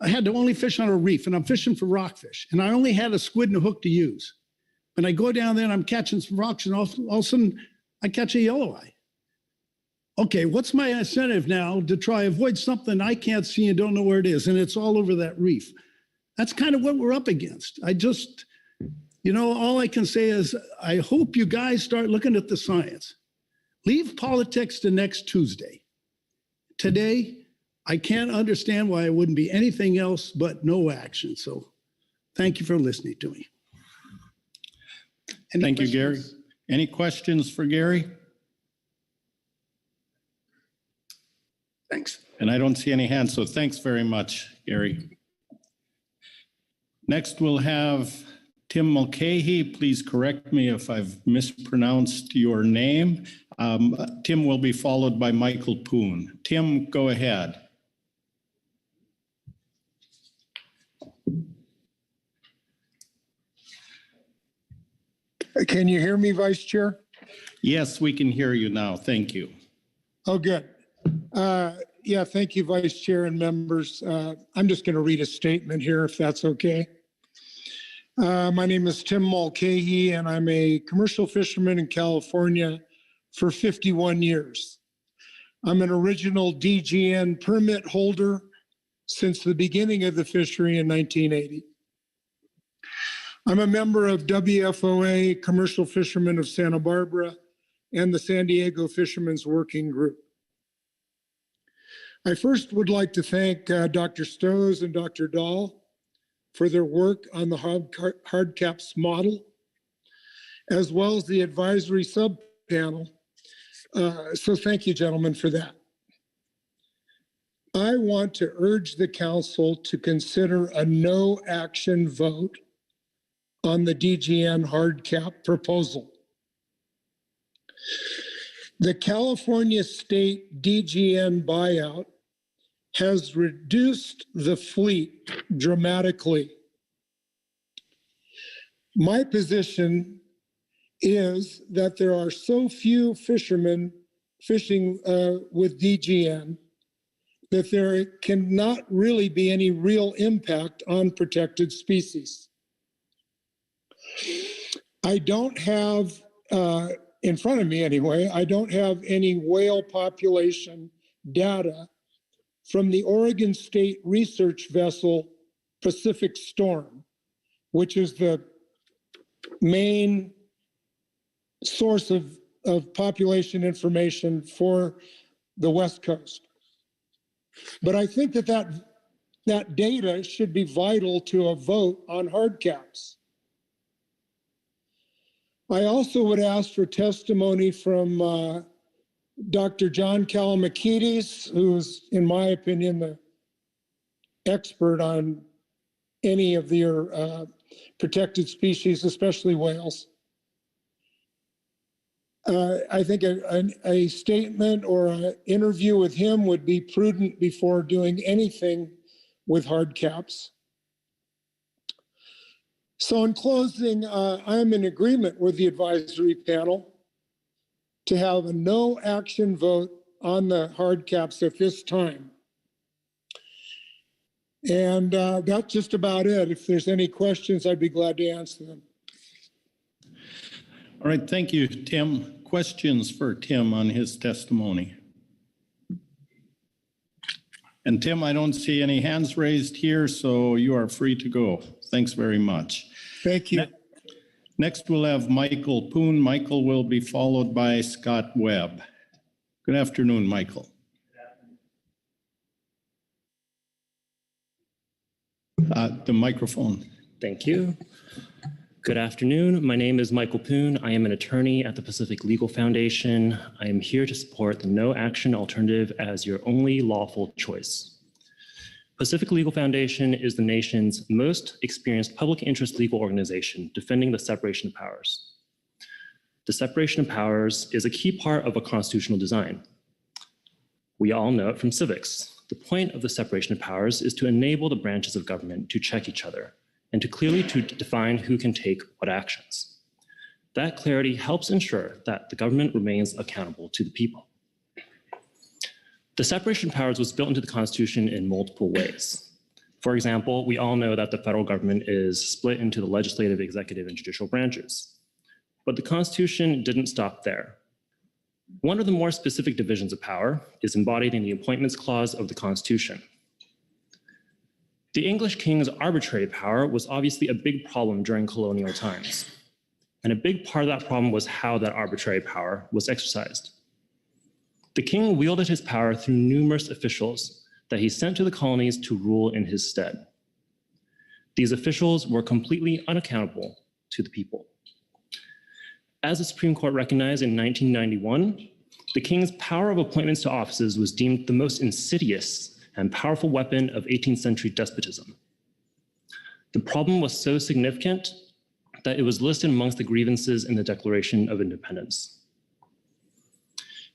to only fish on a reef and I'm fishing for rockfish and I only had a squid and a hook to use. And I go down there and I'm catching some rocks and all of a sudden I catch a yellow eye. Okay, what's my incentive now to try avoid something I can't see and don't know where it is, and it's all over that reef? That's kind of what we're up against. All I can say is I hope you guys start looking at the science. Leave politics to next Tuesday. Today, I can't understand why it wouldn't be anything else but no action. So thank you for listening to me. Thank you, Gary. Any questions for Gary? Thanks. And I don't see any hands, so thanks very much, Gary. Next, we'll have Tim Mulcahy. Please correct me if I've mispronounced your name. Tim will be followed by Michael Poon. Tim, go ahead. Can you hear me, Vice Chair? Yes, we can hear you now. Thank you. Oh, good. Yeah, thank you, Vice Chair and members. I'm just going to read a statement here, if that's okay. My name is Tim Mulcahy, and I'm a commercial fisherman in California for 51 years. I'm an original DGN permit holder since the beginning of the fishery in 1980. I'm a member of WFOA, Commercial Fishermen of Santa Barbara, and the San Diego Fishermen's Working Group. I first would like to thank Dr. Stowe and Dr. Dahl for their work on the hard caps model, as well as the advisory subpanel. So thank you, gentlemen, for that. I want to urge the council to consider a no action vote on the DGN hard cap proposal. The California State DGN buyout has reduced the fleet dramatically. My position is that there are so few fishermen fishing with DGN that there cannot really be any real impact on protected species. I don't have, in front of me anyway, I don't have any whale population data from the Oregon State research vessel Pacific Storm, which is the main source of population information for the West Coast. But I think that data should be vital to a vote on hard caps. I also would ask for testimony from Dr. John Kalamakides, who's, in my opinion, the expert on any of your protected species, especially whales. I think a statement or an interview with him would be prudent before doing anything with hard caps. So in closing, I'm in agreement with the advisory panel to have a no action vote on the hard caps at this time. And that's just about it. If there's any questions, I'd be glad to answer them. All right, thank you, Tim. Questions for Tim on his testimony? And Tim, I don't see any hands raised here, so you are free to go. Thanks very much. Thank you. Next, we'll have Michael Poon. Michael will be followed by Scott Webb. Good afternoon, Michael. The microphone. Thank you. Good afternoon. My name is Michael Poon. I am an attorney at the Pacific Legal Foundation. I am here to support the no action alternative as your only lawful choice. Pacific Legal Foundation is the nation's most experienced public interest legal organization defending the separation of powers. The separation of powers is a key part of a constitutional design. We all know it from civics. The point of the separation of powers is to enable the branches of government to check each other and to clearly define who can take what actions. That clarity helps ensure that the government remains accountable to the people. The separation of powers was built into the Constitution in multiple ways. For example, we all know that the federal government is split into the legislative, executive, and judicial branches. But the Constitution didn't stop there. One of the more specific divisions of power is embodied in the Appointments Clause of the Constitution. The English king's arbitrary power was obviously a big problem during colonial times. And a big part of that problem was how that arbitrary power was exercised. The king wielded his power through numerous officials that he sent to the colonies to rule in his stead. These officials were completely unaccountable to the people. As the Supreme Court recognized in 1991, the king's power of appointments to offices was deemed the most insidious and powerful weapon of 18th century despotism. The problem was so significant that it was listed amongst the grievances in the Declaration of Independence.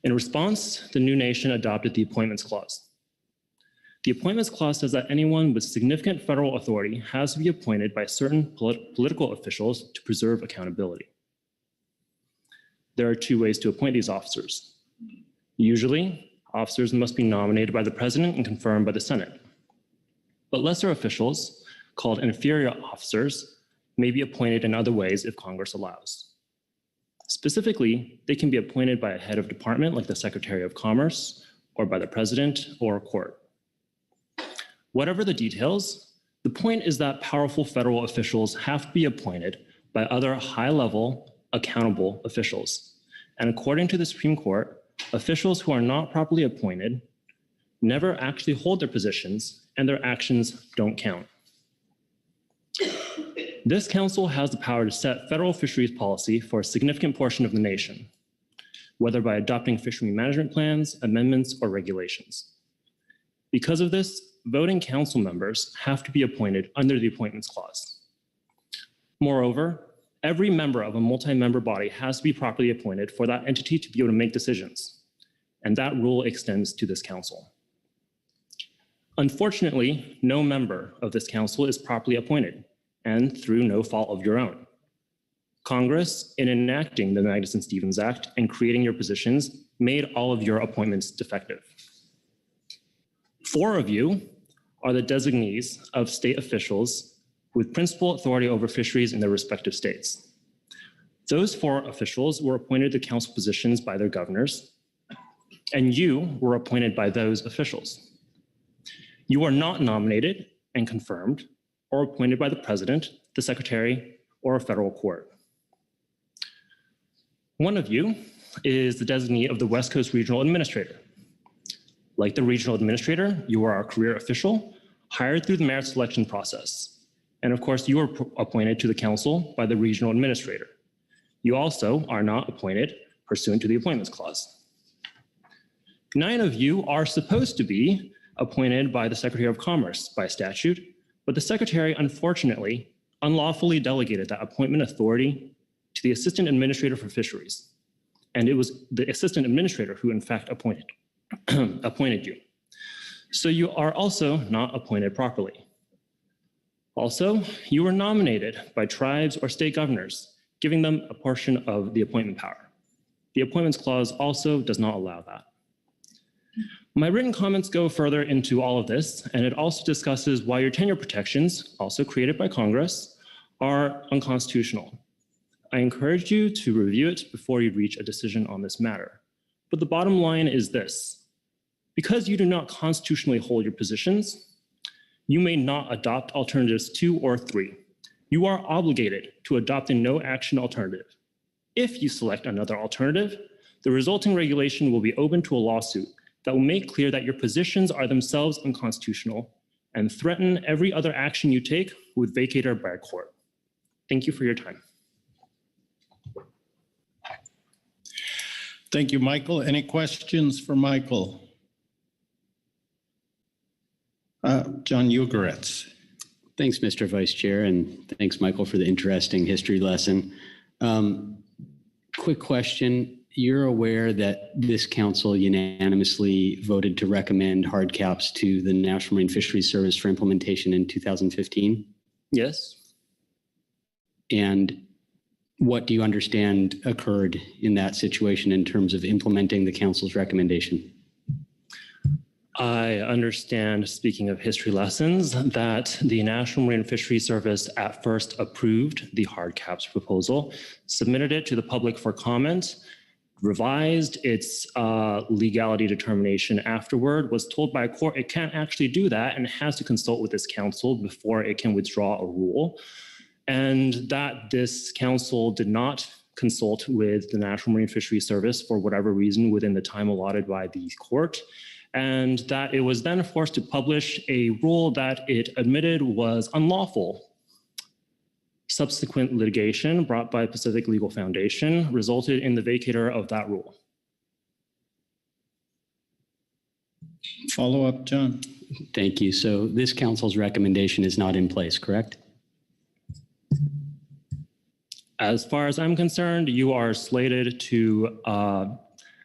In response, the new nation adopted the Appointments Clause. The Appointments Clause says that anyone with significant federal authority has to be appointed by certain political officials to preserve accountability. There are two ways to appoint these officers. Usually, officers must be nominated by the president and confirmed by the Senate. But lesser officials, called inferior officers, may be appointed in other ways if Congress allows. Specifically, they can be appointed by a head of department like the Secretary of Commerce, or by the president or a court. Whatever the details, the point is that powerful federal officials have to be appointed by other high-level, accountable officials. And according to the Supreme Court, officials who are not properly appointed never actually hold their positions, and their actions don't count. This council has the power to set federal fisheries policy for a significant portion of the nation, whether by adopting fishery management plans, amendments, or regulations. Because of this, voting council members have to be appointed under the Appointments Clause. Moreover, every member of a multi-member body has to be properly appointed for that entity to be able to make decisions, and that rule extends to this council. Unfortunately, no member of this council is properly appointed, and through no fault of your own. Congress, in enacting the Magnuson-Stevens Act and creating your positions, made all of your appointments defective. 4 of you are the designees of state officials with principal authority over fisheries in their respective states. Those 4 officials were appointed to council positions by their governors, and you were appointed by those officials. You are not nominated and confirmed or appointed by the president, the secretary, or a federal court. One of you is the designee of the West Coast Regional Administrator. Like the regional administrator, you are a career official hired through the merit selection process. And of course, you are appointed to the council by the regional administrator. You also are not appointed pursuant to the Appointments Clause. 9 of you are supposed to be appointed by the Secretary of Commerce by statute, but the Secretary, unfortunately, unlawfully delegated that appointment authority to the Assistant Administrator for Fisheries. And it was the Assistant Administrator who, in fact, appointed you. So you are also not appointed properly. Also, you were nominated by tribes or state governors, giving them a portion of the appointment power. The Appointments Clause also does not allow that. My written comments go further into all of this, and it also discusses why your tenure protections, also created by Congress, are unconstitutional. I encourage you to review it before you reach a decision on this matter. But the bottom line is this: because you do not constitutionally hold your positions, you may not adopt alternatives 2 or 3. You are obligated to adopt a no-action alternative. If you select another alternative, the resulting regulation will be open to a lawsuit that will make clear that your positions are themselves unconstitutional and threaten every other action you take with vacatur by a court. Thank you for your time. Thank you, Michael. Any questions for Michael? John Ugoretz. Thanks, Mr. Vice Chair, and thanks, Michael, for the interesting history lesson. Quick question. You're aware that this council unanimously voted to recommend hard caps to the National Marine Fisheries Service for implementation in 2015? Yes. And what do you understand occurred in that situation in terms of implementing the council's recommendation? I understand, speaking of history lessons, that the National Marine Fisheries Service at first approved the hard caps proposal, submitted it to the public for comment, revised its legality determination afterward, was told by a court it can't actually do that and has to consult with this council before it can withdraw a rule. And that this council did not consult with the National Marine Fisheries Service for whatever reason within the time allotted by the court, and that it was then forced to publish a rule that it admitted was unlawful. Subsequent litigation brought by Pacific Legal Foundation resulted in the vacatur of that rule. Follow up, John. Thank you. So this council's recommendation is not in place, correct? As far as I'm concerned, you are slated to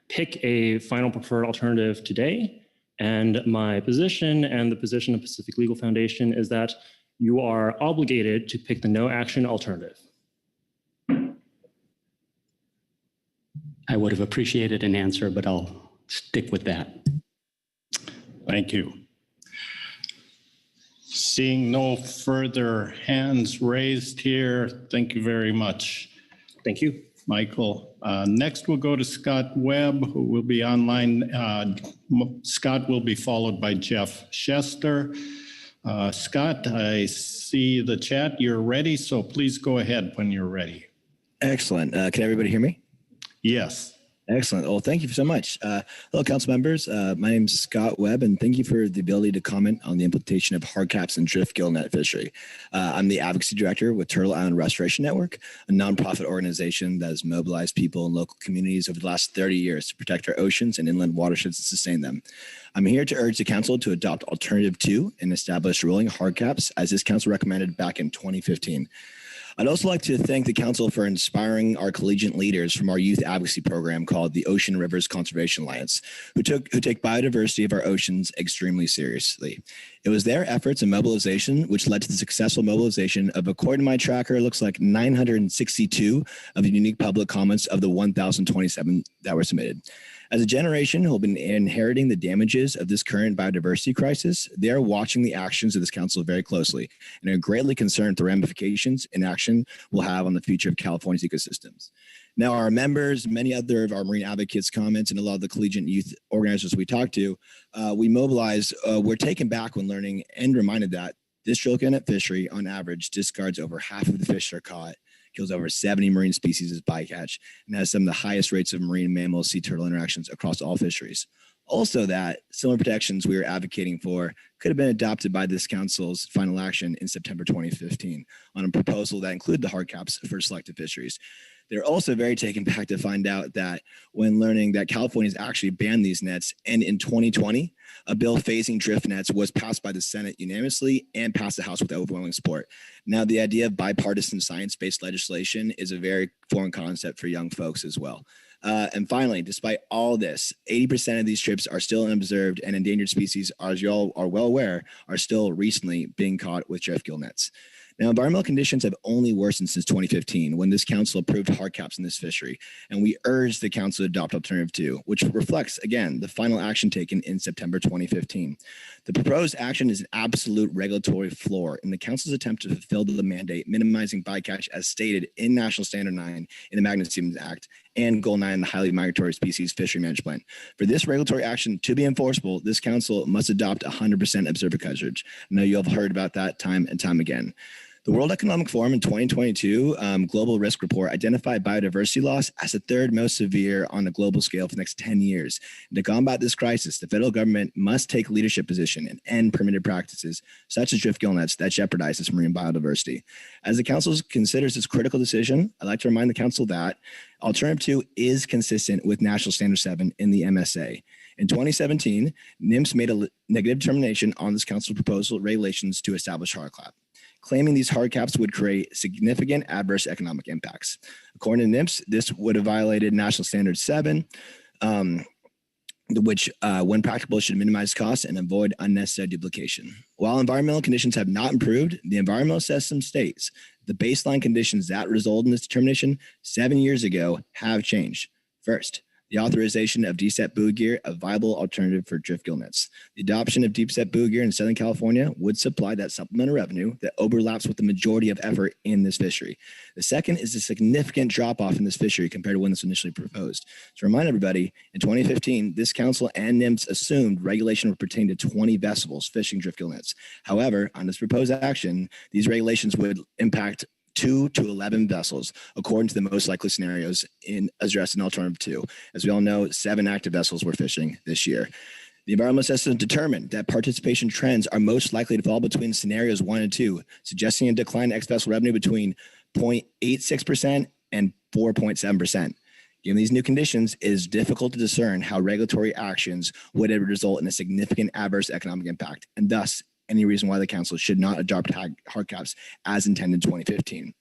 pick a final preferred alternative today. And my position and the position of Pacific Legal Foundation is that you are obligated to pick the no action alternative. I would have appreciated an answer, but I'll stick with that. Thank you. Seeing no further hands raised here, thank you very much. Thank you. Michael. Next, we'll go to Scott Webb, who will be online. Scott will be followed by Jeff Shester. Scott, I see the chat. You're ready, so please go ahead when you're ready. Excellent. Can everybody hear me? Yes. Excellent. Well, thank you so much. Hello, council members. My name is Scott Webb, and thank you for the ability to comment on the implementation of hard caps and drift gillnet fishery. I'm the advocacy director with Turtle Island Restoration Network, a nonprofit organization that has mobilized people in local communities over the last 30 years to protect our oceans and inland watersheds and sustain them. I'm here to urge the council to adopt Alternative 2 and establish rolling hard caps as this council recommended back in 2015. I'd also like to thank the council for inspiring our collegiate leaders from our youth advocacy program called the Ocean Rivers Conservation Alliance, who take biodiversity of our oceans extremely seriously. It was their efforts and mobilization which led to the successful mobilization of, according to my tracker, it looks like 962 of the unique public comments of the 1,027 that were submitted. As a generation who have been inheriting the damages of this current biodiversity crisis, they are watching the actions of this council very closely and are greatly concerned with the ramifications inaction will have on the future of California's ecosystems. Now, our members, many other of our marine advocates comments, and a lot of the collegiate youth organizers we talked to, we mobilized, we're taken back when learning and reminded that this drill gillnet fishery, on average, discards over half of the fish that are caught, kills over 70 marine species as bycatch, and has some of the highest rates of marine mammal sea turtle interactions across all fisheries. Also, that similar protections we were advocating for could have been adopted by this council's final action in September 2015 on a proposal that included the hard caps for selected fisheries. They're also very taken back to find out that when learning that California's actually banned these nets, and in 2020, a bill phasing drift nets was passed by the Senate unanimously and passed the House with overwhelming support. Now, the idea of bipartisan science-based legislation is a very foreign concept for young folks as well. And finally, despite all this, 80% of these trips are still unobserved, and endangered species, as you all are well aware, are still recently being caught with drift gill nets. Now, environmental conditions have only worsened since 2015 when this council approved hard caps in this fishery, and we urge the council to adopt Alternative 2, which reflects, again, the final action taken in September 2015. The proposed action is an absolute regulatory floor in the council's attempt to fulfill the mandate minimizing bycatch as stated in National Standard 9 in the Magnuson Act and Goal 9 in the Highly Migratory Species Fishery Management Plan. For this regulatory action to be enforceable, this council must adopt 100% observer coverage. I know you all have heard about that time and time again. The World Economic Forum in 2022 Global Risk Report identified biodiversity loss as the third most severe on a global scale for the next 10 years. And to combat this crisis, the federal government must take a leadership position and end permitted practices such as drift gill nets that jeopardize this marine biodiversity. As the council considers this critical decision, I'd like to remind the council that Alternative 2 is consistent with National Standard 7 in the MSA. In 2017, NMFS made a negative determination on this council proposal regulations to establish hard cap, claiming these hard caps would create significant adverse economic impacts. According to NMFS, this would have violated National Standard 7, which, when practicable, should minimize costs and avoid unnecessary duplication. While environmental conditions have not improved, the environmental system states the baseline conditions that result in this determination 7 years ago have changed. First, the authorization of deep set buoy gear, a viable alternative for drift gill nets. The adoption of deep set buoy gear in Southern California would supply that supplemental revenue that overlaps with the majority of effort in this fishery. The second is a significant drop off in this fishery compared to when this initially proposed. To remind everybody, in 2015, this council and NMFS assumed regulation would pertain to 20 vessels fishing drift gill nets. However, on this proposed action, these regulations would impact 2 to 11 vessels, according to the most likely scenarios addressed in Alternative 2. As we all know, 7 active vessels were fishing this year. The environmental assessment determined that participation trends are most likely to fall between scenarios 1 and 2, suggesting a decline in ex-vessel revenue between 0.86% and 4.7%. Given these new conditions, it is difficult to discern how regulatory actions would result in a significant adverse economic impact, and thus any reason why the council should not adopt hard caps as intended in 2015.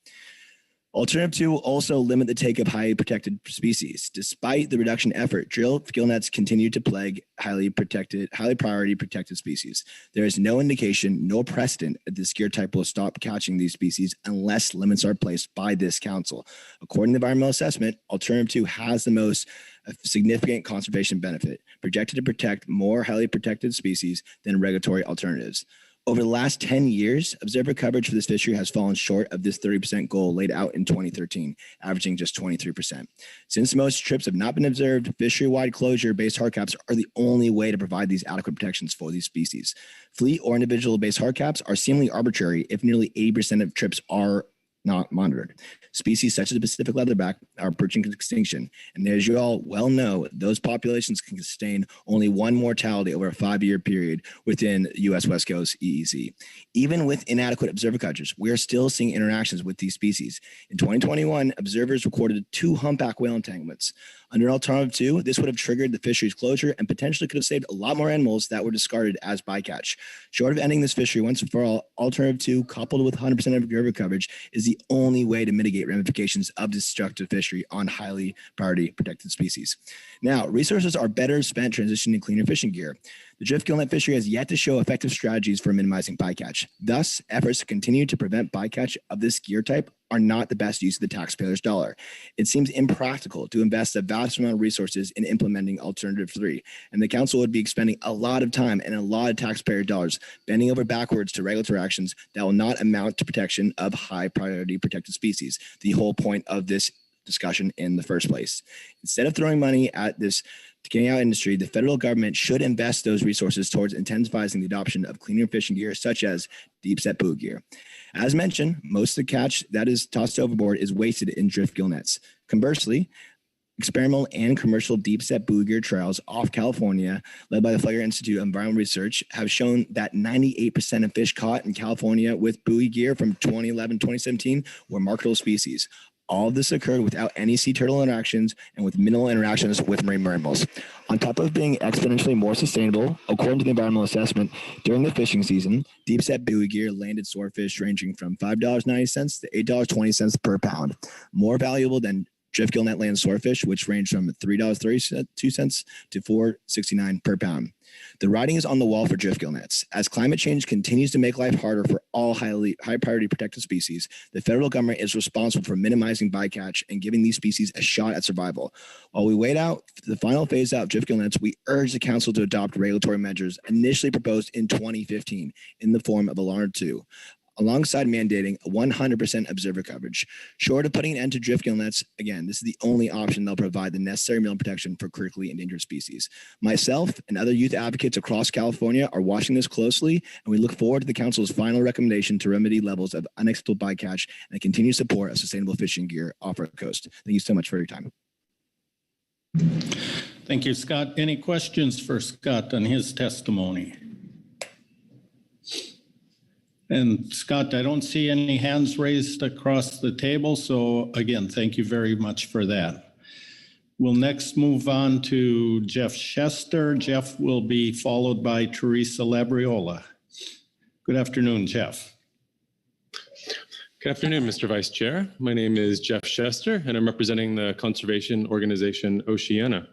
Alternative 2 will also limit the take of highly protected species. Despite the reduction effort, drift gill nets continue to plague highly priority protected species. There is no indication, no precedent that this gear type will stop catching these species unless limits are placed by this council. According to the environmental assessment, Alternative 2 has the most a significant conservation benefit, projected to protect more highly protected species than regulatory alternatives. Over the last 10 years, observer coverage for this fishery has fallen short of this 30% goal laid out in 2013, averaging just 23%. Since most trips have not been observed, fishery-wide closure-based hard caps are the only way to provide these adequate protections for these species. Fleet or individual-based hard caps are seemingly arbitrary if nearly 80% of trips are not monitored. Species such as the Pacific leatherback are approaching extinction, and as you all well know, those populations can sustain only one mortality over a 5-year period within U.S. West Coast EEZ. Even with inadequate observer coverage, we are still seeing interactions with these species. In 2021, observers recorded 2 humpback whale entanglements. Under Alternative 2, this would have triggered the fishery's closure and potentially could have saved a lot more animals that were discarded as bycatch. Short of ending this fishery once and for all, Alternative 2, coupled with 100% of observer coverage, is the only way to mitigate ramifications of destructive fishery on highly priority protected species. Now, resources are better spent transitioning to cleaner fishing gear. The drift gillnet fishery has yet to show effective strategies for minimizing bycatch. Thus, efforts to continue to prevent bycatch of this gear type are not the best use of the taxpayer's dollar. It seems impractical to invest a vast amount of resources in implementing Alternative 3, and the council would be expending a lot of time and a lot of taxpayer dollars bending over backwards to regulatory actions that will not amount to protection of high priority protected species, the whole point of this discussion in the first place. Instead of throwing money at this decaying out industry, the federal government should invest those resources towards intensifying the adoption of cleaner fishing gear, such as deep set buoy gear. As mentioned, most of the catch that is tossed overboard is wasted in drift gill nets. Conversely, experimental and commercial deep set buoy gear trials off California, led by the Flagler Institute of Environmental Research, have shown that 98% of fish caught in California with buoy gear from 2011-2017 were marketable species. All of this occurred without any sea turtle interactions and with minimal interactions with marine mammals. On top of being exponentially more sustainable, according to the environmental assessment, during the fishing season, deep set buoy gear landed swordfish ranging from $5.90 to $8.20 per pound, more valuable than drift gill net land swordfish, which range from $3.32 to $4.69 per pound. The writing is on the wall for drift gill nets. As climate change continues to make life harder for all high priority protected species, the federal government is responsible for minimizing bycatch and giving these species a shot at survival. While we wait out the final phase out of drift gill nets, we urge the council to adopt regulatory measures initially proposed in 2015 in the form of Alternative 2. Alongside mandating 100% observer coverage. Short of putting an end to drift gill nets, again, this is the only option that'll provide the necessary minimum protection for critically endangered species. Myself and other youth advocates across California are watching this closely, and we look forward to the council's final recommendation to remedy levels of unacceptable bycatch and continue support of sustainable fishing gear off our coast. Thank you so much for your time. Thank you, Scott. Any questions for Scott on his testimony? And Scott, I don't see any hands raised across the table. So again, thank you very much for that. We'll next move on to Jeff Chester. Jeff will be followed by Teresa Labriola. Good afternoon, Jeff. Good afternoon, Mr. Vice Chair. My name is Jeff Chester, and I'm representing the conservation organization Oceana.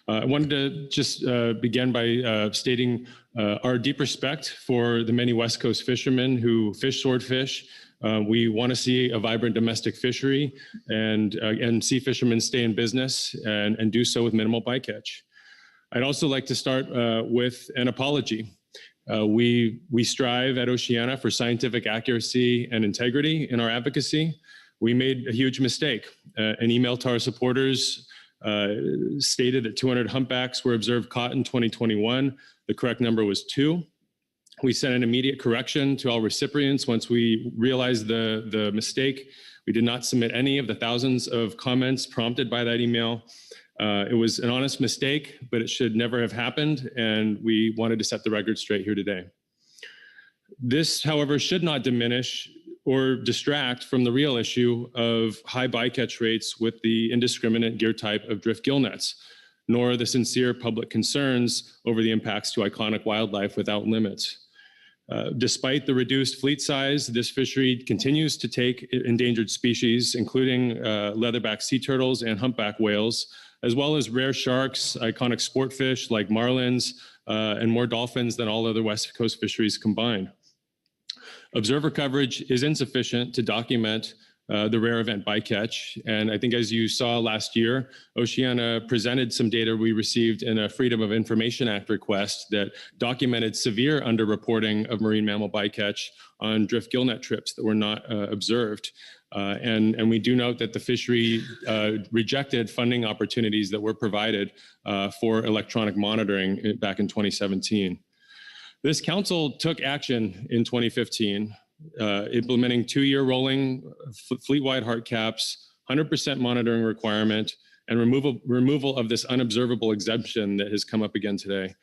I wanted to just begin by stating our deep respect for the many West Coast fishermen who fish swordfish. We want to see a vibrant domestic fishery and see fishermen stay in business and do so with minimal bycatch. I'd also like to start with an apology. We strive at Oceana for scientific accuracy and integrity in our advocacy. We made a huge mistake. An email to our supporters stated that 200 humpbacks were observed caught in 2021. The correct number was 2. We sent an immediate correction to all recipients once we realized the mistake. We did not submit any of the thousands of comments prompted by that email. It was an honest mistake, but it should never have happened, and we wanted to set the record straight here today. This, however, should not diminish or distract from the real issue of high bycatch rates with the indiscriminate gear type of drift gill nets, nor the sincere public concerns over the impacts to iconic wildlife without limits. Despite the reduced fleet size, this fishery continues to take endangered species, including leatherback sea turtles and humpback whales, as well as rare sharks, iconic sport fish like marlins, and more dolphins than all other West Coast fisheries combined. Observer coverage is insufficient to document the rare event bycatch. And I think as you saw last year, Oceana presented some data we received in a Freedom of Information Act request that documented severe underreporting of marine mammal bycatch on drift gillnet trips that were not observed. And we do note that the fishery rejected funding opportunities that were provided for electronic monitoring back in 2017. This council took action in 2015, implementing 2-year rolling fleet-wide hard caps, 100% monitoring requirement, and removal of this unobservable exemption that has come up again today.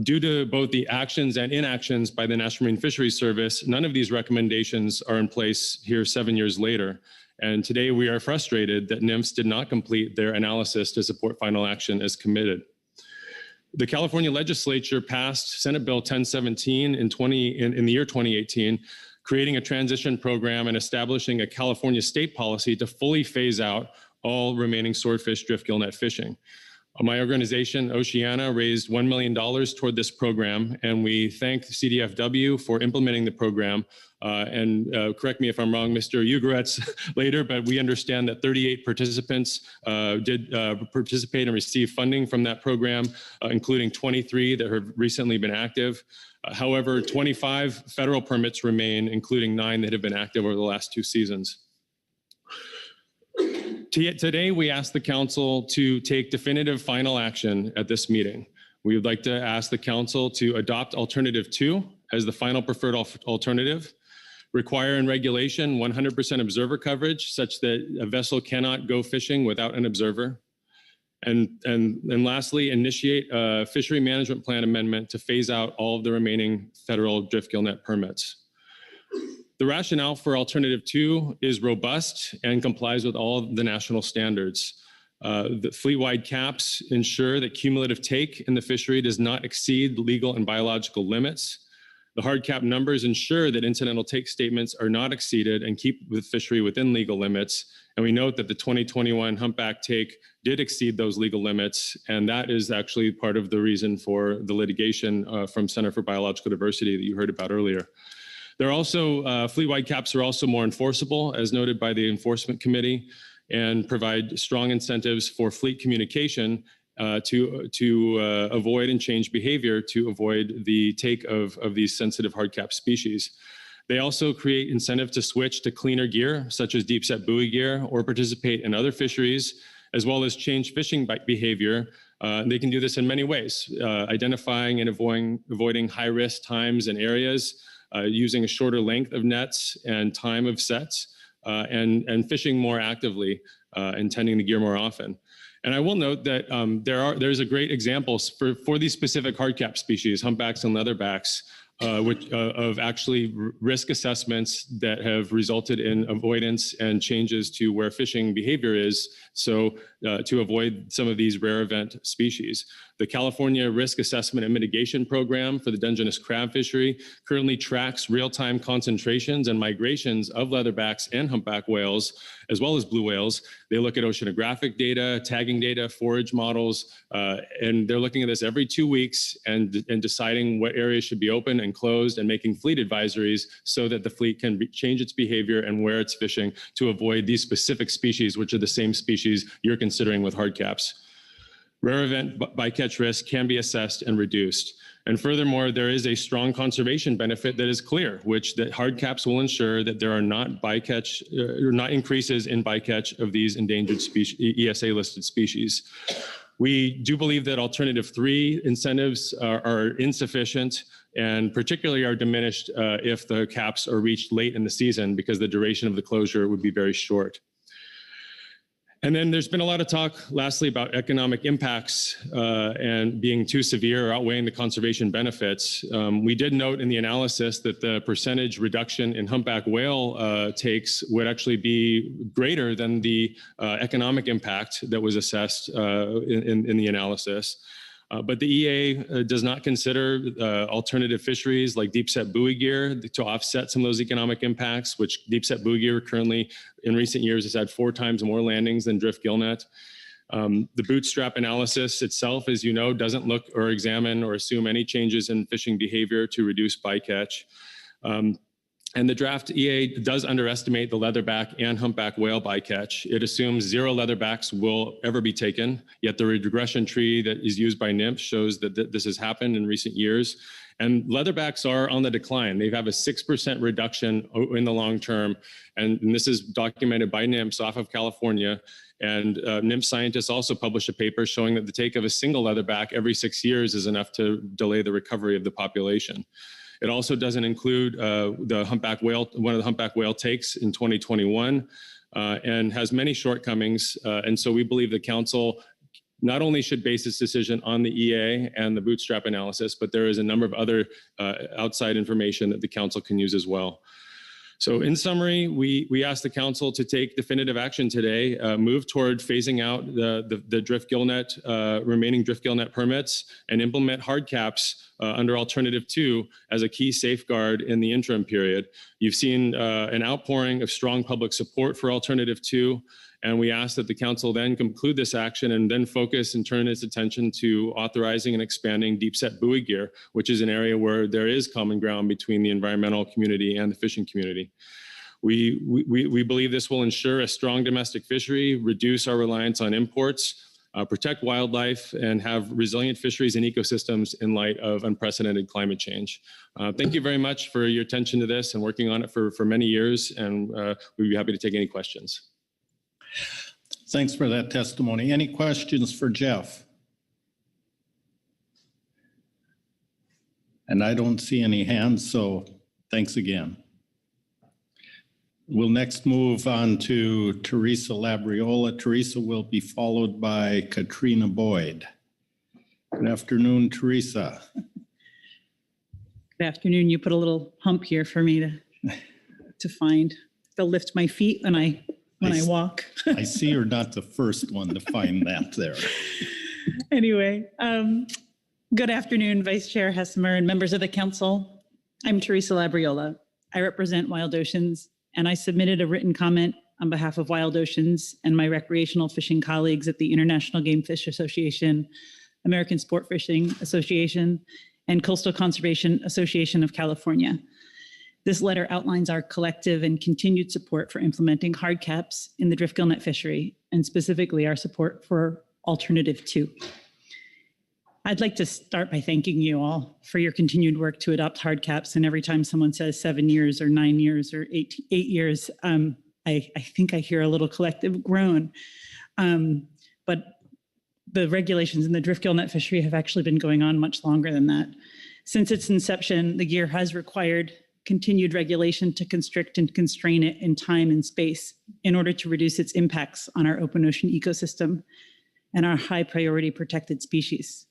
Due to both the actions and inactions by the National Marine Fisheries Service, none of these recommendations are in place here 7 years later. And today we are frustrated that NMFS did not complete their analysis to support final action as committed. The California legislature passed Senate Bill 1017 in the year 2018, creating a transition program and establishing a California state policy to fully phase out all remaining swordfish drift gillnet fishing. My organization, Oceana, raised $1 million toward this program, and we thank the CDFW for implementing the program. Correct me if I'm wrong, Mr. Ugoretz, later, but we understand that 38 participants did participate and receive funding from that program, including 23 that have recently been active. However, 25 federal permits remain, including 9 that have been active over the last 2 seasons. Today, we ask the council to take definitive final action at this meeting. We would like to ask the council to adopt alternative 2 as the final preferred alternative, require in regulation 100% observer coverage such that a vessel cannot go fishing without an observer, and lastly, initiate a fishery management plan amendment to phase out all of the remaining federal drift gillnet permits. The rationale for alternative 2 is robust and complies with all of the national standards. The fleet-wide caps ensure that cumulative take in the fishery does not exceed legal and biological limits. The hard cap numbers ensure that incidental take statements are not exceeded and keep the fishery within legal limits. And we note that the 2021 humpback take did exceed those legal limits, and that is actually part of the reason for the litigation from Center for Biological Diversity that you heard about earlier. There are also, fleet-wide caps are also more enforceable, as noted by the Enforcement Committee, and provide strong incentives for fleet communication to avoid and change behavior to avoid the take of these sensitive hard cap species. They also create incentive to switch to cleaner gear, such as deep set buoy gear, or participate in other fisheries, as well as change fishing behavior. They can do this in many ways, identifying and avoiding high-risk times and areas, using a shorter length of nets and time of sets, and fishing more actively and tending the gear more often. And I will note that there's a great examples for these specific hardcap species, humpbacks and leatherbacks, of actually risk assessments that have resulted in avoidance and changes to where fishing behavior is, so to avoid some of these rare event species. The California Risk Assessment and Mitigation Program for the Dungeness crab fishery currently tracks real-time concentrations and migrations of leatherbacks and humpback whales, as well as blue whales. They look at oceanographic data, tagging data, forage models, and they're looking at this every 2 weeks and deciding what areas should be open and closed and making fleet advisories so that the fleet can change its behavior and where it's fishing to avoid these specific species, which are the same species you're considering with hardcaps. Rare event bycatch risk can be assessed and reduced. And furthermore, there is a strong conservation benefit that is clear, which that hardcaps will ensure that there are not bycatch or not increases in bycatch of these endangered species, ESA listed species. We do believe that alternative 3 incentives are insufficient and particularly are diminished if the caps are reached late in the season, because the duration of the closure would be very short. And then there's been a lot of talk, lastly, about economic impacts and being too severe or outweighing the conservation benefits. We did note in the analysis that the percentage reduction in humpback whale takes would actually be greater than the economic impact that was assessed in the analysis. But the EA does not consider alternative fisheries like deep set buoy gear to offset some of those economic impacts, which deep set buoy gear currently in recent years has had 4 times more landings than drift gillnet. The bootstrap analysis itself, as you know, doesn't look or examine or assume any changes in fishing behavior to reduce bycatch. And the draft EA does underestimate the leatherback and humpback whale bycatch. It assumes 0 leatherbacks will ever be taken, yet the regression tree that is used by NMFS shows that this has happened in recent years. And leatherbacks are on the decline. They have a 6% reduction in the long term. And this is documented by NMFS off of California. And NMFS scientists also published a paper showing that the take of a single leatherback every 6 years is enough to delay the recovery of the population. It also doesn't include the humpback whale, one of the humpback whale takes in 2021, and has many shortcomings. And so we believe the council not only should base its decision on the EA and the bootstrap analysis, but there is a number of other outside information that the council can use as well. So in summary, we ask the council to take definitive action today, move toward phasing out the drift gillnet, remaining drift gillnet permits, and implement hard caps under Alternative 2 as a key safeguard in the interim period. You've seen an outpouring of strong public support for Alternative 2, and we ask that the council then conclude this action and then focus and turn its attention to authorizing and expanding deep set buoy gear, which is an area where there is common ground between the environmental community and the fishing community. We believe this will ensure a strong domestic fishery, reduce our reliance on imports, protect wildlife, and have resilient fisheries and ecosystems in light of unprecedented climate change. Thank you very much for your attention to this and working on it for many years, and we'd be happy to take any questions. Thanks for that testimony. Any questions for Jeff? And I don't see any hands, so thanks again. We'll next move on to Teresa Labriola. Teresa will be followed by Katrina Boyd. Good afternoon, Teresa. Good afternoon. You put a little hump here for me to find. They'll lift my feet when I walk. I see you're not the first one to find that there. Anyway, good afternoon, Vice Chair Hessemer and members of the council. I'm Teresa Labriola. I represent Wild Oceans, and I submitted a written comment on behalf of Wild Oceans and my recreational fishing colleagues at the International Game Fish Association, American Sport Fishing Association, and Coastal Conservation Association of California. This letter outlines our collective and continued support for implementing hard caps in the drift gillnet fishery, and specifically our support for Alternative 2. I'd like to start by thanking you all for your continued work to adopt hard caps. And every time someone says 7 years or 9 years or 8 years, I think I hear a little collective groan. But the regulations in the drift gillnet fishery have actually been going on much longer than that. Since its inception, the GEAR has required continued regulation to constrict and constrain it in time and space in order to reduce its impacts on our open ocean ecosystem and our high priority protected species.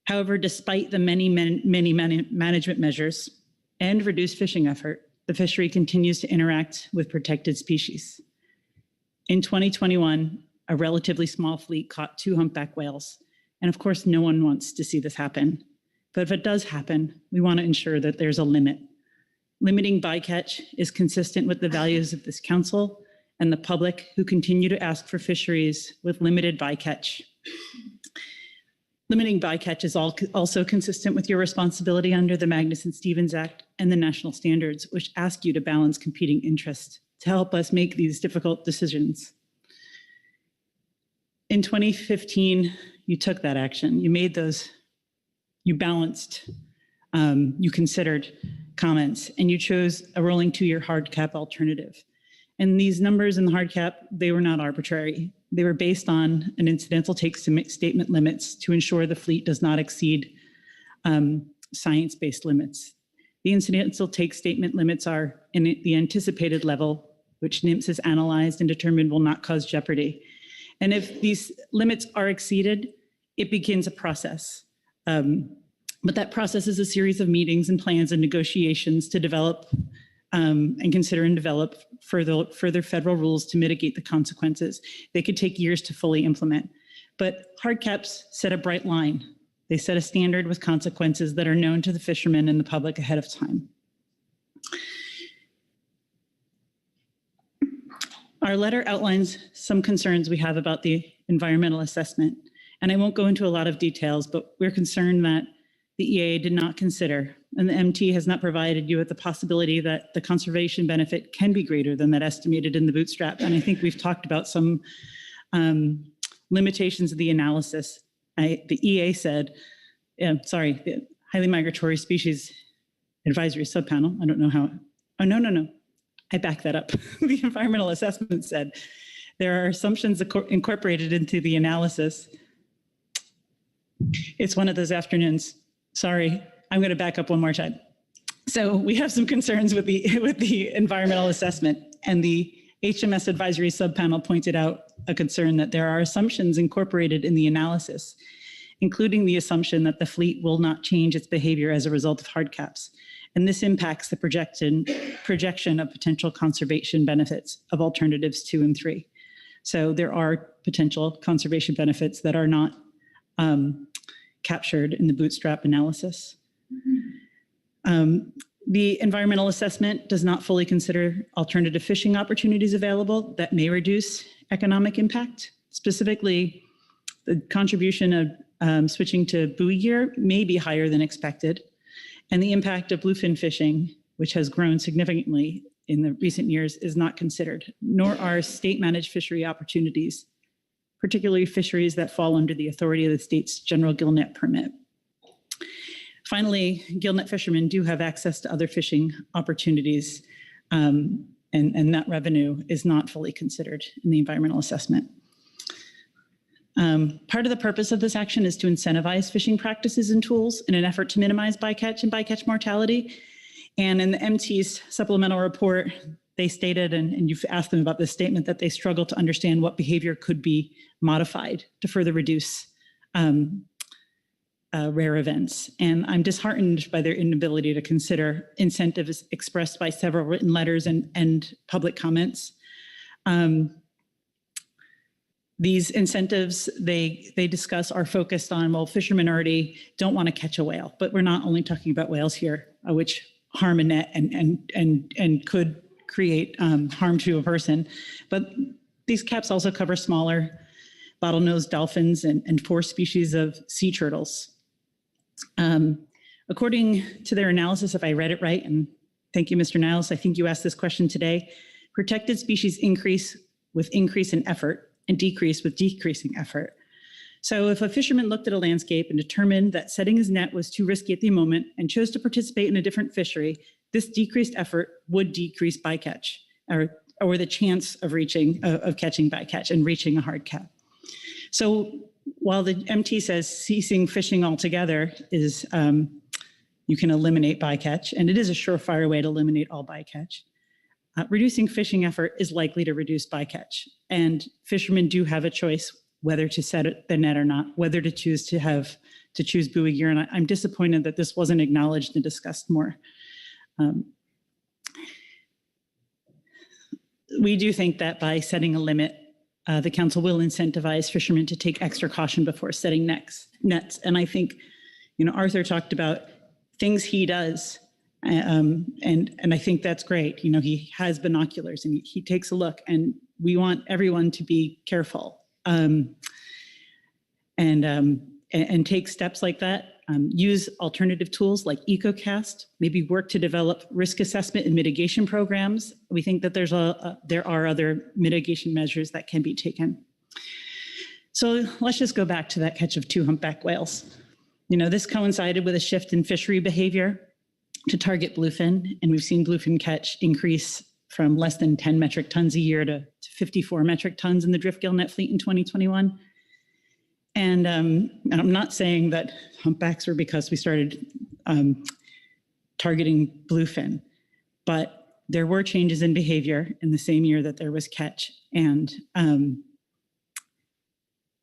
However, despite the many management measures and reduced fishing effort, the fishery continues to interact with protected species. In 2021, a relatively small fleet caught 2 humpback whales. And of course, no one wants to see this happen. But if it does happen, we want to ensure that there's a limit. Limiting bycatch is consistent with the values of this council and the public who continue to ask for fisheries with limited bycatch. Limiting bycatch is also consistent with your responsibility under the Magnuson-Stevens Act and the national standards, which ask you to balance competing interests to help us make these difficult decisions. In 2015, you took that action. You made those, you balanced, you considered comments, and you chose a rolling 2-year hard cap alternative. And these numbers in the hard cap, they were not arbitrary. They were based on an incidental take statement limits to ensure the fleet does not exceed science-based limits. The incidental take statement limits are in the anticipated level, which NMFS has analyzed and determined will not cause jeopardy. And if these limits are exceeded, it begins a process. But that process is a series of meetings and plans and negotiations to develop and consider and develop further federal rules to mitigate the consequences. They could take years to fully implement. But hard caps set a bright line. They set a standard with consequences that are known to the fishermen and the public ahead of time. Our letter outlines some concerns we have about the environmental assessment. And I won't go into a lot of details, but we're concerned that the EA did not consider and the MT has not provided you with the possibility that the conservation benefit can be greater than that estimated in the bootstrap. And I think we've talked about some limitations of the analysis. The EA said, the Highly Migratory Species Advisory Subpanel, I don't know how, oh, no, I back that up. The environmental assessment said there are assumptions incorporated into the analysis. It's one of those afternoons. Sorry, I'm going to back up one more time. So we have some concerns with the environmental assessment, and the HMS Advisory Subpanel pointed out a concern that there are assumptions incorporated in the analysis, including the assumption that the fleet will not change its behavior as a result of hard caps. And this impacts the projection of potential conservation benefits of alternatives 2 and 3. So there are potential conservation benefits that are not captured in the bootstrap analysis. The environmental assessment does not fully consider alternative fishing opportunities available that may reduce economic impact. Specifically, the contribution of switching to buoy gear may be higher than expected, and the impact of bluefin fishing, which has grown significantly in the recent years, is not considered, nor are state-managed fishery opportunities, particularly fisheries that fall under the authority of the state's general Gillnet permit. Finally, Gillnet fishermen do have access to other fishing opportunities, and that revenue is not fully considered in the environmental assessment. Part of the purpose of this action is to incentivize fishing practices and tools in an effort to minimize bycatch and bycatch mortality. And in the MT's supplemental report, they stated, and you've asked them about this statement, that they struggle to understand what behavior could be modified to further reduce rare events. And I'm disheartened by their inability to consider incentives expressed by several written letters and public comments. These incentives they discuss are focused on, well, fishermen already don't want to catch a whale, but we're not only talking about whales here, which harm a net and could create harm to a person. But these caps also cover smaller bottlenose dolphins and 4 species of sea turtles. According to their analysis, if I read it right, and thank you, Mr. Niles, I think you asked this question today, protected species increase with increase in effort and decrease with decreasing effort. So if a fisherman looked at a landscape and determined that setting his net was too risky at the moment and chose to participate in a different fishery, this decreased effort would decrease bycatch or the chance of catching bycatch and reaching a hard cap. So while the MT says ceasing fishing altogether is, you can eliminate bycatch, and it is a surefire way to eliminate all bycatch, reducing fishing effort is likely to reduce bycatch. And fishermen do have a choice whether to set the net or not, whether to choose buoy gear. And I'm disappointed that this wasn't acknowledged and discussed more. We do think that by setting a limit, the council will incentivize fishermen to take extra caution before setting nets. And I think, Arthur talked about things he does, and I think that's great. He has binoculars and he takes a look, and we want everyone to be careful and take steps like that. Use alternative tools like EcoCast, maybe work to develop risk assessment and mitigation programs. We think that there are other mitigation measures that can be taken. So let's just go back to that catch of 2 humpback whales. This coincided with a shift in fishery behavior to target bluefin, and we've seen bluefin catch increase from less than 10 metric tons a year to 54 metric tons in the drift gillnet fleet in 2021. And I'm not saying that humpbacks were because we started targeting bluefin, but there were changes in behavior in the same year that there was catch. And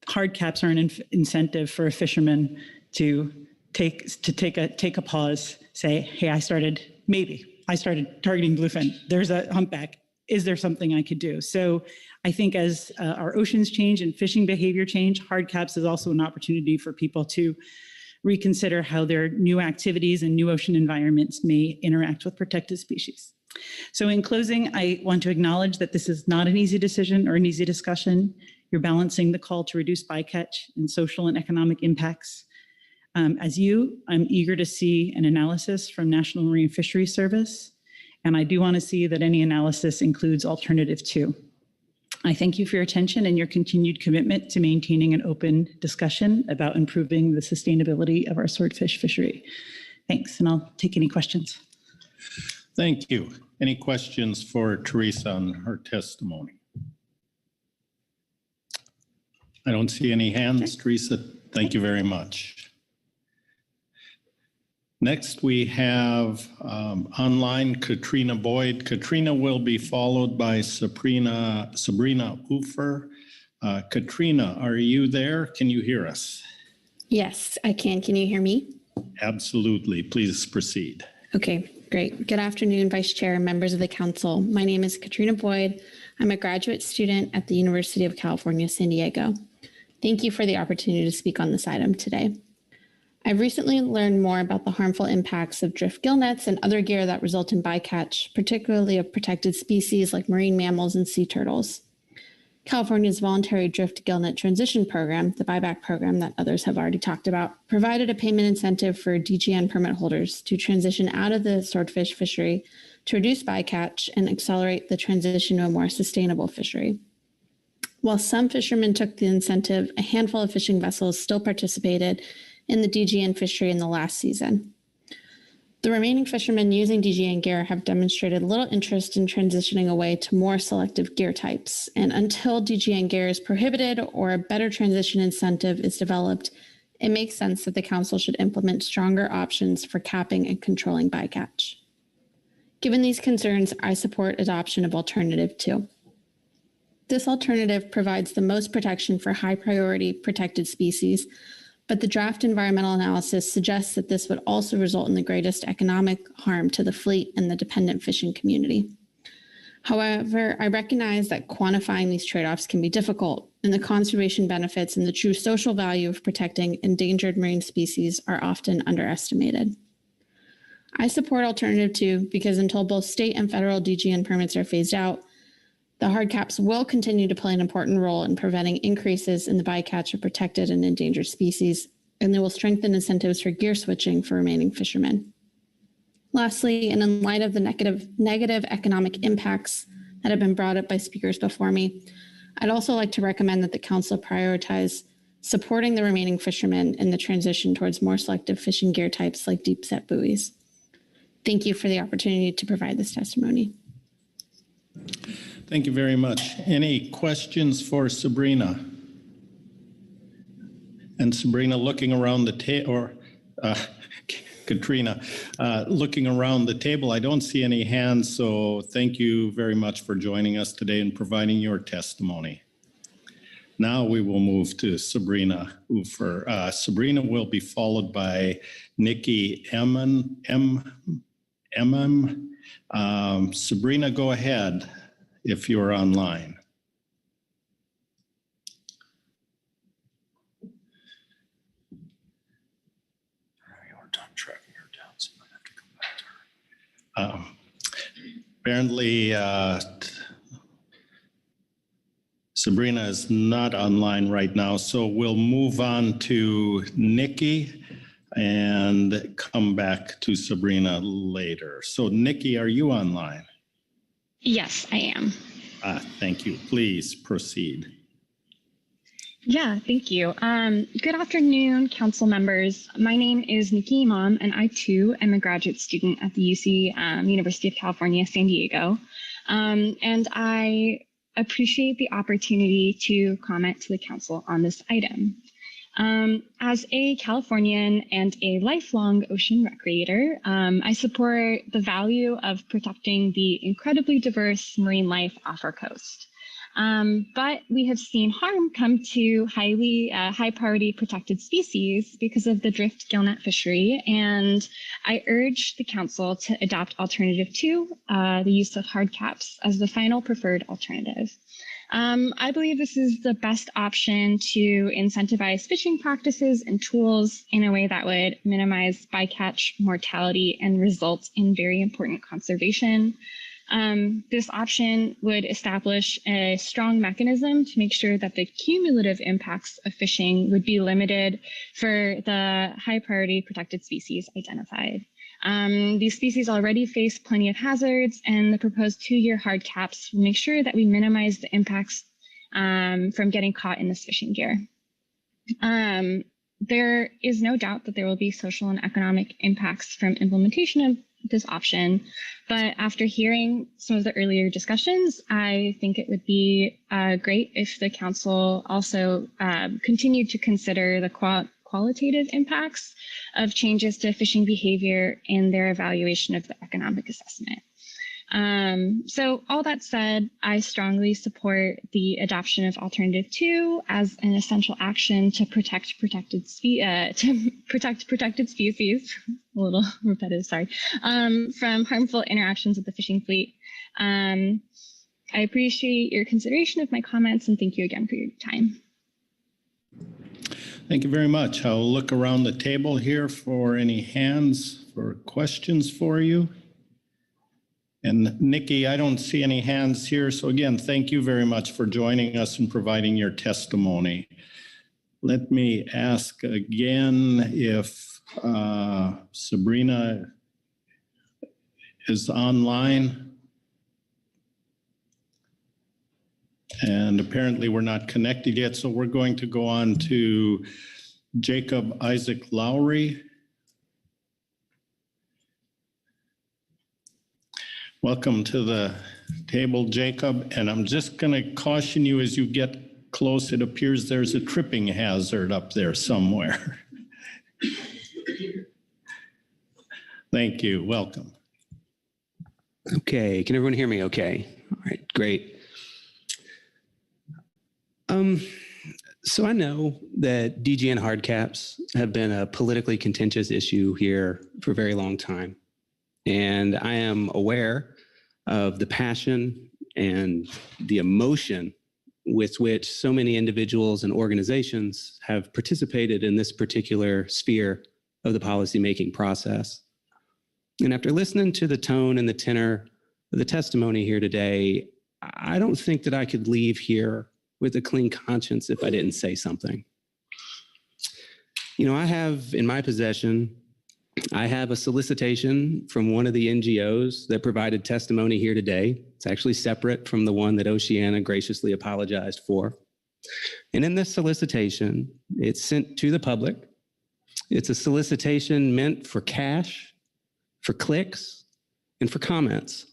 hard caps are an incentive for a fisherman to take a pause, say, hey, I started targeting bluefin. There's a humpback. Is there something I could do? So I think as our oceans change and fishing behavior change, hard caps is also an opportunity for people to reconsider how their new activities and new ocean environments may interact with protected species. So in closing, I want to acknowledge that this is not an easy decision or an easy discussion. You're balancing the call to reduce bycatch and social and economic impacts As you, I'm eager to see an analysis from National Marine Fisheries Service, and I do want to see that any analysis includes alternative 2. I thank you for your attention and your continued commitment to maintaining an open discussion about improving the sustainability of our swordfish fishery. Thanks, and I'll take any questions. Thank you. Any questions for Teresa on her testimony? I don't see any hands. Teresa, thank you very much. Next, we have online Katrina Boyd. Katrina will be followed by Sabrina Ufer. Katrina, are you there? Can you hear us? Yes, I can. Can you hear me? Absolutely. Please proceed. Okay, great. Good afternoon, Vice Chair and members of the Council. My name is Katrina Boyd. I'm a graduate student at the University of California, San Diego. Thank you for the opportunity to speak on this item today. I've recently learned more about the harmful impacts of drift gillnets and other gear that result in bycatch, particularly of protected species like marine mammals and sea turtles. California's voluntary drift gillnet transition program, the buyback program that others have already talked about, provided a payment incentive for DGN permit holders to transition out of the swordfish fishery to reduce bycatch and accelerate the transition to a more sustainable fishery. While some fishermen took the incentive, a handful of fishing vessels still participated in the DGN fishery in the last season. The remaining fishermen using DGN gear have demonstrated little interest in transitioning away to more selective gear types, and until DGN gear is prohibited or a better transition incentive is developed, it makes sense that the Council should implement stronger options for capping and controlling bycatch. Given these concerns, I support adoption of Alternative 2. This alternative provides the most protection for high-priority protected species, but the draft environmental analysis suggests that this would also result in the greatest economic harm to the fleet and the dependent fishing community. However, I recognize that quantifying these trade-offs can be difficult, and the conservation benefits and the true social value of protecting endangered marine species are often underestimated. I support Alternative 2 because until both state and federal DGN permits are phased out, the hard caps will continue to play an important role in preventing increases in the bycatch of protected and endangered species, and they will strengthen incentives for gear switching for remaining fishermen. Lastly, and in light of the negative economic impacts that have been brought up by speakers before me, I'd also like to recommend that the Council prioritize supporting the remaining fishermen in the transition towards more selective fishing gear types like deep set buoys. Thank you for the opportunity to provide this testimony. Thank you very much. Any questions for Sabrina? And Sabrina, looking around the table, or Katrina, looking around the table, I don't see any hands, so thank you very much for joining us today and providing your testimony. Now we will move to Sabrina Ufer. Sabrina will be followed by Nikki Emmon. Sabrina, go ahead if you're online. Apparently, Sabrina is not online right now, so we'll move on to Nikki and come back to Sabrina later. So Nikki, are you online? Yes, I am. Thank you. Please proceed. Yeah, thank you. Good afternoon, council members. My name is Nikki Imam, and I too am a graduate student at the UC University of California, San Diego. And I appreciate the opportunity to comment to the council on this item. As a Californian and a lifelong ocean recreator, I support the value of protecting the incredibly diverse marine life off our coast. But we have seen harm come to high priority protected species because of the drift gillnet fishery. And I urge the council to adopt Alternative 2, the use of hard caps, as the final preferred alternative. I believe this is the best option to incentivize fishing practices and tools in a way that would minimize bycatch mortality and result in very important conservation. This option would establish a strong mechanism to make sure that the cumulative impacts of fishing would be limited for the high priority protected species identified. These species already face plenty of hazards, and the proposed 2-year hard caps will make sure that we minimize the impacts from getting caught in this fishing gear. There is no doubt that there will be social and economic impacts from implementation of this option, but after hearing some of the earlier discussions, I think it would be great if the council also continued to consider the qualitative impacts of changes to fishing behavior and their evaluation of the economic assessment. So all that said, I strongly support the adoption of Alternative 2 as an essential action to protect protected species, a little repetitive, sorry, from harmful interactions with the fishing fleet. I appreciate your consideration of my comments, and thank you again for your time. Thank you very much. I'll look around the table here for any hands for questions for you. And Nikki, I don't see any hands here. So again, thank you very much for joining us and providing your testimony. Let me ask again if Sabrina is online. And apparently we're not connected yet. So we're going to go on to Jacob Isaac Lowry. Welcome to the table, Jacob. And I'm just going to caution you as you get close, it appears there's a tripping hazard up there somewhere. Thank you. Welcome. Okay. Can everyone hear me okay? All right, great. So I know that DGN hard caps have been a politically contentious issue here for a very long time. And I am aware of the passion and the emotion with which so many individuals and organizations have participated in this particular sphere of the policymaking process. And after listening to the tone and the tenor of the testimony here today, I don't think that I could leave here with a clean conscience if I didn't say something. You know, I have in my possession, I have a solicitation from one of the NGOs that provided testimony here today. It's actually separate from the one that Oceana graciously apologized for. And in this solicitation, it's sent to the public. It's a solicitation meant for cash, for clicks, and for comments.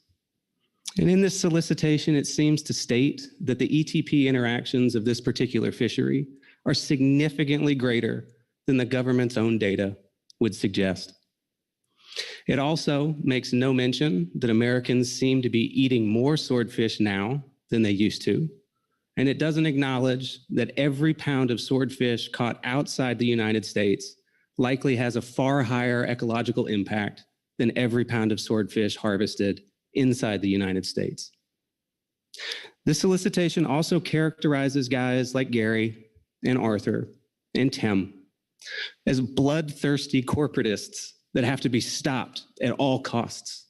And in this solicitation, it seems to state that the ETP interactions of this particular fishery are significantly greater than the government's own data would suggest. It also makes no mention that Americans seem to be eating more swordfish now than they used to. And it doesn't acknowledge that every pound of swordfish caught outside the United States likely has a far higher ecological impact than every pound of swordfish harvested inside the United States. This solicitation also characterizes guys like Gary and Arthur and Tim as bloodthirsty corporatists that have to be stopped at all costs.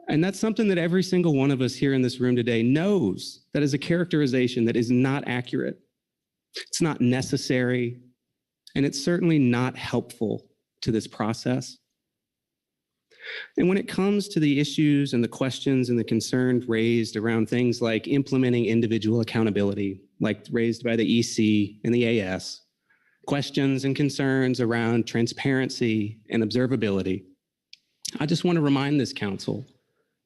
And that's something that every single one of us here in this room today knows that is a characterization that is not accurate. It's not necessary, and it's certainly not helpful to this process. And when it comes to the issues and the questions and the concerns raised around things like implementing individual accountability, like raised by the EC and the AS, questions and concerns around transparency and observability, I just want to remind this council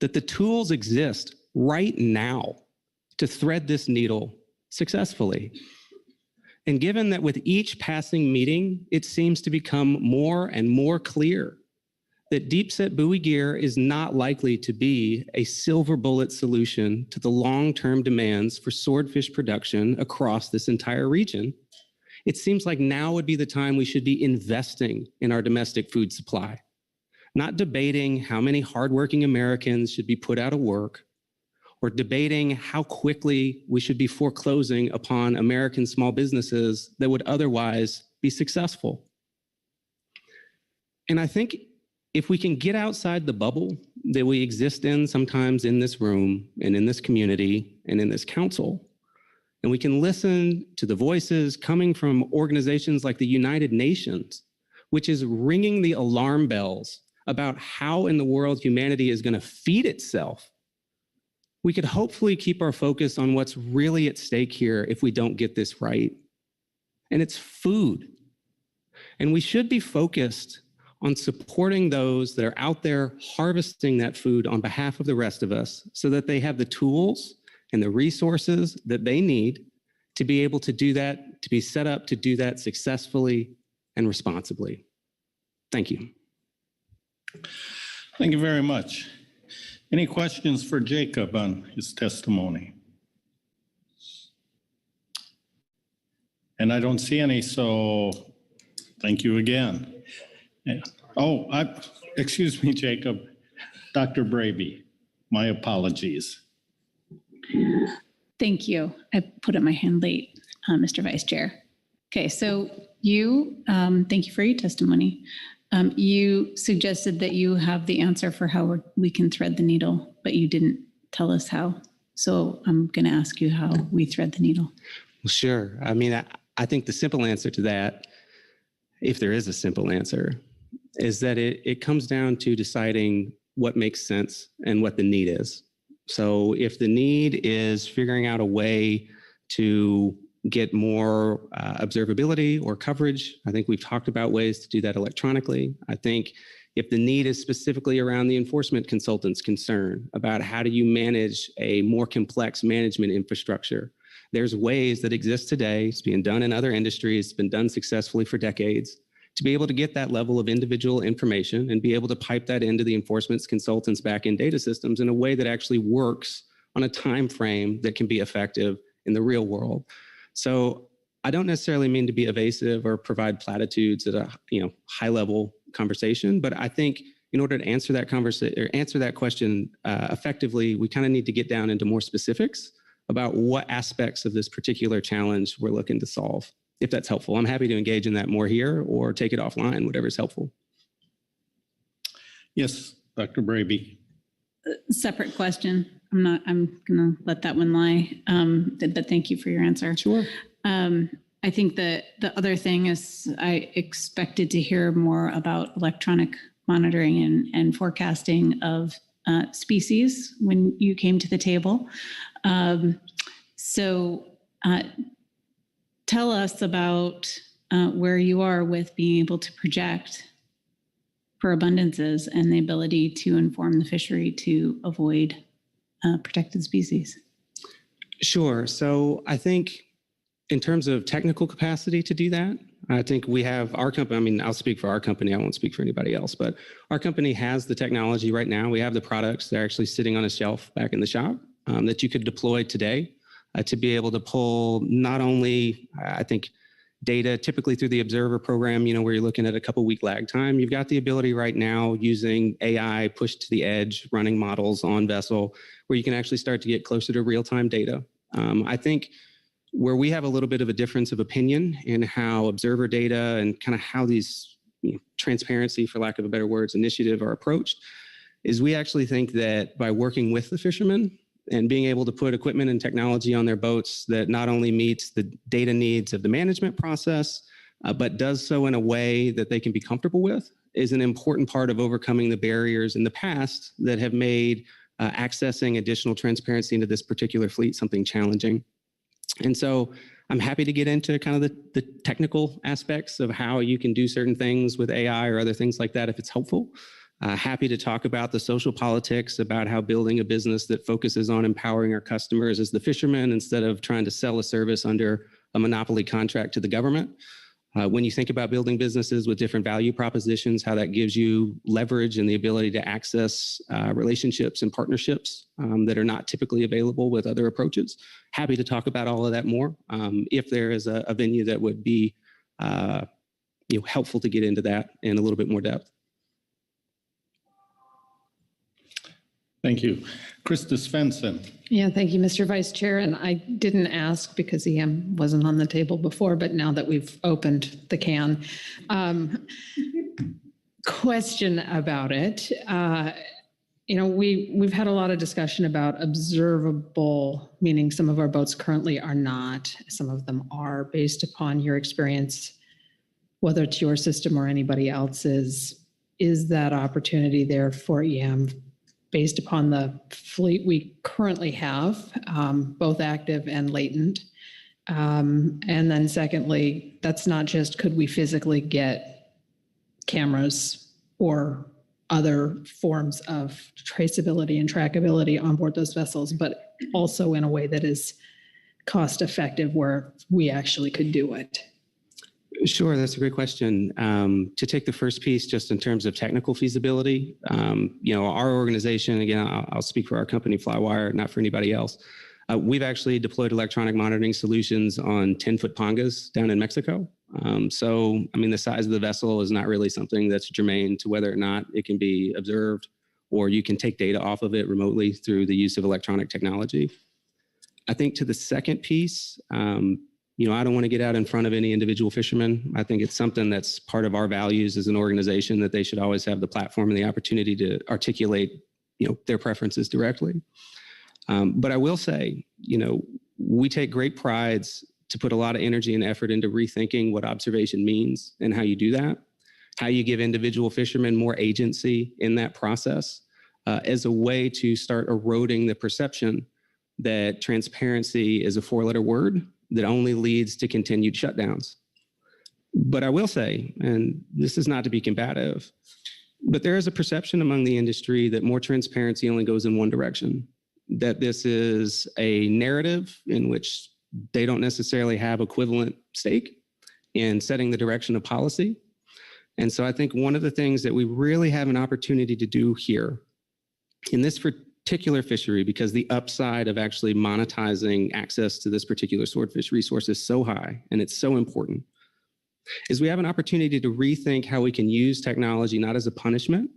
that the tools exist right now to thread this needle successfully. And given that with each passing meeting, it seems to become more and more clear that deep set buoy gear is not likely to be a silver bullet solution to the long-term demands for swordfish production across this entire region. It seems like now would be the time we should be investing in our domestic food supply, not debating how many hardworking Americans should be put out of work, or debating how quickly we should be foreclosing upon American small businesses that would otherwise be successful. And I think if we can get outside the bubble that we exist in sometimes in this room and in this community and in this council. And we can listen to the voices coming from organizations like the United Nations, which is ringing the alarm bells about how in the world humanity is going to feed itself. We could hopefully keep our focus on what's really at stake here if we don't get this right. And it's food. And we should be focused on supporting those that are out there harvesting that food on behalf of the rest of us so that they have the tools and the resources that they need to be able to do that, to be set up to do that successfully and responsibly. Thank you. Thank you very much. Any questions for Jacob on his testimony? And I don't see any, so thank you again. Oh, excuse me, Jacob. Dr. Braby, my apologies. Thank you. I put up my hand late, Mr. Vice Chair. Okay, so thank you for your testimony. You suggested that you have the answer for how we can thread the needle, but you didn't tell us how. So I'm going to ask you how we thread the needle. Well, sure. I mean, I think the simple answer to that, if there is a simple answer, is that it comes down to deciding what makes sense and what the need is. So if the need is figuring out a way to get more observability or coverage, I think we've talked about ways to do that electronically. I think if the need is specifically around the enforcement consultant's concern about how do you manage a more complex management infrastructure, there's ways that exist today, it's being done in other industries, it's been done successfully for decades, to be able to get that level of individual information and be able to pipe that into the enforcement consultant's back-end data systems in a way that actually works on a time frame that can be effective in the real world. So I don't necessarily mean to be evasive or provide platitudes at a high level conversation, but I think in order to answer that question effectively, we kind of need to get down into more specifics about what aspects of this particular challenge we're looking to solve. If that's helpful, I'm happy to engage in that more here or take it offline, whatever is helpful. Yes, Dr. Braby. Separate question. I'm gonna let that one lie. But thank you for your answer. Sure. I think that the other thing is I expected to hear more about electronic monitoring and forecasting of species when you came to the table. Tell us about where you are with being able to project for abundances and the ability to inform the fishery to avoid protected species. Sure. So I think in terms of technical capacity to do that, I think we have our company, I mean, I'll speak for our company, I won't speak for anybody else, but our company has the technology right now. We have the products, they're actually sitting on a shelf back in the shop that you could deploy today to be able to pull not only, I think, data typically through the observer program, where you're looking at a couple week lag time. You've got the ability right now using AI pushed to the edge, running models on vessel, where you can actually start to get closer to real-time data. I think where we have a little bit of a difference of opinion in how observer data and kind of how these transparency, for lack of a better words, initiative are approached, is we actually think that by working with the fishermen and being able to put equipment and technology on their boats that not only meets the data needs of the management process, but does so in a way that they can be comfortable with, is an important part of overcoming the barriers in the past that have made accessing additional transparency into this particular fleet something challenging. And so I'm happy to get into kind of the technical aspects of how you can do certain things with AI or other things like that if it's helpful. Happy to talk about the social politics, about how building a business that focuses on empowering our customers as the fishermen instead of trying to sell a service under a monopoly contract to the government. When you think about building businesses with different value propositions, how that gives you leverage and the ability to access relationships and partnerships that are not typically available with other approaches. Happy to talk about all of that more if there is a venue that would be helpful to get into that in a little bit more depth. Thank you. Krista Svensson. Yeah, thank you, Mr. Vice Chair. And I didn't ask because EM wasn't on the table before, but now that we've opened the can, question about it. we've had a lot of discussion about observable, meaning some of our boats currently are not, some of them are. Based upon your experience, whether it's your system or anybody else's, is that opportunity there for EM based upon the fleet we currently have, both active and latent? And then secondly, that's not just could we physically get cameras or other forms of traceability and trackability on board those vessels, but also in a way that is cost effective where we actually could do it? Sure, that's a great question. To take the first piece, just in terms of technical feasibility, our organization, again, I'll speak for our company, Flywire, not for anybody else. We've actually deployed electronic monitoring solutions on 10-foot pongas down in Mexico. The size of the vessel is not really something that's germane to whether or not it can be observed, or you can take data off of it remotely through the use of electronic technology. I think to the second piece, I don't want to get out in front of any individual fisherman. I think it's something that's part of our values as an organization, that they should always have the platform and the opportunity to articulate, their preferences directly. But I will say, we take great prides to put a lot of energy and effort into rethinking what observation means and how you do that, how you give individual fishermen more agency in that process as a way to start eroding the perception that transparency is a four-letter word that only leads to continued shutdowns. But I will say, and this is not to be combative, but there is a perception among the industry that more transparency only goes in one direction, that this is a narrative in which they don't necessarily have equivalent stake in setting the direction of policy. And so I think one of the things that we really have an opportunity to do here in this particular fishery, because the upside of actually monetizing access to this particular swordfish resource is so high and it's so important, is we have an opportunity to rethink how we can use technology, not as a punishment,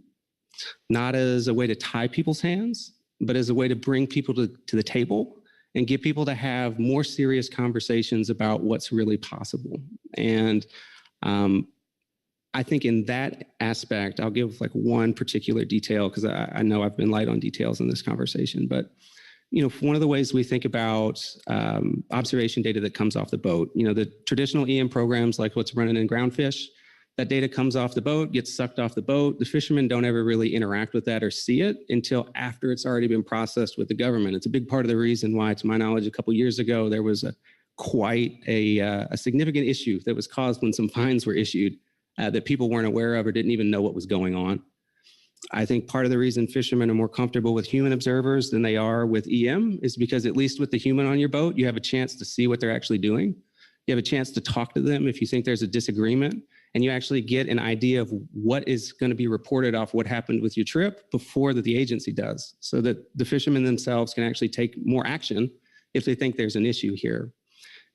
not as a way to tie people's hands, but as a way to bring people to the table and get people to have more serious conversations about what's really possible. And I think in that aspect, I'll give like one particular detail, because I know I've been light on details in this conversation, but one of the ways we think about observation data that comes off the boat, the traditional EM programs like what's running in Groundfish, that data comes off the boat, gets sucked off the boat. The fishermen don't ever really interact with that or see it until after it's already been processed with the government. It's a big part of the reason why, to my knowledge, a couple of years ago, there was quite a significant issue that was caused when some fines were issued that people weren't aware of or didn't even know what was going on. I think part of the reason fishermen are more comfortable with human observers than they are with EM is because, at least with the human on your boat, you have a chance to see what they're actually doing. You have a chance to talk to them if you think there's a disagreement, and you actually get an idea of what is going to be reported off what happened with your trip before that the agency does, so that the fishermen themselves can actually take more action if they think there's an issue here.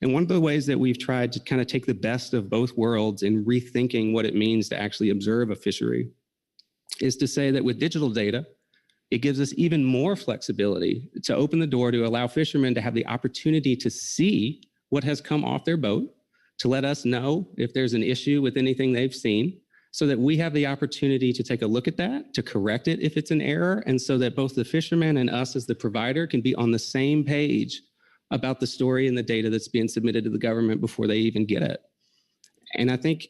And one of the ways that we've tried to kind of take the best of both worlds in rethinking what it means to actually observe a fishery is to say that with digital data, it gives us even more flexibility to open the door to allow fishermen to have the opportunity to see what has come off their boat, to let us know if there's an issue with anything they've seen, so that we have the opportunity to take a look at that, to correct it if it's an error, and so that both the fishermen and us as the provider can be on the same page about the story and the data that's being submitted to the government before they even get it. And I think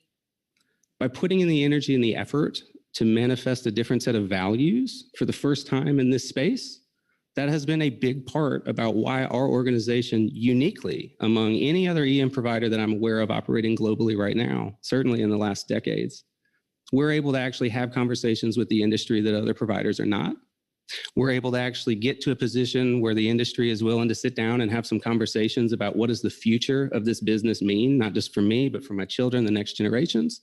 by putting in the energy and the effort to manifest a different set of values for the first time in this space, that has been a big part about why our organization, uniquely among any other EM provider that I'm aware of operating globally right now, certainly in the last decades, we're able to actually have conversations with the industry that other providers are not. We're able to actually get to a position where the industry is willing to sit down and have some conversations about what does the future of this business mean, not just for me, but for my children, the next generations.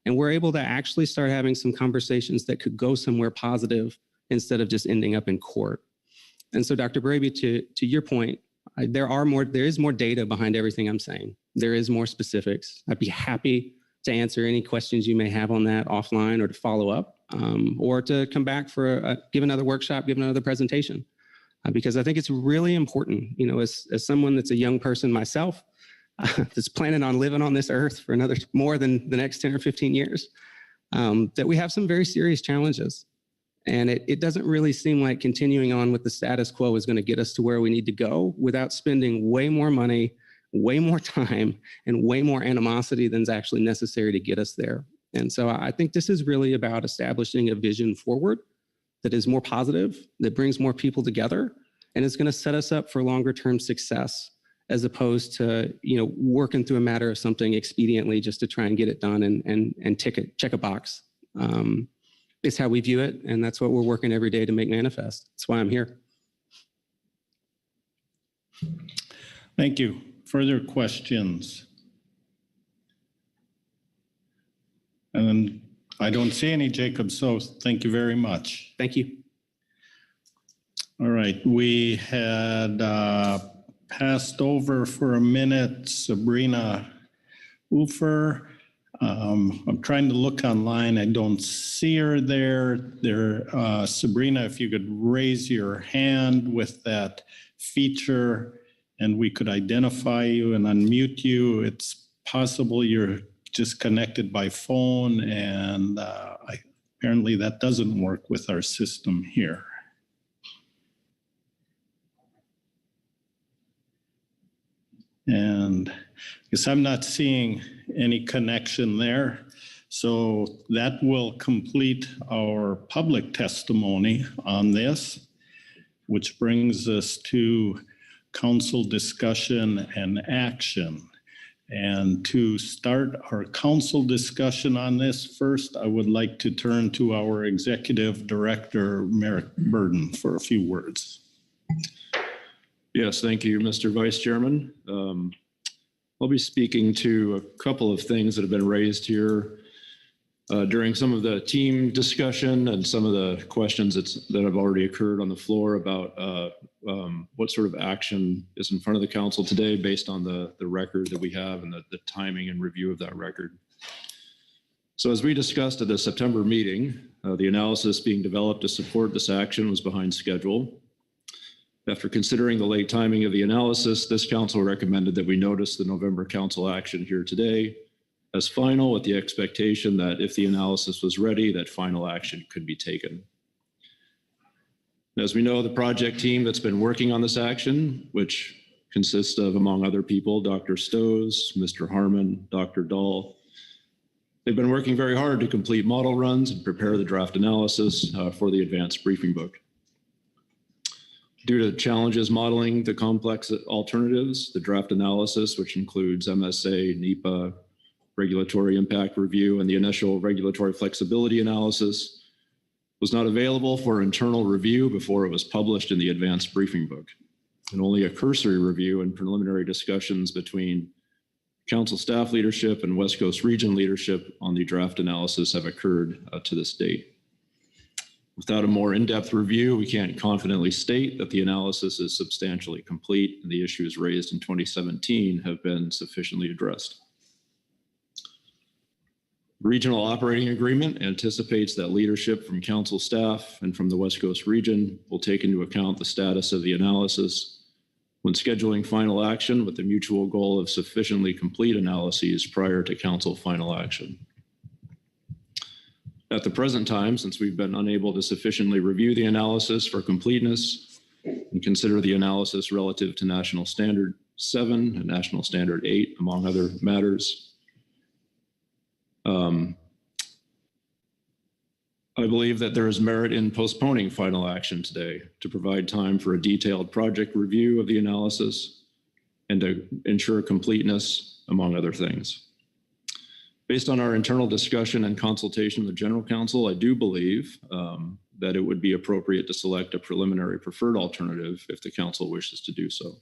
And we're able to actually start having some conversations that could go somewhere positive instead of just ending up in court. And so, Dr. Braby, to your point, there is more data behind everything I'm saying. There is more specifics. I'd be happy to answer any questions you may have on that offline, or to follow up, or to come back for give another workshop, give another presentation, because I think it's really important, as someone that's a young person myself, that's planning on living on this earth for more than the next 10 or 15 years, that we have some very serious challenges. And it doesn't really seem like continuing on with the status quo is going to get us to where we need to go without spending way more money, way more time, and way more animosity than is actually necessary to get us there. And so I think this is really about establishing a vision forward that is more positive, that brings more people together, and is going to set us up for longer term success, as opposed to working through a matter of something expediently just to try and get it done and check a box. It's how we view it, and that's what we're working every day to make manifest. That's why I'm here. Thank you. Further questions? And I don't see any, Jacob, so thank you very much. Thank you. All right, we had passed over for a minute Sabrina Ufer. I'm trying to look online. I don't see her there. Sabrina, if you could raise your hand with that feature and we could identify you and unmute you. It's possible you're just connected by phone, and apparently that doesn't work with our system here. And I guess I'm not seeing any connection there. So that will complete our public testimony on this, which brings us to council discussion and action. And to start our council discussion on this, first, I would like to turn to our Executive Director, Merrick Burden, for a few words. Yes, thank you, Mr. Vice Chairman. I'll be speaking to a couple of things that have been raised here during some of the team discussion and some of the questions that have already occurred on the floor about what sort of action is in front of the council today based on the record that we have and the timing and review of that record. So as we discussed at the September meeting, the analysis being developed to support this action was behind schedule. After considering the late timing of the analysis, this council recommended that we notice the November council action here today as final, with the expectation that if the analysis was ready, that final action could be taken. As we know, the project team that's been working on this action, which consists of, among other people, Dr. Stows, Mr. Harmon, Dr. Dahl, they've been working very hard to complete model runs and prepare the draft analysis for the advanced briefing book. Due to challenges modeling the complex alternatives, the draft analysis, which includes MSA, NEPA, regulatory impact review, and the initial regulatory flexibility analysis, was not available for internal review before it was published in the advanced briefing book. And only a cursory review and preliminary discussions between council staff leadership and West Coast region leadership on the draft analysis have occurred to this date. Without a more in-depth review, we can't confidently state that the analysis is substantially complete and the issues raised in 2017 have been sufficiently addressed. The regional operating agreement anticipates that leadership from council staff and from the West Coast region will take into account the status of the analysis when scheduling final action, with the mutual goal of sufficiently complete analyses prior to council final action. At the present time, since we've been unable to sufficiently review the analysis for completeness and consider the analysis relative to National Standard 7 and National Standard 8, among other matters, I believe that there is merit in postponing final action today to provide time for a detailed project review of the analysis and to ensure completeness, among other things. Based on our internal discussion and consultation with General Counsel, I do believe that it would be appropriate to select a preliminary preferred alternative if the council wishes to do so.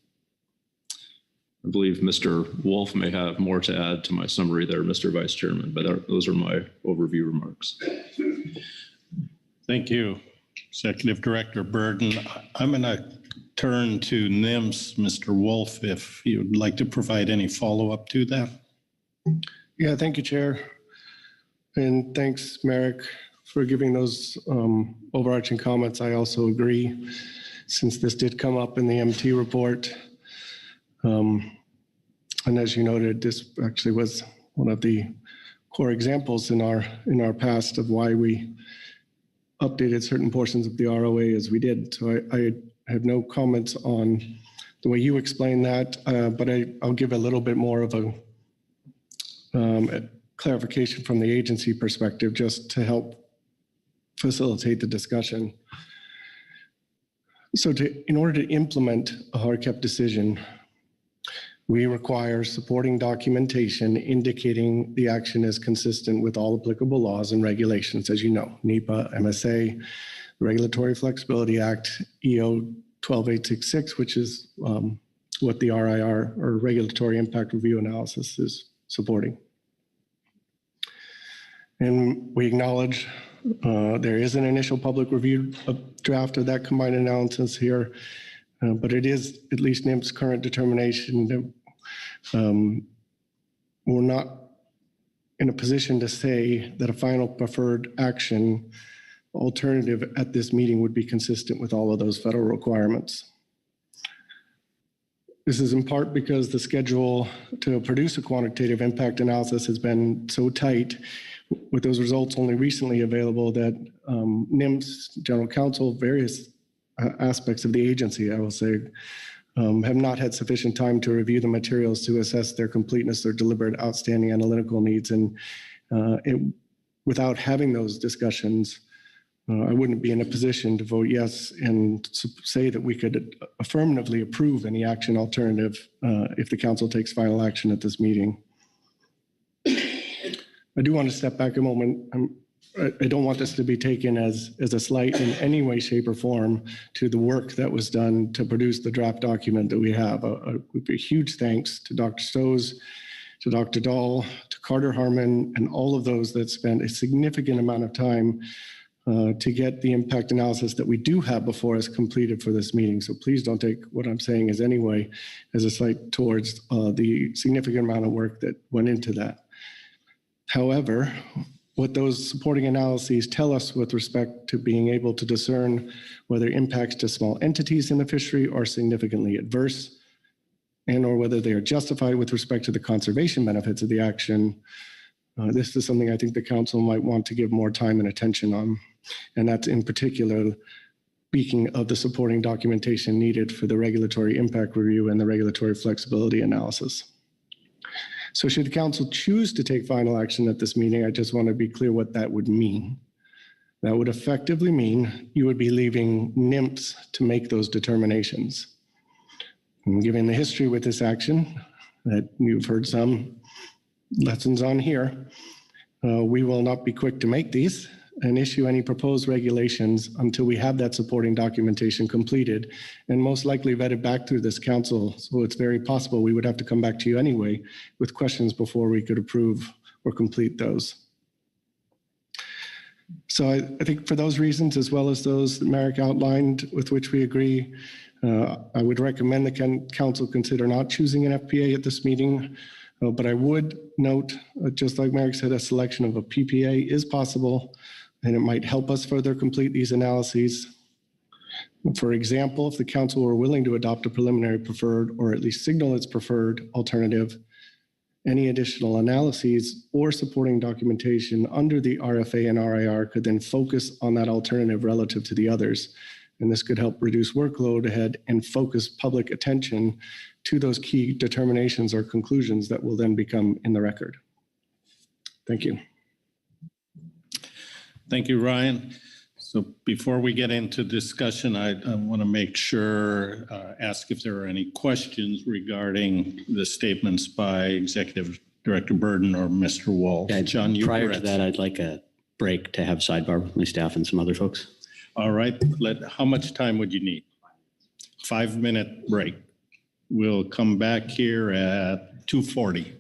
I believe Mr. Wolf may have more to add to my summary there, Mr. Vice Chairman, but those are my overview remarks. Thank you, Executive Director Burden. I'm going to turn to NIMS, Mr. Wolf, if you'd like to provide any follow-up to that. Yeah, thank you, Chair. And thanks, Merrick, for giving those overarching comments. I also agree, since this did come up in the MT report. And as you noted, this actually was one of the core examples in our past of why we updated certain portions of the ROA as we did. So I have no comments on the way you explained that, but I'll give a little bit more of a clarification from the agency perspective just to help facilitate the discussion. So in order to implement a hardcap decision, we require supporting documentation indicating the action is consistent with all applicable laws and regulations, as you know, NEPA, MSA, Regulatory Flexibility Act, EO 12866, which is what the RIR, or Regulatory Impact Review Analysis, is supporting. And we acknowledge there is an initial public review draft of that combined analysis here, but it is at least NIM's current determination that we're not in a position to say that a final preferred action alternative at this meeting would be consistent with all of those federal requirements. This is in part because the schedule to produce a quantitative impact analysis has been so tight, with those results only recently available, that NIM's general counsel, various aspects of the agency, I will say, have not had sufficient time to review the materials to assess their completeness or deliberate outstanding analytical needs. And without having those discussions, I wouldn't be in a position to vote yes and say that we could affirmatively approve any action alternative if the council takes final action at this meeting. I do want to step back a moment. I don't want this to be taken as a slight in any way, shape, or form to the work that was done to produce the draft document that we have. A huge thanks to Dr. Stowe, to Dr. Dahl, to Carter Harmon, and all of those that spent a significant amount of time to get the impact analysis that we do have before us completed for this meeting. So please don't take what I'm saying as any way as a slight towards the significant amount of work that went into that. However, what those supporting analyses tell us with respect to being able to discern whether impacts to small entities in the fishery are significantly adverse, and or whether they are justified with respect to the conservation benefits of the action, this is something I think the council might want to give more time and attention on. And that's in particular speaking of the supporting documentation needed for the regulatory impact review and the regulatory flexibility analysis. So should the council choose to take final action at this meeting, I just want to be clear what that would mean. That would effectively mean you would be leaving NMFS to make those determinations. And given the history with this action, that you've heard some lessons on here, we will not be quick to make these and issue any proposed regulations until we have that supporting documentation completed and most likely vetted back through this council. So it's very possible we would have to come back to you anyway with questions before we could approve or complete those. So I think for those reasons, as well as those that Merrick outlined with which we agree, I would recommend the council consider not choosing an FPA at this meeting. But I would note, just like Merrick said, a selection of a PPA is possible, and it might help us further complete these analyses. For example, if the council were willing to adopt a preliminary preferred, or at least signal its preferred alternative, any additional analyses or supporting documentation under the RFA and RIR could then focus on that alternative relative to the others. And this could help reduce workload ahead and focus public attention to those key determinations or conclusions that will then become in the record. Thank you. Thank you, Ryan. So before we get into discussion, I want to make sure, ask if there are any questions regarding the statements by Executive Director Burden or Mr. Wolf. John, prior to that, I'd like a break to have sidebar with my staff and some other folks. All right. How much time would you need? 5-minute break. We'll come back here at 2:40.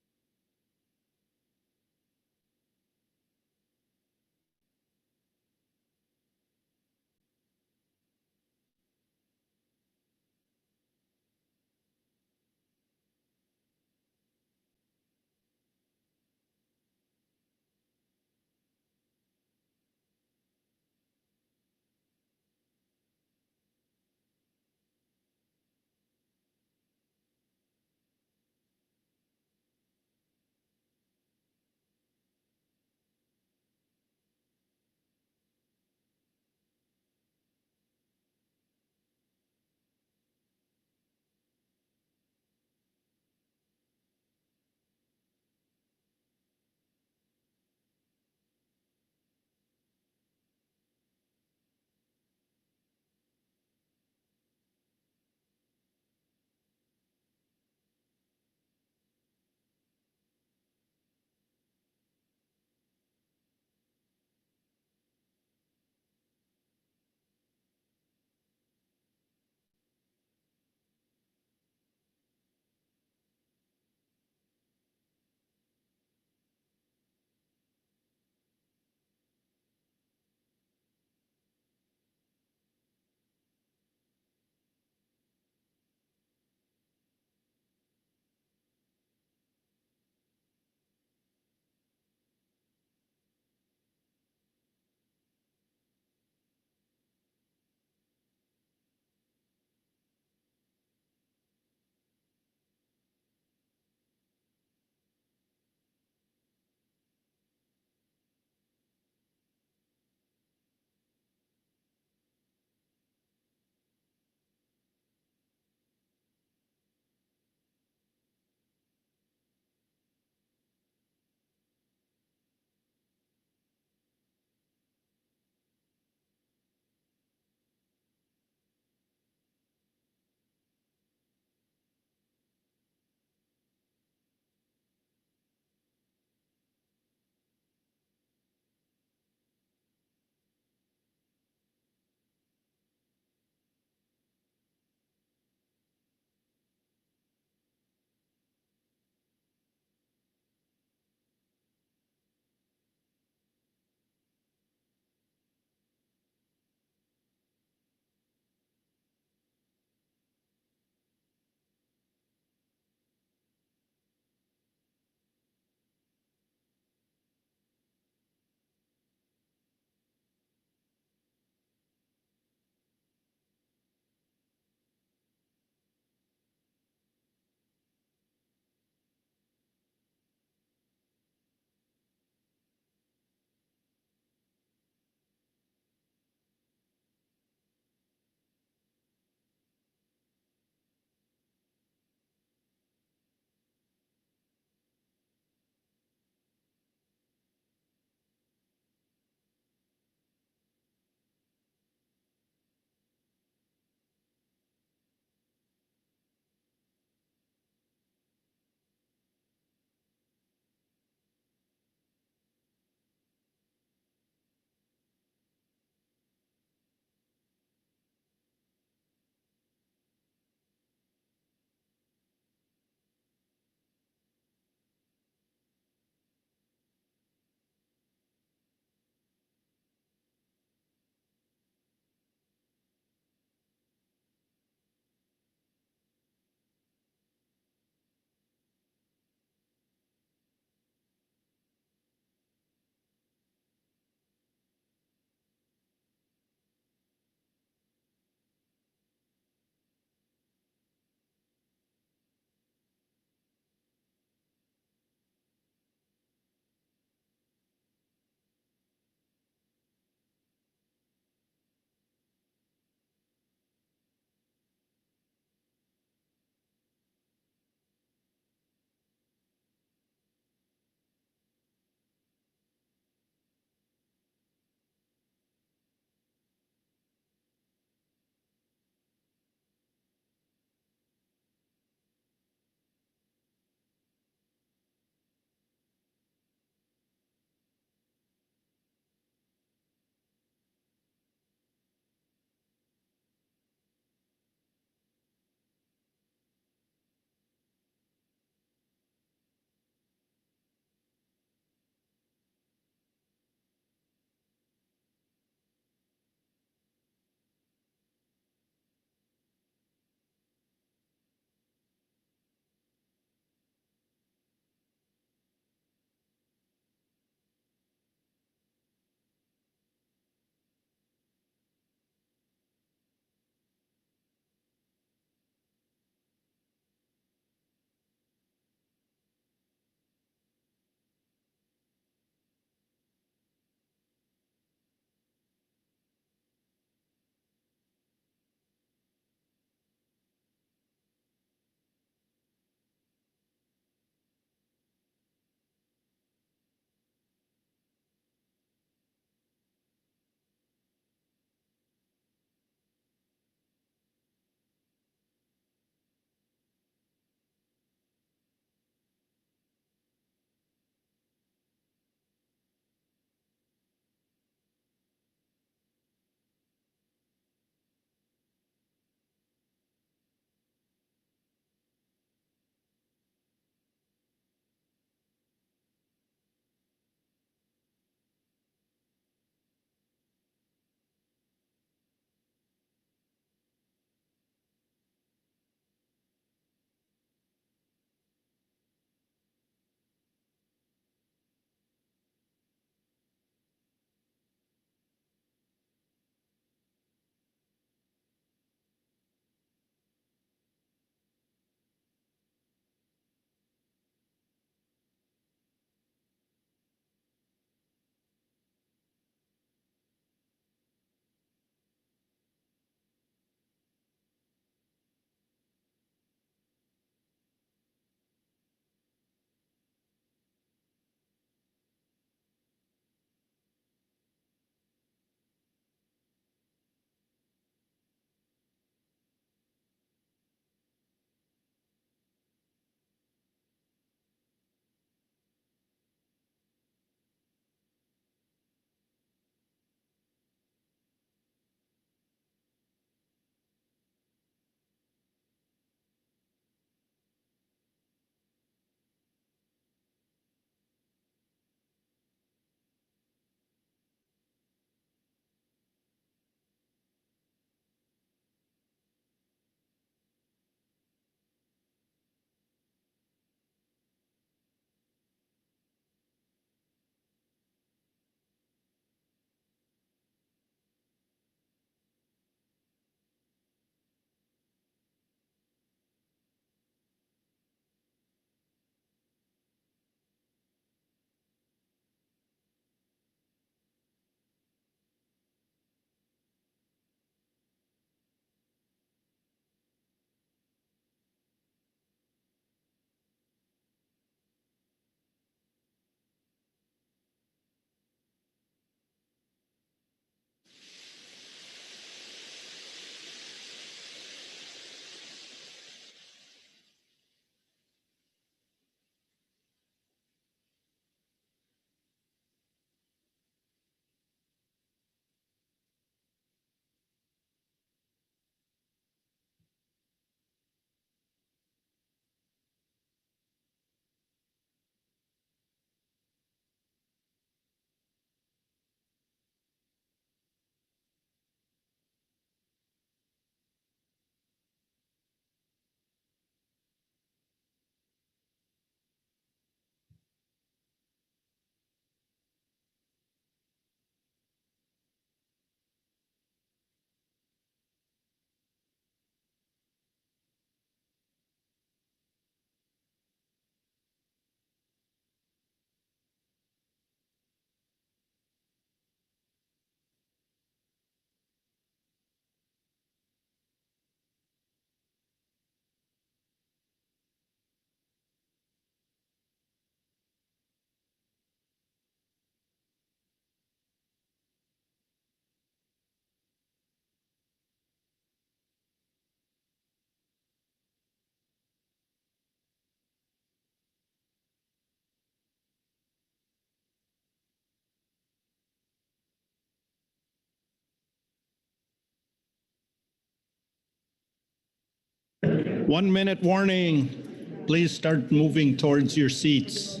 1 minute warning. Please start moving towards your seats.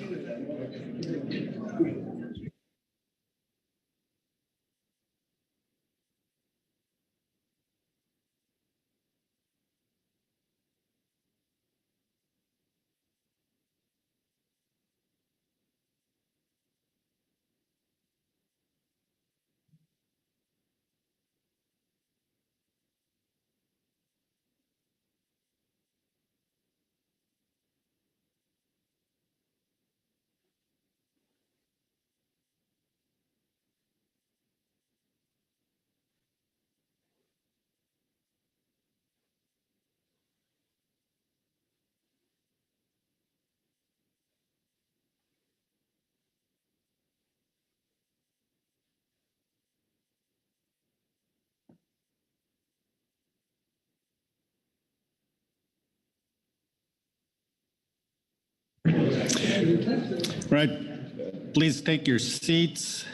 Right, please take your seats.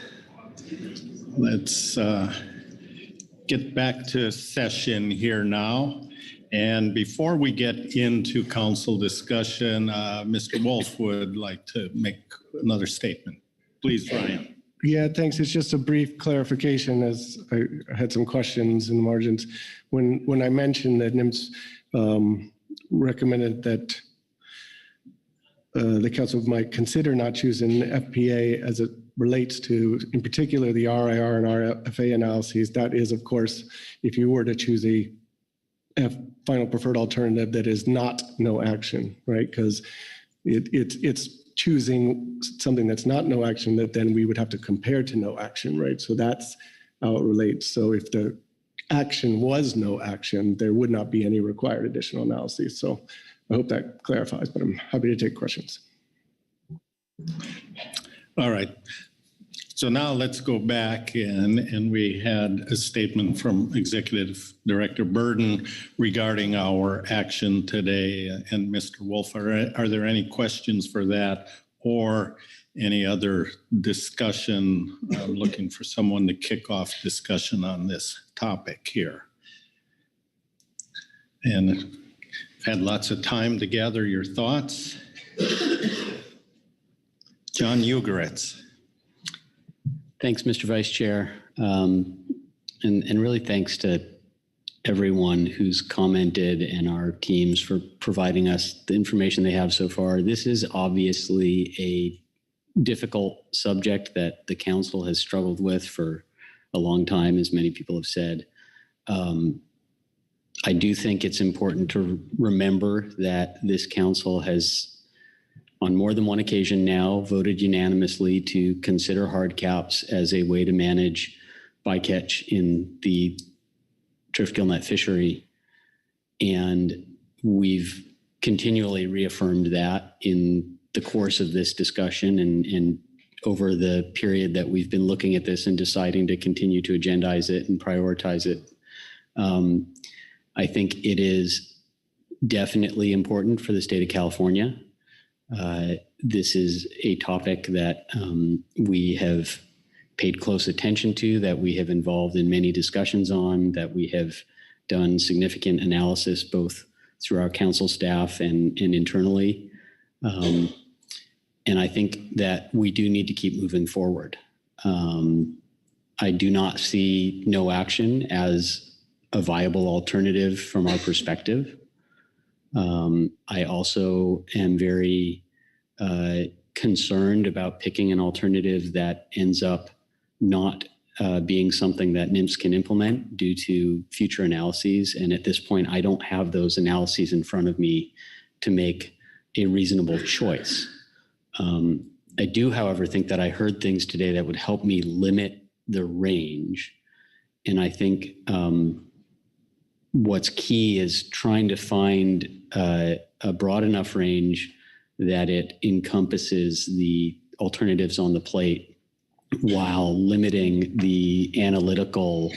Let's get back to session here now. And before we get into council discussion, Mr. Wolf would like to make another statement. Please, Ryan. Yeah, thanks. It's just a brief clarification as I had some questions in the margins. When I mentioned that NMFS recommended that the council might consider not choosing FPA as it relates to, in particular, the RIR and RFA analyses. That is, of course, if you were to choose a final preferred alternative that is not no action, right? Because it's choosing something that's not no action that then we would have to compare to no action, right? So that's how it relates. So if the action was no action, there would not be any required additional analyses. So I hope that clarifies, but I'm happy to take questions. All right. So now let's go back and we had a statement from Executive Director Burden regarding our action today. And Mr. Wolf, are there any questions for that or any other discussion? I'm looking for someone to kick off discussion on this topic here. And had lots of time to gather your thoughts. John Ugoretz. Thanks, Mr. Vice Chair. And really thanks to everyone who's commented and our teams for providing us the information they have so far. This is obviously a difficult subject that the council has struggled with for a long time, as many people have said. I do think it's important to remember that this council has, on more than one occasion now, voted unanimously to consider hard caps as a way to manage bycatch in the drift gillnet fishery. And we've continually reaffirmed that in the course of this discussion and over the period that we've been looking at this and deciding to continue to agendize it and prioritize it. I think it is definitely important for the state of California. This is a topic that we have paid close attention to, that we have involved in many discussions on, that we have done significant analysis both through our council staff and internally. And I think that we do need to keep moving forward. I do not see no action as a viable alternative from our perspective. I also am very concerned about picking an alternative that ends up not being something that NMFS can implement due to future analyses. And at this point, I don't have those analyses in front of me to make a reasonable choice. I do, however, think that I heard things today that would help me limit the range. And I think what's key is trying to find a broad enough range that it encompasses the alternatives on the plate while limiting the analytical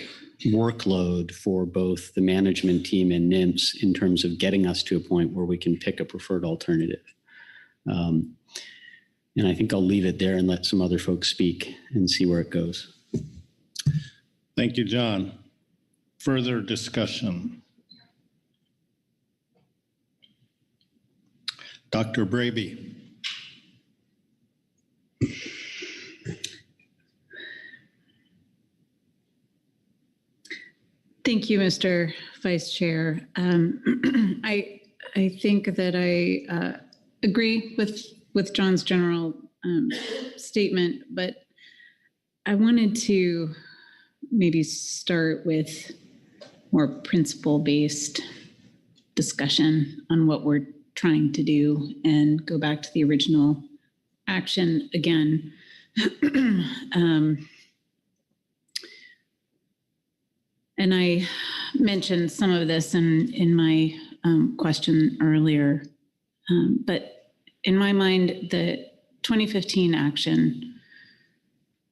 workload for both the management team and NMFS in terms of getting us to a point where we can pick a preferred alternative. And I think I'll leave it there and let some other folks speak and see where it goes. Thank you, John. Further discussion? Dr. Braby. Thank you, Mr. Vice Chair. I think that I agree with John's general statement, but I wanted to maybe start with more principle-based discussion on what we're trying to do and go back to the original action again. And I mentioned some of this in my question earlier, but in my mind, the 2015 action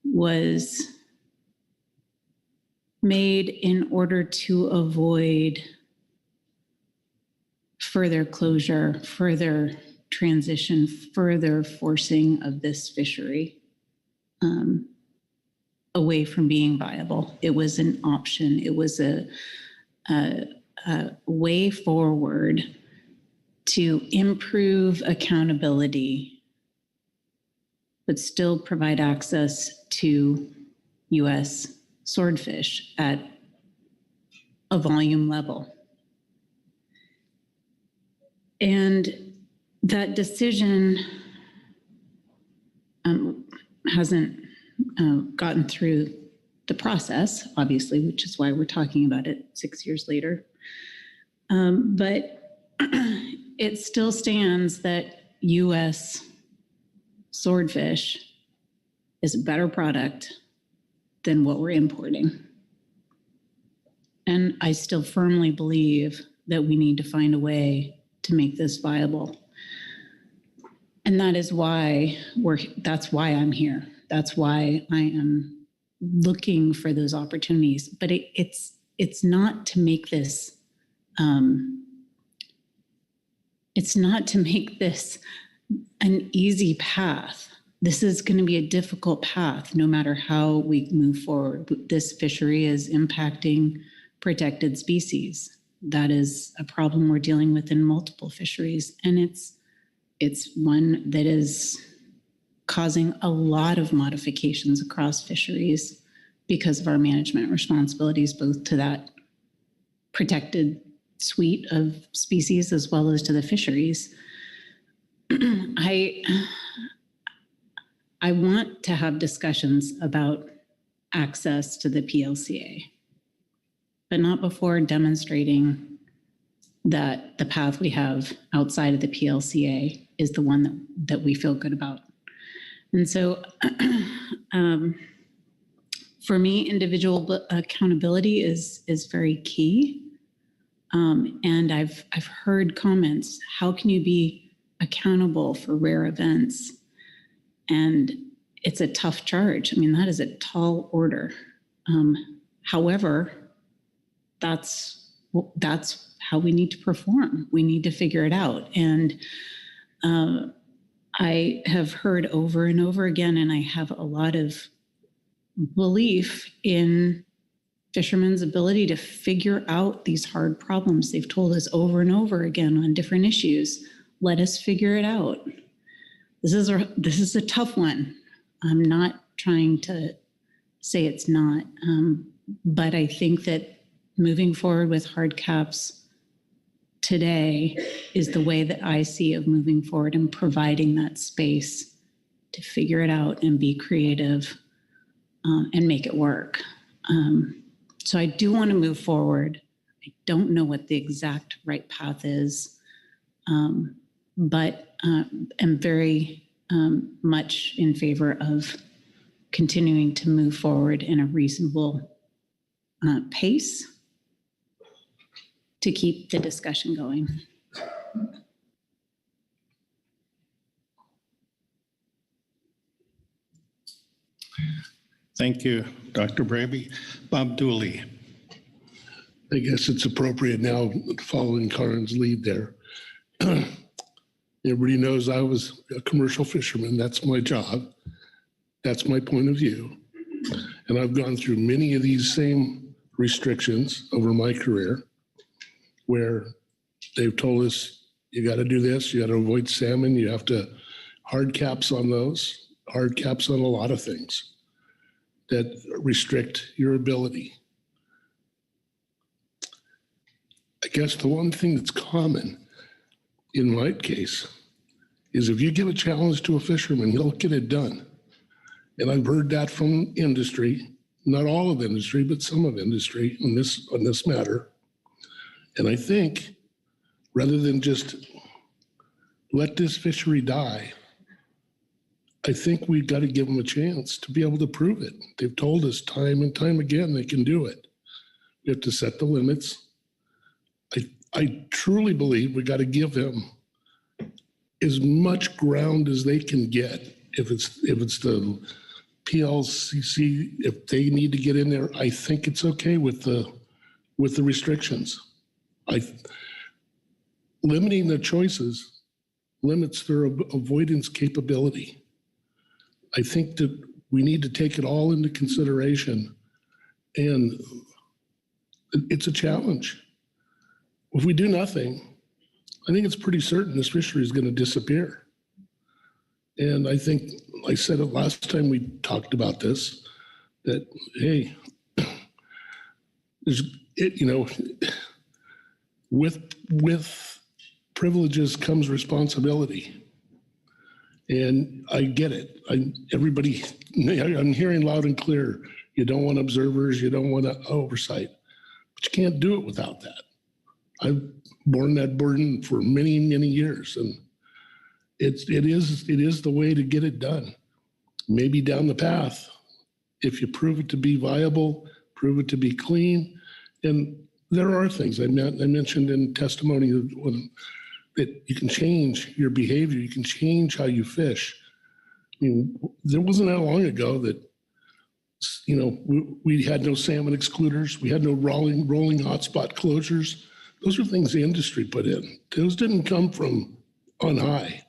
was made in order to avoid further closure, further transition, further forcing of this fishery away from being viable. It was an option. It was a way forward to improve accountability, but still provide access to U.S. swordfish at a volume level. And that decision hasn't gotten through the process, obviously, which is why we're talking about it 6 years later. But it still stands that U.S. swordfish is a better product than what we're importing. And I still firmly believe that we need to find a way to make this viable. And that is why that's why I'm here. That's why I am looking for those opportunities. But it's not to make this it's not to make this an easy path. This is going to be a difficult path no matter how we move forward. This fishery is impacting protected species. That is a problem we're dealing with in multiple fisheries. And it's one that is causing a lot of modifications across fisheries because of our management responsibilities, both to that protected suite of species as well as to the fisheries. I want to have discussions about access to the PLCA, but not before demonstrating that the path we have outside of the PLCA is the one that we feel good about. And so for me, individual accountability is very key. And I've heard comments, how can you be accountable for rare events? And it's a tough charge. I mean, that is a tall order. However, that's how we need to perform. We need to figure it out. And I have heard over and over again, and I have a lot of belief in fishermen's ability to figure out these hard problems. They've told us over and over again on different issues, let us figure it out. This is a tough one. I'm not trying to say it's not, but I think that moving forward with hard caps today is the way that I see of moving forward and providing that space to figure it out and be creative and make it work. So I do want to move forward. I don't know what the exact right path is, but am very much in favor of continuing to move forward in a reasonable pace to keep the discussion going. Thank you, Dr. Braby. Bob Dooley. I guess it's appropriate now, following Karin's lead there. Everybody knows I was a commercial fisherman. That's my job. That's my point of view. And I've gone through many of these same restrictions over my career where they've told us You got to do this. You got to avoid salmon. You have to hard caps on those, hard caps on a lot of things that restrict your ability. I guess the one thing that's common in my case is if you give a challenge to a fisherman, he'll get it done. And I've heard that from industry, not all of industry, but some of industry on this matter. And I think rather than just let this fishery die, I think we've got to give them a chance to be able to prove it. They've told us time and time again they can do it. We have to set the limits. I truly believe we got to give them as much ground as they can get. If it's the PLCC, if they need to get in there, I think it's okay with the restrictions. Limiting their choices limits their avoidance capability. I think that we need to take it all into consideration, and it's a challenge. If we do nothing, I think it's pretty certain this fishery is going to disappear. And I think, I said it last time we talked about this, that, hey, with privileges comes responsibility. And I get it. I'm hearing loud and clear, you don't want observers, you don't want oversight, but you can't do it without that. I've borne that burden for many, many years, and it is the way to get it done. Maybe down the path, if you prove it to be viable, prove it to be clean, and there are things I mentioned in testimony that you can change your behavior, you can change how you fish. I mean, there wasn't that long ago that we had no salmon excluders, we had no rolling hotspot closures. Those are things the industry put in. Those didn't come from on high.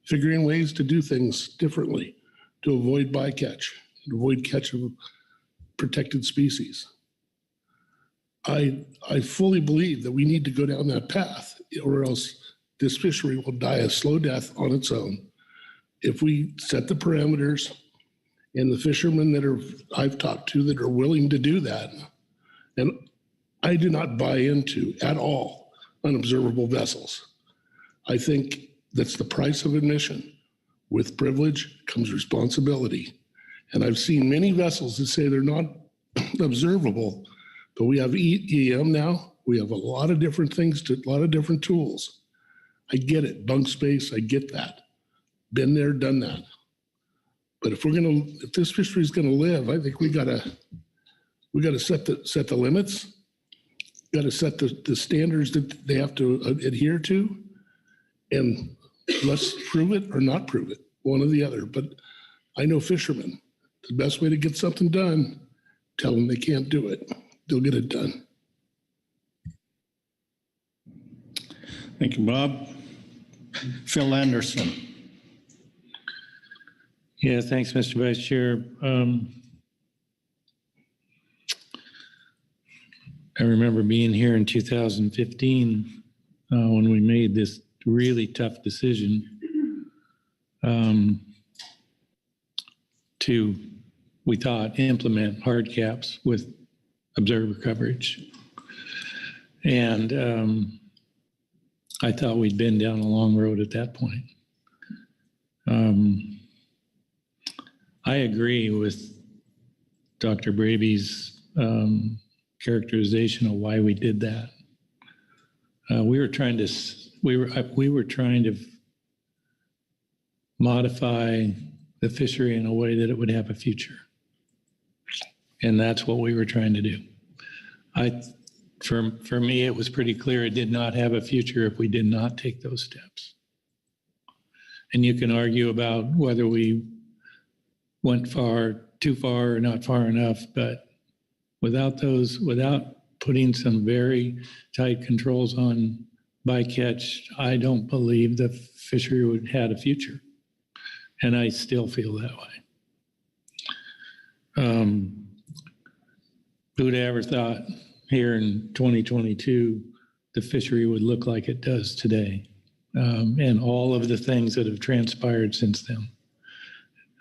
Figuring ways to do things differently to avoid bycatch, to avoid catch of protected species. I fully believe that we need to go down that path, or else this fishery will die a slow death on its own. If we set the parameters, and the fishermen that I've talked to that are willing to do that, and I do not buy into at all unobservable vessels. I think that's the price of admission. With privilege comes responsibility. And I've seen many vessels that say they're not observable, but we have EM now. We have a lot of different things, a lot of different tools. I get it, bunk space, I get that. Been there, done that. But if this fishery is gonna live, I think we gotta set the limits. Got to set the standards that they have to adhere to, and let's prove it or not prove it, one or the other. But I know fishermen, the best way to get something done, tell them they can't do it. They'll get it done. Thank you, Bob. Phil Anderson. Yeah, thanks, Mr. Vice Chair. I remember being here in 2015 when we made this really tough decision to, we thought, implement hard caps with observer coverage. And I thought we'd been down a long road at that point. I agree with Dr. Braby's characterization of why we did that. We were trying to modify the fishery in a way that it would have a future, and that's what we were trying to do. For me, it was pretty clear it did not have a future if we did not take those steps. And you can argue about whether we went too far or not far enough, but without putting some very tight controls on bycatch, I don't believe the fishery would have a future. And I still feel that way. Who'd ever thought here in 2022, the fishery would look like it does today? and all of the things that have transpired since then.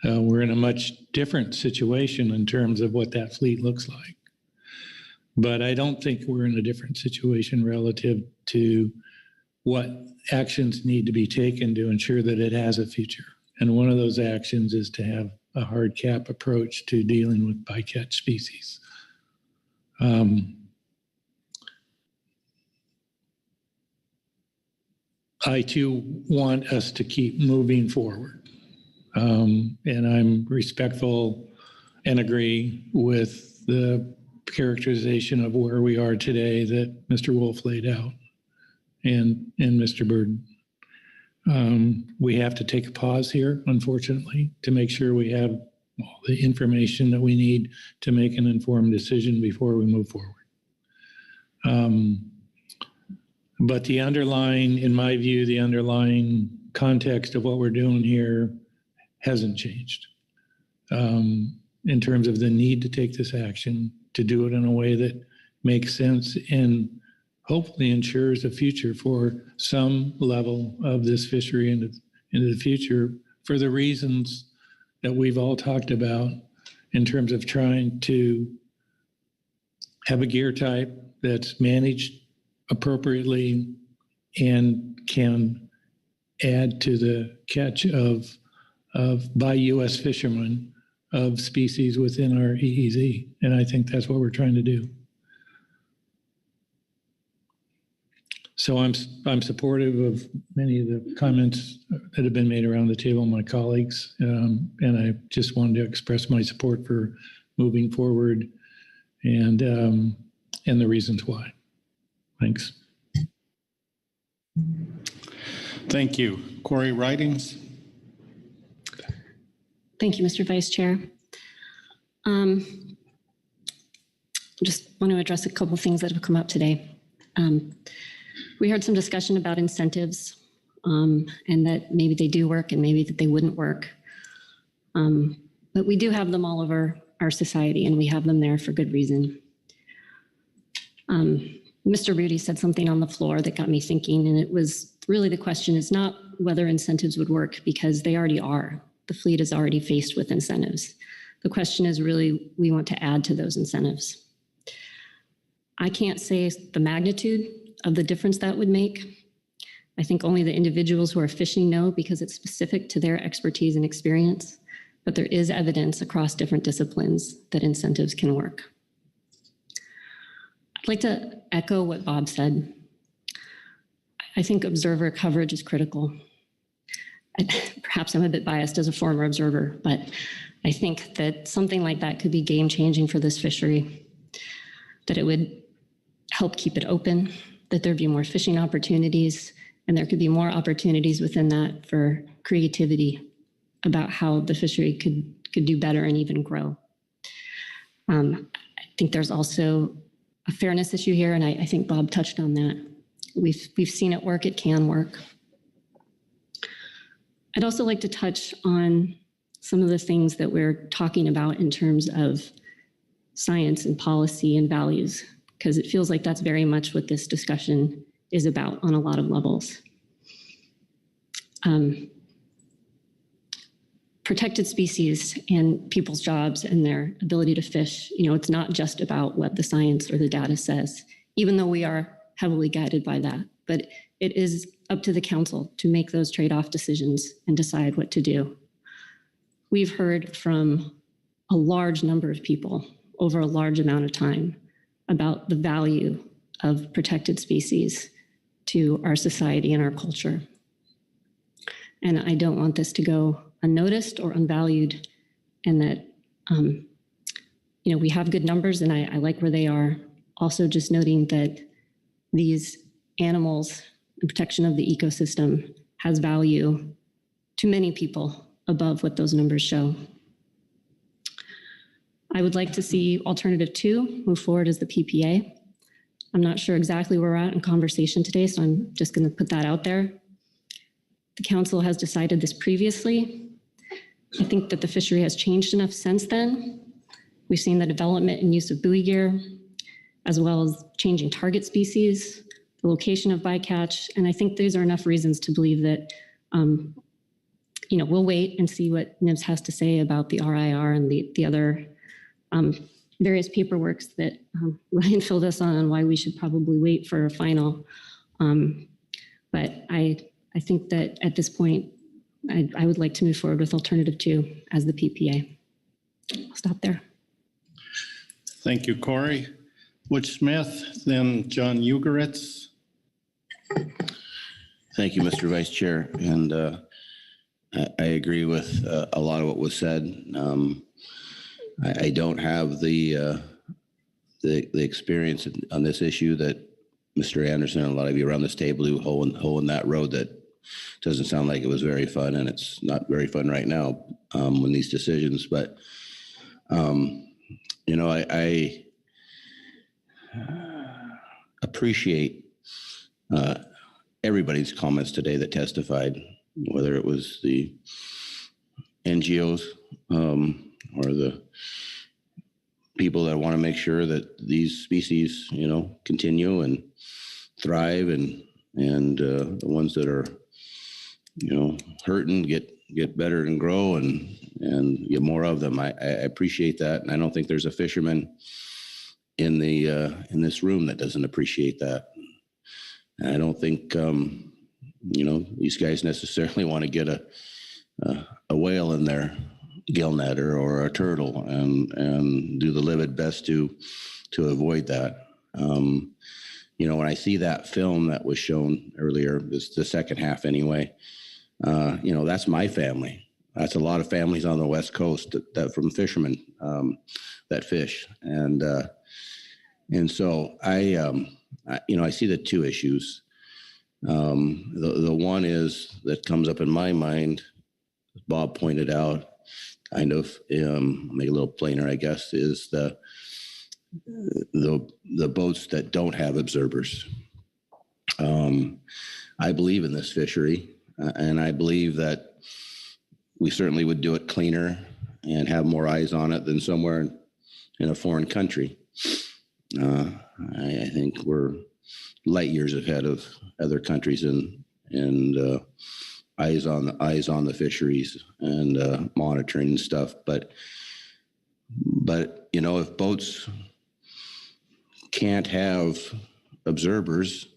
We're in a much different situation in terms of what that fleet looks like. But I don't think we're in a different situation relative to what actions need to be taken to ensure that it has a future. And one of those actions is to have a hard cap approach to dealing with bycatch species. I too want us to keep moving forward. And I'm respectful and agree with the characterization of where we are today that Mr. Wolf laid out and Mr. Burden. We have to take a pause here, unfortunately, to make sure we have all the information that we need to make an informed decision before we move forward. But the underlying, in my view, the underlying context of what we're doing here hasn't changed in terms of the need to take this action, to do it in a way that makes sense and hopefully ensures a future for some level of this fishery into the future for the reasons that we've all talked about in terms of trying to have a gear type that's managed appropriately and can add to the catch of by U.S. fishermen of species within our EEZ. And I think that's what we're trying to do. So I'm supportive of many of the comments that have been made around the table, my colleagues, and I just wanted to express my support for moving forward and the reasons why. Thanks. Thank you. Corey Ridings. Thank you, Mr. Vice Chair. Just want to address a couple of things that have come up today. We heard some discussion about incentives and that maybe they do work and maybe that they wouldn't work. But we do have them all over our society and we have them there for good reason. Mr. Rudy said something on the floor that got me thinking, and it was really the question is not whether incentives would work because they already are. The fleet is already faced with incentives. The question is really, we want to add to those incentives. I can't say the magnitude of the difference that would make. I think only the individuals who are fishing know because it's specific to their expertise and experience, but there is evidence across different disciplines that incentives can work. I'd like to echo what Bob said. I think observer coverage is critical. Perhaps I'm a bit biased as a former observer, but I think that something like that could be game-changing for this fishery, that it would help keep it open, that there'd be more fishing opportunities, and there could be more opportunities within that for creativity about how the fishery could do better and even grow. I think there's also a fairness issue here, and I think Bob touched on that. We've seen it work, it can work. I'd also like to touch on some of the things that we're talking about in terms of science and policy and values, because it feels like that's very much what this discussion is about on a lot of levels. Protected species and people's jobs and their ability to fish, it's not just about what the science or the data says, even though we are heavily guided by that, but it is up to the council to make those trade-off decisions and decide what to do. We've heard from a large number of people over a large amount of time about the value of protected species to our society and our culture. And I don't want this to go unnoticed or unvalued, and that, we have good numbers and I like where they are. Also just noting that these animals, the protection of the ecosystem has value to many people above what those numbers show. I would like to see alternative 2 move forward as the PPA. I'm not sure exactly where we're at in conversation today, so I'm just going to put that out there. The council has decided this previously. I think that the fishery has changed enough since then. We've seen the development and use of buoy gear, as well as changing target species, the location of bycatch. And I think these are enough reasons to believe that, we'll wait and see what NMFS has to say about the RIR and the other various paperworks that Ryan filled us on why we should probably wait for a final. But I think that at this point, I would like to move forward with alternative 2 as the PPA. I'll stop there. Thank you, Corey. Butch Smith, then John Ugoretz. Thank you, Mr. Vice Chair. And I agree with a lot of what was said. I don't have the experience on this issue that Mr. Anderson and a lot of you around this table who hoe in that road. That doesn't sound like it was very fun, and it's not very fun right now when these decisions. But I appreciate everybody's comments today that testified, whether it was the NGOs or the people that want to make sure that these species, continue and thrive, and the ones that are, hurting get better and grow and get more of them. I appreciate that, and I don't think there's a fisherman in this room that doesn't appreciate that. And I don't think these guys necessarily want to get a whale in their gillnet or a turtle and do the livid best to avoid that. When I see that film that was shown earlier, the second half anyway, that's my family. That's a lot of families on the West Coast that from fishermen that fish. And so I see the two issues. The one is that comes up in my mind, as Bob pointed out, kind of make it a little plainer, I guess, is the boats that don't have observers. I believe in this fishery, and I believe that we certainly would do it cleaner and have more eyes on it than somewhere in a foreign country. I think we're light years ahead of other countries and eyes on the fisheries and monitoring and stuff. But if boats can't have observers,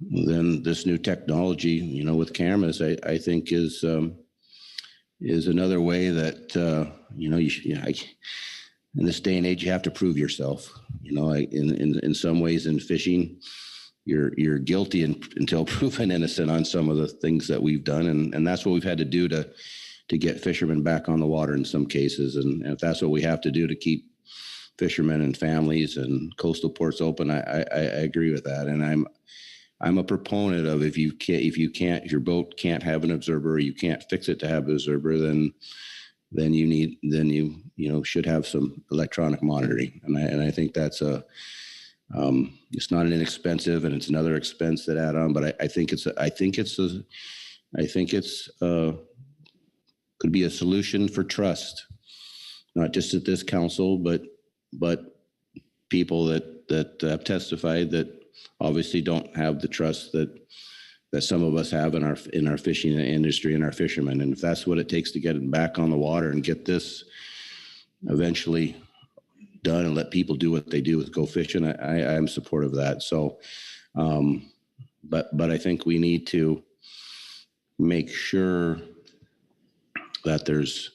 then this new technology, with cameras, I think is another way that in this day and age, you have to prove yourself. In some ways in fishing, you're guilty until proven innocent on some of the things that we've done, and that's what we've had to do to get fishermen back on the water in some cases. And if that's what we have to do to keep fishermen and families and coastal ports open, I agree with that. And I'm a proponent of if your boat can't have an observer, or you can't fix it to have an observer, then you should have some electronic monitoring. And I think that's it's not an inexpensive, and it's another expense that add on, but I think it's could be a solution for trust, not just at this council, but people that have testified that obviously don't have the trust that some of us have in our fishing industry and our fishermen. And if that's what it takes to get them back on the water and get this eventually done and let people do what they do with go fishing, I am supportive of that. So, but I think we need to make sure that there's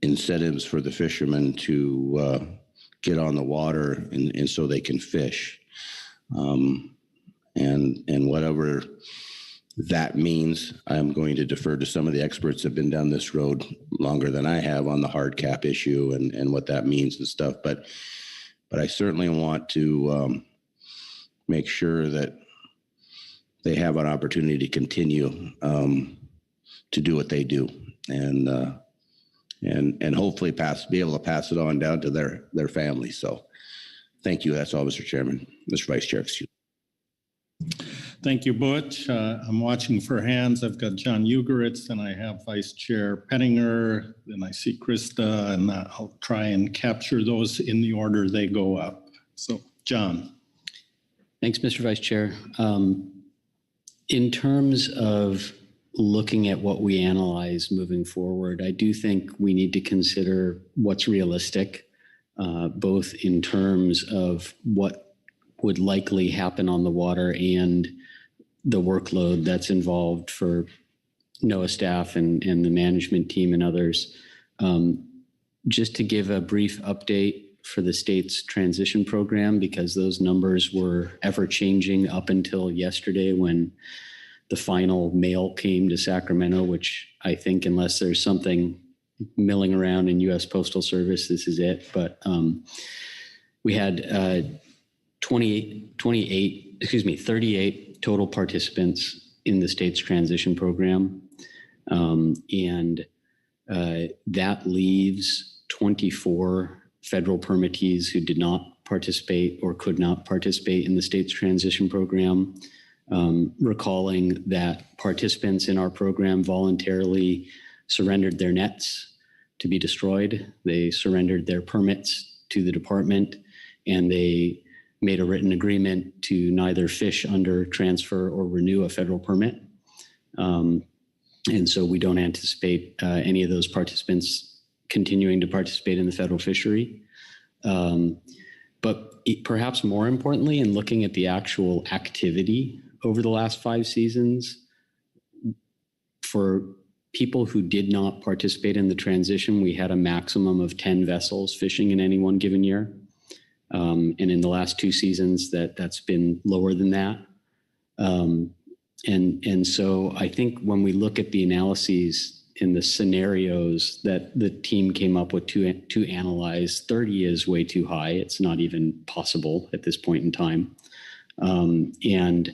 incentives for the fishermen to get on the water and so they can fish. And whatever that means, I'm going to defer to some of the experts that have been down this road longer than I have on the hard cap issue and what that means and stuff. But I certainly want to make sure that they have an opportunity to continue to do what they do, and hopefully be able to pass it on down to their families. So thank you. That's all, Mr. Chairman, Mr. Vice Chair, excuse me. Thank you, Butch. I'm watching for hands. I've got John Ugoretz, and I have Vice Chair Pettinger, and I see Krista, and I'll try and capture those in the order they go up. So, John. Thanks, Mr. Vice Chair. In terms of looking at what we analyze moving forward, I do think we need to consider what's realistic, both in terms of what would likely happen on the water and the workload that's involved for NOAA staff and the management team and others. Just to give a brief update for the state's transition program, because those numbers were ever changing up until yesterday when the final mail came to Sacramento, which I think, unless there's something milling around in U.S. Postal Service, this is it. But we had 38 total participants in the state's transition program. And that leaves 24 federal permittees who did not participate or could not participate in the state's transition program. Recalling that participants in our program voluntarily surrendered their nets to be destroyed. They surrendered their permits to the department, and they made a written agreement to neither fish under transfer or renew a federal permit. And so we don't anticipate any of those participants continuing to participate in the federal fishery. But perhaps more importantly, in looking at the actual activity over the last 5 seasons, for people who did not participate in the transition, we had a maximum of 10 vessels fishing in any one given year. And in the last 2 seasons, that's been lower than that. And so I think when we look at the analyses in the scenarios that the team came up with to analyze, 30 is way too high. It's not even possible at this point in time. And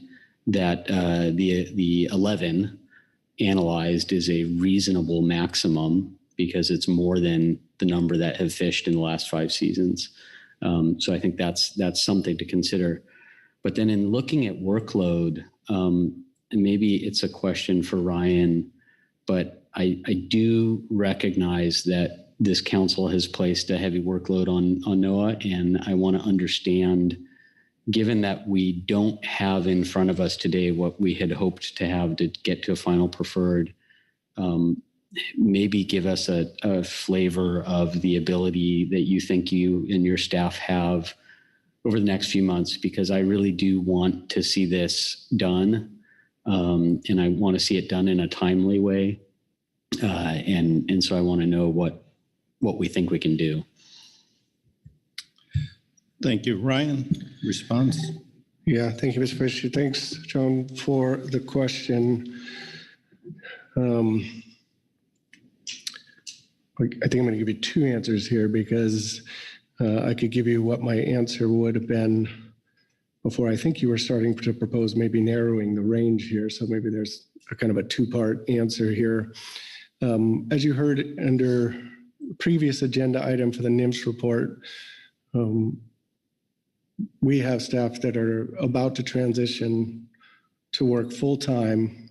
that the 11 analyzed is a reasonable maximum because it's more than the number that have fished in the last 5 seasons. So I think that's something to consider. But then in looking at workload, and maybe it's a question for Ryan, but I do recognize that this council has placed a heavy workload on NOAA, and I want to understand, given that we don't have in front of us today what we had hoped to have to get to a final preferred, maybe give us a flavor of the ability that you think you and your staff have over the next few months, because I really do want to see this done, and I want to see it done in a timely way. And so I want to know what we think we can do. Thank you. Ryan, response? Yeah, thank you, Mr. Fisher. Thanks, John, for the question. I think I'm going to give you 2 answers here, because I could give you what my answer would have been before. I think you were starting to propose maybe narrowing the range here. So maybe there's a kind of a 2-part answer here. As you heard under previous agenda item for the NMFS report, we have staff that are about to transition to work full-time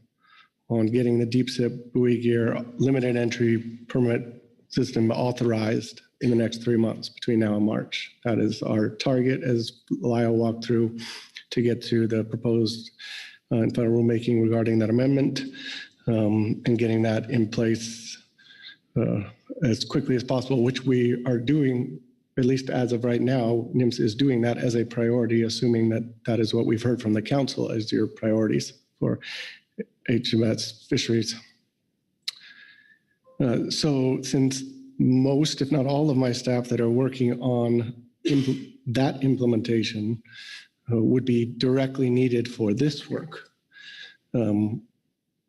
on getting the deep set buoy gear limited entry permit system authorized in the next 3 months between now and March. That is our target, as Lyle walked through, to get to the proposed final rulemaking regarding that amendment, and getting that in place as quickly as possible, which we are doing, at least as of right now. NMFS is doing that as a priority, assuming that that is what we've heard from the council as your priorities for HMS fisheries. So since most, if not all of my staff that are working on that implementation would be directly needed for this work,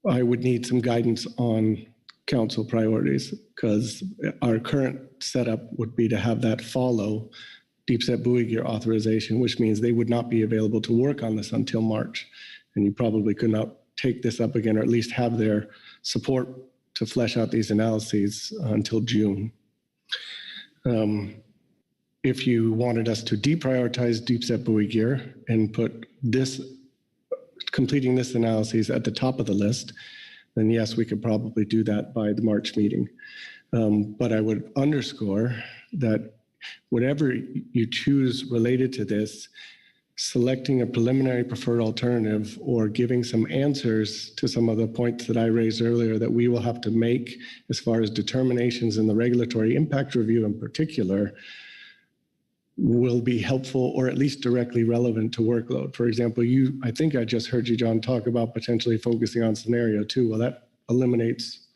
I would need some guidance on council priorities, because our current setup would be to have that follow deep set buoy gear authorization, which means they would not be available to work on this until March. And you probably could not take this up again, or at least have their support to flesh out these analyses until June. If you wanted us to deprioritize deep set buoy gear and put this, completing this analysis at the top of the list, then yes, we could probably do that by the March meeting. But I would underscore that whatever you choose related to this, selecting a preliminary preferred alternative or giving some answers to some of the points that I raised earlier that we will have to make as far as determinations in the regulatory impact review in particular will be helpful or at least directly relevant to workload. For example, I think I just heard you, John, talk about potentially focusing on scenario 2. Well, that eliminates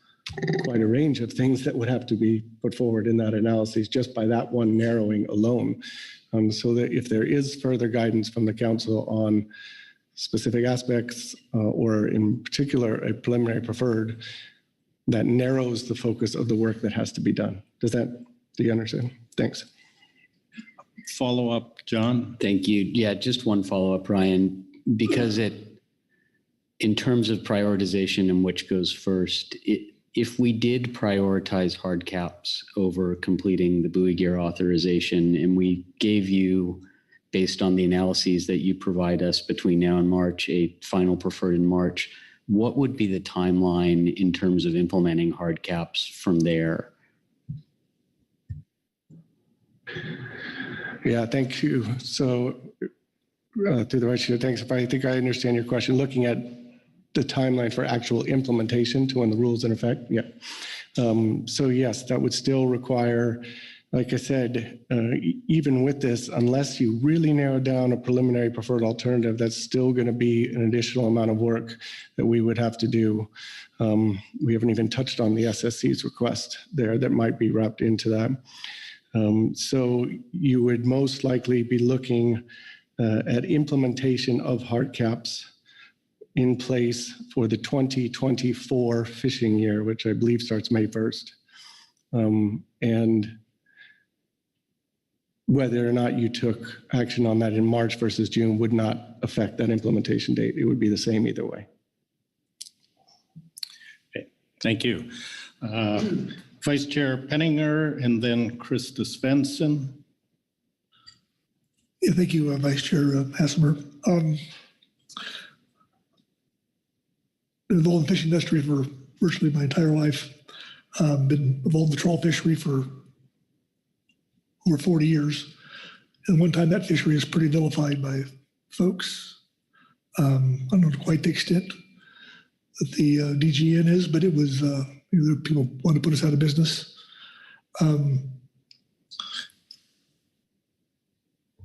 quite a range of things that would have to be put forward in that analysis just by that one narrowing alone. So that if there is further guidance from the council on specific aspects or in particular a preliminary preferred, that narrows the focus of the work that has to be done. Do you understand? Thanks. Follow up, John. Thank you. Yeah, just one follow up, Ryan, because in terms of prioritization and which goes first, if we did prioritize hard caps over completing the buoy gear authorization, and we gave you, based on the analyses that you provide us between now and March, a final preferred in March, what would be the timeline in terms of implementing hard caps from there? Yeah, thank you. So through the Vice Chair, thanks. If I think I understand your question, looking at the timeline for actual implementation to when the rules in effect. Yeah. So yes, that would still require, like I said, even with this, unless you really narrow down a preliminary preferred alternative, that's still going to be an additional amount of work that we would have to do. We haven't even touched on the SSC's request there that might be wrapped into that. So you would most likely be looking at implementation of hard caps in place for the 2024 fishing year, which I believe starts May 1st. And whether or not you took action on that in March versus June would not affect that implementation date. It would be the same either way. Okay, thank you. Vice Chair Penninger and then Krista Svensson. Yeah, thank you, Vice Chair Hassemer. Been involved in the fishing industry for virtually my entire life. Been involved in the trawl fishery for over 40 years. And one time that fishery is pretty vilified by folks. I don't know quite the extent that the DGN is, but it was, people wanted to put us out of business.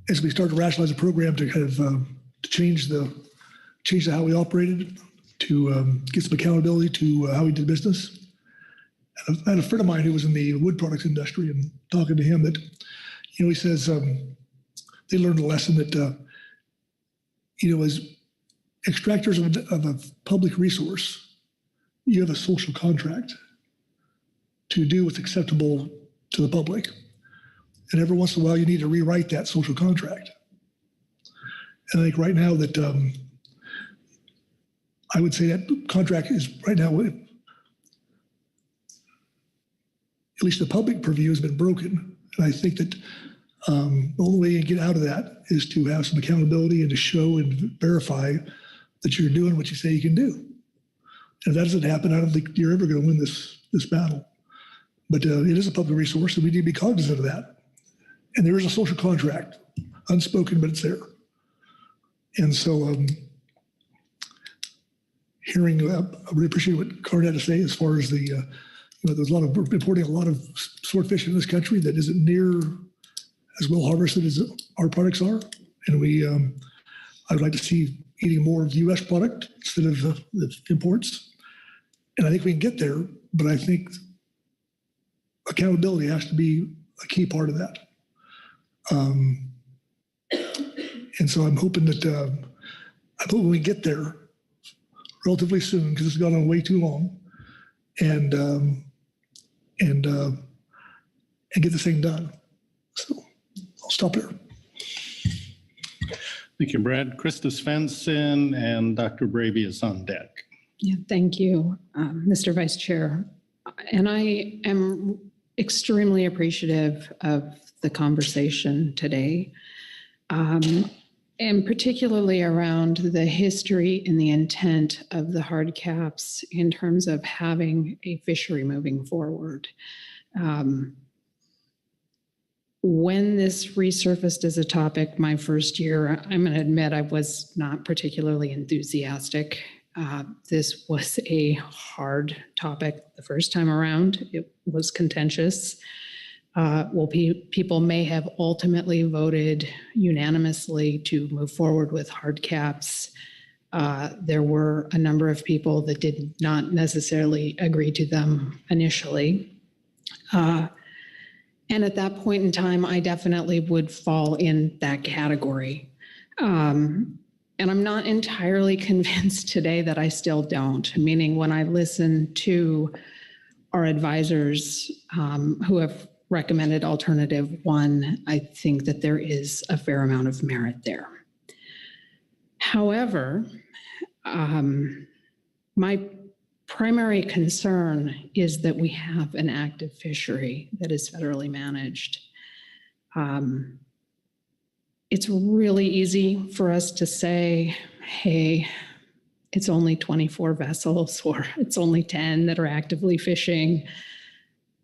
As we started to rationalize the program to kind of to change how we operated, to get some accountability to how we did business. And I had a friend of mine who was in the wood products industry, and talking to him that, he says they learned a lesson that, as extractors of a public resource, you have a social contract to do what's acceptable to the public. And every once in a while, you need to rewrite that social contract. And I think right now that I would say that contract is right now, at least the public purview has been broken. And I think that the only way you can get out of that is to have some accountability and to show and verify that you're doing what you say you can do. And if that doesn't happen, I don't think you're ever going to win this battle. But it is a public resource, and we need to be cognizant of that. And there is a social contract, unspoken, but it's there. And so hearing, I really appreciate what Karen had to say as far as the, there's we're importing a lot of swordfish in this country that isn't near as well harvested as our products are. And I would like to see eating more of U.S. product instead of the imports. And I think we can get there, but I think accountability has to be a key part of that. And so I'm hoping that we get there relatively soon, because it's gone on way too long, and get this thing done. So I'll stop there. Thank you, Brad. Krista Svensson and Dr. Braby is on deck. Yeah, thank you, Mr. Vice Chair. And I am extremely appreciative of the conversation today, and particularly around the history and the intent of the hard caps in terms of having a fishery moving forward. When this resurfaced as a topic my first year, I'm going to admit I was not particularly enthusiastic. This was a hard topic the first time around. It was contentious. People may have ultimately voted unanimously to move forward with hard caps. There were a number of people that did not necessarily agree to them initially. And at that point in time, I definitely would fall in that category. And I'm not entirely convinced today that I still don't, meaning when I listen to our advisors who have recommended alternative one, I think that there is a fair amount of merit there. However, my primary concern is that we have an active fishery that is federally managed. It's really easy for us to say, hey, it's only 24 vessels or it's only 10 that are actively fishing.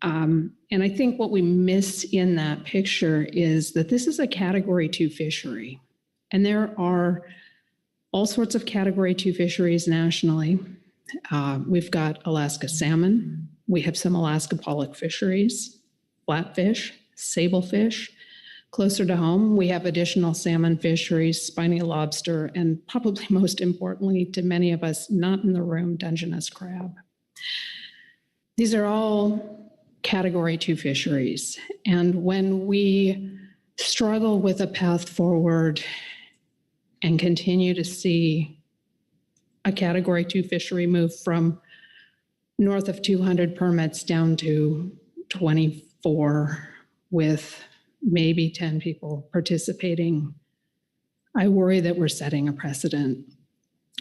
And I think what we miss in that picture is that this is a Category 2 fishery. And there are all sorts of Category 2 fisheries nationally. We've got Alaska salmon. We have some Alaska pollock fisheries, flatfish, sablefish. Closer to home, we have additional salmon fisheries, spiny lobster, and probably most importantly to many of us not in the room, Dungeness crab. These are all Category 2 fisheries. And when we struggle with a path forward and continue to see a Category 2 fishery move from north of 200 permits down to 24 with maybe 10 people participating, I worry that we're setting a precedent.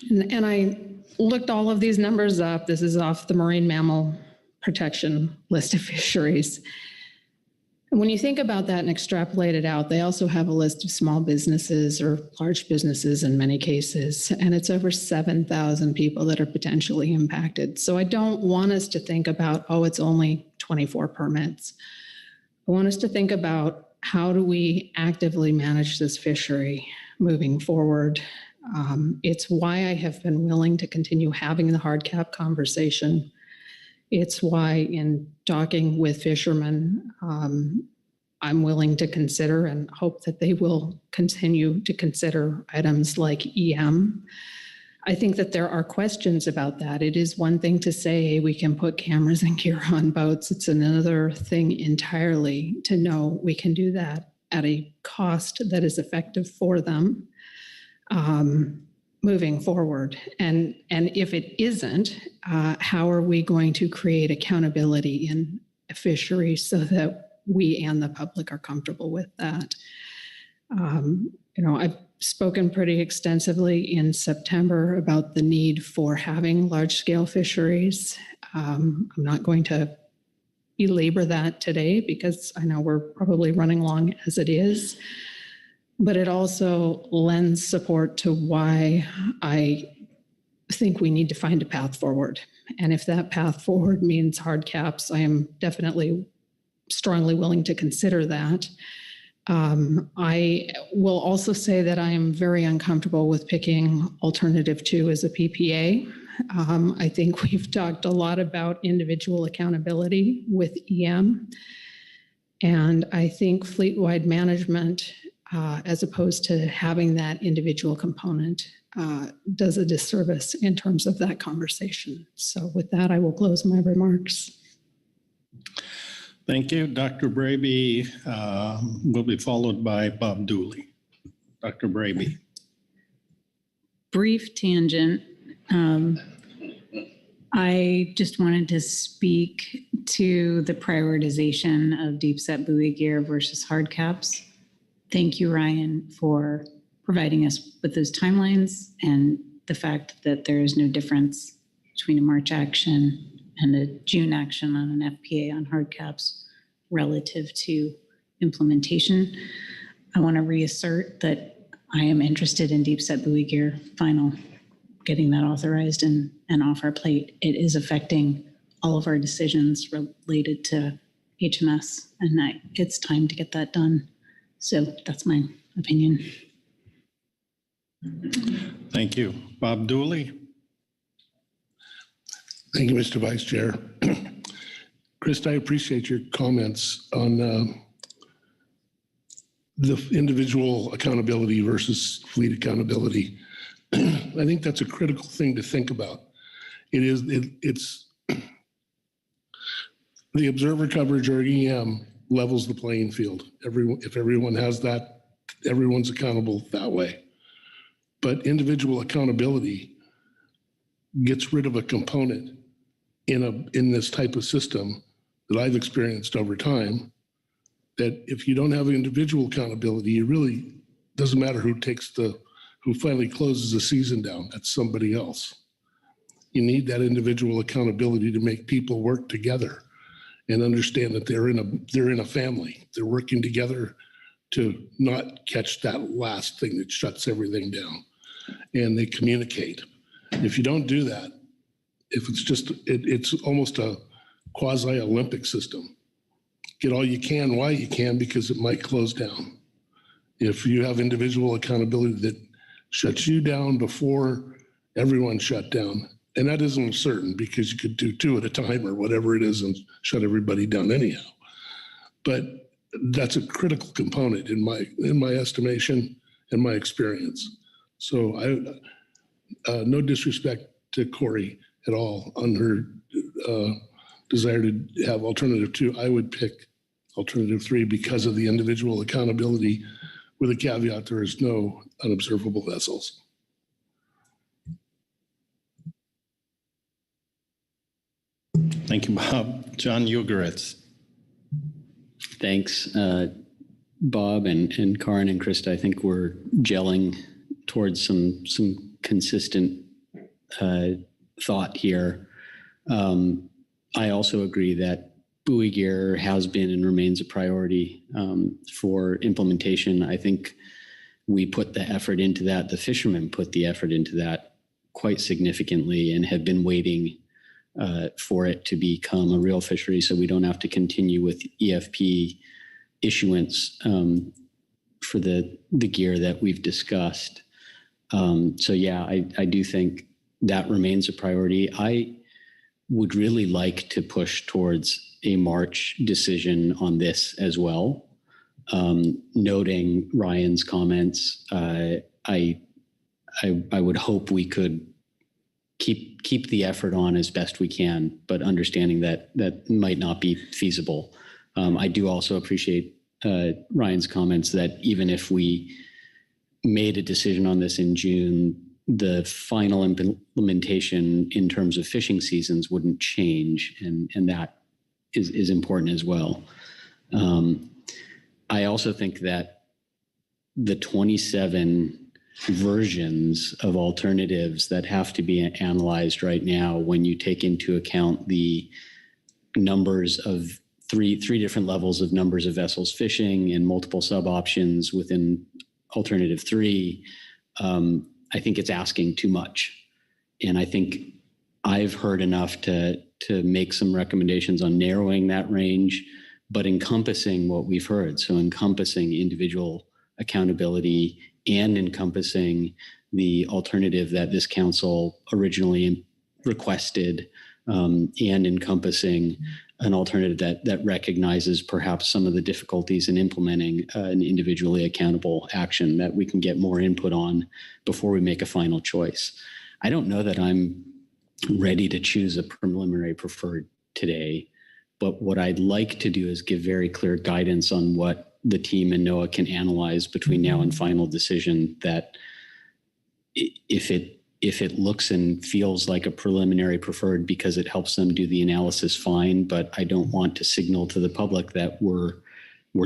And I looked all of these numbers up. This is off the Marine Mammal Protection list of fisheries. And when you think about that and extrapolate it out, they also have a list of small businesses or large businesses in many cases, and it's over 7,000 people that are potentially impacted. So I don't want us to think about, oh, it's only 24 permits. I want us to think about how do we actively manage this fishery moving forward. It's why I have been willing to continue having the hard cap conversation. It's why in talking with fishermen, I'm willing to consider and hope that they will continue to consider items like EM. I think that there are questions about that. It is one thing to say, hey, we can put cameras and gear on boats. It's another thing entirely to know we can do that at a cost that is effective for them moving forward. And if it isn't, how are we going to create accountability in a fishery so that we and the public are comfortable with that? I've spoken pretty extensively in September about the need for having large-scale fisheries. I'm not going to belabor that today because I know we're probably running long as it is, but it also lends support to why I think we need to find a path forward. And if that path forward means hard caps, I am definitely strongly willing to consider that. I will also say that I am very uncomfortable with picking alternative 2 as a PPA. I think we've talked a lot about individual accountability with EM. And I think fleet-wide management, as opposed to having that individual component, does a disservice in terms of that conversation. So with that, I will close my remarks. Thank you. Dr. Braby will be followed by Bob Dooley. Dr. Braby. Brief tangent. I just wanted to speak to the prioritization of deep set buoy gear versus hard caps. Thank you, Ryan, for providing us with those timelines and the fact that there is no difference between a March action and a June action on an FPA on hard caps relative to implementation. I want to reassert that I am interested in deep set buoy gear final, getting that authorized and off our plate. It is affecting all of our decisions related to HMS, and it's time to get that done. So that's my opinion. Thank you. Bob Dooley. Thank you, Mr. Vice Chair. Krista, I appreciate your comments on the individual accountability versus fleet accountability. I think that's a critical thing to think about. It's the observer coverage or EM levels the playing field. If everyone has that, everyone's accountable that way. But individual accountability gets rid of a component in this type of system that I've experienced over time, that if you don't have individual accountability, it really doesn't matter who finally closes the season down. That's somebody else. You need that individual accountability to make people work together and understand that they're in a family. They're working together to not catch that last thing that shuts everything down. And they communicate. If you don't do that, if it's almost a quasi-Olympic system. Get all you can while you can, because it might close down. If you have individual accountability that shuts you down before everyone shut down, and that isn't certain because you could do 2 at a time or whatever it is and shut everybody down anyhow. But that's a critical component in my estimation and my experience. So no disrespect to Corey at all on her desire to have alternative 2. I would pick alternative 3 because of the individual accountability, with a caveat: there is no unobservable vessels. Thank you, Bob. John Ugoretz. Thanks, Bob and Karin and Krista. I think we're gelling towards some consistent thought here. I also agree that buoy gear has been and remains a priority for implementation. I think we put the effort into that. The fishermen put the effort into that quite significantly and have been waiting for it to become a real fishery, so we don't have to continue with EFP issuance for the gear that we've discussed. So yeah, I do think that remains a priority. I would really like to push towards a March decision on this as well. Noting Ryan's comments, I would hope we could keep the effort on as best we can, but understanding that might not be feasible. I do also appreciate Ryan's comments that even if we made a decision on this in June, the final implementation in terms of fishing seasons wouldn't change, and that is important as well. I also think that the 27 versions of alternatives that have to be analyzed right now, when you take into account the numbers of three different levels of numbers of vessels fishing and multiple sub options within alternative 3, I think it's asking too much. And I think I've heard enough to make some recommendations on narrowing that range, but encompassing what we've heard. So encompassing individual accountability and encompassing the alternative that this council originally requested, and encompassing an alternative that recognizes perhaps some of the difficulties in implementing an individually accountable action that we can get more input on before we make a final choice. I don't know that I'm ready to choose a preliminary preferred today, but what I'd like to do is give very clear guidance on what the team and NOAA can analyze between now and final decision, that if it looks and feels like a preliminary preferred because it helps them do the analysis, fine, but I don't want to signal to the public that we're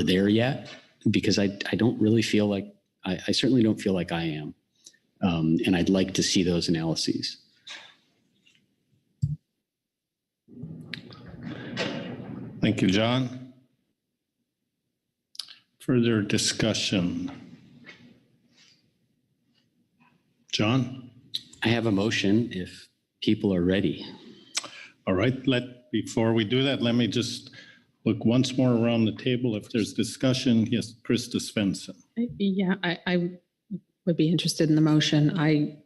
there yet, because I don't really feel like, I certainly don't feel like I am. And I'd like to see those analyses. Thank you, John. Further discussion? John? I have a motion if people are ready. All right, before we do that, let me just look once more around the table. If there's discussion, yes, Krista Svensson. Yeah, I would be interested in the motion. I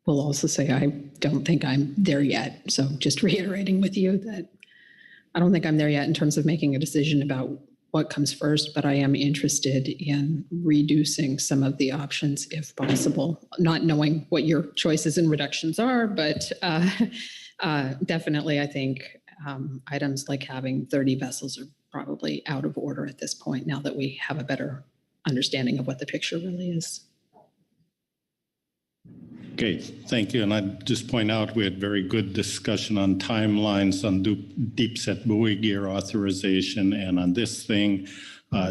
will also say I don't think I'm there yet. So just reiterating with you that I don't think I'm there yet in terms of making a decision about what comes first, but I am interested in reducing some of the options if possible, not knowing what your choices and reductions are, but definitely I think items like having 30 vessels are probably out of order at this point now that we have a better understanding of what the picture really is. Okay, thank you. And I'd just point out we had very good discussion on timelines on deep set buoy gear authorization. And on this thing,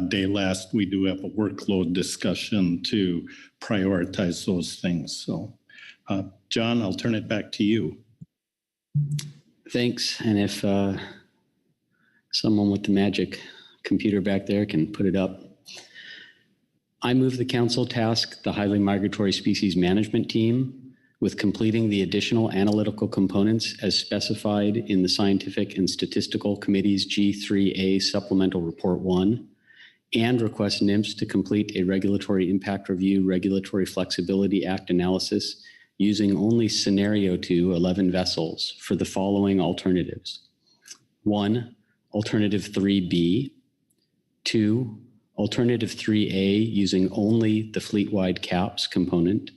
day last, we do have a workload discussion to prioritize those things. So, John, I'll turn it back to you. Thanks. And if someone with the magic computer back there can put it up. I move the council task the highly migratory species management team with completing the additional analytical components as specified in the Scientific and Statistical Committee's G3A Supplemental Report 1, and request NMFS to complete a Regulatory Impact Review Regulatory Flexibility Act analysis using only Scenario 2, 11 vessels, for the following alternatives. 1, Alternative 3B. 2, Alternative 3A using only the fleet-wide caps component.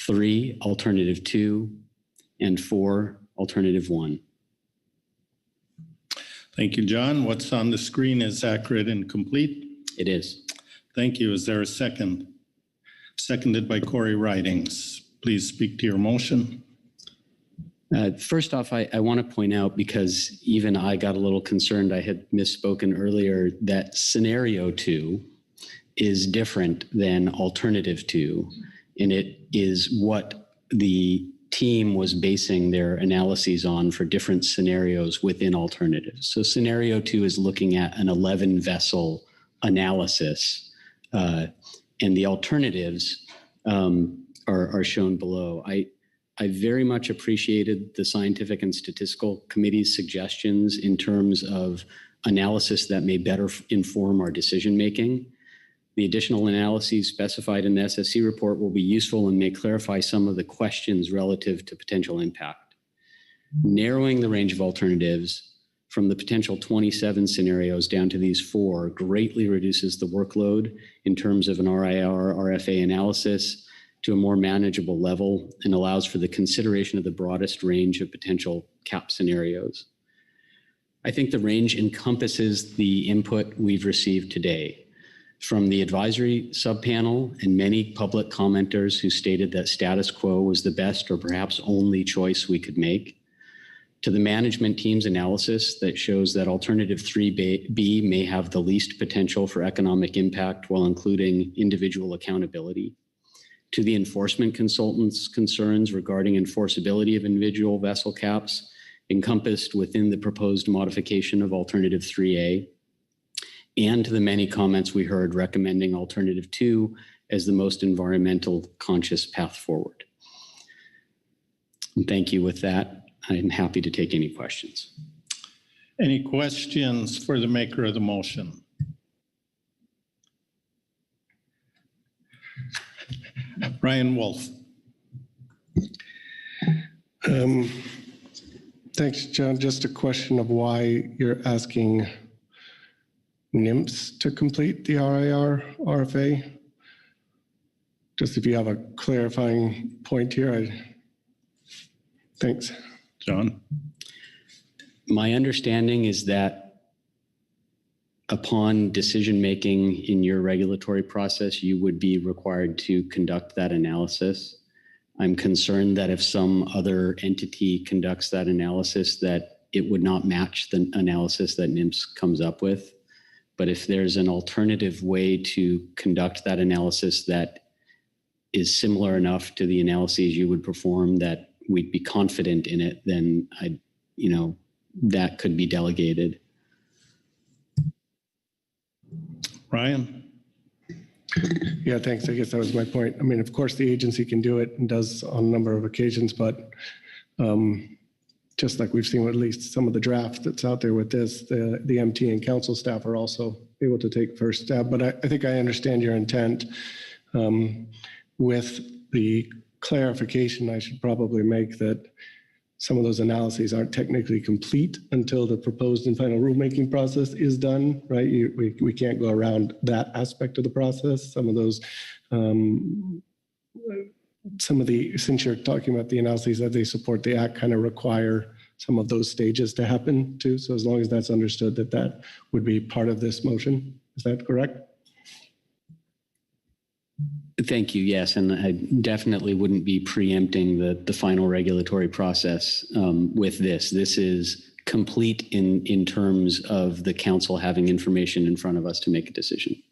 3, Alternative 2, and 4, Alternative 1. Thank you, John. What's on the screen is accurate and complete? It is. Thank you. Is there a second? Seconded by Corey Ridings. Please speak to your motion. First off, I want to point out, because even I got a little concerned, I had misspoken earlier, that Scenario 2 is different than Alternative 2, and it is what the team was basing their analyses on for different scenarios within alternatives. So Scenario 2 is looking at an 11 vessel analysis, and the alternatives are shown below. I very much appreciated the Scientific and Statistical Committee's suggestions in terms of analysis that may better inform our decision-making. The additional analyses specified in the SSC report will be useful and may clarify some of the questions relative to potential impact. Narrowing the range of alternatives from the potential 27 scenarios down to these 4 greatly reduces the workload in terms of an RIR RFA analysis to a more manageable level and allows for the consideration of the broadest range of potential cap scenarios. I think the range encompasses the input we've received today from the advisory subpanel and many public commenters who stated that status quo was the best or perhaps only choice we could make, to the management team's analysis that shows that Alternative 3B may have the least potential for economic impact while including individual accountability, to the enforcement consultants' concerns regarding enforceability of individual vessel caps encompassed within the proposed modification of Alternative 3A, and to the many comments we heard recommending Alternative 2 as the most environmental conscious path forward. And thank you. With that, I'm happy to take any questions. Any questions for the maker of the motion? Brian Wolf. Thanks, John. Just a question of why you're asking NMFS to complete the RIR RFA. Just if you have a clarifying point here. Thanks. John. My understanding is that upon decision-making in your regulatory process, you would be required to conduct that analysis. I'm concerned that if some other entity conducts that analysis, that it would not match the analysis that NMFS comes up with. But if there's an alternative way to conduct that analysis that is similar enough to the analyses you would perform that we'd be confident in it, then that could be delegated. Ryan? Yeah, thanks. I guess that was my point. I mean, of course, the agency can do it and does on a number of occasions, but just like we've seen with at least some of the draft that's out there with this, the MT and council staff are also able to take first step. But I think I understand your intent. With the clarification, I should probably make that some of those analyses aren't technically complete until the proposed and final rulemaking process is done, right? We can't go around that aspect of the process. Some of those, since you're talking about the analyses that they support the act, kind of require some of those stages to happen too. So as long as that's understood that would be part of this motion, is that correct? Thank you. Yes, and I definitely wouldn't be preempting the final regulatory process with this. This is complete in terms of the council having information in front of us to make a decision.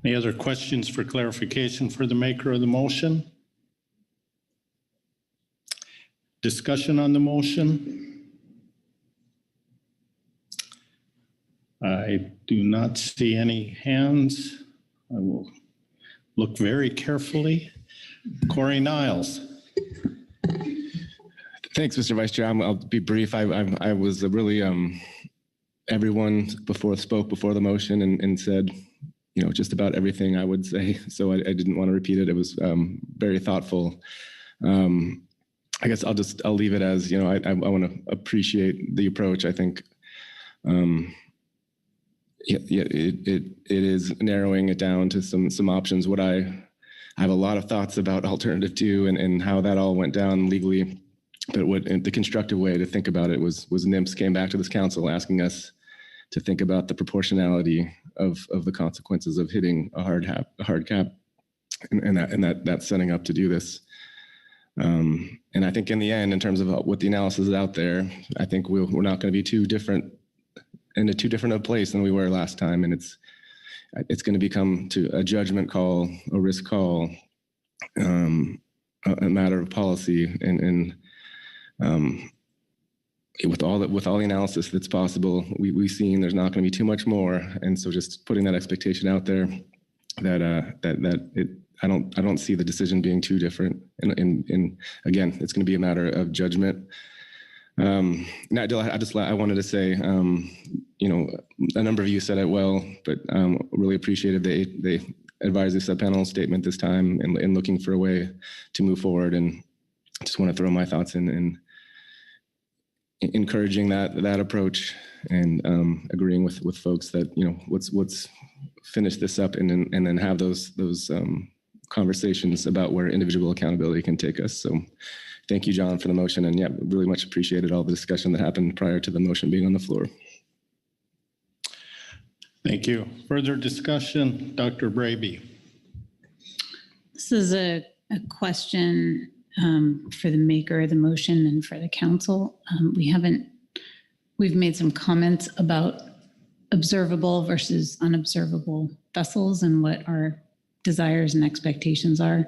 Any other questions for clarification for the maker of the motion? Discussion on the motion? I do not see any hands. I will look very carefully. Corey Niles. Thanks, Mr. Vice Chair. I'll be brief. I was really, everyone spoke before the motion and said, just about everything I would say. So I didn't want to repeat it. It was very thoughtful. I guess I'll leave it as, I want to appreciate the approach. I think, it is narrowing it down to some options. I have a lot of thoughts about alternative 2 and how that all went down legally, but the constructive way to think about it was NMFS came back to this council asking us to think about the proportionality of the consequences of hitting a hard cap, and that's setting up to do this. And I think in the end, in terms of what the analysis is out there, I think we're not going to be too different a place than we were last time. And it's going to become to a judgment call, a risk call, a matter of policy, and with all the analysis that's possible, we've seen there's not going to be too much more. And so just putting that expectation out there I don't see the decision being too different. And again, it's going to be a matter of judgment. I wanted to say, a number of you said it well, but really appreciated they advised the sub-panel statement this time and looking for a way to move forward. And I just want to throw my thoughts in encouraging that approach and agreeing with folks that, let's finish this up and then have those conversations about where individual accountability can take us. So thank you, John, for the motion. And really much appreciated all the discussion that happened prior to the motion being on the floor. Thank you. Further discussion, Dr. Braby. This is a question for the maker of the motion and for the council. We've made some comments about observable versus unobservable vessels and what our desires and expectations are.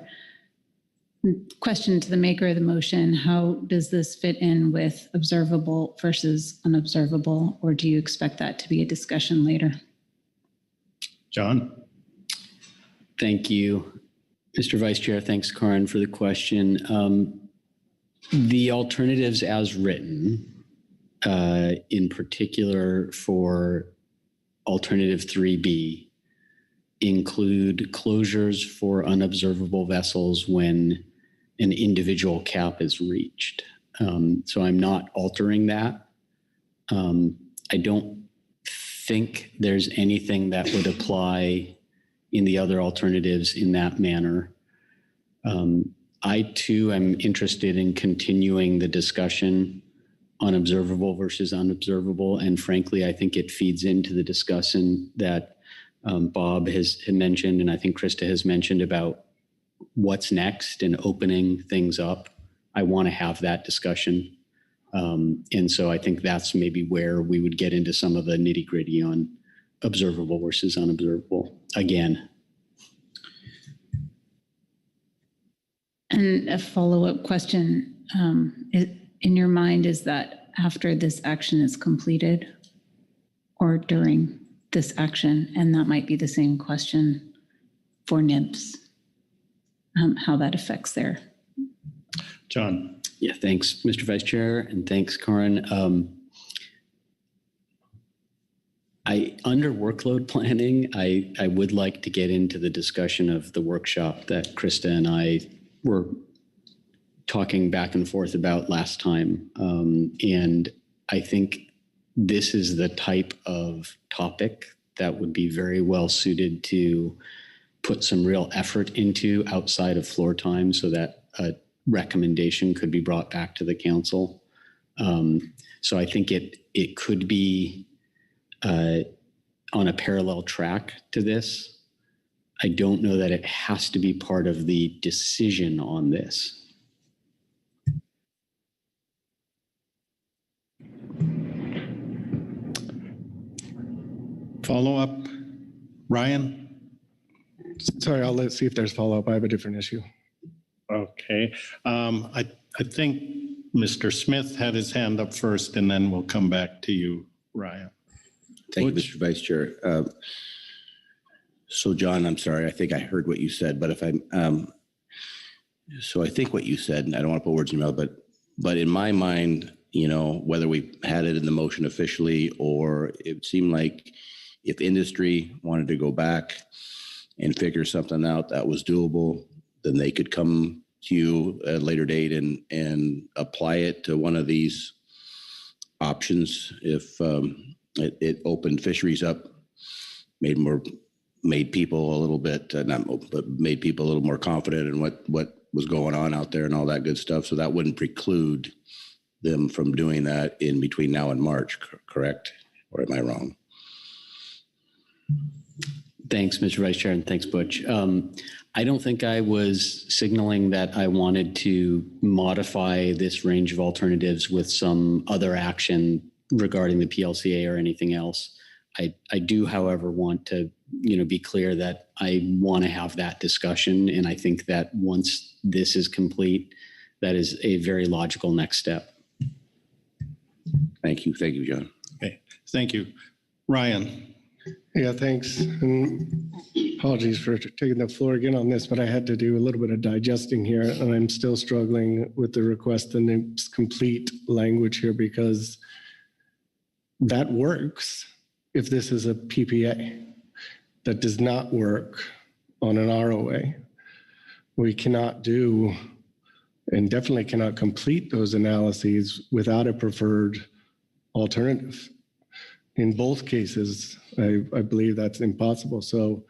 Question to the maker of the motion: how does this fit in with observable versus unobservable, or do you expect that to be a discussion later? John. Thank you, Mr. Vice Chair. Thanks, Karin, for the question. The alternatives as written, in particular for alternative 3B, include closures for unobservable vessels when an individual cap is reached. So I'm not altering that. I don't think there's anything that would apply in the other alternatives in that manner. I too am interested in continuing the discussion on observable versus unobservable. And frankly, I think it feeds into the discussion that Bob has mentioned, and I think Krista has mentioned about what's next and opening things up. I want to have that discussion. And so I think that's maybe where we would get into some of the nitty gritty on observable versus unobservable again. And a follow-up question, in your mind, is that after this action is completed or during this action? And that might be the same question for NMFS, how that affects their John. Yeah, thanks, Mr. Vice Chair, and thanks, Corin. Under workload planning, I would like to get into the discussion of the workshop that Krista and I were talking back and forth about last time. And I think this is the type of topic that would be very well suited to put some real effort into outside of floor time so that a recommendation could be brought back to the council. So I think it could be on a parallel track to this. I don't know that it has to be part of the decision on this. Follow-up, Ryan? Sorry, let's see if there's follow-up. I have a different issue. Okay. I think Mr. Smith had his hand up first, and then we'll come back to you, Ryan. Thank you, Mr. Vice Chair. So John, I'm sorry, I think I heard what you said, but if so I think what you said, and I don't want to put words in your mouth, but in my mind, you know, whether we had it in the motion officially, or it seemed like if industry wanted to go back and figure something out that was doable, then they could come to you at a later date and apply it to one of these options. If it opened fisheries up, made people a little bit, not open, but made people a little more confident in what was going on out there and all that good stuff. So that wouldn't preclude them from doing that in between now and March, correct? Or am I wrong? Thanks, Mr. Vice Chair, and thanks, Butch. I don't think I was signaling that I wanted to modify this range of alternatives with some other action regarding the PLCA or anything else. I do, however, want to, be clear that I want to have that discussion, and I think that once this is complete, that is a very logical next step. Thank you, John. Okay, thank you, Ryan. Yeah, thanks. And apologies for taking the floor again on this, but I had to do a little bit of digesting here, and I'm still struggling with the request and its complete language here, because that works if this is a PPA. That does not work on an ROA. We cannot do, and definitely cannot complete those analyses without a preferred alternative. In both cases, I believe that's impossible. So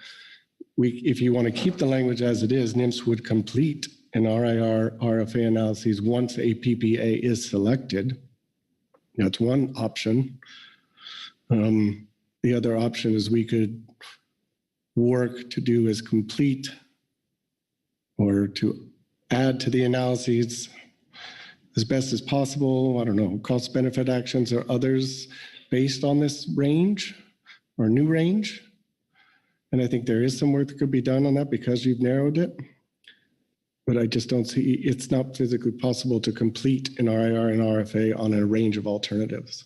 if you want to keep the language as it is, NMFS would complete an RIR RFA analyses once a PPA is selected. That's one option. The other option is we could work to do as complete or to add to the analyses as best as possible, I don't know, cost benefit actions or others based on this range or new range. And I think there is some work that could be done on that because you've narrowed it. But I just don't see, it's not physically possible to complete an RIR and RFA on a range of alternatives.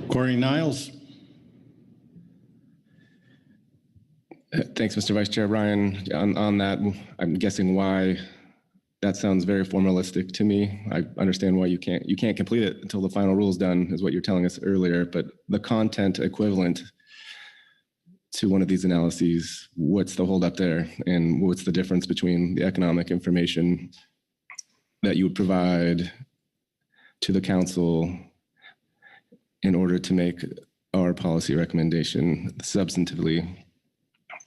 Corey Niles. Thanks, Mr. Vice Chair. Ryan, on that, I'm guessing why that sounds very formalistic to me. I understand why you can't complete it until the final rule is done, is what you're telling us earlier, but the content equivalent to one of these analyses, what's the holdup there? And what's the difference between the economic information that you would provide to the council in order to make our policy recommendation substantively?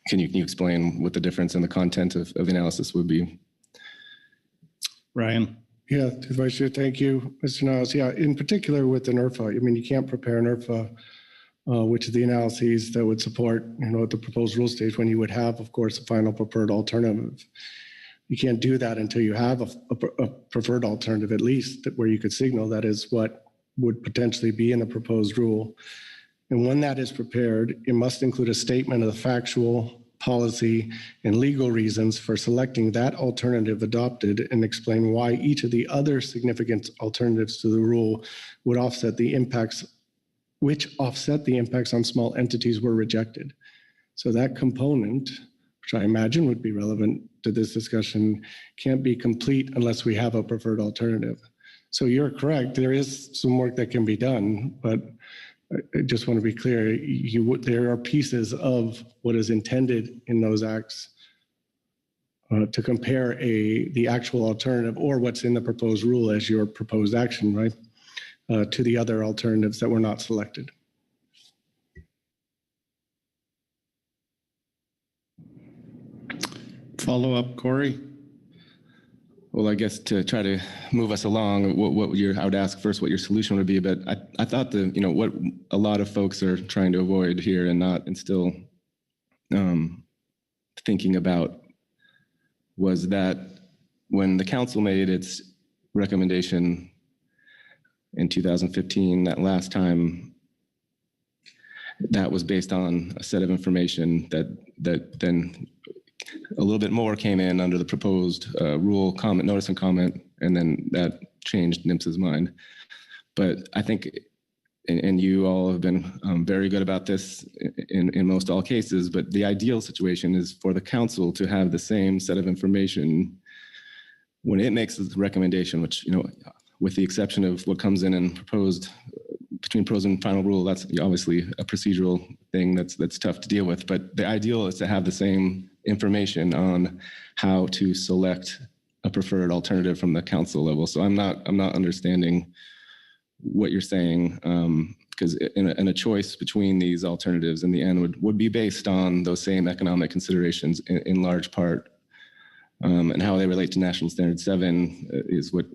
Can you explain what the difference in the content of the analysis would be? Ryan. Yeah, Vice Chair, thank you, Mr. Niles. Yeah, in particular with the NERFA, I mean, you can't prepare an NERFA, which is the analyses that would support, at the proposed rule stage when you would have, of course, a final preferred alternative. You can't do that until you have a preferred alternative, at least, where you could signal that is what would potentially be in a proposed rule. And when that is prepared, it must include a statement of the factual, policy, and legal reasons for selecting that alternative adopted and explain why each of the other significant alternatives to the rule would offset the impacts which offset the impacts on small entities were rejected. So that component, which I imagine would be relevant to this discussion, can't be complete unless we have a preferred alternative. So you're correct, there is some work that can be done, but I just want to be clear, there are pieces of what is intended in those acts to compare the actual alternative or what's in the proposed rule as your proposed action, right, to the other alternatives that were not selected. Follow up, Corey? Well, I guess to try to move us along, I would ask first what your solution would be, but I thought what a lot of folks are trying to avoid here and still thinking about was that when the council made its recommendation in 2015, that last time, that was based on a set of information that then a little bit more came in under the proposed rule, comment, notice and comment, and then that changed NMFS's mind. But I think, and you all have been very good about this in most all cases, but the ideal situation is for the council to have the same set of information when it makes its recommendation, which, with the exception of what comes in proposed between pros and final rule, that's obviously a procedural thing that's tough to deal with. But the ideal is to have the same information on how to select a preferred alternative from the council level. So I'm not understanding what you're saying, because in a choice between these alternatives in the end would be based on those same economic considerations in large part, and how they relate to National Standard 7 is what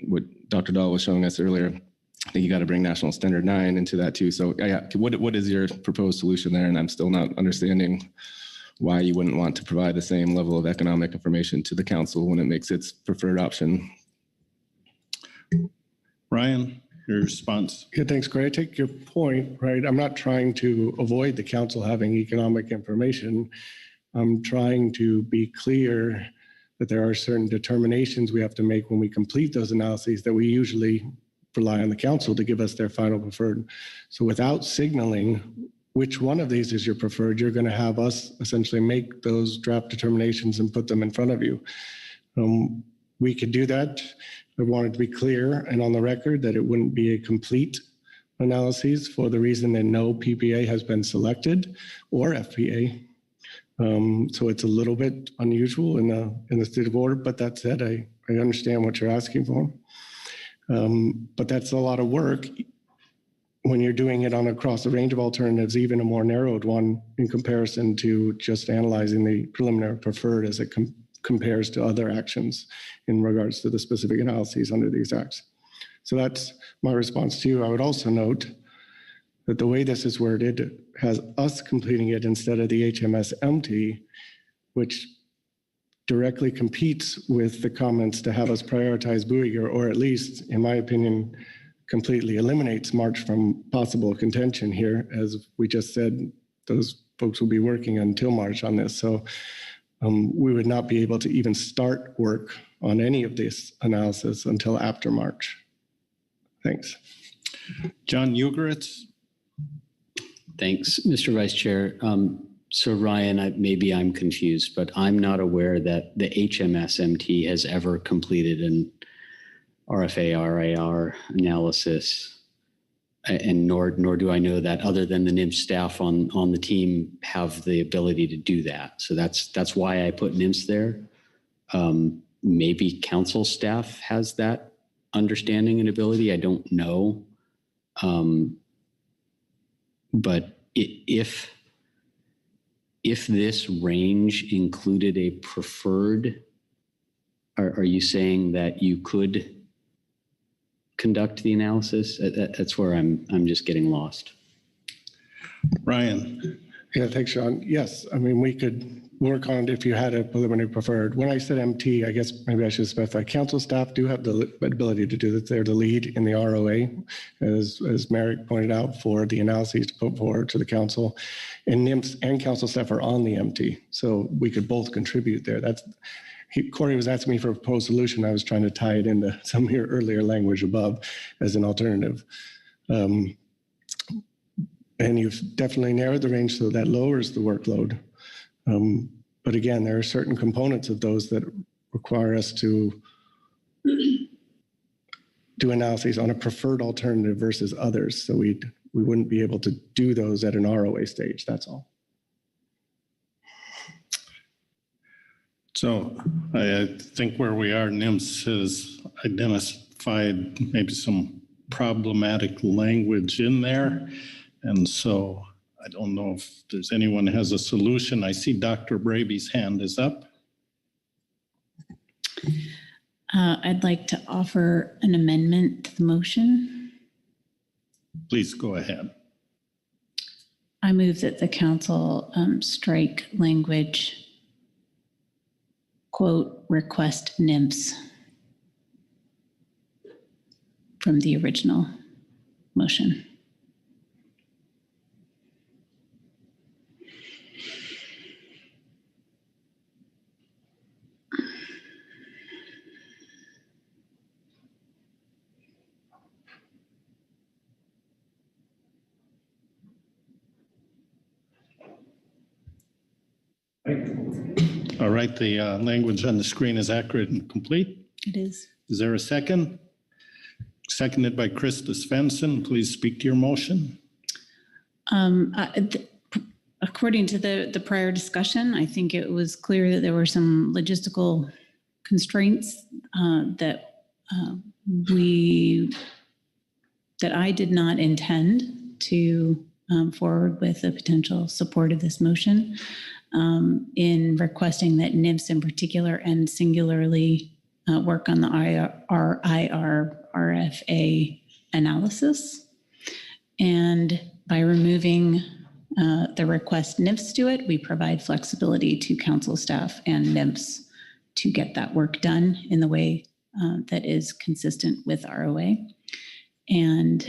Dr. Dahl was showing us earlier. I think you got to bring National Standard 9 into that too. So yeah, what is your proposed solution there? And I'm still not understanding why you wouldn't want to provide the same level of economic information to the council when it makes its preferred option. Ryan, your response? Yeah, thanks, Corey. I take your point, right? I'm not trying to avoid the council having economic information. I'm trying to be clear that there are certain determinations we have to make when we complete those analyses that we usually rely on the council to give us their final preferred. So without signaling which one of these is your preferred, you're going to have us essentially make those draft determinations and put them in front of you. We could do that. I wanted to be clear and on the record that it wouldn't be a complete analysis for the reason that no PPA has been selected or FPA. So it's a little bit unusual in the state of order, but that said, I understand what you're asking for. But that's a lot of work when you're doing it across a range of alternatives, even a more narrowed one in comparison to just analyzing the preliminary preferred as it compares to other actions in regards to the specific analyses under these acts. So that's my response to you. I would also note that the way this is worded has us completing it instead of the HMS-MT, which directly competes with the comments to have us prioritize buoy, or at least, in my opinion, completely eliminates March from possible contention here. As we just said, those folks will be working until March on this. So we would not be able to even start work on any of this analysis until after March. Thanks. John Ugoretz. Thanks, Mr. Vice Chair. So Ryan, maybe I'm confused, but I'm not aware that the HMS-MT has ever completed an RFA-RAR analysis, and nor do I know that other than the NMFS staff on the team have the ability to do that. So that's why I put NMFS there. Maybe council staff has that understanding and ability. I don't know. But if this range included a preferred, are you saying that you could conduct the analysis? That's where I'm just getting lost. Ryan. Yeah, thanks, Sean. Yes, I mean, we could work on it if you had a preliminary preferred. When I said MT, I guess maybe I should specify council staff do have the ability to do that. They're the lead in the ROA, as Merrick pointed out, for the analyses to put forward to the council. And NMFS and council staff are on the MT, so we could both contribute there. Corey was asking me for a proposed solution. I was trying to tie it into some of your earlier language above as an alternative. And you've definitely narrowed the range so that lowers the workload. But again, there are certain components of those that require us to do analyses on a preferred alternative versus others. So we wouldn't be able to do those at an ROA stage, that's all. So I think where we are, NIMS has identified maybe some problematic language in there. And so I don't know if there's anyone has a solution. I see Dr. Braby's hand is up. I'd like to offer an amendment to the motion. Please go ahead. I move that the council strike language, quote, request NIMS from the original motion. All right, the language on the screen is accurate and complete. It is. Is there a second? Seconded by Krista Svensson. Please speak to your motion. According to the prior discussion, I think it was clear that there were some logistical constraints that I did not intend to forward with the potential support of this motion in requesting that NIMS in particular and singularly work on the RFA analysis. And by removing the request NIMS to it, we provide flexibility to council staff and NIMS to get that work done in the way that is consistent with ROA. And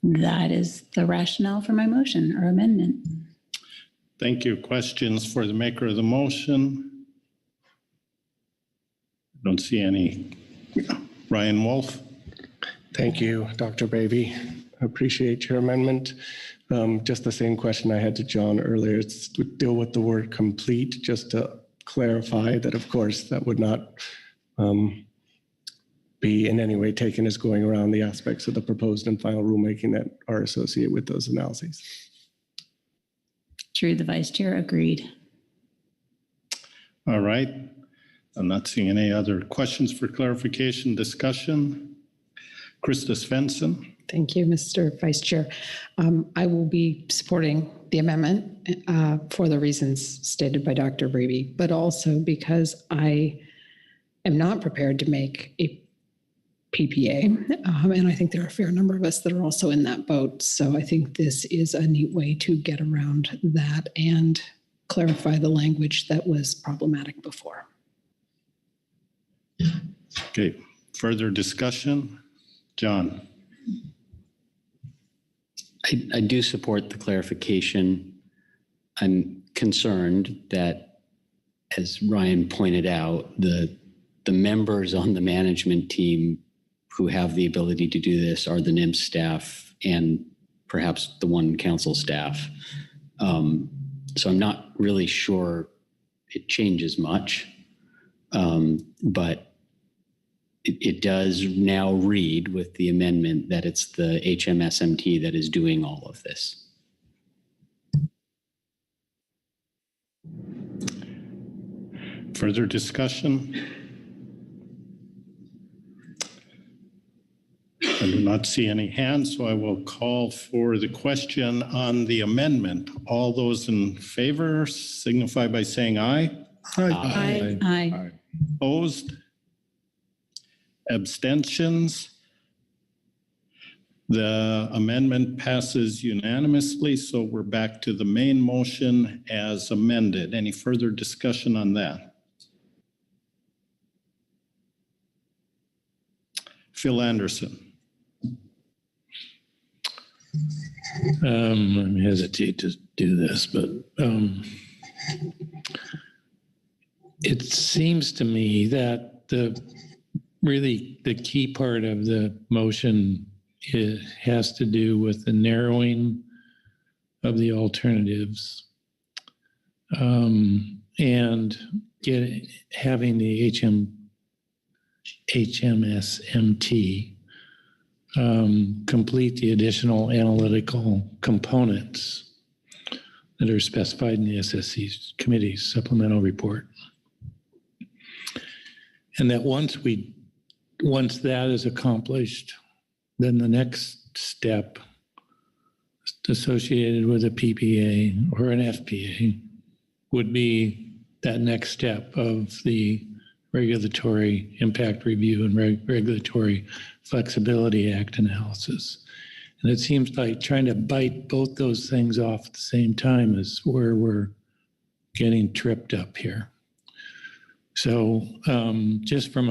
that is the rationale for my motion or amendment. Thank you. Questions for the maker of the motion? Don't see any. Ryan Wolf. Thank you, Dr. Braby. I appreciate your amendment. Just the same question I had to John earlier. It's to deal with the word complete, just to clarify that, of course, that would not be in any way taken as going around the aspects of the proposed and final rulemaking that are associated with those analyses. True, the vice chair agreed. All right. I'm not seeing any other questions for clarification, discussion. Krista Svensson. Thank you, Mr. Vice Chair. I will be supporting the amendment for the reasons stated by Dr. Braby, but also because I am not prepared to make a PPA. And I think there are a fair number of us that are also in that boat. So I think this is a neat way to get around that and clarify the language that was problematic before. Okay, further discussion? John. I do support the clarification. I'm concerned that, as Ryan pointed out, the members on the management team who have the ability to do this are the NIMS staff and perhaps the one council staff. So I'm not really sure it changes much, but it does now read with the amendment that it's the HMSMT that is doing all of this. Further discussion? I do not see any hands, so I will call for the question on the amendment. All those in favor signify by saying aye. Aye. Aye. Opposed? Abstentions? The amendment passes unanimously, so we're back to the main motion as amended. Any further discussion on that? Phil Anderson. I'm hesitate to do this, but it seems to me that the key part of the motion it has to do with the narrowing of the alternatives and having the HMSMT complete the additional analytical components that are specified in the SSC committee's supplemental report. And that once that is accomplished, then the next step associated with a PPA or an FPA would be that next step of the Regulatory Impact Review and Regulatory Flexibility Act analysis. And it seems like trying to bite both those things off at the same time is where we're getting tripped up here. So just from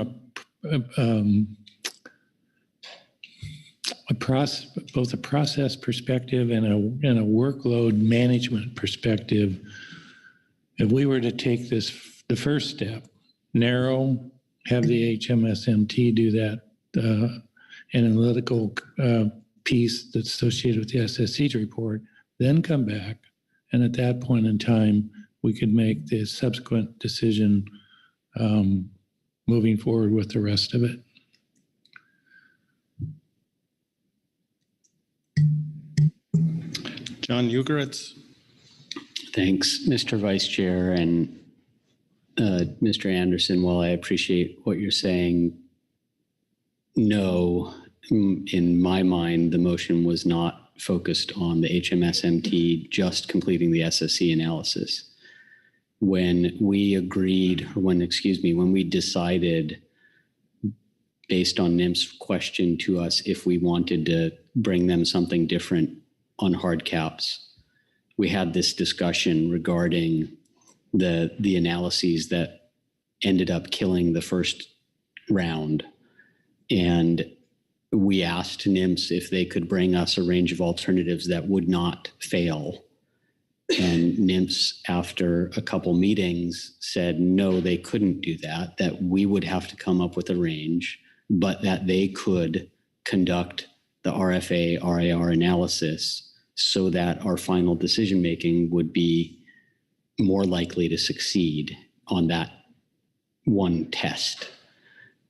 both a process perspective and a workload management perspective, if we were to take the first step, narrow, have the HMSMT do that analytical piece that's associated with the SSC's report, then come back, and at that point in time, we could make the subsequent decision moving forward with the rest of it. John Ugoretz. Thanks, Mr. Vice Chair and Mr. Anderson. While I appreciate what you're saying, no, in my mind, the motion was not focused on the HMSMT just completing the SSC analysis. When we agreed, or when we decided based on NMFS question to us if we wanted to bring them something different on hard caps, we had this discussion regarding the analyses that ended up killing the first round. And we asked NMFS if they could bring us a range of alternatives that would not fail. And NMFS, after a couple meetings, said no, they couldn't do that, that we would have to come up with a range, but that they could conduct the RFA, RAR analysis so that our final decision-making would be more likely to succeed on that one test.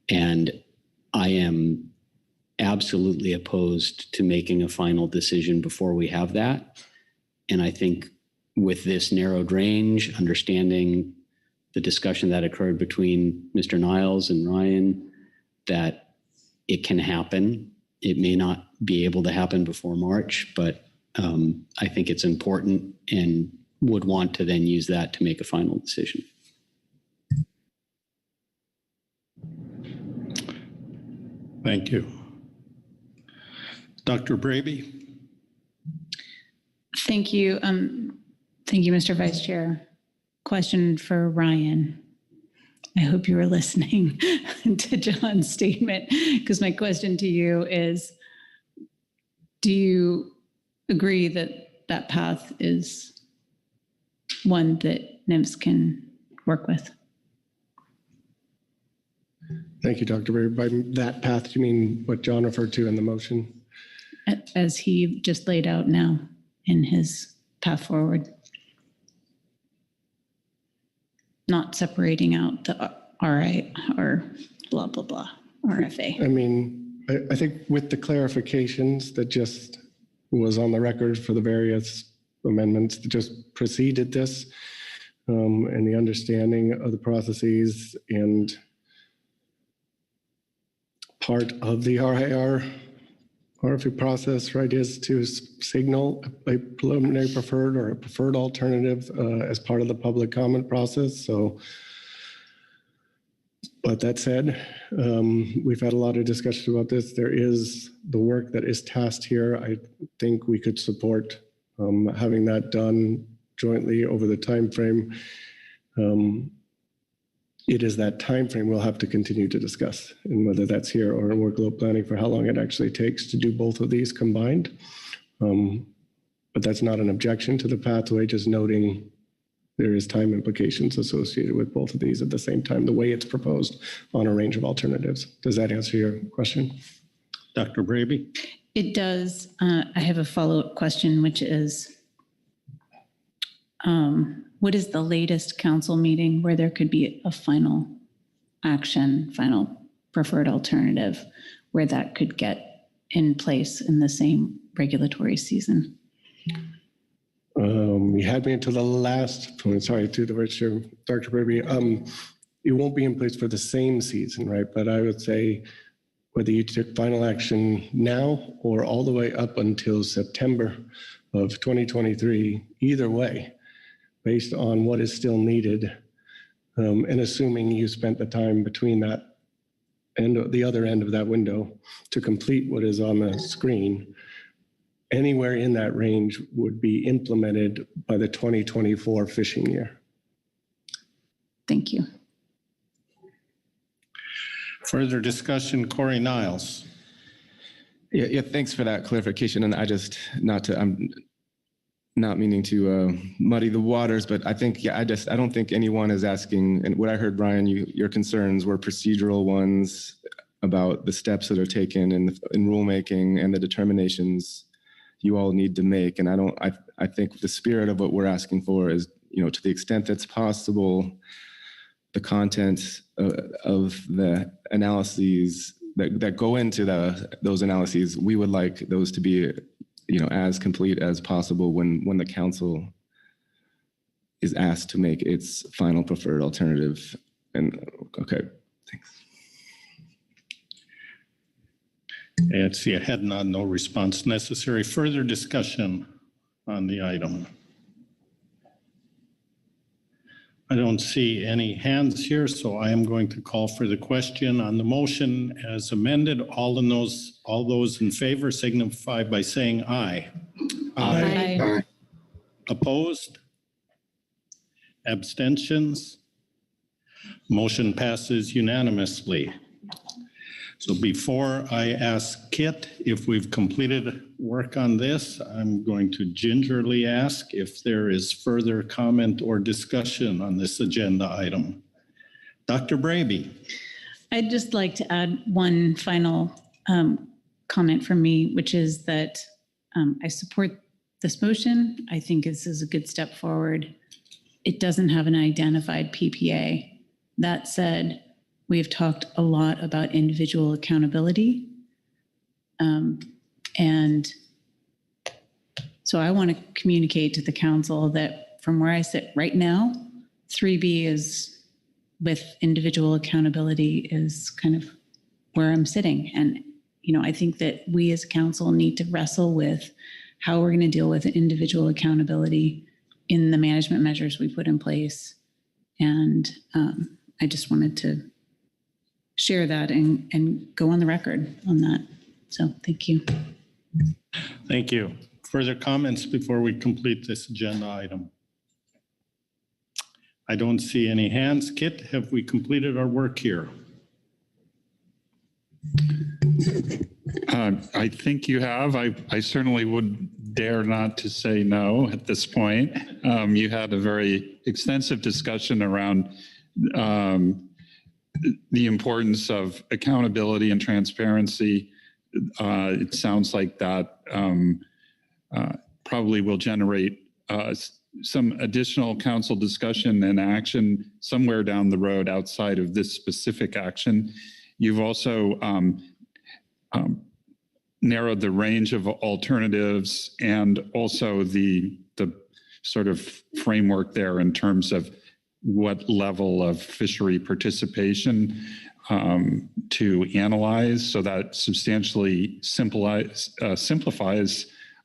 And I am absolutely opposed to making a final decision before we have that. And I think with this narrowed range, understanding the discussion that occurred between Mr. Niles and Ryan, that it can happen. It may not be able to happen before March, but I think it's important and would want to then use that to make a final decision. Thank you. Dr. Braby. Thank you. Thank you, Mr. Vice Chair. Question for Ryan. I hope you were listening to John's statement, because my question to you is, do you agree that that path is one that NMFS can work with? Thank you, Dr. Berry. By that path, you mean what John referred to in the motion? As he just laid out now in his path forward. Not separating out the RI or blah, blah, blah, RFA. I mean, I think with the clarifications that just was on the record for the various amendments that just preceded this, and the understanding of the processes, and part of the RIR RFA process, right, is to signal a preliminary preferred or a preferred alternative as part of the public comment process. So, but that said, we've had a lot of discussion about this. There is the work that is tasked here. I think we could support having that done jointly over the time frame. It is that time frame we'll have to continue to discuss, and whether that's here or in workload planning for how long it actually takes to do both of these combined. But that's not an objection to the pathway, just noting there is time implications associated with both of these at the same time, the way it's proposed on a range of alternatives. Does that answer your question? Dr. Braby? It does. I have a follow-up question, which is, what is the latest council meeting where there could be a final action, final preferred alternative, where that could get in place in the same regulatory season? You had me until the last point. Sorry, to the Vice Chair, Dr. Brady. It won't be in place for the same season, right? But I would say whether you took final action now or all the way up until September of 2023, either way, based on what is still needed, and assuming you spent the time between that and the other end of that window to complete what is on the screen, anywhere in that range would be implemented by the 2024 fishing year. Thank you. Further discussion, Corey Niles. Yeah, thanks for that clarification. And I'm not meaning to muddy the waters, but I think, I don't think anyone is asking, and what I heard, Brian, your concerns were procedural ones about the steps that are taken in rulemaking and the determinations you all need to make. And I think the spirit of what we're asking for is, to the extent that's possible, the content of the analyses that go into those analyses, we would like those to be, as complete as possible when the council is asked to make its final preferred alternative. And okay, thanks. And see a head nod, no response necessary. Further discussion on the item. I don't see any hands here, so I am going to call for the question on the motion as amended. All those in favor signify by saying aye. Aye. Aye. Opposed? Abstentions? Motion passes unanimously. So before I ask Kit if we've completed work on this, I'm going to gingerly ask if there is further comment or discussion on this agenda item. Dr. Braby. I'd just like to add one final comment from me, which is that I support this motion. I think this is a good step forward. It doesn't have an identified PPA. That said, we've talked a lot about individual accountability. And so I want to communicate to the council that from where I sit right now, 3B is with individual accountability is kind of where I'm sitting. And, I think that we as council need to wrestle with how we're going to deal with individual accountability in the management measures we put in place. And I just wanted to share that and go on the record on that. So thank you. Thank you. Further comments before we complete this agenda item? I don't see any hands. Kit, have we completed our work here? I think you have. I certainly would dare not to say no at this point. You had a very extensive discussion around the importance of accountability and transparency. It sounds like that probably will generate some additional council discussion and action somewhere down the road outside of this specific action. You've also narrowed the range of alternatives and also the sort of framework there in terms of what level of fishery participation to analyze, so that substantially simplifies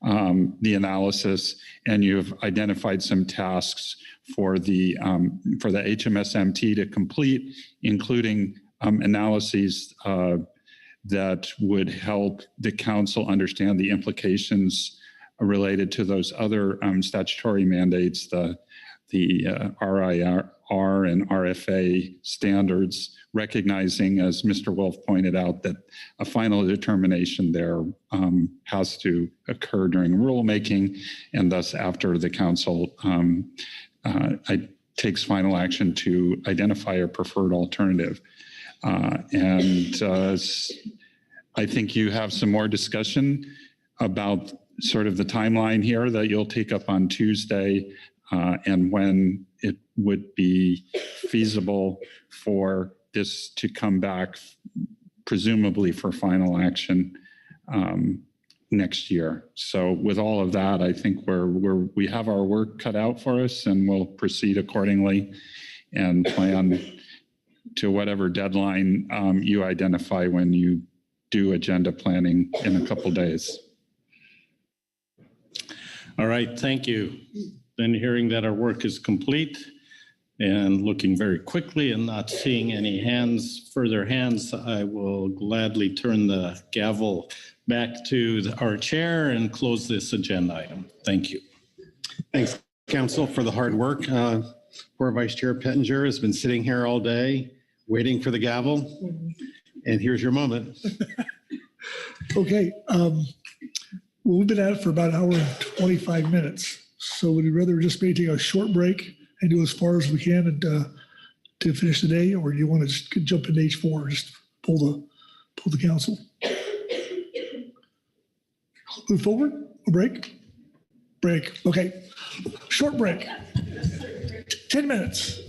the analysis. And you've identified some tasks for the HMSMT to complete, including analyses that would help the council understand the implications related to those other statutory mandates, the RIR and RFA standards, recognizing, as Mr. Wolf pointed out, that a final determination there has to occur during rulemaking, and thus after the council takes final action to identify a preferred alternative. I think you have some more discussion about sort of the timeline here that you'll take up on Tuesday, and when it would be feasible for this to come back, presumably for final action next year. So with all of that, I think we have our work cut out for us, and we'll proceed accordingly and plan to whatever deadline you identify when you do agenda planning in a couple days. All right, thank you. Then hearing that our work is complete and looking very quickly and not seeing any further hands, I will gladly turn the gavel back to our chair and close this agenda item. Thank you. Thanks, Council, for the hard work. Poor Vice Chair Pettinger has been sitting here all day waiting for the gavel, and here's your moment. Okay. Well, we've been at it for about an hour and 25 minutes. So would you rather just maybe take a short break and do as far as we can and to finish the day, or do you want to just jump into H4, just pull the council? Move forward or break? Break. Okay. Short break. 10 minutes.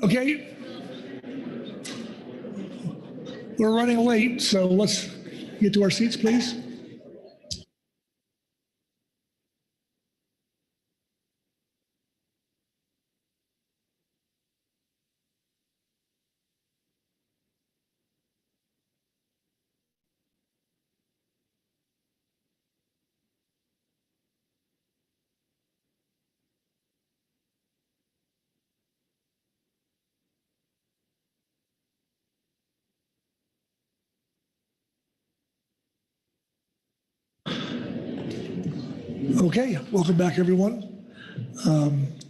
Okay. We're running late, so let's get to our seats, please. Okay, welcome back, everyone.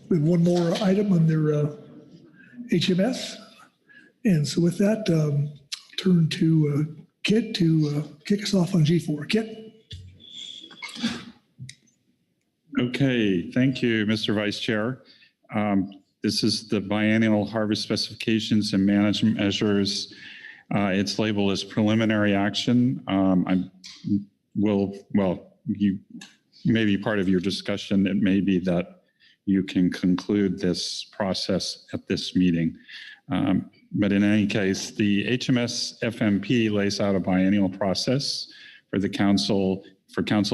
We have one more item under HMS. And so with that, turn to Kit to kick us off on G4. Kit? Okay, thank you, Mr. Vice Chair. This is the biennial harvest specifications and management measures. Its label is preliminary action. You maybe part of your discussion, it may be that you can conclude this process at this meeting. But in any case, the HMS FMP lays out a biennial process for the council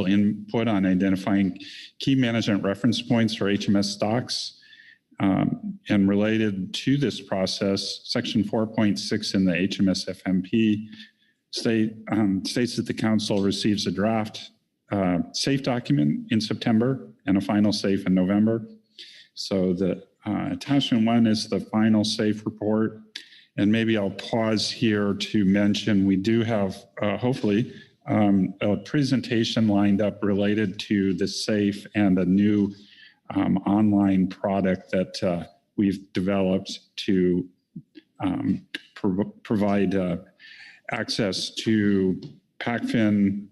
input on identifying key management reference points for HMS stocks. And related to this process, Section 4.6 in the HMS FMP states that the council receives a draft SAFE document in September and a final SAFE in November. So the attachment 1 is the final SAFE report. And maybe I'll pause here to mention we do have, hopefully, a presentation lined up related to the SAFE and a new online product that we've developed to provide access to PACFIN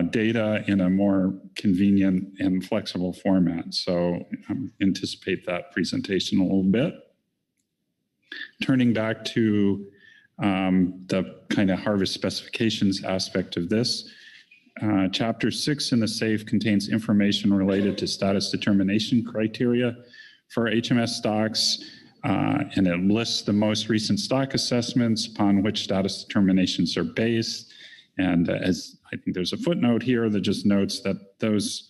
data in a more convenient and flexible format. So anticipate that presentation a little bit. Turning back to the kind of harvest specifications aspect of this, Chapter 6 in the SAFE contains information related to status determination criteria for HMS stocks, and it lists the most recent stock assessments upon which status determinations are based. And as I think there's a footnote here that just notes that those,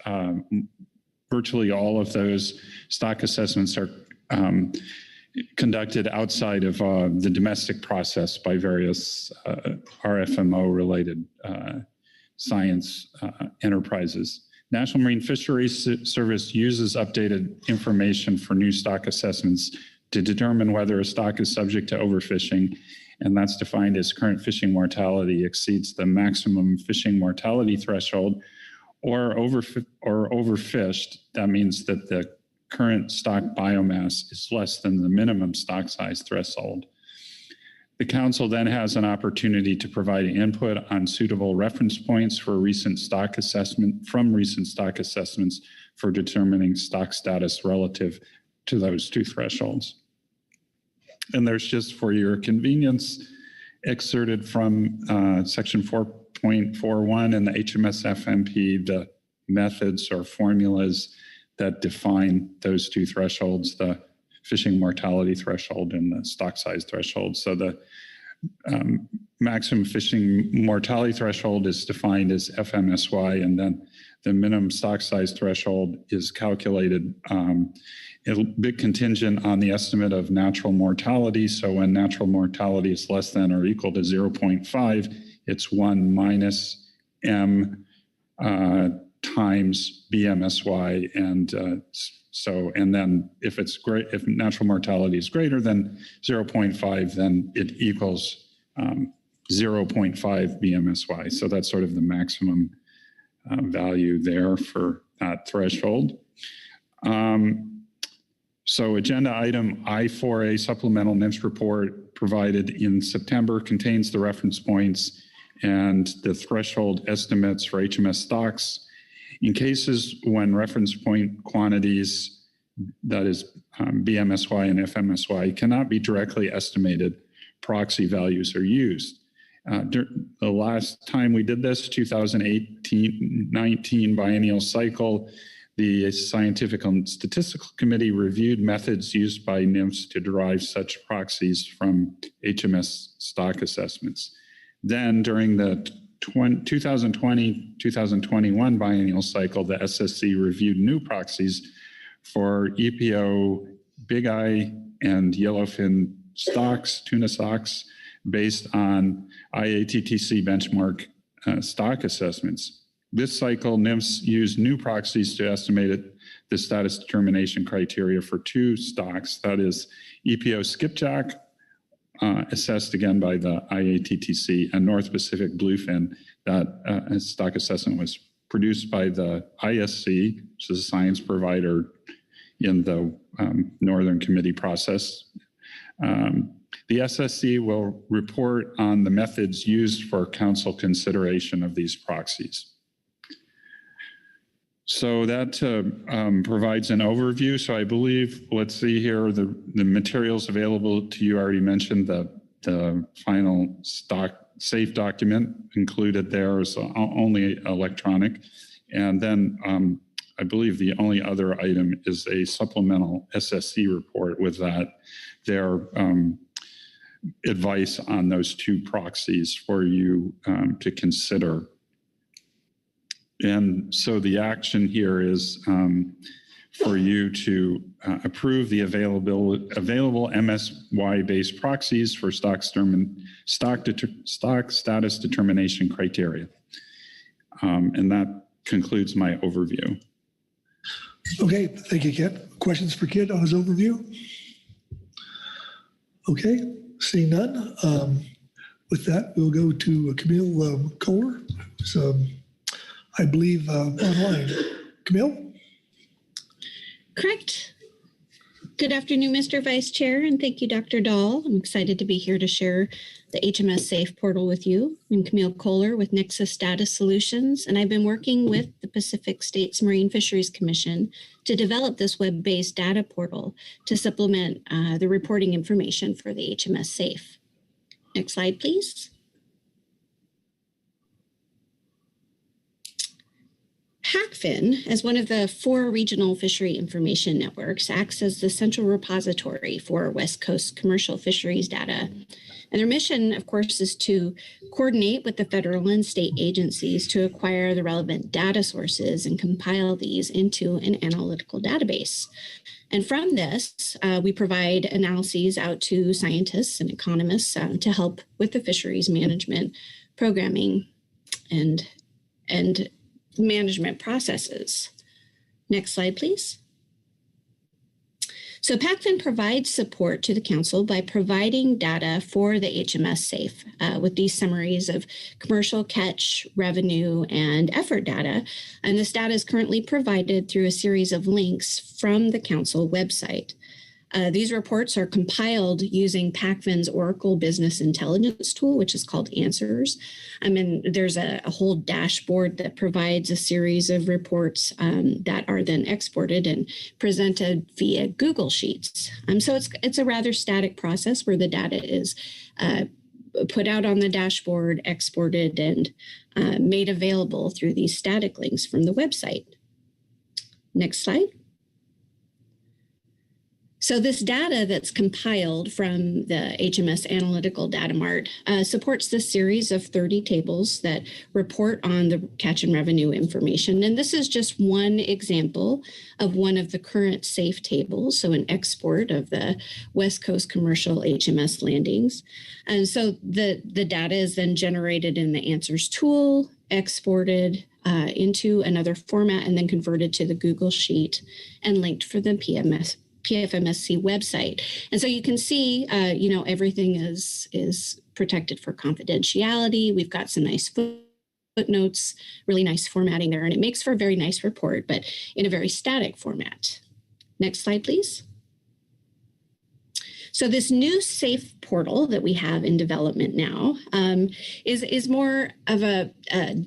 virtually all of those stock assessments are conducted outside of the domestic process by various RFMO-related science enterprises. National Marine Fisheries Service uses updated information for new stock assessments to determine whether a stock is subject to overfishing, and that's defined as current fishing mortality exceeds the maximum fishing mortality threshold, or overfished. That means that the current stock biomass is less than the minimum stock size threshold. The council then has an opportunity to provide input on suitable reference points for recent stock assessments for determining stock status relative to those two thresholds. And there's just for your convenience, excerpted from Section 4.41 in the HMS FMP, the methods or formulas that define those two thresholds, the fishing mortality threshold and the stock size threshold. So the maximum fishing mortality threshold is defined as FMSY, and then the minimum stock size threshold is calculated a bit contingent on the estimate of natural mortality. So when natural mortality is less than or equal to 0.5, it's 1 minus M times BMSY, and and then if natural mortality is greater than 0.5, then it equals 0.5 BMSY. So that's sort of the maximum value there for that threshold. So agenda item I4A supplemental NMFS report provided in September contains the reference points and the threshold estimates for HMS stocks. In cases when reference point quantities, that is BMSY and FMSY, cannot be directly estimated, proxy values are used. The last time we did this, 2018-19 biennial cycle, the Scientific and Statistical Committee reviewed methods used by NMFS to derive such proxies from HMS stock assessments. Then during the 2020-2021 biennial cycle, the SSC reviewed new proxies for EPO, Big Eye, and Yellowfin stocks, tuna stocks, based on IATTC benchmark stock assessments. This cycle, NMFS used new proxies to estimate the status determination criteria for two stocks, that is EPO skipjack, assessed again by the IATTC, and North Pacific bluefin. That stock assessment was produced by the ISC, which is a science provider in the Northern Committee process. The SSC will report on the methods used for council consideration of these proxies. So that provides an overview. So I believe, let's see here, the materials available to you, I already mentioned the final stock safe document included there is only electronic. And then I believe the only other item is a supplemental SSC report with their advice on those two proxies for you to consider. And so the action here is for you to approve the available MSY-based proxies for stock status determination criteria. And that concludes my overview. Okay, thank you, Kit. Questions for Kit on his overview? Okay, seeing none. With that, we'll go to Camille Kohler, who's, I believe, online. Camille? Correct. Good afternoon, Mr. Vice Chair, and thank you, Dr. Dahl. I'm excited to be here to share the HMS Safe portal with you. I'm Camille Kohler with Nexus Status Solutions, and I've been working with the Pacific States Marine Fisheries Commission to develop this web-based data portal to supplement the reporting information for the HMS Safe. Next slide, please. PFMC, as one of the 4 regional fishery information networks, acts as the central repository for West Coast commercial fisheries data. And their mission, of course, is to coordinate with the federal and state agencies to acquire the relevant data sources and compile these into an analytical database. And from this, we provide analyses out to scientists and economists to help with the fisheries management, programming, and management processes. Next slide, please. So PFMC provides support to the council by providing data for the HMS Safe with these summaries of commercial catch, revenue, and effort data. And this data is currently provided through a series of links from the council website. These reports are compiled using PFMC's Oracle Business Intelligence tool, which is called Answers. There's a whole dashboard that provides a series of reports that are then exported and presented via Google Sheets. So it's a rather static process where the data is put out on the dashboard, exported, and made available through these static links from the website. Next slide. So this data that's compiled from the HMS Analytical Data Mart supports this series of 30 tables that report on the catch and revenue information. And this is just one example of one of the current safe tables, so an export of the West Coast commercial HMS landings. And so the data is then generated in the Answers tool, exported into another format, and then converted to the Google Sheet and linked for the PFMC website. And so you can see, everything is protected for confidentiality. We've got some nice footnotes, really nice formatting there, and it makes for a very nice report, but in a very static format. Next slide, please. So this new safe portal that we have in development now is more of a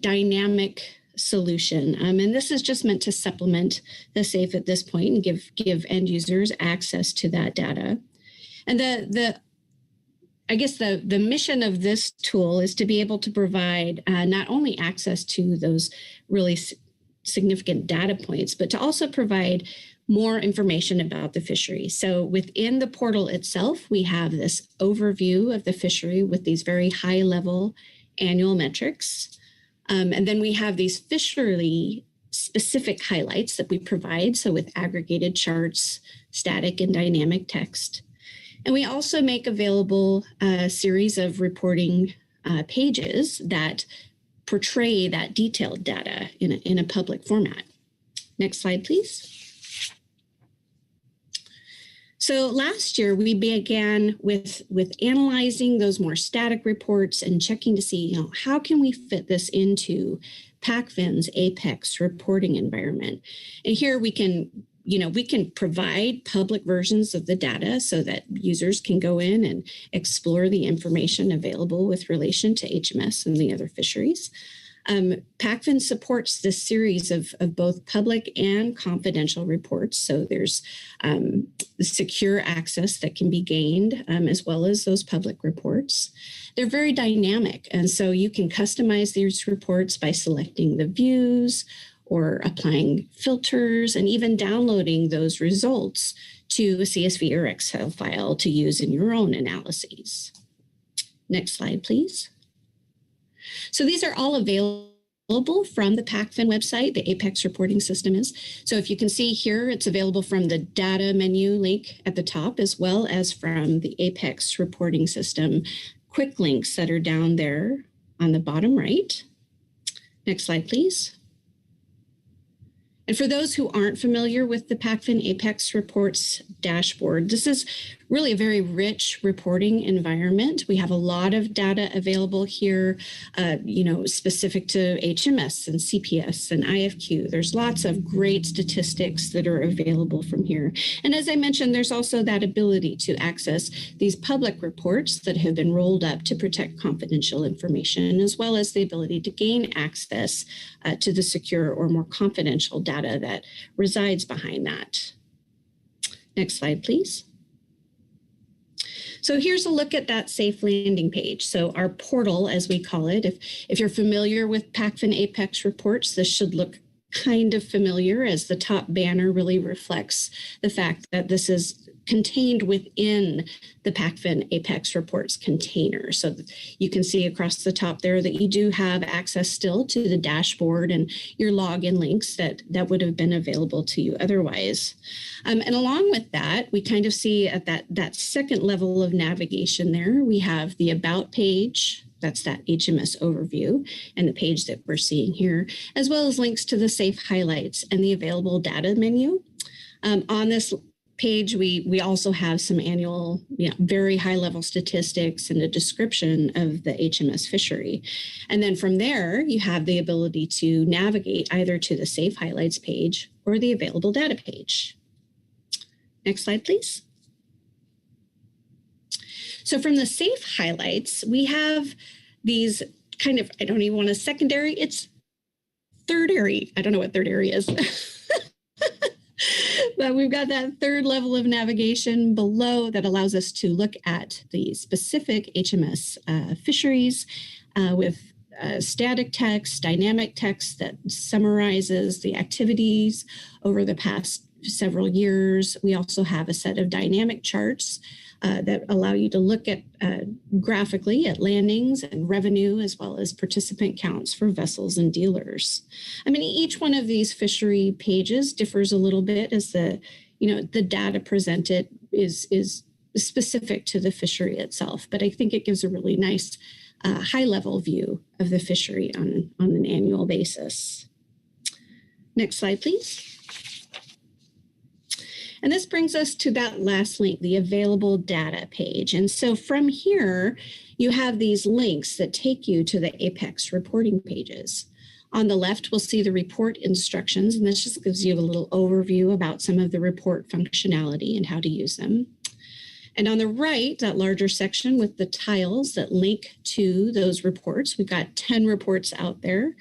dynamic solution. And this is just meant to supplement the safe at this point and give end users access to that data. And the I guess the mission of this tool is to be able to provide not only access to those really significant data points, but to also provide more information about the fishery. So within the portal itself, we have this overview of the fishery with these very high level annual metrics. And then we have these fishery specific highlights that we provide. So with aggregated charts, static and dynamic text. And we also make available a series of reporting pages that portray that detailed data in a public format. Next slide, please. So last year, we began with analyzing those more static reports and checking to see, how can we fit this into PACFIN's Apex reporting environment? And here we can provide public versions of the data so that users can go in and explore the information available with relation to HMS and the other fisheries. PACFIN supports this series of both public and confidential reports. So there's secure access that can be gained as well as those public reports. They're very dynamic. And so you can customize these reports by selecting the views or applying filters and even downloading those results to a CSV or Excel file to use in your own analyses. Next slide, please. So these are all available from the PACFIN website, the Apex reporting system is. So if you can see here, it's available from the data menu link at the top, as well as from the Apex reporting system quick links that are down there on the bottom right. Next slide, please. And for those who aren't familiar with the PACFIN Apex Reports dashboard, this is really a very rich reporting environment. We have a lot of data available here, specific to HMS and CPS and IFQ. There's lots of great statistics that are available from here. And as I mentioned, there's also that ability to access these public reports that have been rolled up to protect confidential information, as well as the ability to gain access to the secure or more confidential data that resides behind that. Next slide, please. So here's a look at that safe landing page. So our portal, as we call it, if you're familiar with PACFIN Apex reports, this should look kind of familiar, as the top banner really reflects the fact that this is contained within the PACFIN Apex reports container. So you can see across the top there that you do have access still to the dashboard and your login links that would have been available to you otherwise. And along with that, we kind of see at that second level of navigation there, we have the About page. That's that HMS overview and the page that we're seeing here, as well as links to the safe highlights and the available data menu. On this page, we also have some annual, very high level statistics and a description of the HMS fishery. And then from there, you have the ability to navigate either to the safe highlights page or the available data page. Next slide, please. So from the safe highlights, we have these kind of, I don't even want a secondary, it's third-ary. I don't know what third-ary is. But we've got that third level of navigation below that allows us to look at the specific HMS fisheries with static text, dynamic text that summarizes the activities over the past several years. We also have a set of dynamic charts that allow you to look at graphically at landings and revenue, as well as participant counts for vessels and dealers. I mean, each one of these fishery pages differs a little bit as the data presented is specific to the fishery itself. But I think it gives a really nice high-level view of the fishery on an annual basis. Next slide, please. And this brings us to that last link, the available data page. And so from here, you have these links that take you to the Apex reporting pages. On the left, we'll see the report instructions, and this just gives you a little overview about some of the report functionality and how to use them. And on the right, that larger section with the tiles that link to those reports, we've got 10 reports out there.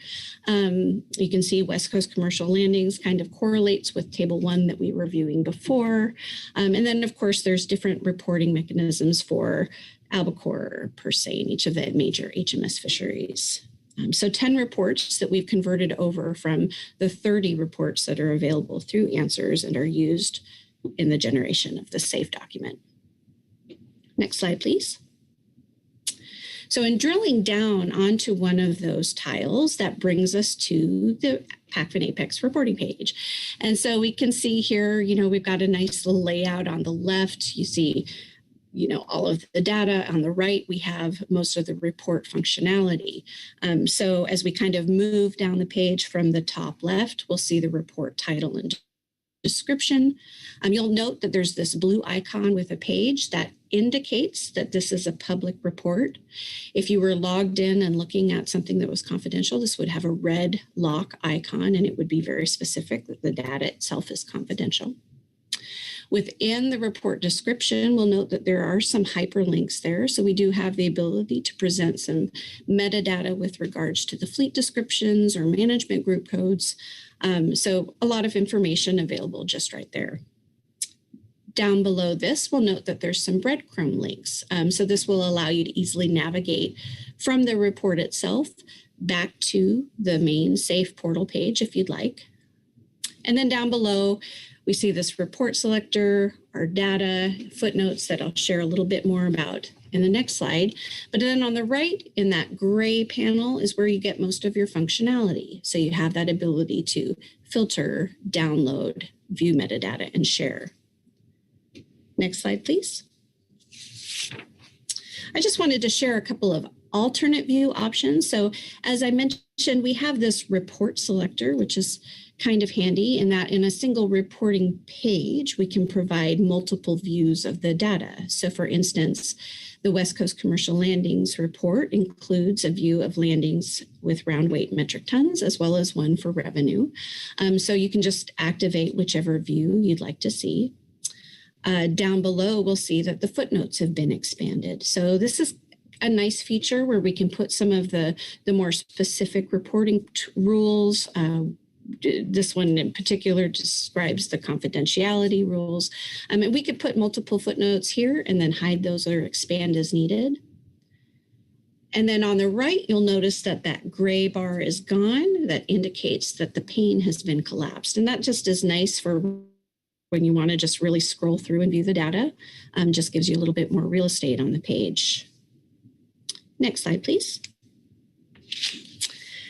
You can see West Coast commercial landings kind of correlates with table 1 that we were viewing before. And then, of course, there's different reporting mechanisms for albacore per se in each of the major HMS fisheries. So 10 reports that we've converted over from the 30 reports that are available through Answers and are used in the generation of the SAFE document. Next slide, please. So in drilling down onto one of those tiles, that brings us to the PACFIN Apex reporting page. And so we can see here, we've got a nice little layout on the left. You see, all of the data. On the right, we have most of the report functionality. So as we kind of move down the page from the top left, we'll see the report title and description. You'll note that there's this blue icon with a page that indicates that this is a public report. If you were logged in and looking at something that was confidential, this would have a red lock icon, and it would be very specific that the data itself is confidential. Within the report description, we'll note that there are some hyperlinks there. So we do have the ability to present some metadata with regards to the fleet descriptions or management group codes. So a lot of information available just right there. Down below this, we'll note that there's some breadcrumb links. So this will allow you to easily navigate from the report itself back to the main SAFE portal page if you'd like. And then down below, we see this report selector, our data, footnotes that I'll share a little bit more about in the next slide. But then on the right in that gray panel is where you get most of your functionality. So you have that ability to filter, download, view metadata, and share. Next slide, please. I just wanted to share a couple of alternate view options. So as I mentioned, we have this report selector, which is kind of handy in that in a single reporting page, we can provide multiple views of the data. So for instance, the West Coast Commercial Landings report includes a view of landings with round weight metric tons, as well as one for revenue. So you can just activate whichever view you'd like to see. Down below, we'll see that the footnotes have been expanded. So this is a nice feature where we can put some of the more specific reporting rules. This one in particular describes the confidentiality rules. And we could put multiple footnotes here and then hide those or expand as needed. And then on the right, you'll notice that that gray bar is gone. That indicates that the pane has been collapsed. And that just is nice for when you want to just really scroll through and view the data. Just gives you a little bit more real estate on the page. Next slide, please.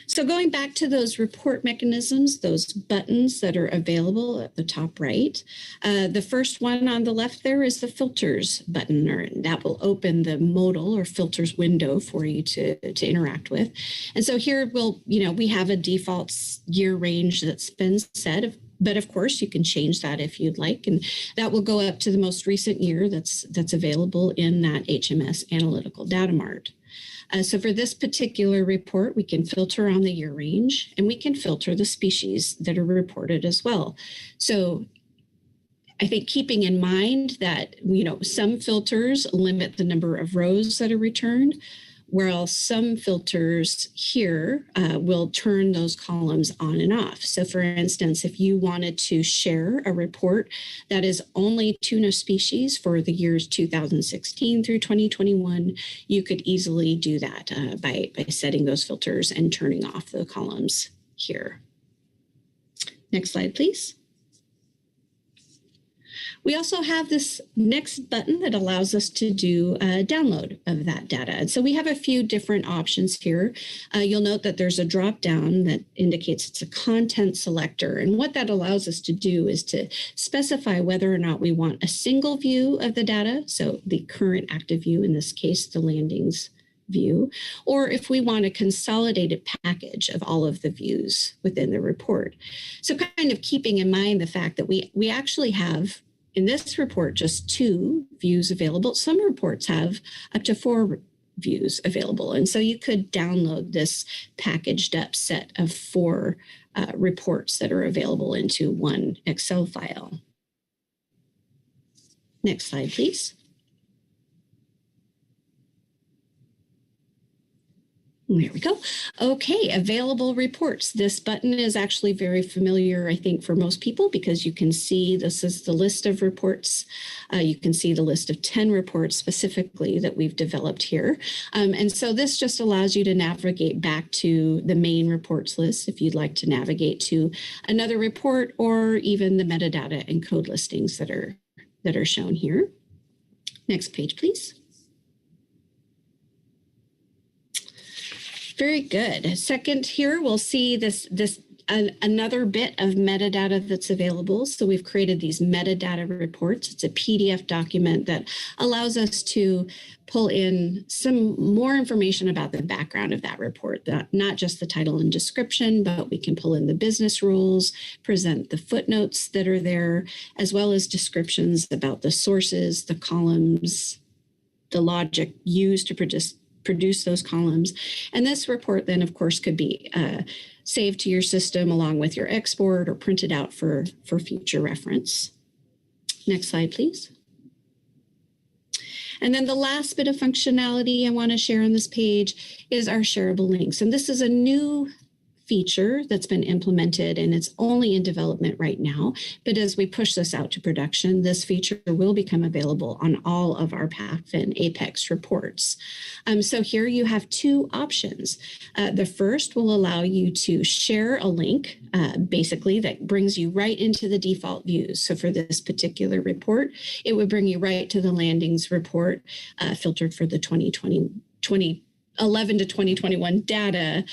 So going back to those report mechanisms, those buttons that are available at the top right, the first one on the left there is the filters button, and that will open the modal or filters window for you to interact with. And so here we have a default year range that's been set, but of course you can change that if you'd like, and that will go up to the most recent year that's available in that HMS Analytical Data Mart. So for this particular report, we can filter on the year range, and we can filter the species that are reported as well. So I think keeping in mind that, some filters limit the number of rows that are returned, while some filters here will turn those columns on and off. So for instance, if you wanted to share a report that is only tuna species for the years 2016 through 2021, you could easily do that by setting those filters and turning off the columns here. Next slide, please. We also have this next button that allows us to do a download of that data. And so we have a few different options here. You'll note that there's a drop down that indicates it's a content selector. And what that allows us to do is to specify whether or not we want a single view of the data. So the current active view, in this case, the landings view, or if we want a consolidated package of all of the views within the report. So kind of keeping in mind the fact that we actually have in this report just 2 views available. Some reports have up to 4 views available. And so you could download this packaged up set of 4 reports that are available into one Excel file. Next slide, please. There we go. Okay, available reports. This button is actually very familiar, I think, for most people because you can see this is the list of reports. You can see the list of 10 reports specifically that we've developed here. And so this just allows you to navigate back to the main reports list if you'd like to navigate to another report or even the metadata and code listings that are shown here. Next page, please. Very good. Second here, we'll see another bit of metadata that's available. So we've created these metadata reports. It's a PDF document that allows us to pull in some more information about the background of that report, not just the title and description, but we can pull in the business rules, present the footnotes that are there, as well as descriptions about the sources, the columns, the logic used to produce those columns. And this report then, of course, could be saved to your system along with your export or printed out for future reference. Next slide, please. And then the last bit of functionality I want to share on this page is our shareable links. And this is a new feature that's been implemented and it's only in development right now. But as we push this out to production, this feature will become available on all of our PACFIN Apex reports. So here you have two options. The first will allow you to share a link, basically that brings you right into the default views. So for this particular report, it would bring you right to the landings report filtered for the 2011 to 2021 data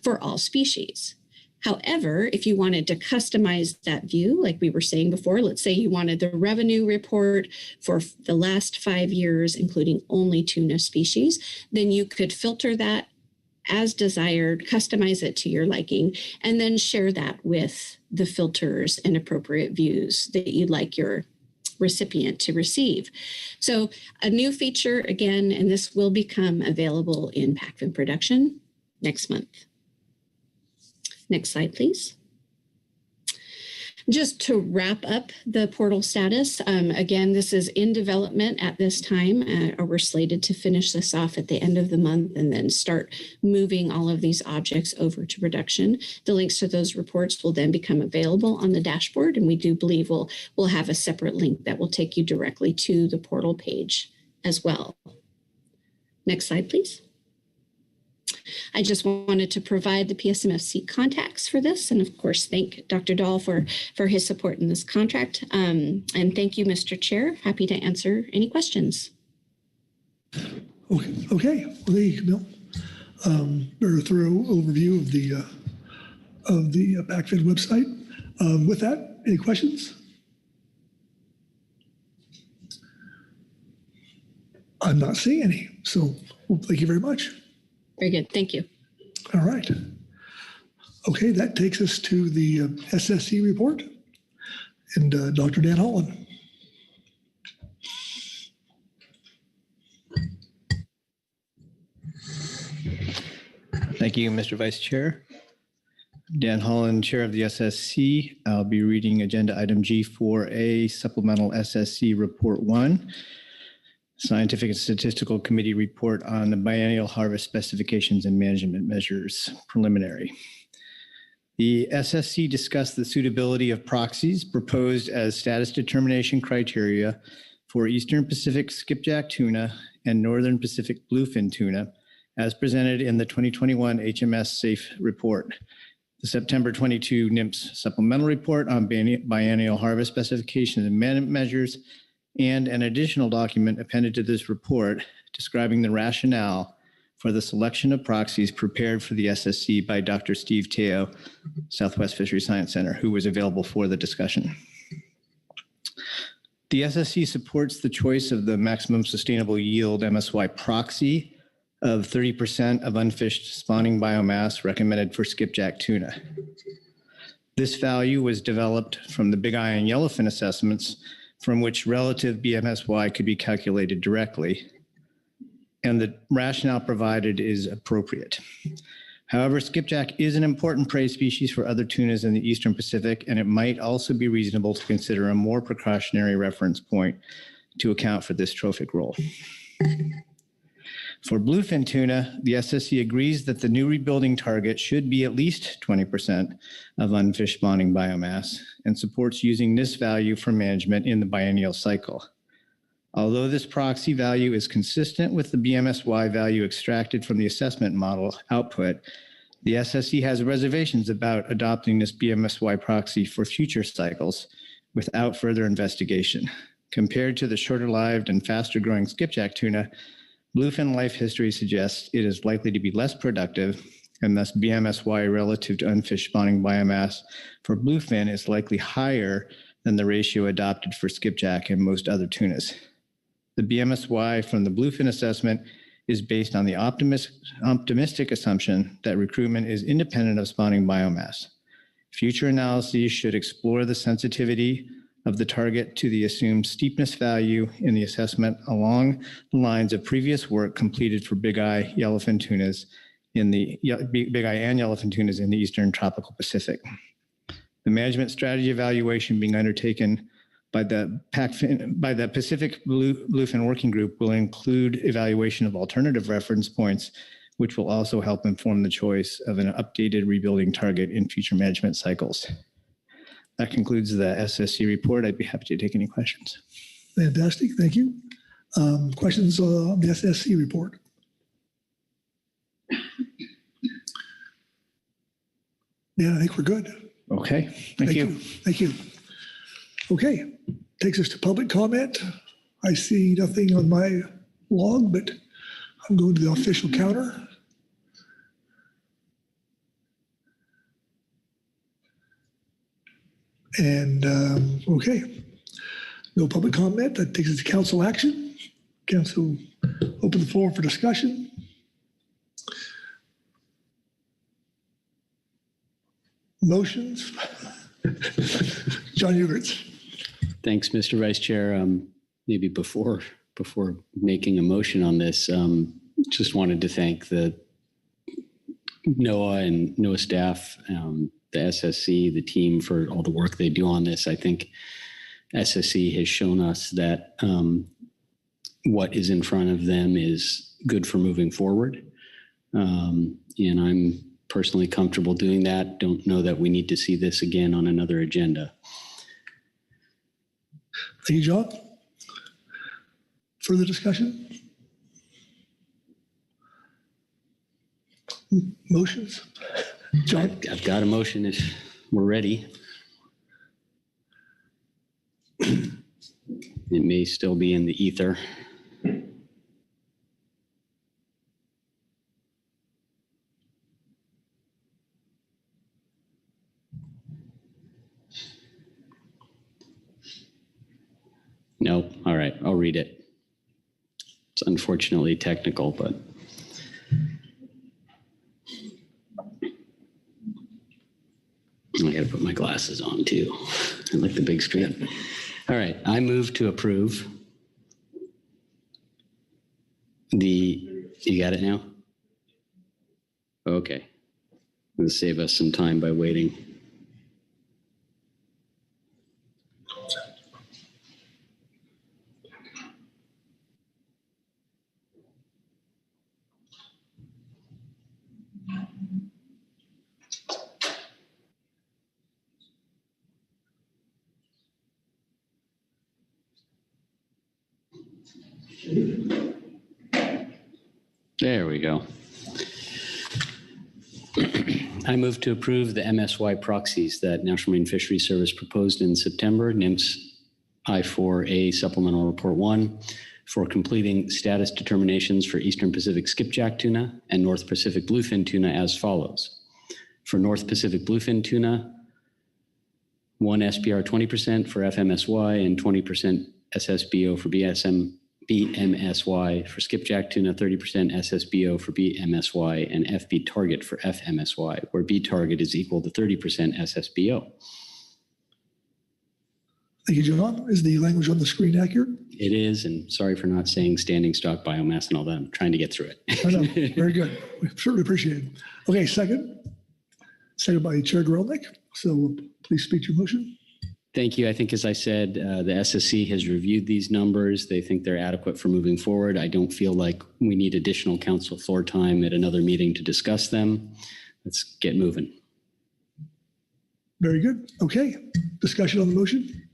for all species. However, if you wanted to customize that view, like we were saying before, let's say you wanted the revenue report for the last 5 years, including only tuna species, then you could filter that as desired, customize it to your liking, and then share that with the filters and appropriate views that you'd like your recipient to receive. So a new feature again, and this will become available in PACFIN production next month. Next slide, please. Just to wrap up the portal status, again, this is in development at this time. We're slated to finish this off at the end of the month and then start moving all of these objects over to production. The links to those reports will then become available on the dashboard, and we do believe we'll have a separate link that will take you directly to the portal page as well. Next slide, please. I just wanted to provide the PFMC contacts for this, and of course, thank Dr. Dahl for his support in this contract. And thank you, Mr. Chair. Happy to answer any questions. Okay. Well, there you go, Bill. Very thorough overview of the PACFIN website. With that, any questions? I'm not seeing any. So thank you very much. Very good. Thank you. All right. Okay, that takes us to the SSC report and Dr. Dan Holland. Thank you, Mr. Vice Chair. Dan Holland, Chair of the SSC. I'll be reading Agenda Item G4A, Supplemental SSC Report 1. Scientific and Statistical Committee Report on the Biennial Harvest Specifications and Management Measures, preliminary. The SSC discussed the suitability of proxies proposed as status determination criteria for Eastern Pacific skipjack tuna and Northern Pacific bluefin tuna as presented in the 2021 HMS SAFE report. The September 22 NMFS supplemental report on biennial harvest specifications and management measures, and an additional document appended to this report describing the rationale for the selection of proxies prepared for the SSC by Dr. Steve Teo, Southwest Fishery Science Center, who was available for the discussion. The SSC supports the choice of the maximum sustainable yield MSY proxy of 30% of unfished spawning biomass recommended for skipjack tuna. This value was developed from the Big Eye and Yellowfin assessments, from which relative BMSY could be calculated directly, and the rationale provided is appropriate. However, skipjack is an important prey species for other tunas in the Eastern Pacific, and it might also be reasonable to consider a more precautionary reference point to account for this trophic role. For bluefin tuna, the SSC agrees that the new rebuilding target should be at least 20% of unfished spawning biomass and supports using this value for management in the biennial cycle. Although this proxy value is consistent with the BMSY value extracted from the assessment model output, the SSC has reservations about adopting this BMSY proxy for future cycles without further investigation. Compared to the shorter-lived and faster-growing skipjack tuna, bluefin life history suggests it is likely to be less productive, and thus BMSY relative to unfished spawning biomass for bluefin is likely higher than the ratio adopted for skipjack and most other tunas. The BMSY from the bluefin assessment is based on the optimistic assumption that recruitment is independent of spawning biomass. Future analyses should explore the sensitivity of the target to the assumed steepness value in the assessment along the lines of previous work completed for big eye yellowfin tunas in the big eye and yellowfin tunas in the Eastern Tropical Pacific. The management strategy evaluation being undertaken by the Pacific Bluefin Working Group will include evaluation of alternative reference points, which will also help inform the choice of an updated rebuilding target in future management cycles. That concludes the SSC report. I'd be happy to take any questions. Fantastic, thank you. Questions on the SSC report? Yeah, I think we're good. Okay, thank you. Thank you. Okay, takes us to public comment. I see nothing on my log, but I'm going to the official counter. And okay, no public comment. That takes us to council action. Council, open the floor for discussion. Motions. John Ugerts. Thanks, Mr. Vice Chair. Maybe before making a motion on this, just wanted to thank the NOAA and NOAA staff, the SSC, the team for all the work they do on this. I think SSC has shown us that what is in front of them is good for moving forward. And I'm personally comfortable doing that. Don't know that we need to see this again on another agenda. Thank you, John. Further discussion? Motions? John? I've got a motion if we're ready. It may still be in the ether. No, all right, I'll read it. It's unfortunately technical, but I gotta put my glasses on too. I like the big screen. All right, I move to approve you got it now? Okay. It'll save us some time by waiting. There we go. I move to approve the MSY proxies that National Marine Fisheries Service proposed in September, NMFS I4A Supplemental Report 1, for completing status determinations for Eastern Pacific skipjack tuna and North Pacific bluefin tuna as follows. For North Pacific bluefin tuna, 1 SPR 20% for FMSY and 20% SSBO for BMSY. For skipjack tuna, 30% SSBO for BMSY and FB target for FMSY, where B target is equal to 30% SSBO. Thank you, John. Is the language on the screen accurate? It is, and sorry for not saying standing stock biomass and all that. I'm trying to get through it. I know. Very good. We certainly appreciate it. Okay, second. Second by Chair Gillnet. So please speak to your motion. Thank you. I think, as I said, the SSC has reviewed these numbers. They think they're adequate for moving forward. I don't feel like we need additional council floor time at another meeting to discuss them. Let's get moving. Very good. Okay. Discussion on the motion?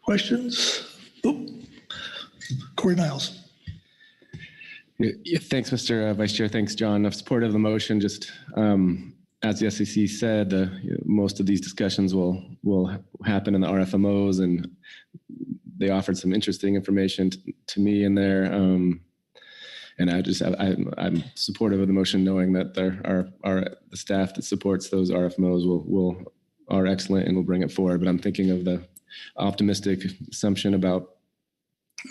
Questions? Oh. Corey Niles. Yeah, thanks, Mr. Vice Chair. Thanks, John. I'm supportive of the motion. Just as the SEC said, most of these discussions will happen in the RFMOs, and they offered some interesting information to me in there. And I'm supportive of the motion, knowing that the staff that supports those RFMOs are excellent and will bring it forward. But I'm thinking of the optimistic assumption about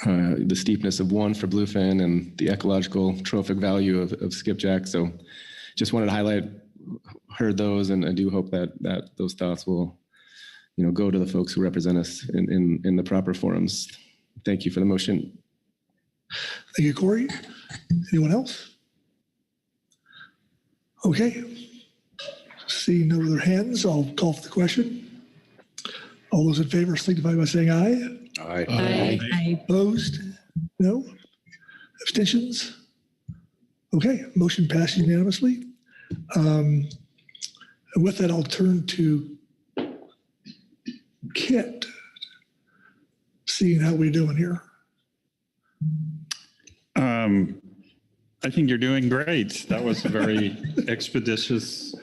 the steepness of one for bluefin and the ecological trophic value of skipjack. So just wanted to heard those, and I do hope that those thoughts will, go to the folks who represent us in the proper forums. Thank you for the motion. Thank you, Corey. Anyone else? Okay. Seeing no other hands, I'll call for the question. All those in favor signify by saying aye. Aye. Aye. Opposed? No? Abstentions? Okay, motion passed unanimously. And with that, I'll turn to Kit, seeing how we're doing here. I think you're doing great. That was a very expeditious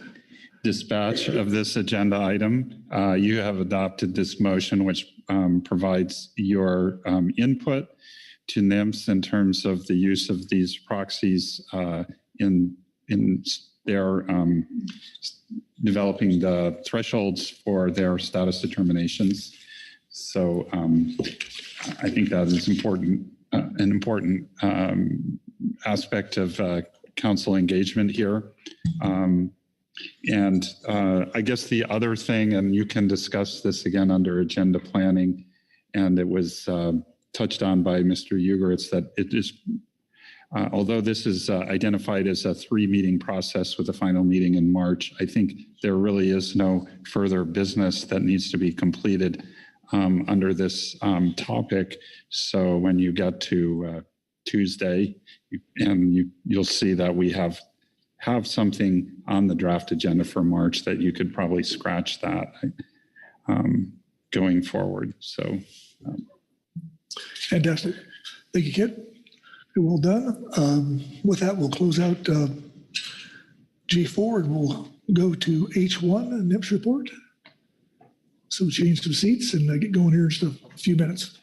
dispatch of this agenda item. You have adopted this motion, which provides your input to NMFS in terms of the use of these proxies in their developing the thresholds for their status determinations. So I think that is important, an important aspect of council engagement here. And I guess the other thing, and you can discuss this again under agenda planning, and it was touched on by Mr. Ugeritz, that it is, although this is identified as a 3-meeting process with a final meeting in March, I think there really is no further business that needs to be completed under this topic. So when you get to Tuesday, and you'll see that we have something on the draft agenda for March that you could probably scratch that going forward. So. Fantastic. Thank you, Kit. Well done. With that, we'll close out G4 and we'll go to H1, NMFS report. So we'll change some seats and get going here in just a few minutes.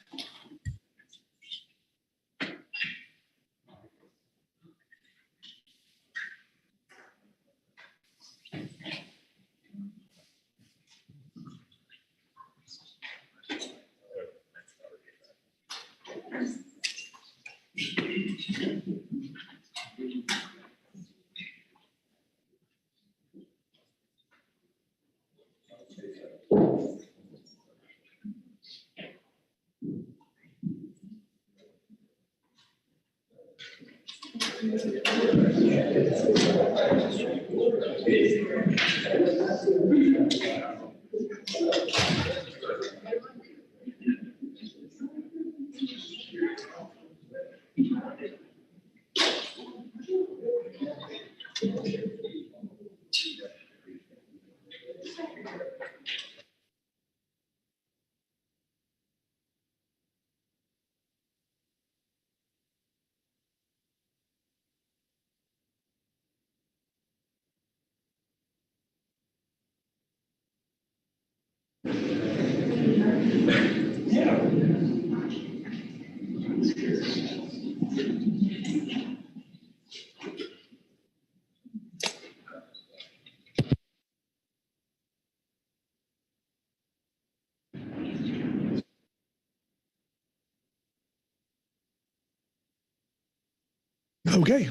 Okay,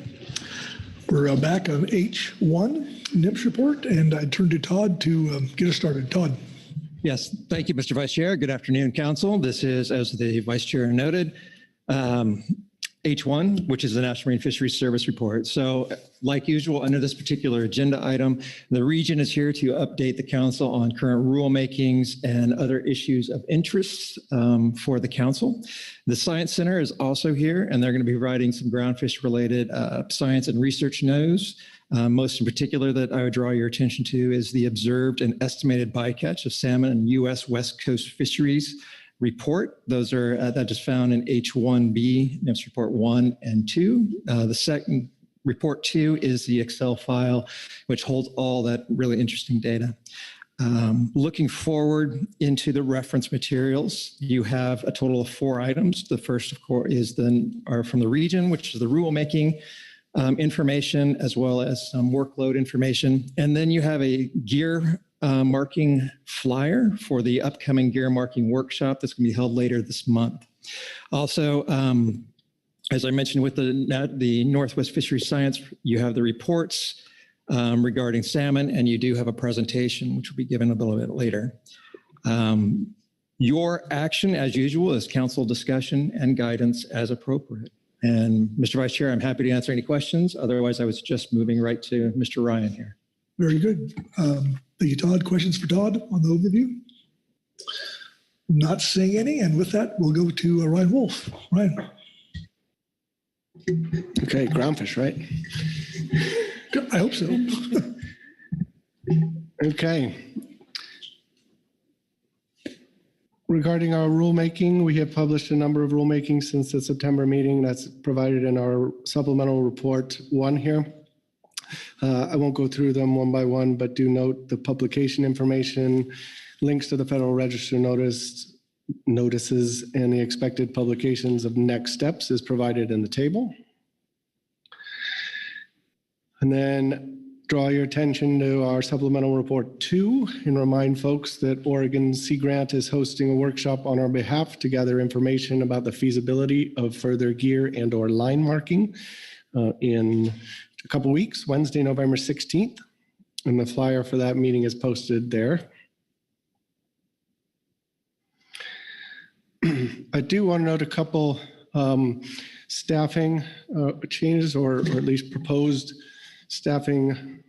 we're back on H1 NMFS report, and I turn to Todd to get us started. Todd. Yes, thank you, Mr. Vice Chair. Good afternoon, Council. This is, as the Vice Chair noted, H1, which is the National Marine Fisheries Service Report. So like usual, under this particular agenda item, the region is here to update the council on current rulemakings and other issues of interest for the council. The Science Center is also here, and they're going to be providing some groundfish related science and research news. Most in particular that I would draw your attention to is the observed and estimated bycatch of salmon in U.S. West Coast fisheries report. Those are that is found in H1B, NMFS report 1 and 2. The second report 2 is the Excel file, which holds all that really interesting data. Looking forward into the reference materials, you have a total of 4 items. The first, of course, is are from the region, which is the rulemaking information, as well as some workload information. And then you have a gear marking flyer for the upcoming gear marking workshop that's going to be held later this month. Also, as I mentioned with the Northwest Fisheries Science, you have the reports regarding salmon, and you do have a presentation, which will be given a little bit later. Your action, as usual, is council discussion and guidance as appropriate. And Mr. Vice Chair, I'm happy to answer any questions. Otherwise, I was just moving right to Mr. Ryan here. Very good. Thank you, Todd. Questions for Todd on the overview? Not seeing any. And with that, we'll go to Ryan Wolf. Ryan. Okay, groundfish, right? I hope so. Okay. Regarding our rulemaking, we have published a number of rulemakings since the September meeting. That's provided in our supplemental report 1 here. I won't go through them one by one, but do note the publication information, links to the Federal Register notices, and the expected publications of next steps is provided in the table. And then draw your attention to our supplemental report 2 and remind folks that Oregon Sea Grant is hosting a workshop on our behalf to gather information about the feasibility of further gear and/or line marking in a couple weeks, Wednesday, November 16th. And the flyer for that meeting is posted there. I do want to note a couple staffing changes or at least proposed staffing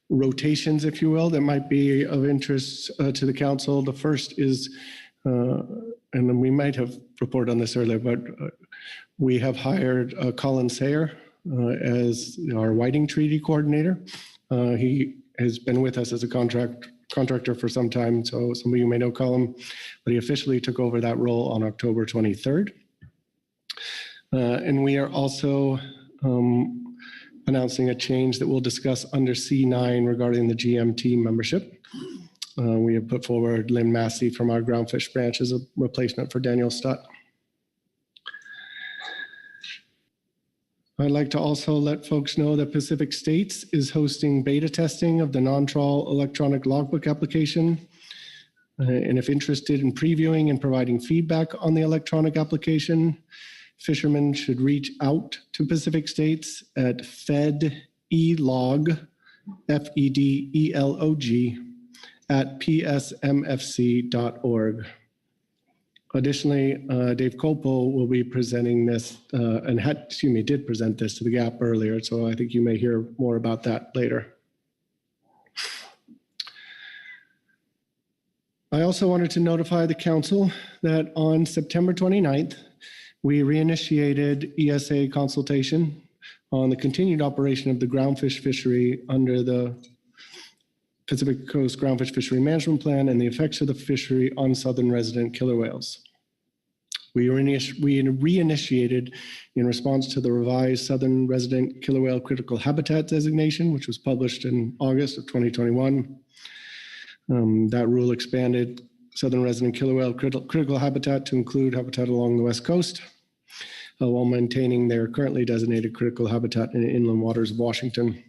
rotations, if you will, that might be of interest to the council. The first is, and then we might have reported on this earlier, but we have hired Colin Sayer as our whiting treaty coordinator. He has been with us as a contractor for some time, so some of you may know Colin, but he officially took over that role on October 23rd. And we are also announcing a change that we'll discuss under C9 regarding the GMT membership. We have put forward Lynn Massey from our Groundfish branch as a replacement for Daniel Stutt. I'd like to also let folks know that Pacific States is hosting beta testing of the non-trawl electronic logbook application. And if interested in previewing and providing feedback on the electronic application, fishermen should reach out to Pacific States at fedelog, FEDELOG, at psmfc.org. Additionally, Dave Copel will be presenting this and did present this to the GAP earlier, so I think you may hear more about that later. I also wanted to notify the council that on September 29th, we reinitiated ESA consultation on the continued operation of the groundfish fishery under the Pacific Coast Groundfish Fishery Management Plan and the effects of the fishery on southern resident killer whales. We reinitiated in response to the revised southern resident killer whale critical habitat designation, which was published in August of 2021. That rule expanded southern resident killer whale critical habitat to include habitat along the West Coast, while maintaining their currently designated critical habitat in inland waters of Washington.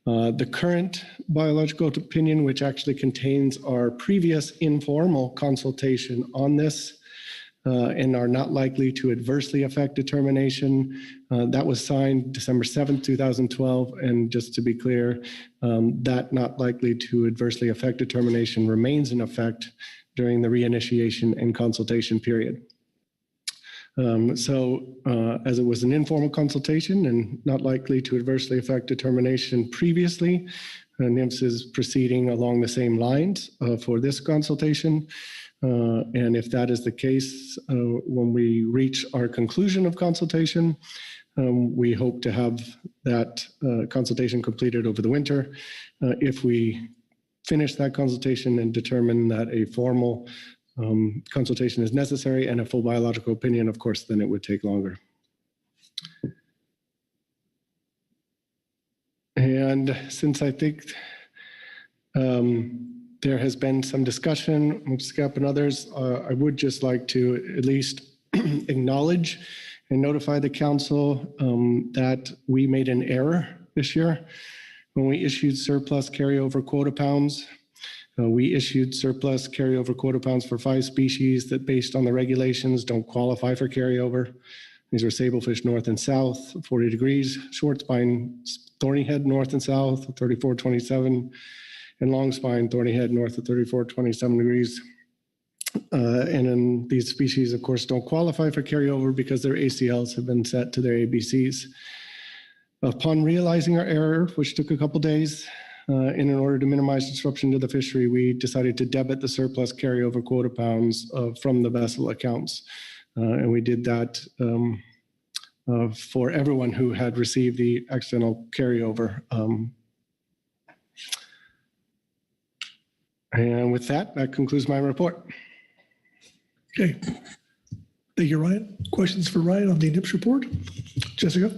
The current biological opinion, which actually contains our previous informal consultation on this and are not likely to adversely affect determination, that was signed December 7th, 2012. And just to be clear, that not likely to adversely affect determination remains in effect during the reinitiation and consultation period. As it was an informal consultation and not likely to adversely affect determination previously, NMFS is proceeding along the same lines for this consultation. And if that is the case, when we reach our conclusion of consultation, we hope to have that consultation completed over the winter. If we finish that consultation and determine that a formal consultation is necessary and a full biological opinion, of course, then it would take longer. And since I think there has been some discussion with SCAP and others, I would just like to at least acknowledge and notify the council that we made an error this year when we issued surplus carryover quota pounds. We issued surplus carryover quota pounds for 5 species that, based on the regulations, don't qualify for carryover. These are sablefish north and south, 40 degrees, short spine thorny head north and south, 3427, and long spine thorny head north of 3427 degrees. And then these species, of course, don't qualify for carryover because their ACLs have been set to their ABCs. Upon realizing our error, which took a couple days, in order to minimize disruption to the fishery, we decided to debit the surplus carryover quota pounds from the vessel accounts. And we did that for everyone who had received the accidental carryover. And with that, that concludes my report. Okay. Thank you, Ryan. Questions for Ryan on the NIPS report? Jessica?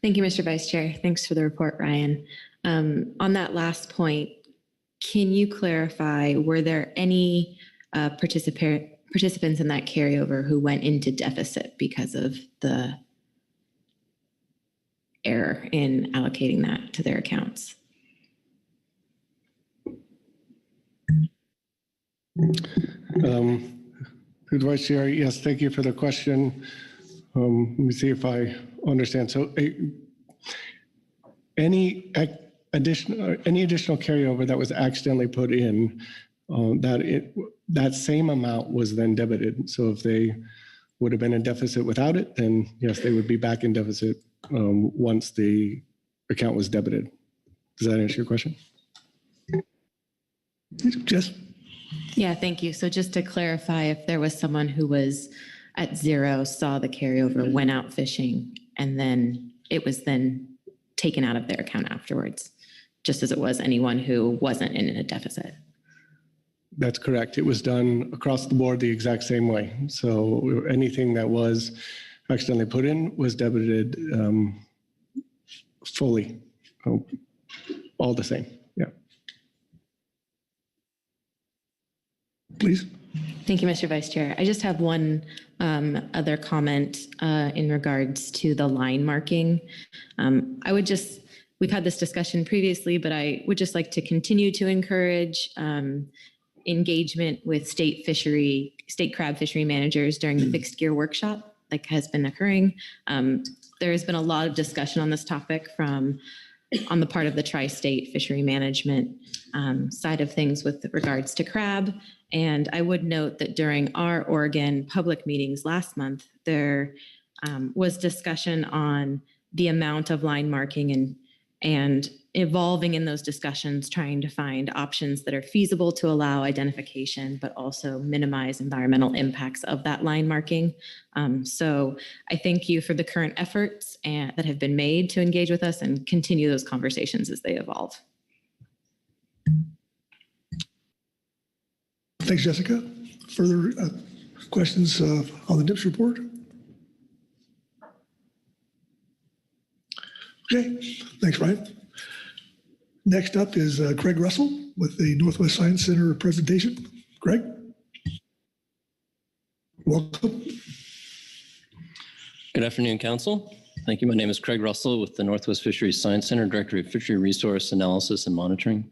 Thank you, Mr. Vice Chair. Thanks for the report, Ryan. On that last point, can you clarify, were there any participants in that carryover who went into deficit because of the error in allocating that to their accounts? Good Vice Chair, yes, thank you for the question. Let me see if I understand. So any additional carryover that was accidentally put in, that same amount was then debited. So if they would have been in deficit without it, then yes, they would be back in deficit once the account was debited. Does that answer your question? Jess? Yeah, thank you. So just to clarify, if there was someone who was at zero, saw the carryover, went out fishing, and then it was then taken out of their account afterwards, just as it was anyone who wasn't in a deficit. That's correct. It was done across the board the exact same way. So anything that was accidentally put in was debited fully, all the same. Yeah. Please. Thank you, Mr. Vice Chair. I just have one other comment in regards to the line marking. We've had this discussion previously, but I would just like to continue to encourage engagement with state crab fishery managers during the fixed gear workshop, like has been occurring. There has been a lot of discussion on this topic on the part of the tri-state fishery management side of things with regards to crab. And I would note that during our Oregon public meetings last month, there was discussion on the amount of line marking and evolving in those discussions, trying to find options that are feasible to allow identification, but also minimize environmental impacts of that line marking. So I thank you for the current efforts that have been made to engage with us and continue those conversations as they evolve. Thanks, Jessica. Further questions on the NIPS report? Okay, thanks, Ryan. Next up is Greg Russell with the Northwest Science Center presentation. Greg? Welcome. Good afternoon, Council. Thank you. My name is Craig Russell with the Northwest Fisheries Science Center, Director of Fishery Resource Analysis and Monitoring.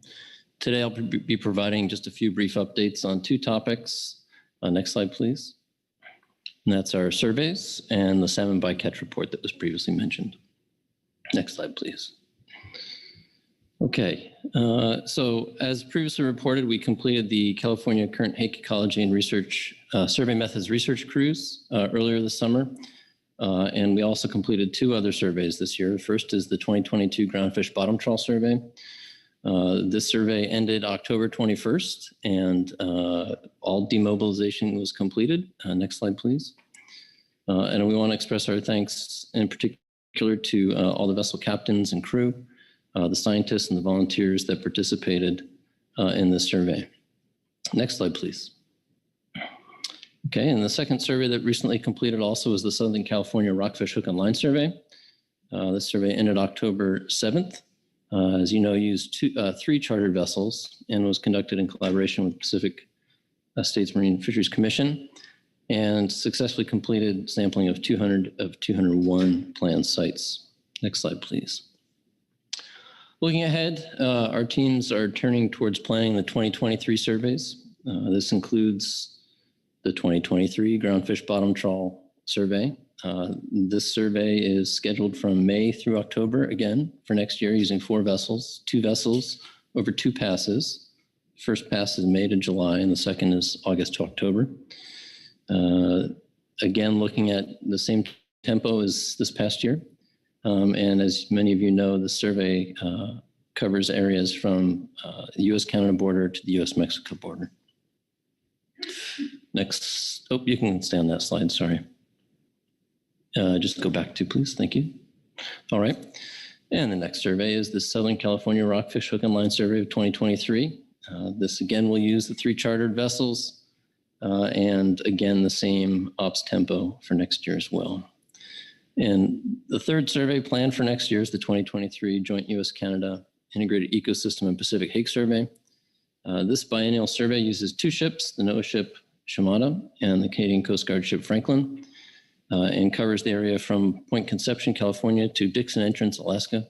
Today, I'll be providing just a few brief updates on 2 topics. Next slide, please. And that's our surveys and the salmon bycatch report that was previously mentioned. Next slide, please. Okay, So as previously reported, we completed the California Current Hake Ecology and Research Survey Methods Research Cruise earlier this summer. And we also completed 2 other surveys this year. First is the 2022 Groundfish Bottom Trawl Survey. This survey ended October 21st, and all demobilization was completed. Next slide, please. And we want to express our thanks in particular to all the vessel captains and crew, the scientists and the volunteers that participated in this survey. Next slide, please. Okay, and the second survey that recently completed also was the Southern California Rockfish Hook and Line Survey. This survey ended October 7th. As you know, used 3 chartered vessels and was conducted in collaboration with Pacific States Marine Fisheries Commission and successfully completed sampling of 201 planned sites. Next slide, please. Looking ahead, our teams are turning towards planning the 2023 surveys. This includes the 2023 Groundfish Bottom Trawl Survey. This survey is scheduled from May through October again for next year using 4 vessels, 2 vessels over 2 passes. First pass is May to July and the second is August to October. Again, looking at the same tempo as this past year. And as many of you know, the survey covers areas from the US-Canada border to the US-Mexico border. Next, oh, you can stay on that slide, sorry. Just go back to, please, thank you. All right, and the next survey is the Southern California Rockfish Hook and Line Survey of 2023. This again will use the 3 chartered vessels and again the same ops tempo for next year as well. And the third survey planned for next year is the 2023 Joint US-Canada Integrated Ecosystem and Pacific Hake Survey. This biennial survey uses 2 ships, the NOAA ship Shimada and the Canadian Coast Guard ship Franklin, and covers the area from Point Conception, California to Dixon Entrance, Alaska.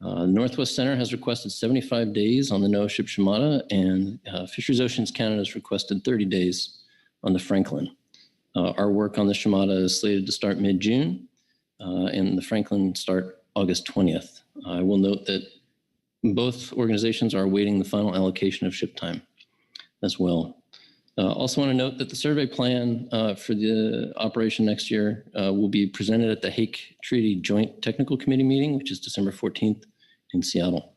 Northwest Center has requested 75 days on the NOAA ship Shimada, and Fisheries Oceans Canada has requested 30 days on the Franklin. Our work on the Shimada is slated to start mid-June, and the Franklin start August 20th. I will note that both organizations are awaiting the final allocation of ship time as well. Also want to note that the survey plan for the operation next year will be presented at the Hake Treaty Joint Technical Committee meeting, which is December 14th in Seattle.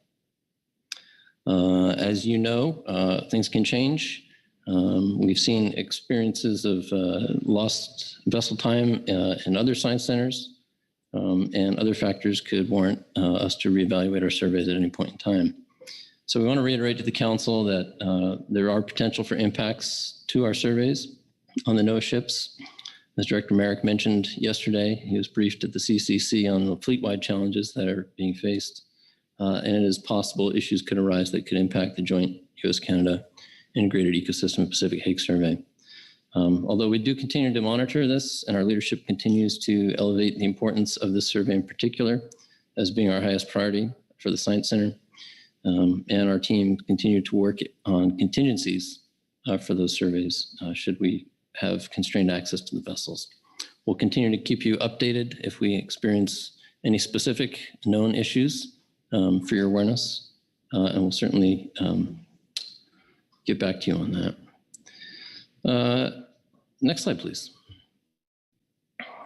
As you know, things can change. We've seen experiences of lost vessel time in other science centers, and other factors could warrant us to reevaluate our surveys at any point in time. So we want to reiterate to the council that there are potential for impacts to our surveys on the NOAA ships. As Director Merrick mentioned yesterday, he was briefed at the CCC on the fleet-wide challenges that are being faced. And it is possible issues could arise that could impact the joint US-Canada Integrated Ecosystem and Pacific Hake Survey. Although we do continue to monitor this and our leadership continues to elevate the importance of this survey in particular as being our highest priority for the Science Center. And our team continue to work on contingencies for those surveys should we have constrained access to the vessels. We'll continue to keep you updated if we experience any specific known issues for your awareness, and we'll certainly get back to you on that. Next slide, please.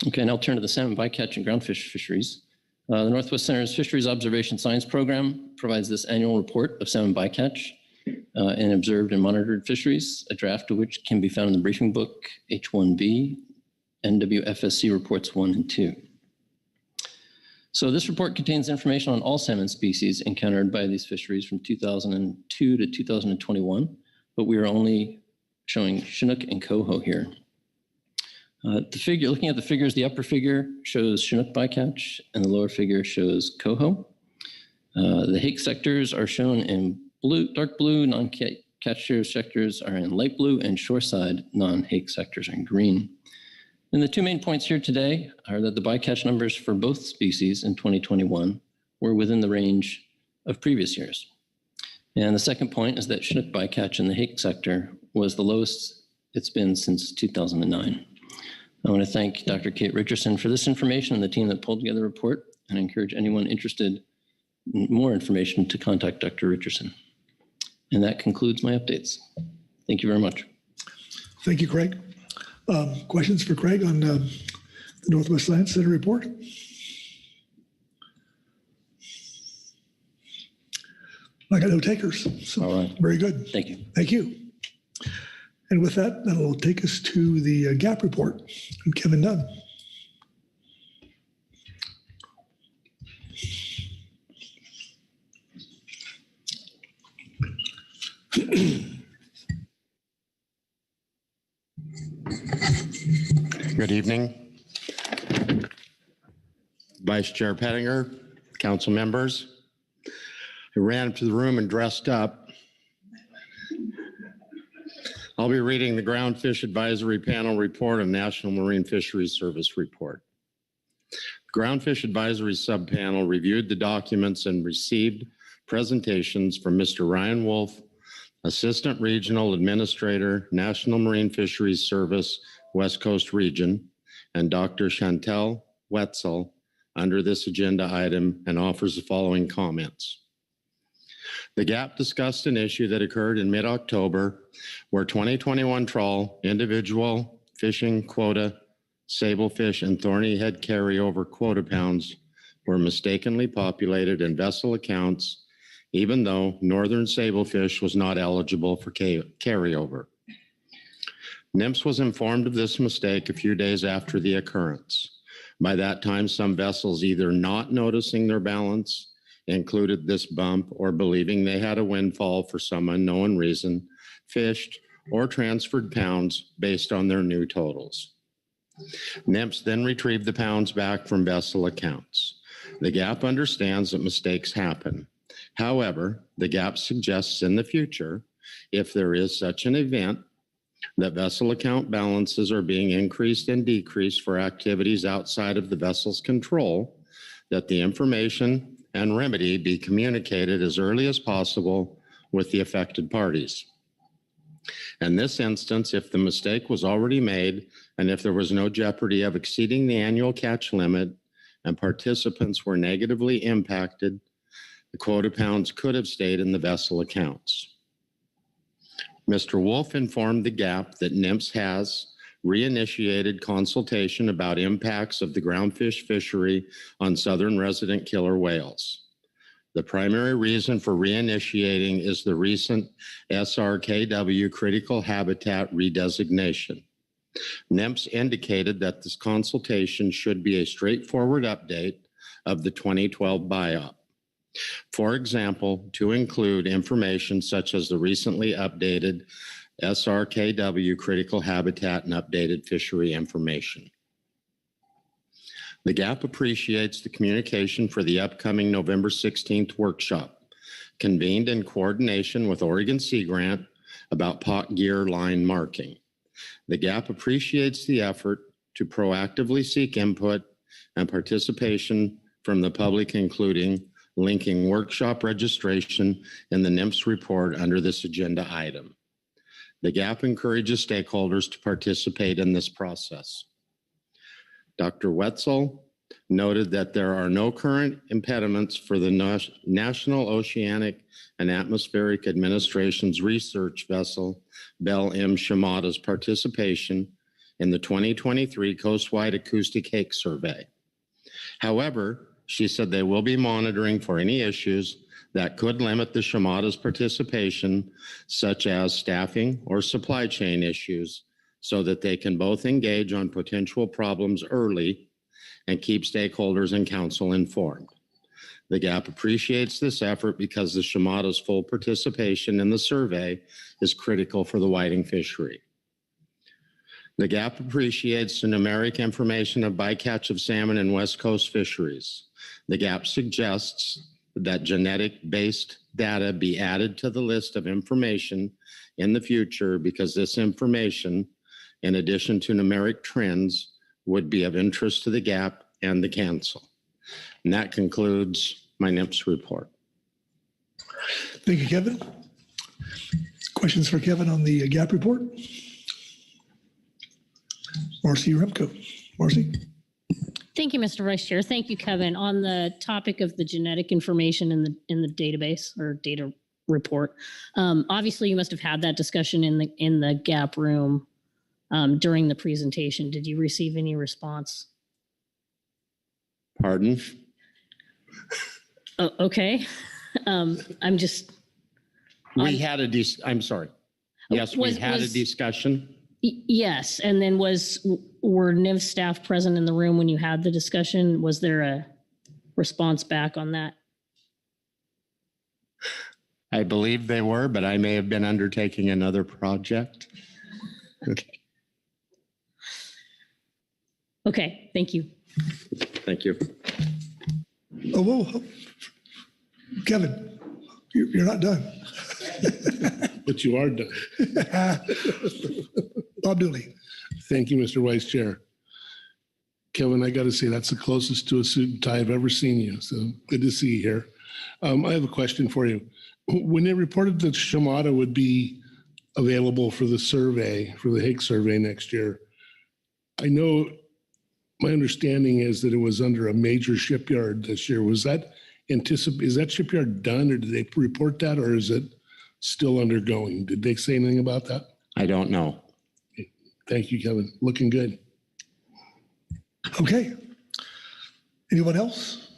Okay, now I'll turn to the salmon bycatch and groundfish fisheries. The Northwest Center's Fisheries Observation Science Program provides this annual report of salmon bycatch and observed and monitored fisheries, a draft of which can be found in the briefing book H1B, NWFSC Reports 1 and 2. So this report contains information on all salmon species encountered by these fisheries from 2002 to 2021, but we are only showing Chinook and coho here. Looking at the figures, the upper figure shows Chinook bycatch and the lower figure shows coho. The hake sectors are shown in blue, dark blue, non-catch sectors are in light blue, and shoreside non-hake sectors are in green. And the 2 main points here today are that the bycatch numbers for both species in 2021 were within the range of previous years. And the second point is that Chinook bycatch in the hake sector was the lowest it's been since 2009. I want to thank Dr. Kate Richardson for this information and the team that pulled together the report, and encourage anyone interested more information, to contact Dr. Richardson. And that concludes my updates. Thank you very much. Thank you, Craig. Questions for Craig on the Northwest Science Center report? I got no takers. So all right. Very good. Thank you. Thank you. And with that, that'll take us to the GAP report from Kevin Dunn. Good evening. Vice Chair Pettinger, council members. I ran up to the room and dressed up. I'll be reading the Groundfish Advisory Panel report and National Marine Fisheries Service report. The Groundfish Advisory Subpanel reviewed the documents and received presentations from Mr. Ryan Wolf, Assistant Regional Administrator, National Marine Fisheries Service, West Coast Region, and Dr. Chantel Wetzel under this agenda item, and offers the following comments. The GAP discussed an issue that occurred in mid-October where 2021 trawl, individual fishing quota, sablefish, and thorny head carryover quota pounds were mistakenly populated in vessel accounts, even though northern sablefish was not eligible for carryover. NMFS was informed of this mistake a few days after the occurrence. By that time, some vessels either not noticing their balance included this bump or believing they had a windfall for some unknown reason, fished or transferred pounds based on their new totals. NMFS then retrieved the pounds back from vessel accounts. The GAP understands that mistakes happen. However, the GAP suggests in the future, if there is such an event, that vessel account balances are being increased and decreased for activities outside of the vessel's control, that the information and remedy be communicated as early as possible with the affected parties. In this instance, if the mistake was already made and if there was no jeopardy of exceeding the annual catch limit and participants were negatively impacted, the quota pounds could have stayed in the vessel accounts. Mr. Wolf informed the GAP that NMFS has reinitiated consultation about impacts of the groundfish fishery on southern resident killer whales. The primary reason for reinitiating is the recent SRKW critical habitat redesignation. NMFS indicated that this consultation should be a straightforward update of the 2012 BIOP. For example, to include information such as the recently updated SRKW critical habitat and updated fishery information. The GAP appreciates the communication for the upcoming November 16th workshop, convened in coordination with Oregon Sea Grant about pot gear line marking. The GAP appreciates the effort to proactively seek input and participation from the public, including linking workshop registration in the NMFS report under this agenda item. The GAP encourages stakeholders to participate in this process. Dr. Wetzel noted that there are no current impediments for the National Oceanic and Atmospheric Administration's research vessel, Bell M. Shimada's participation in the 2023 Coastwide Acoustic Hake Survey. However, she said they will be monitoring for any issues that could limit the Shimada's participation, such as staffing or supply chain issues, so that they can both engage on potential problems early and keep stakeholders and council informed. The GAP appreciates this effort because the Shimada's full participation in the survey is critical for the whiting fishery. The GAP appreciates the numeric information of bycatch of salmon in West Coast fisheries. The GAP suggests that genetic-based data be added to the list of information in the future because this information, in addition to numeric trends, would be of interest to the GAP and the council. And that concludes my NMFS report. Thank you, Kevin. Questions for Kevin on the GAP report? Marcy Remco. Marcy. Thank you, Mr. Vice Chair. Thank you, Kevin. On the topic of the genetic information in the database or data report, obviously you must have had that discussion in the GAP room during the presentation. Did you receive any response? Pardon? Oh, okay. I'm just. We had a, I'm sorry. Yes, we had a discussion. Yes, and then were NIV staff present in the room when you had the discussion? Was there a response back on that? I believe they were, but I may have been undertaking another project. Okay. Okay, thank you. Thank you. Oh, whoa. Kevin, you're not done. But you are done. Bob Dooley. Thank you, Mr. Vice Chair. Kevin, I got to say, that's the closest to a suit and tie I've ever seen you. So good to see you here. I have a question for you. When they reported that Shimada would be available for the survey, for the Higgs survey next year, I know my understanding is that it was under a major shipyard this year. Was that is that shipyard done, or did they report that, or is it still undergoing? Did they say anything about that? I don't know. Okay. Thank you, Kevin. Looking good. Okay. Anyone else?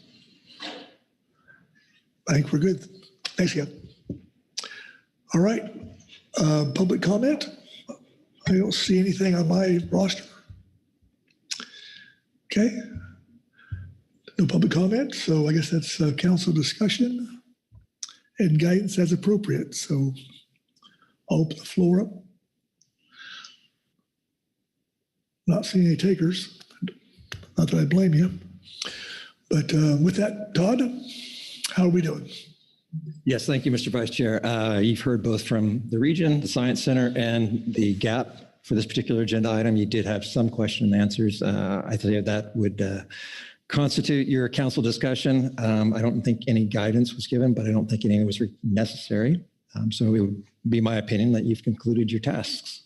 I think we're good. Thanks, Kevin. All right. Public comment? I don't see anything on my roster. Okay. No public comment, so I guess that's council discussion and guidance as appropriate. So I'll open the floor up. Not seeing any takers. Not that I blame you. But with that, Todd, how are we doing? Yes, thank you, Mr. Vice Chair. You've heard both from the region, the Science Center, and the GAP for this particular agenda item. You did have some question and answers. I think that would constitute your council discussion. I don't think any guidance was given, but I don't think any was necessary. So it would be my opinion that you've concluded your tasks.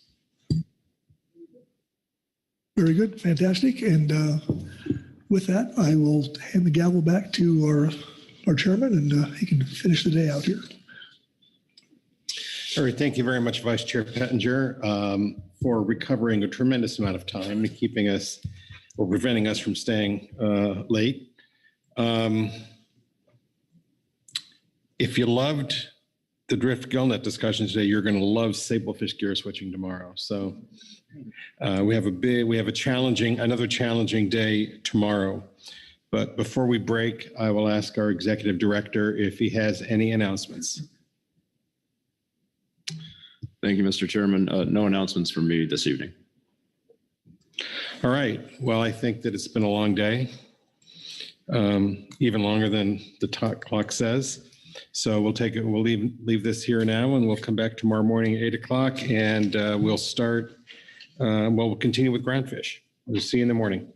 Very good, fantastic. And with that, I will hand the gavel back to our chairman, and he can finish the day out here. All right, thank you very much, Vice Chair Pettinger, for recovering a tremendous amount of time and keeping us or preventing us from staying late. If you loved the Drift Gillnet discussion today, you're going to love sablefish gear switching tomorrow. So we have another challenging day tomorrow. But before we break, I will ask our executive director if he has any announcements. Thank you, Mr. Chairman. No announcements from me this evening. All right. Well, I think that it's been a long day, even longer than the clock says. So we'll leave this here now, and we'll come back tomorrow morning at 8 o'clock, and we'll continue with Groundfish. We'll see you in the morning.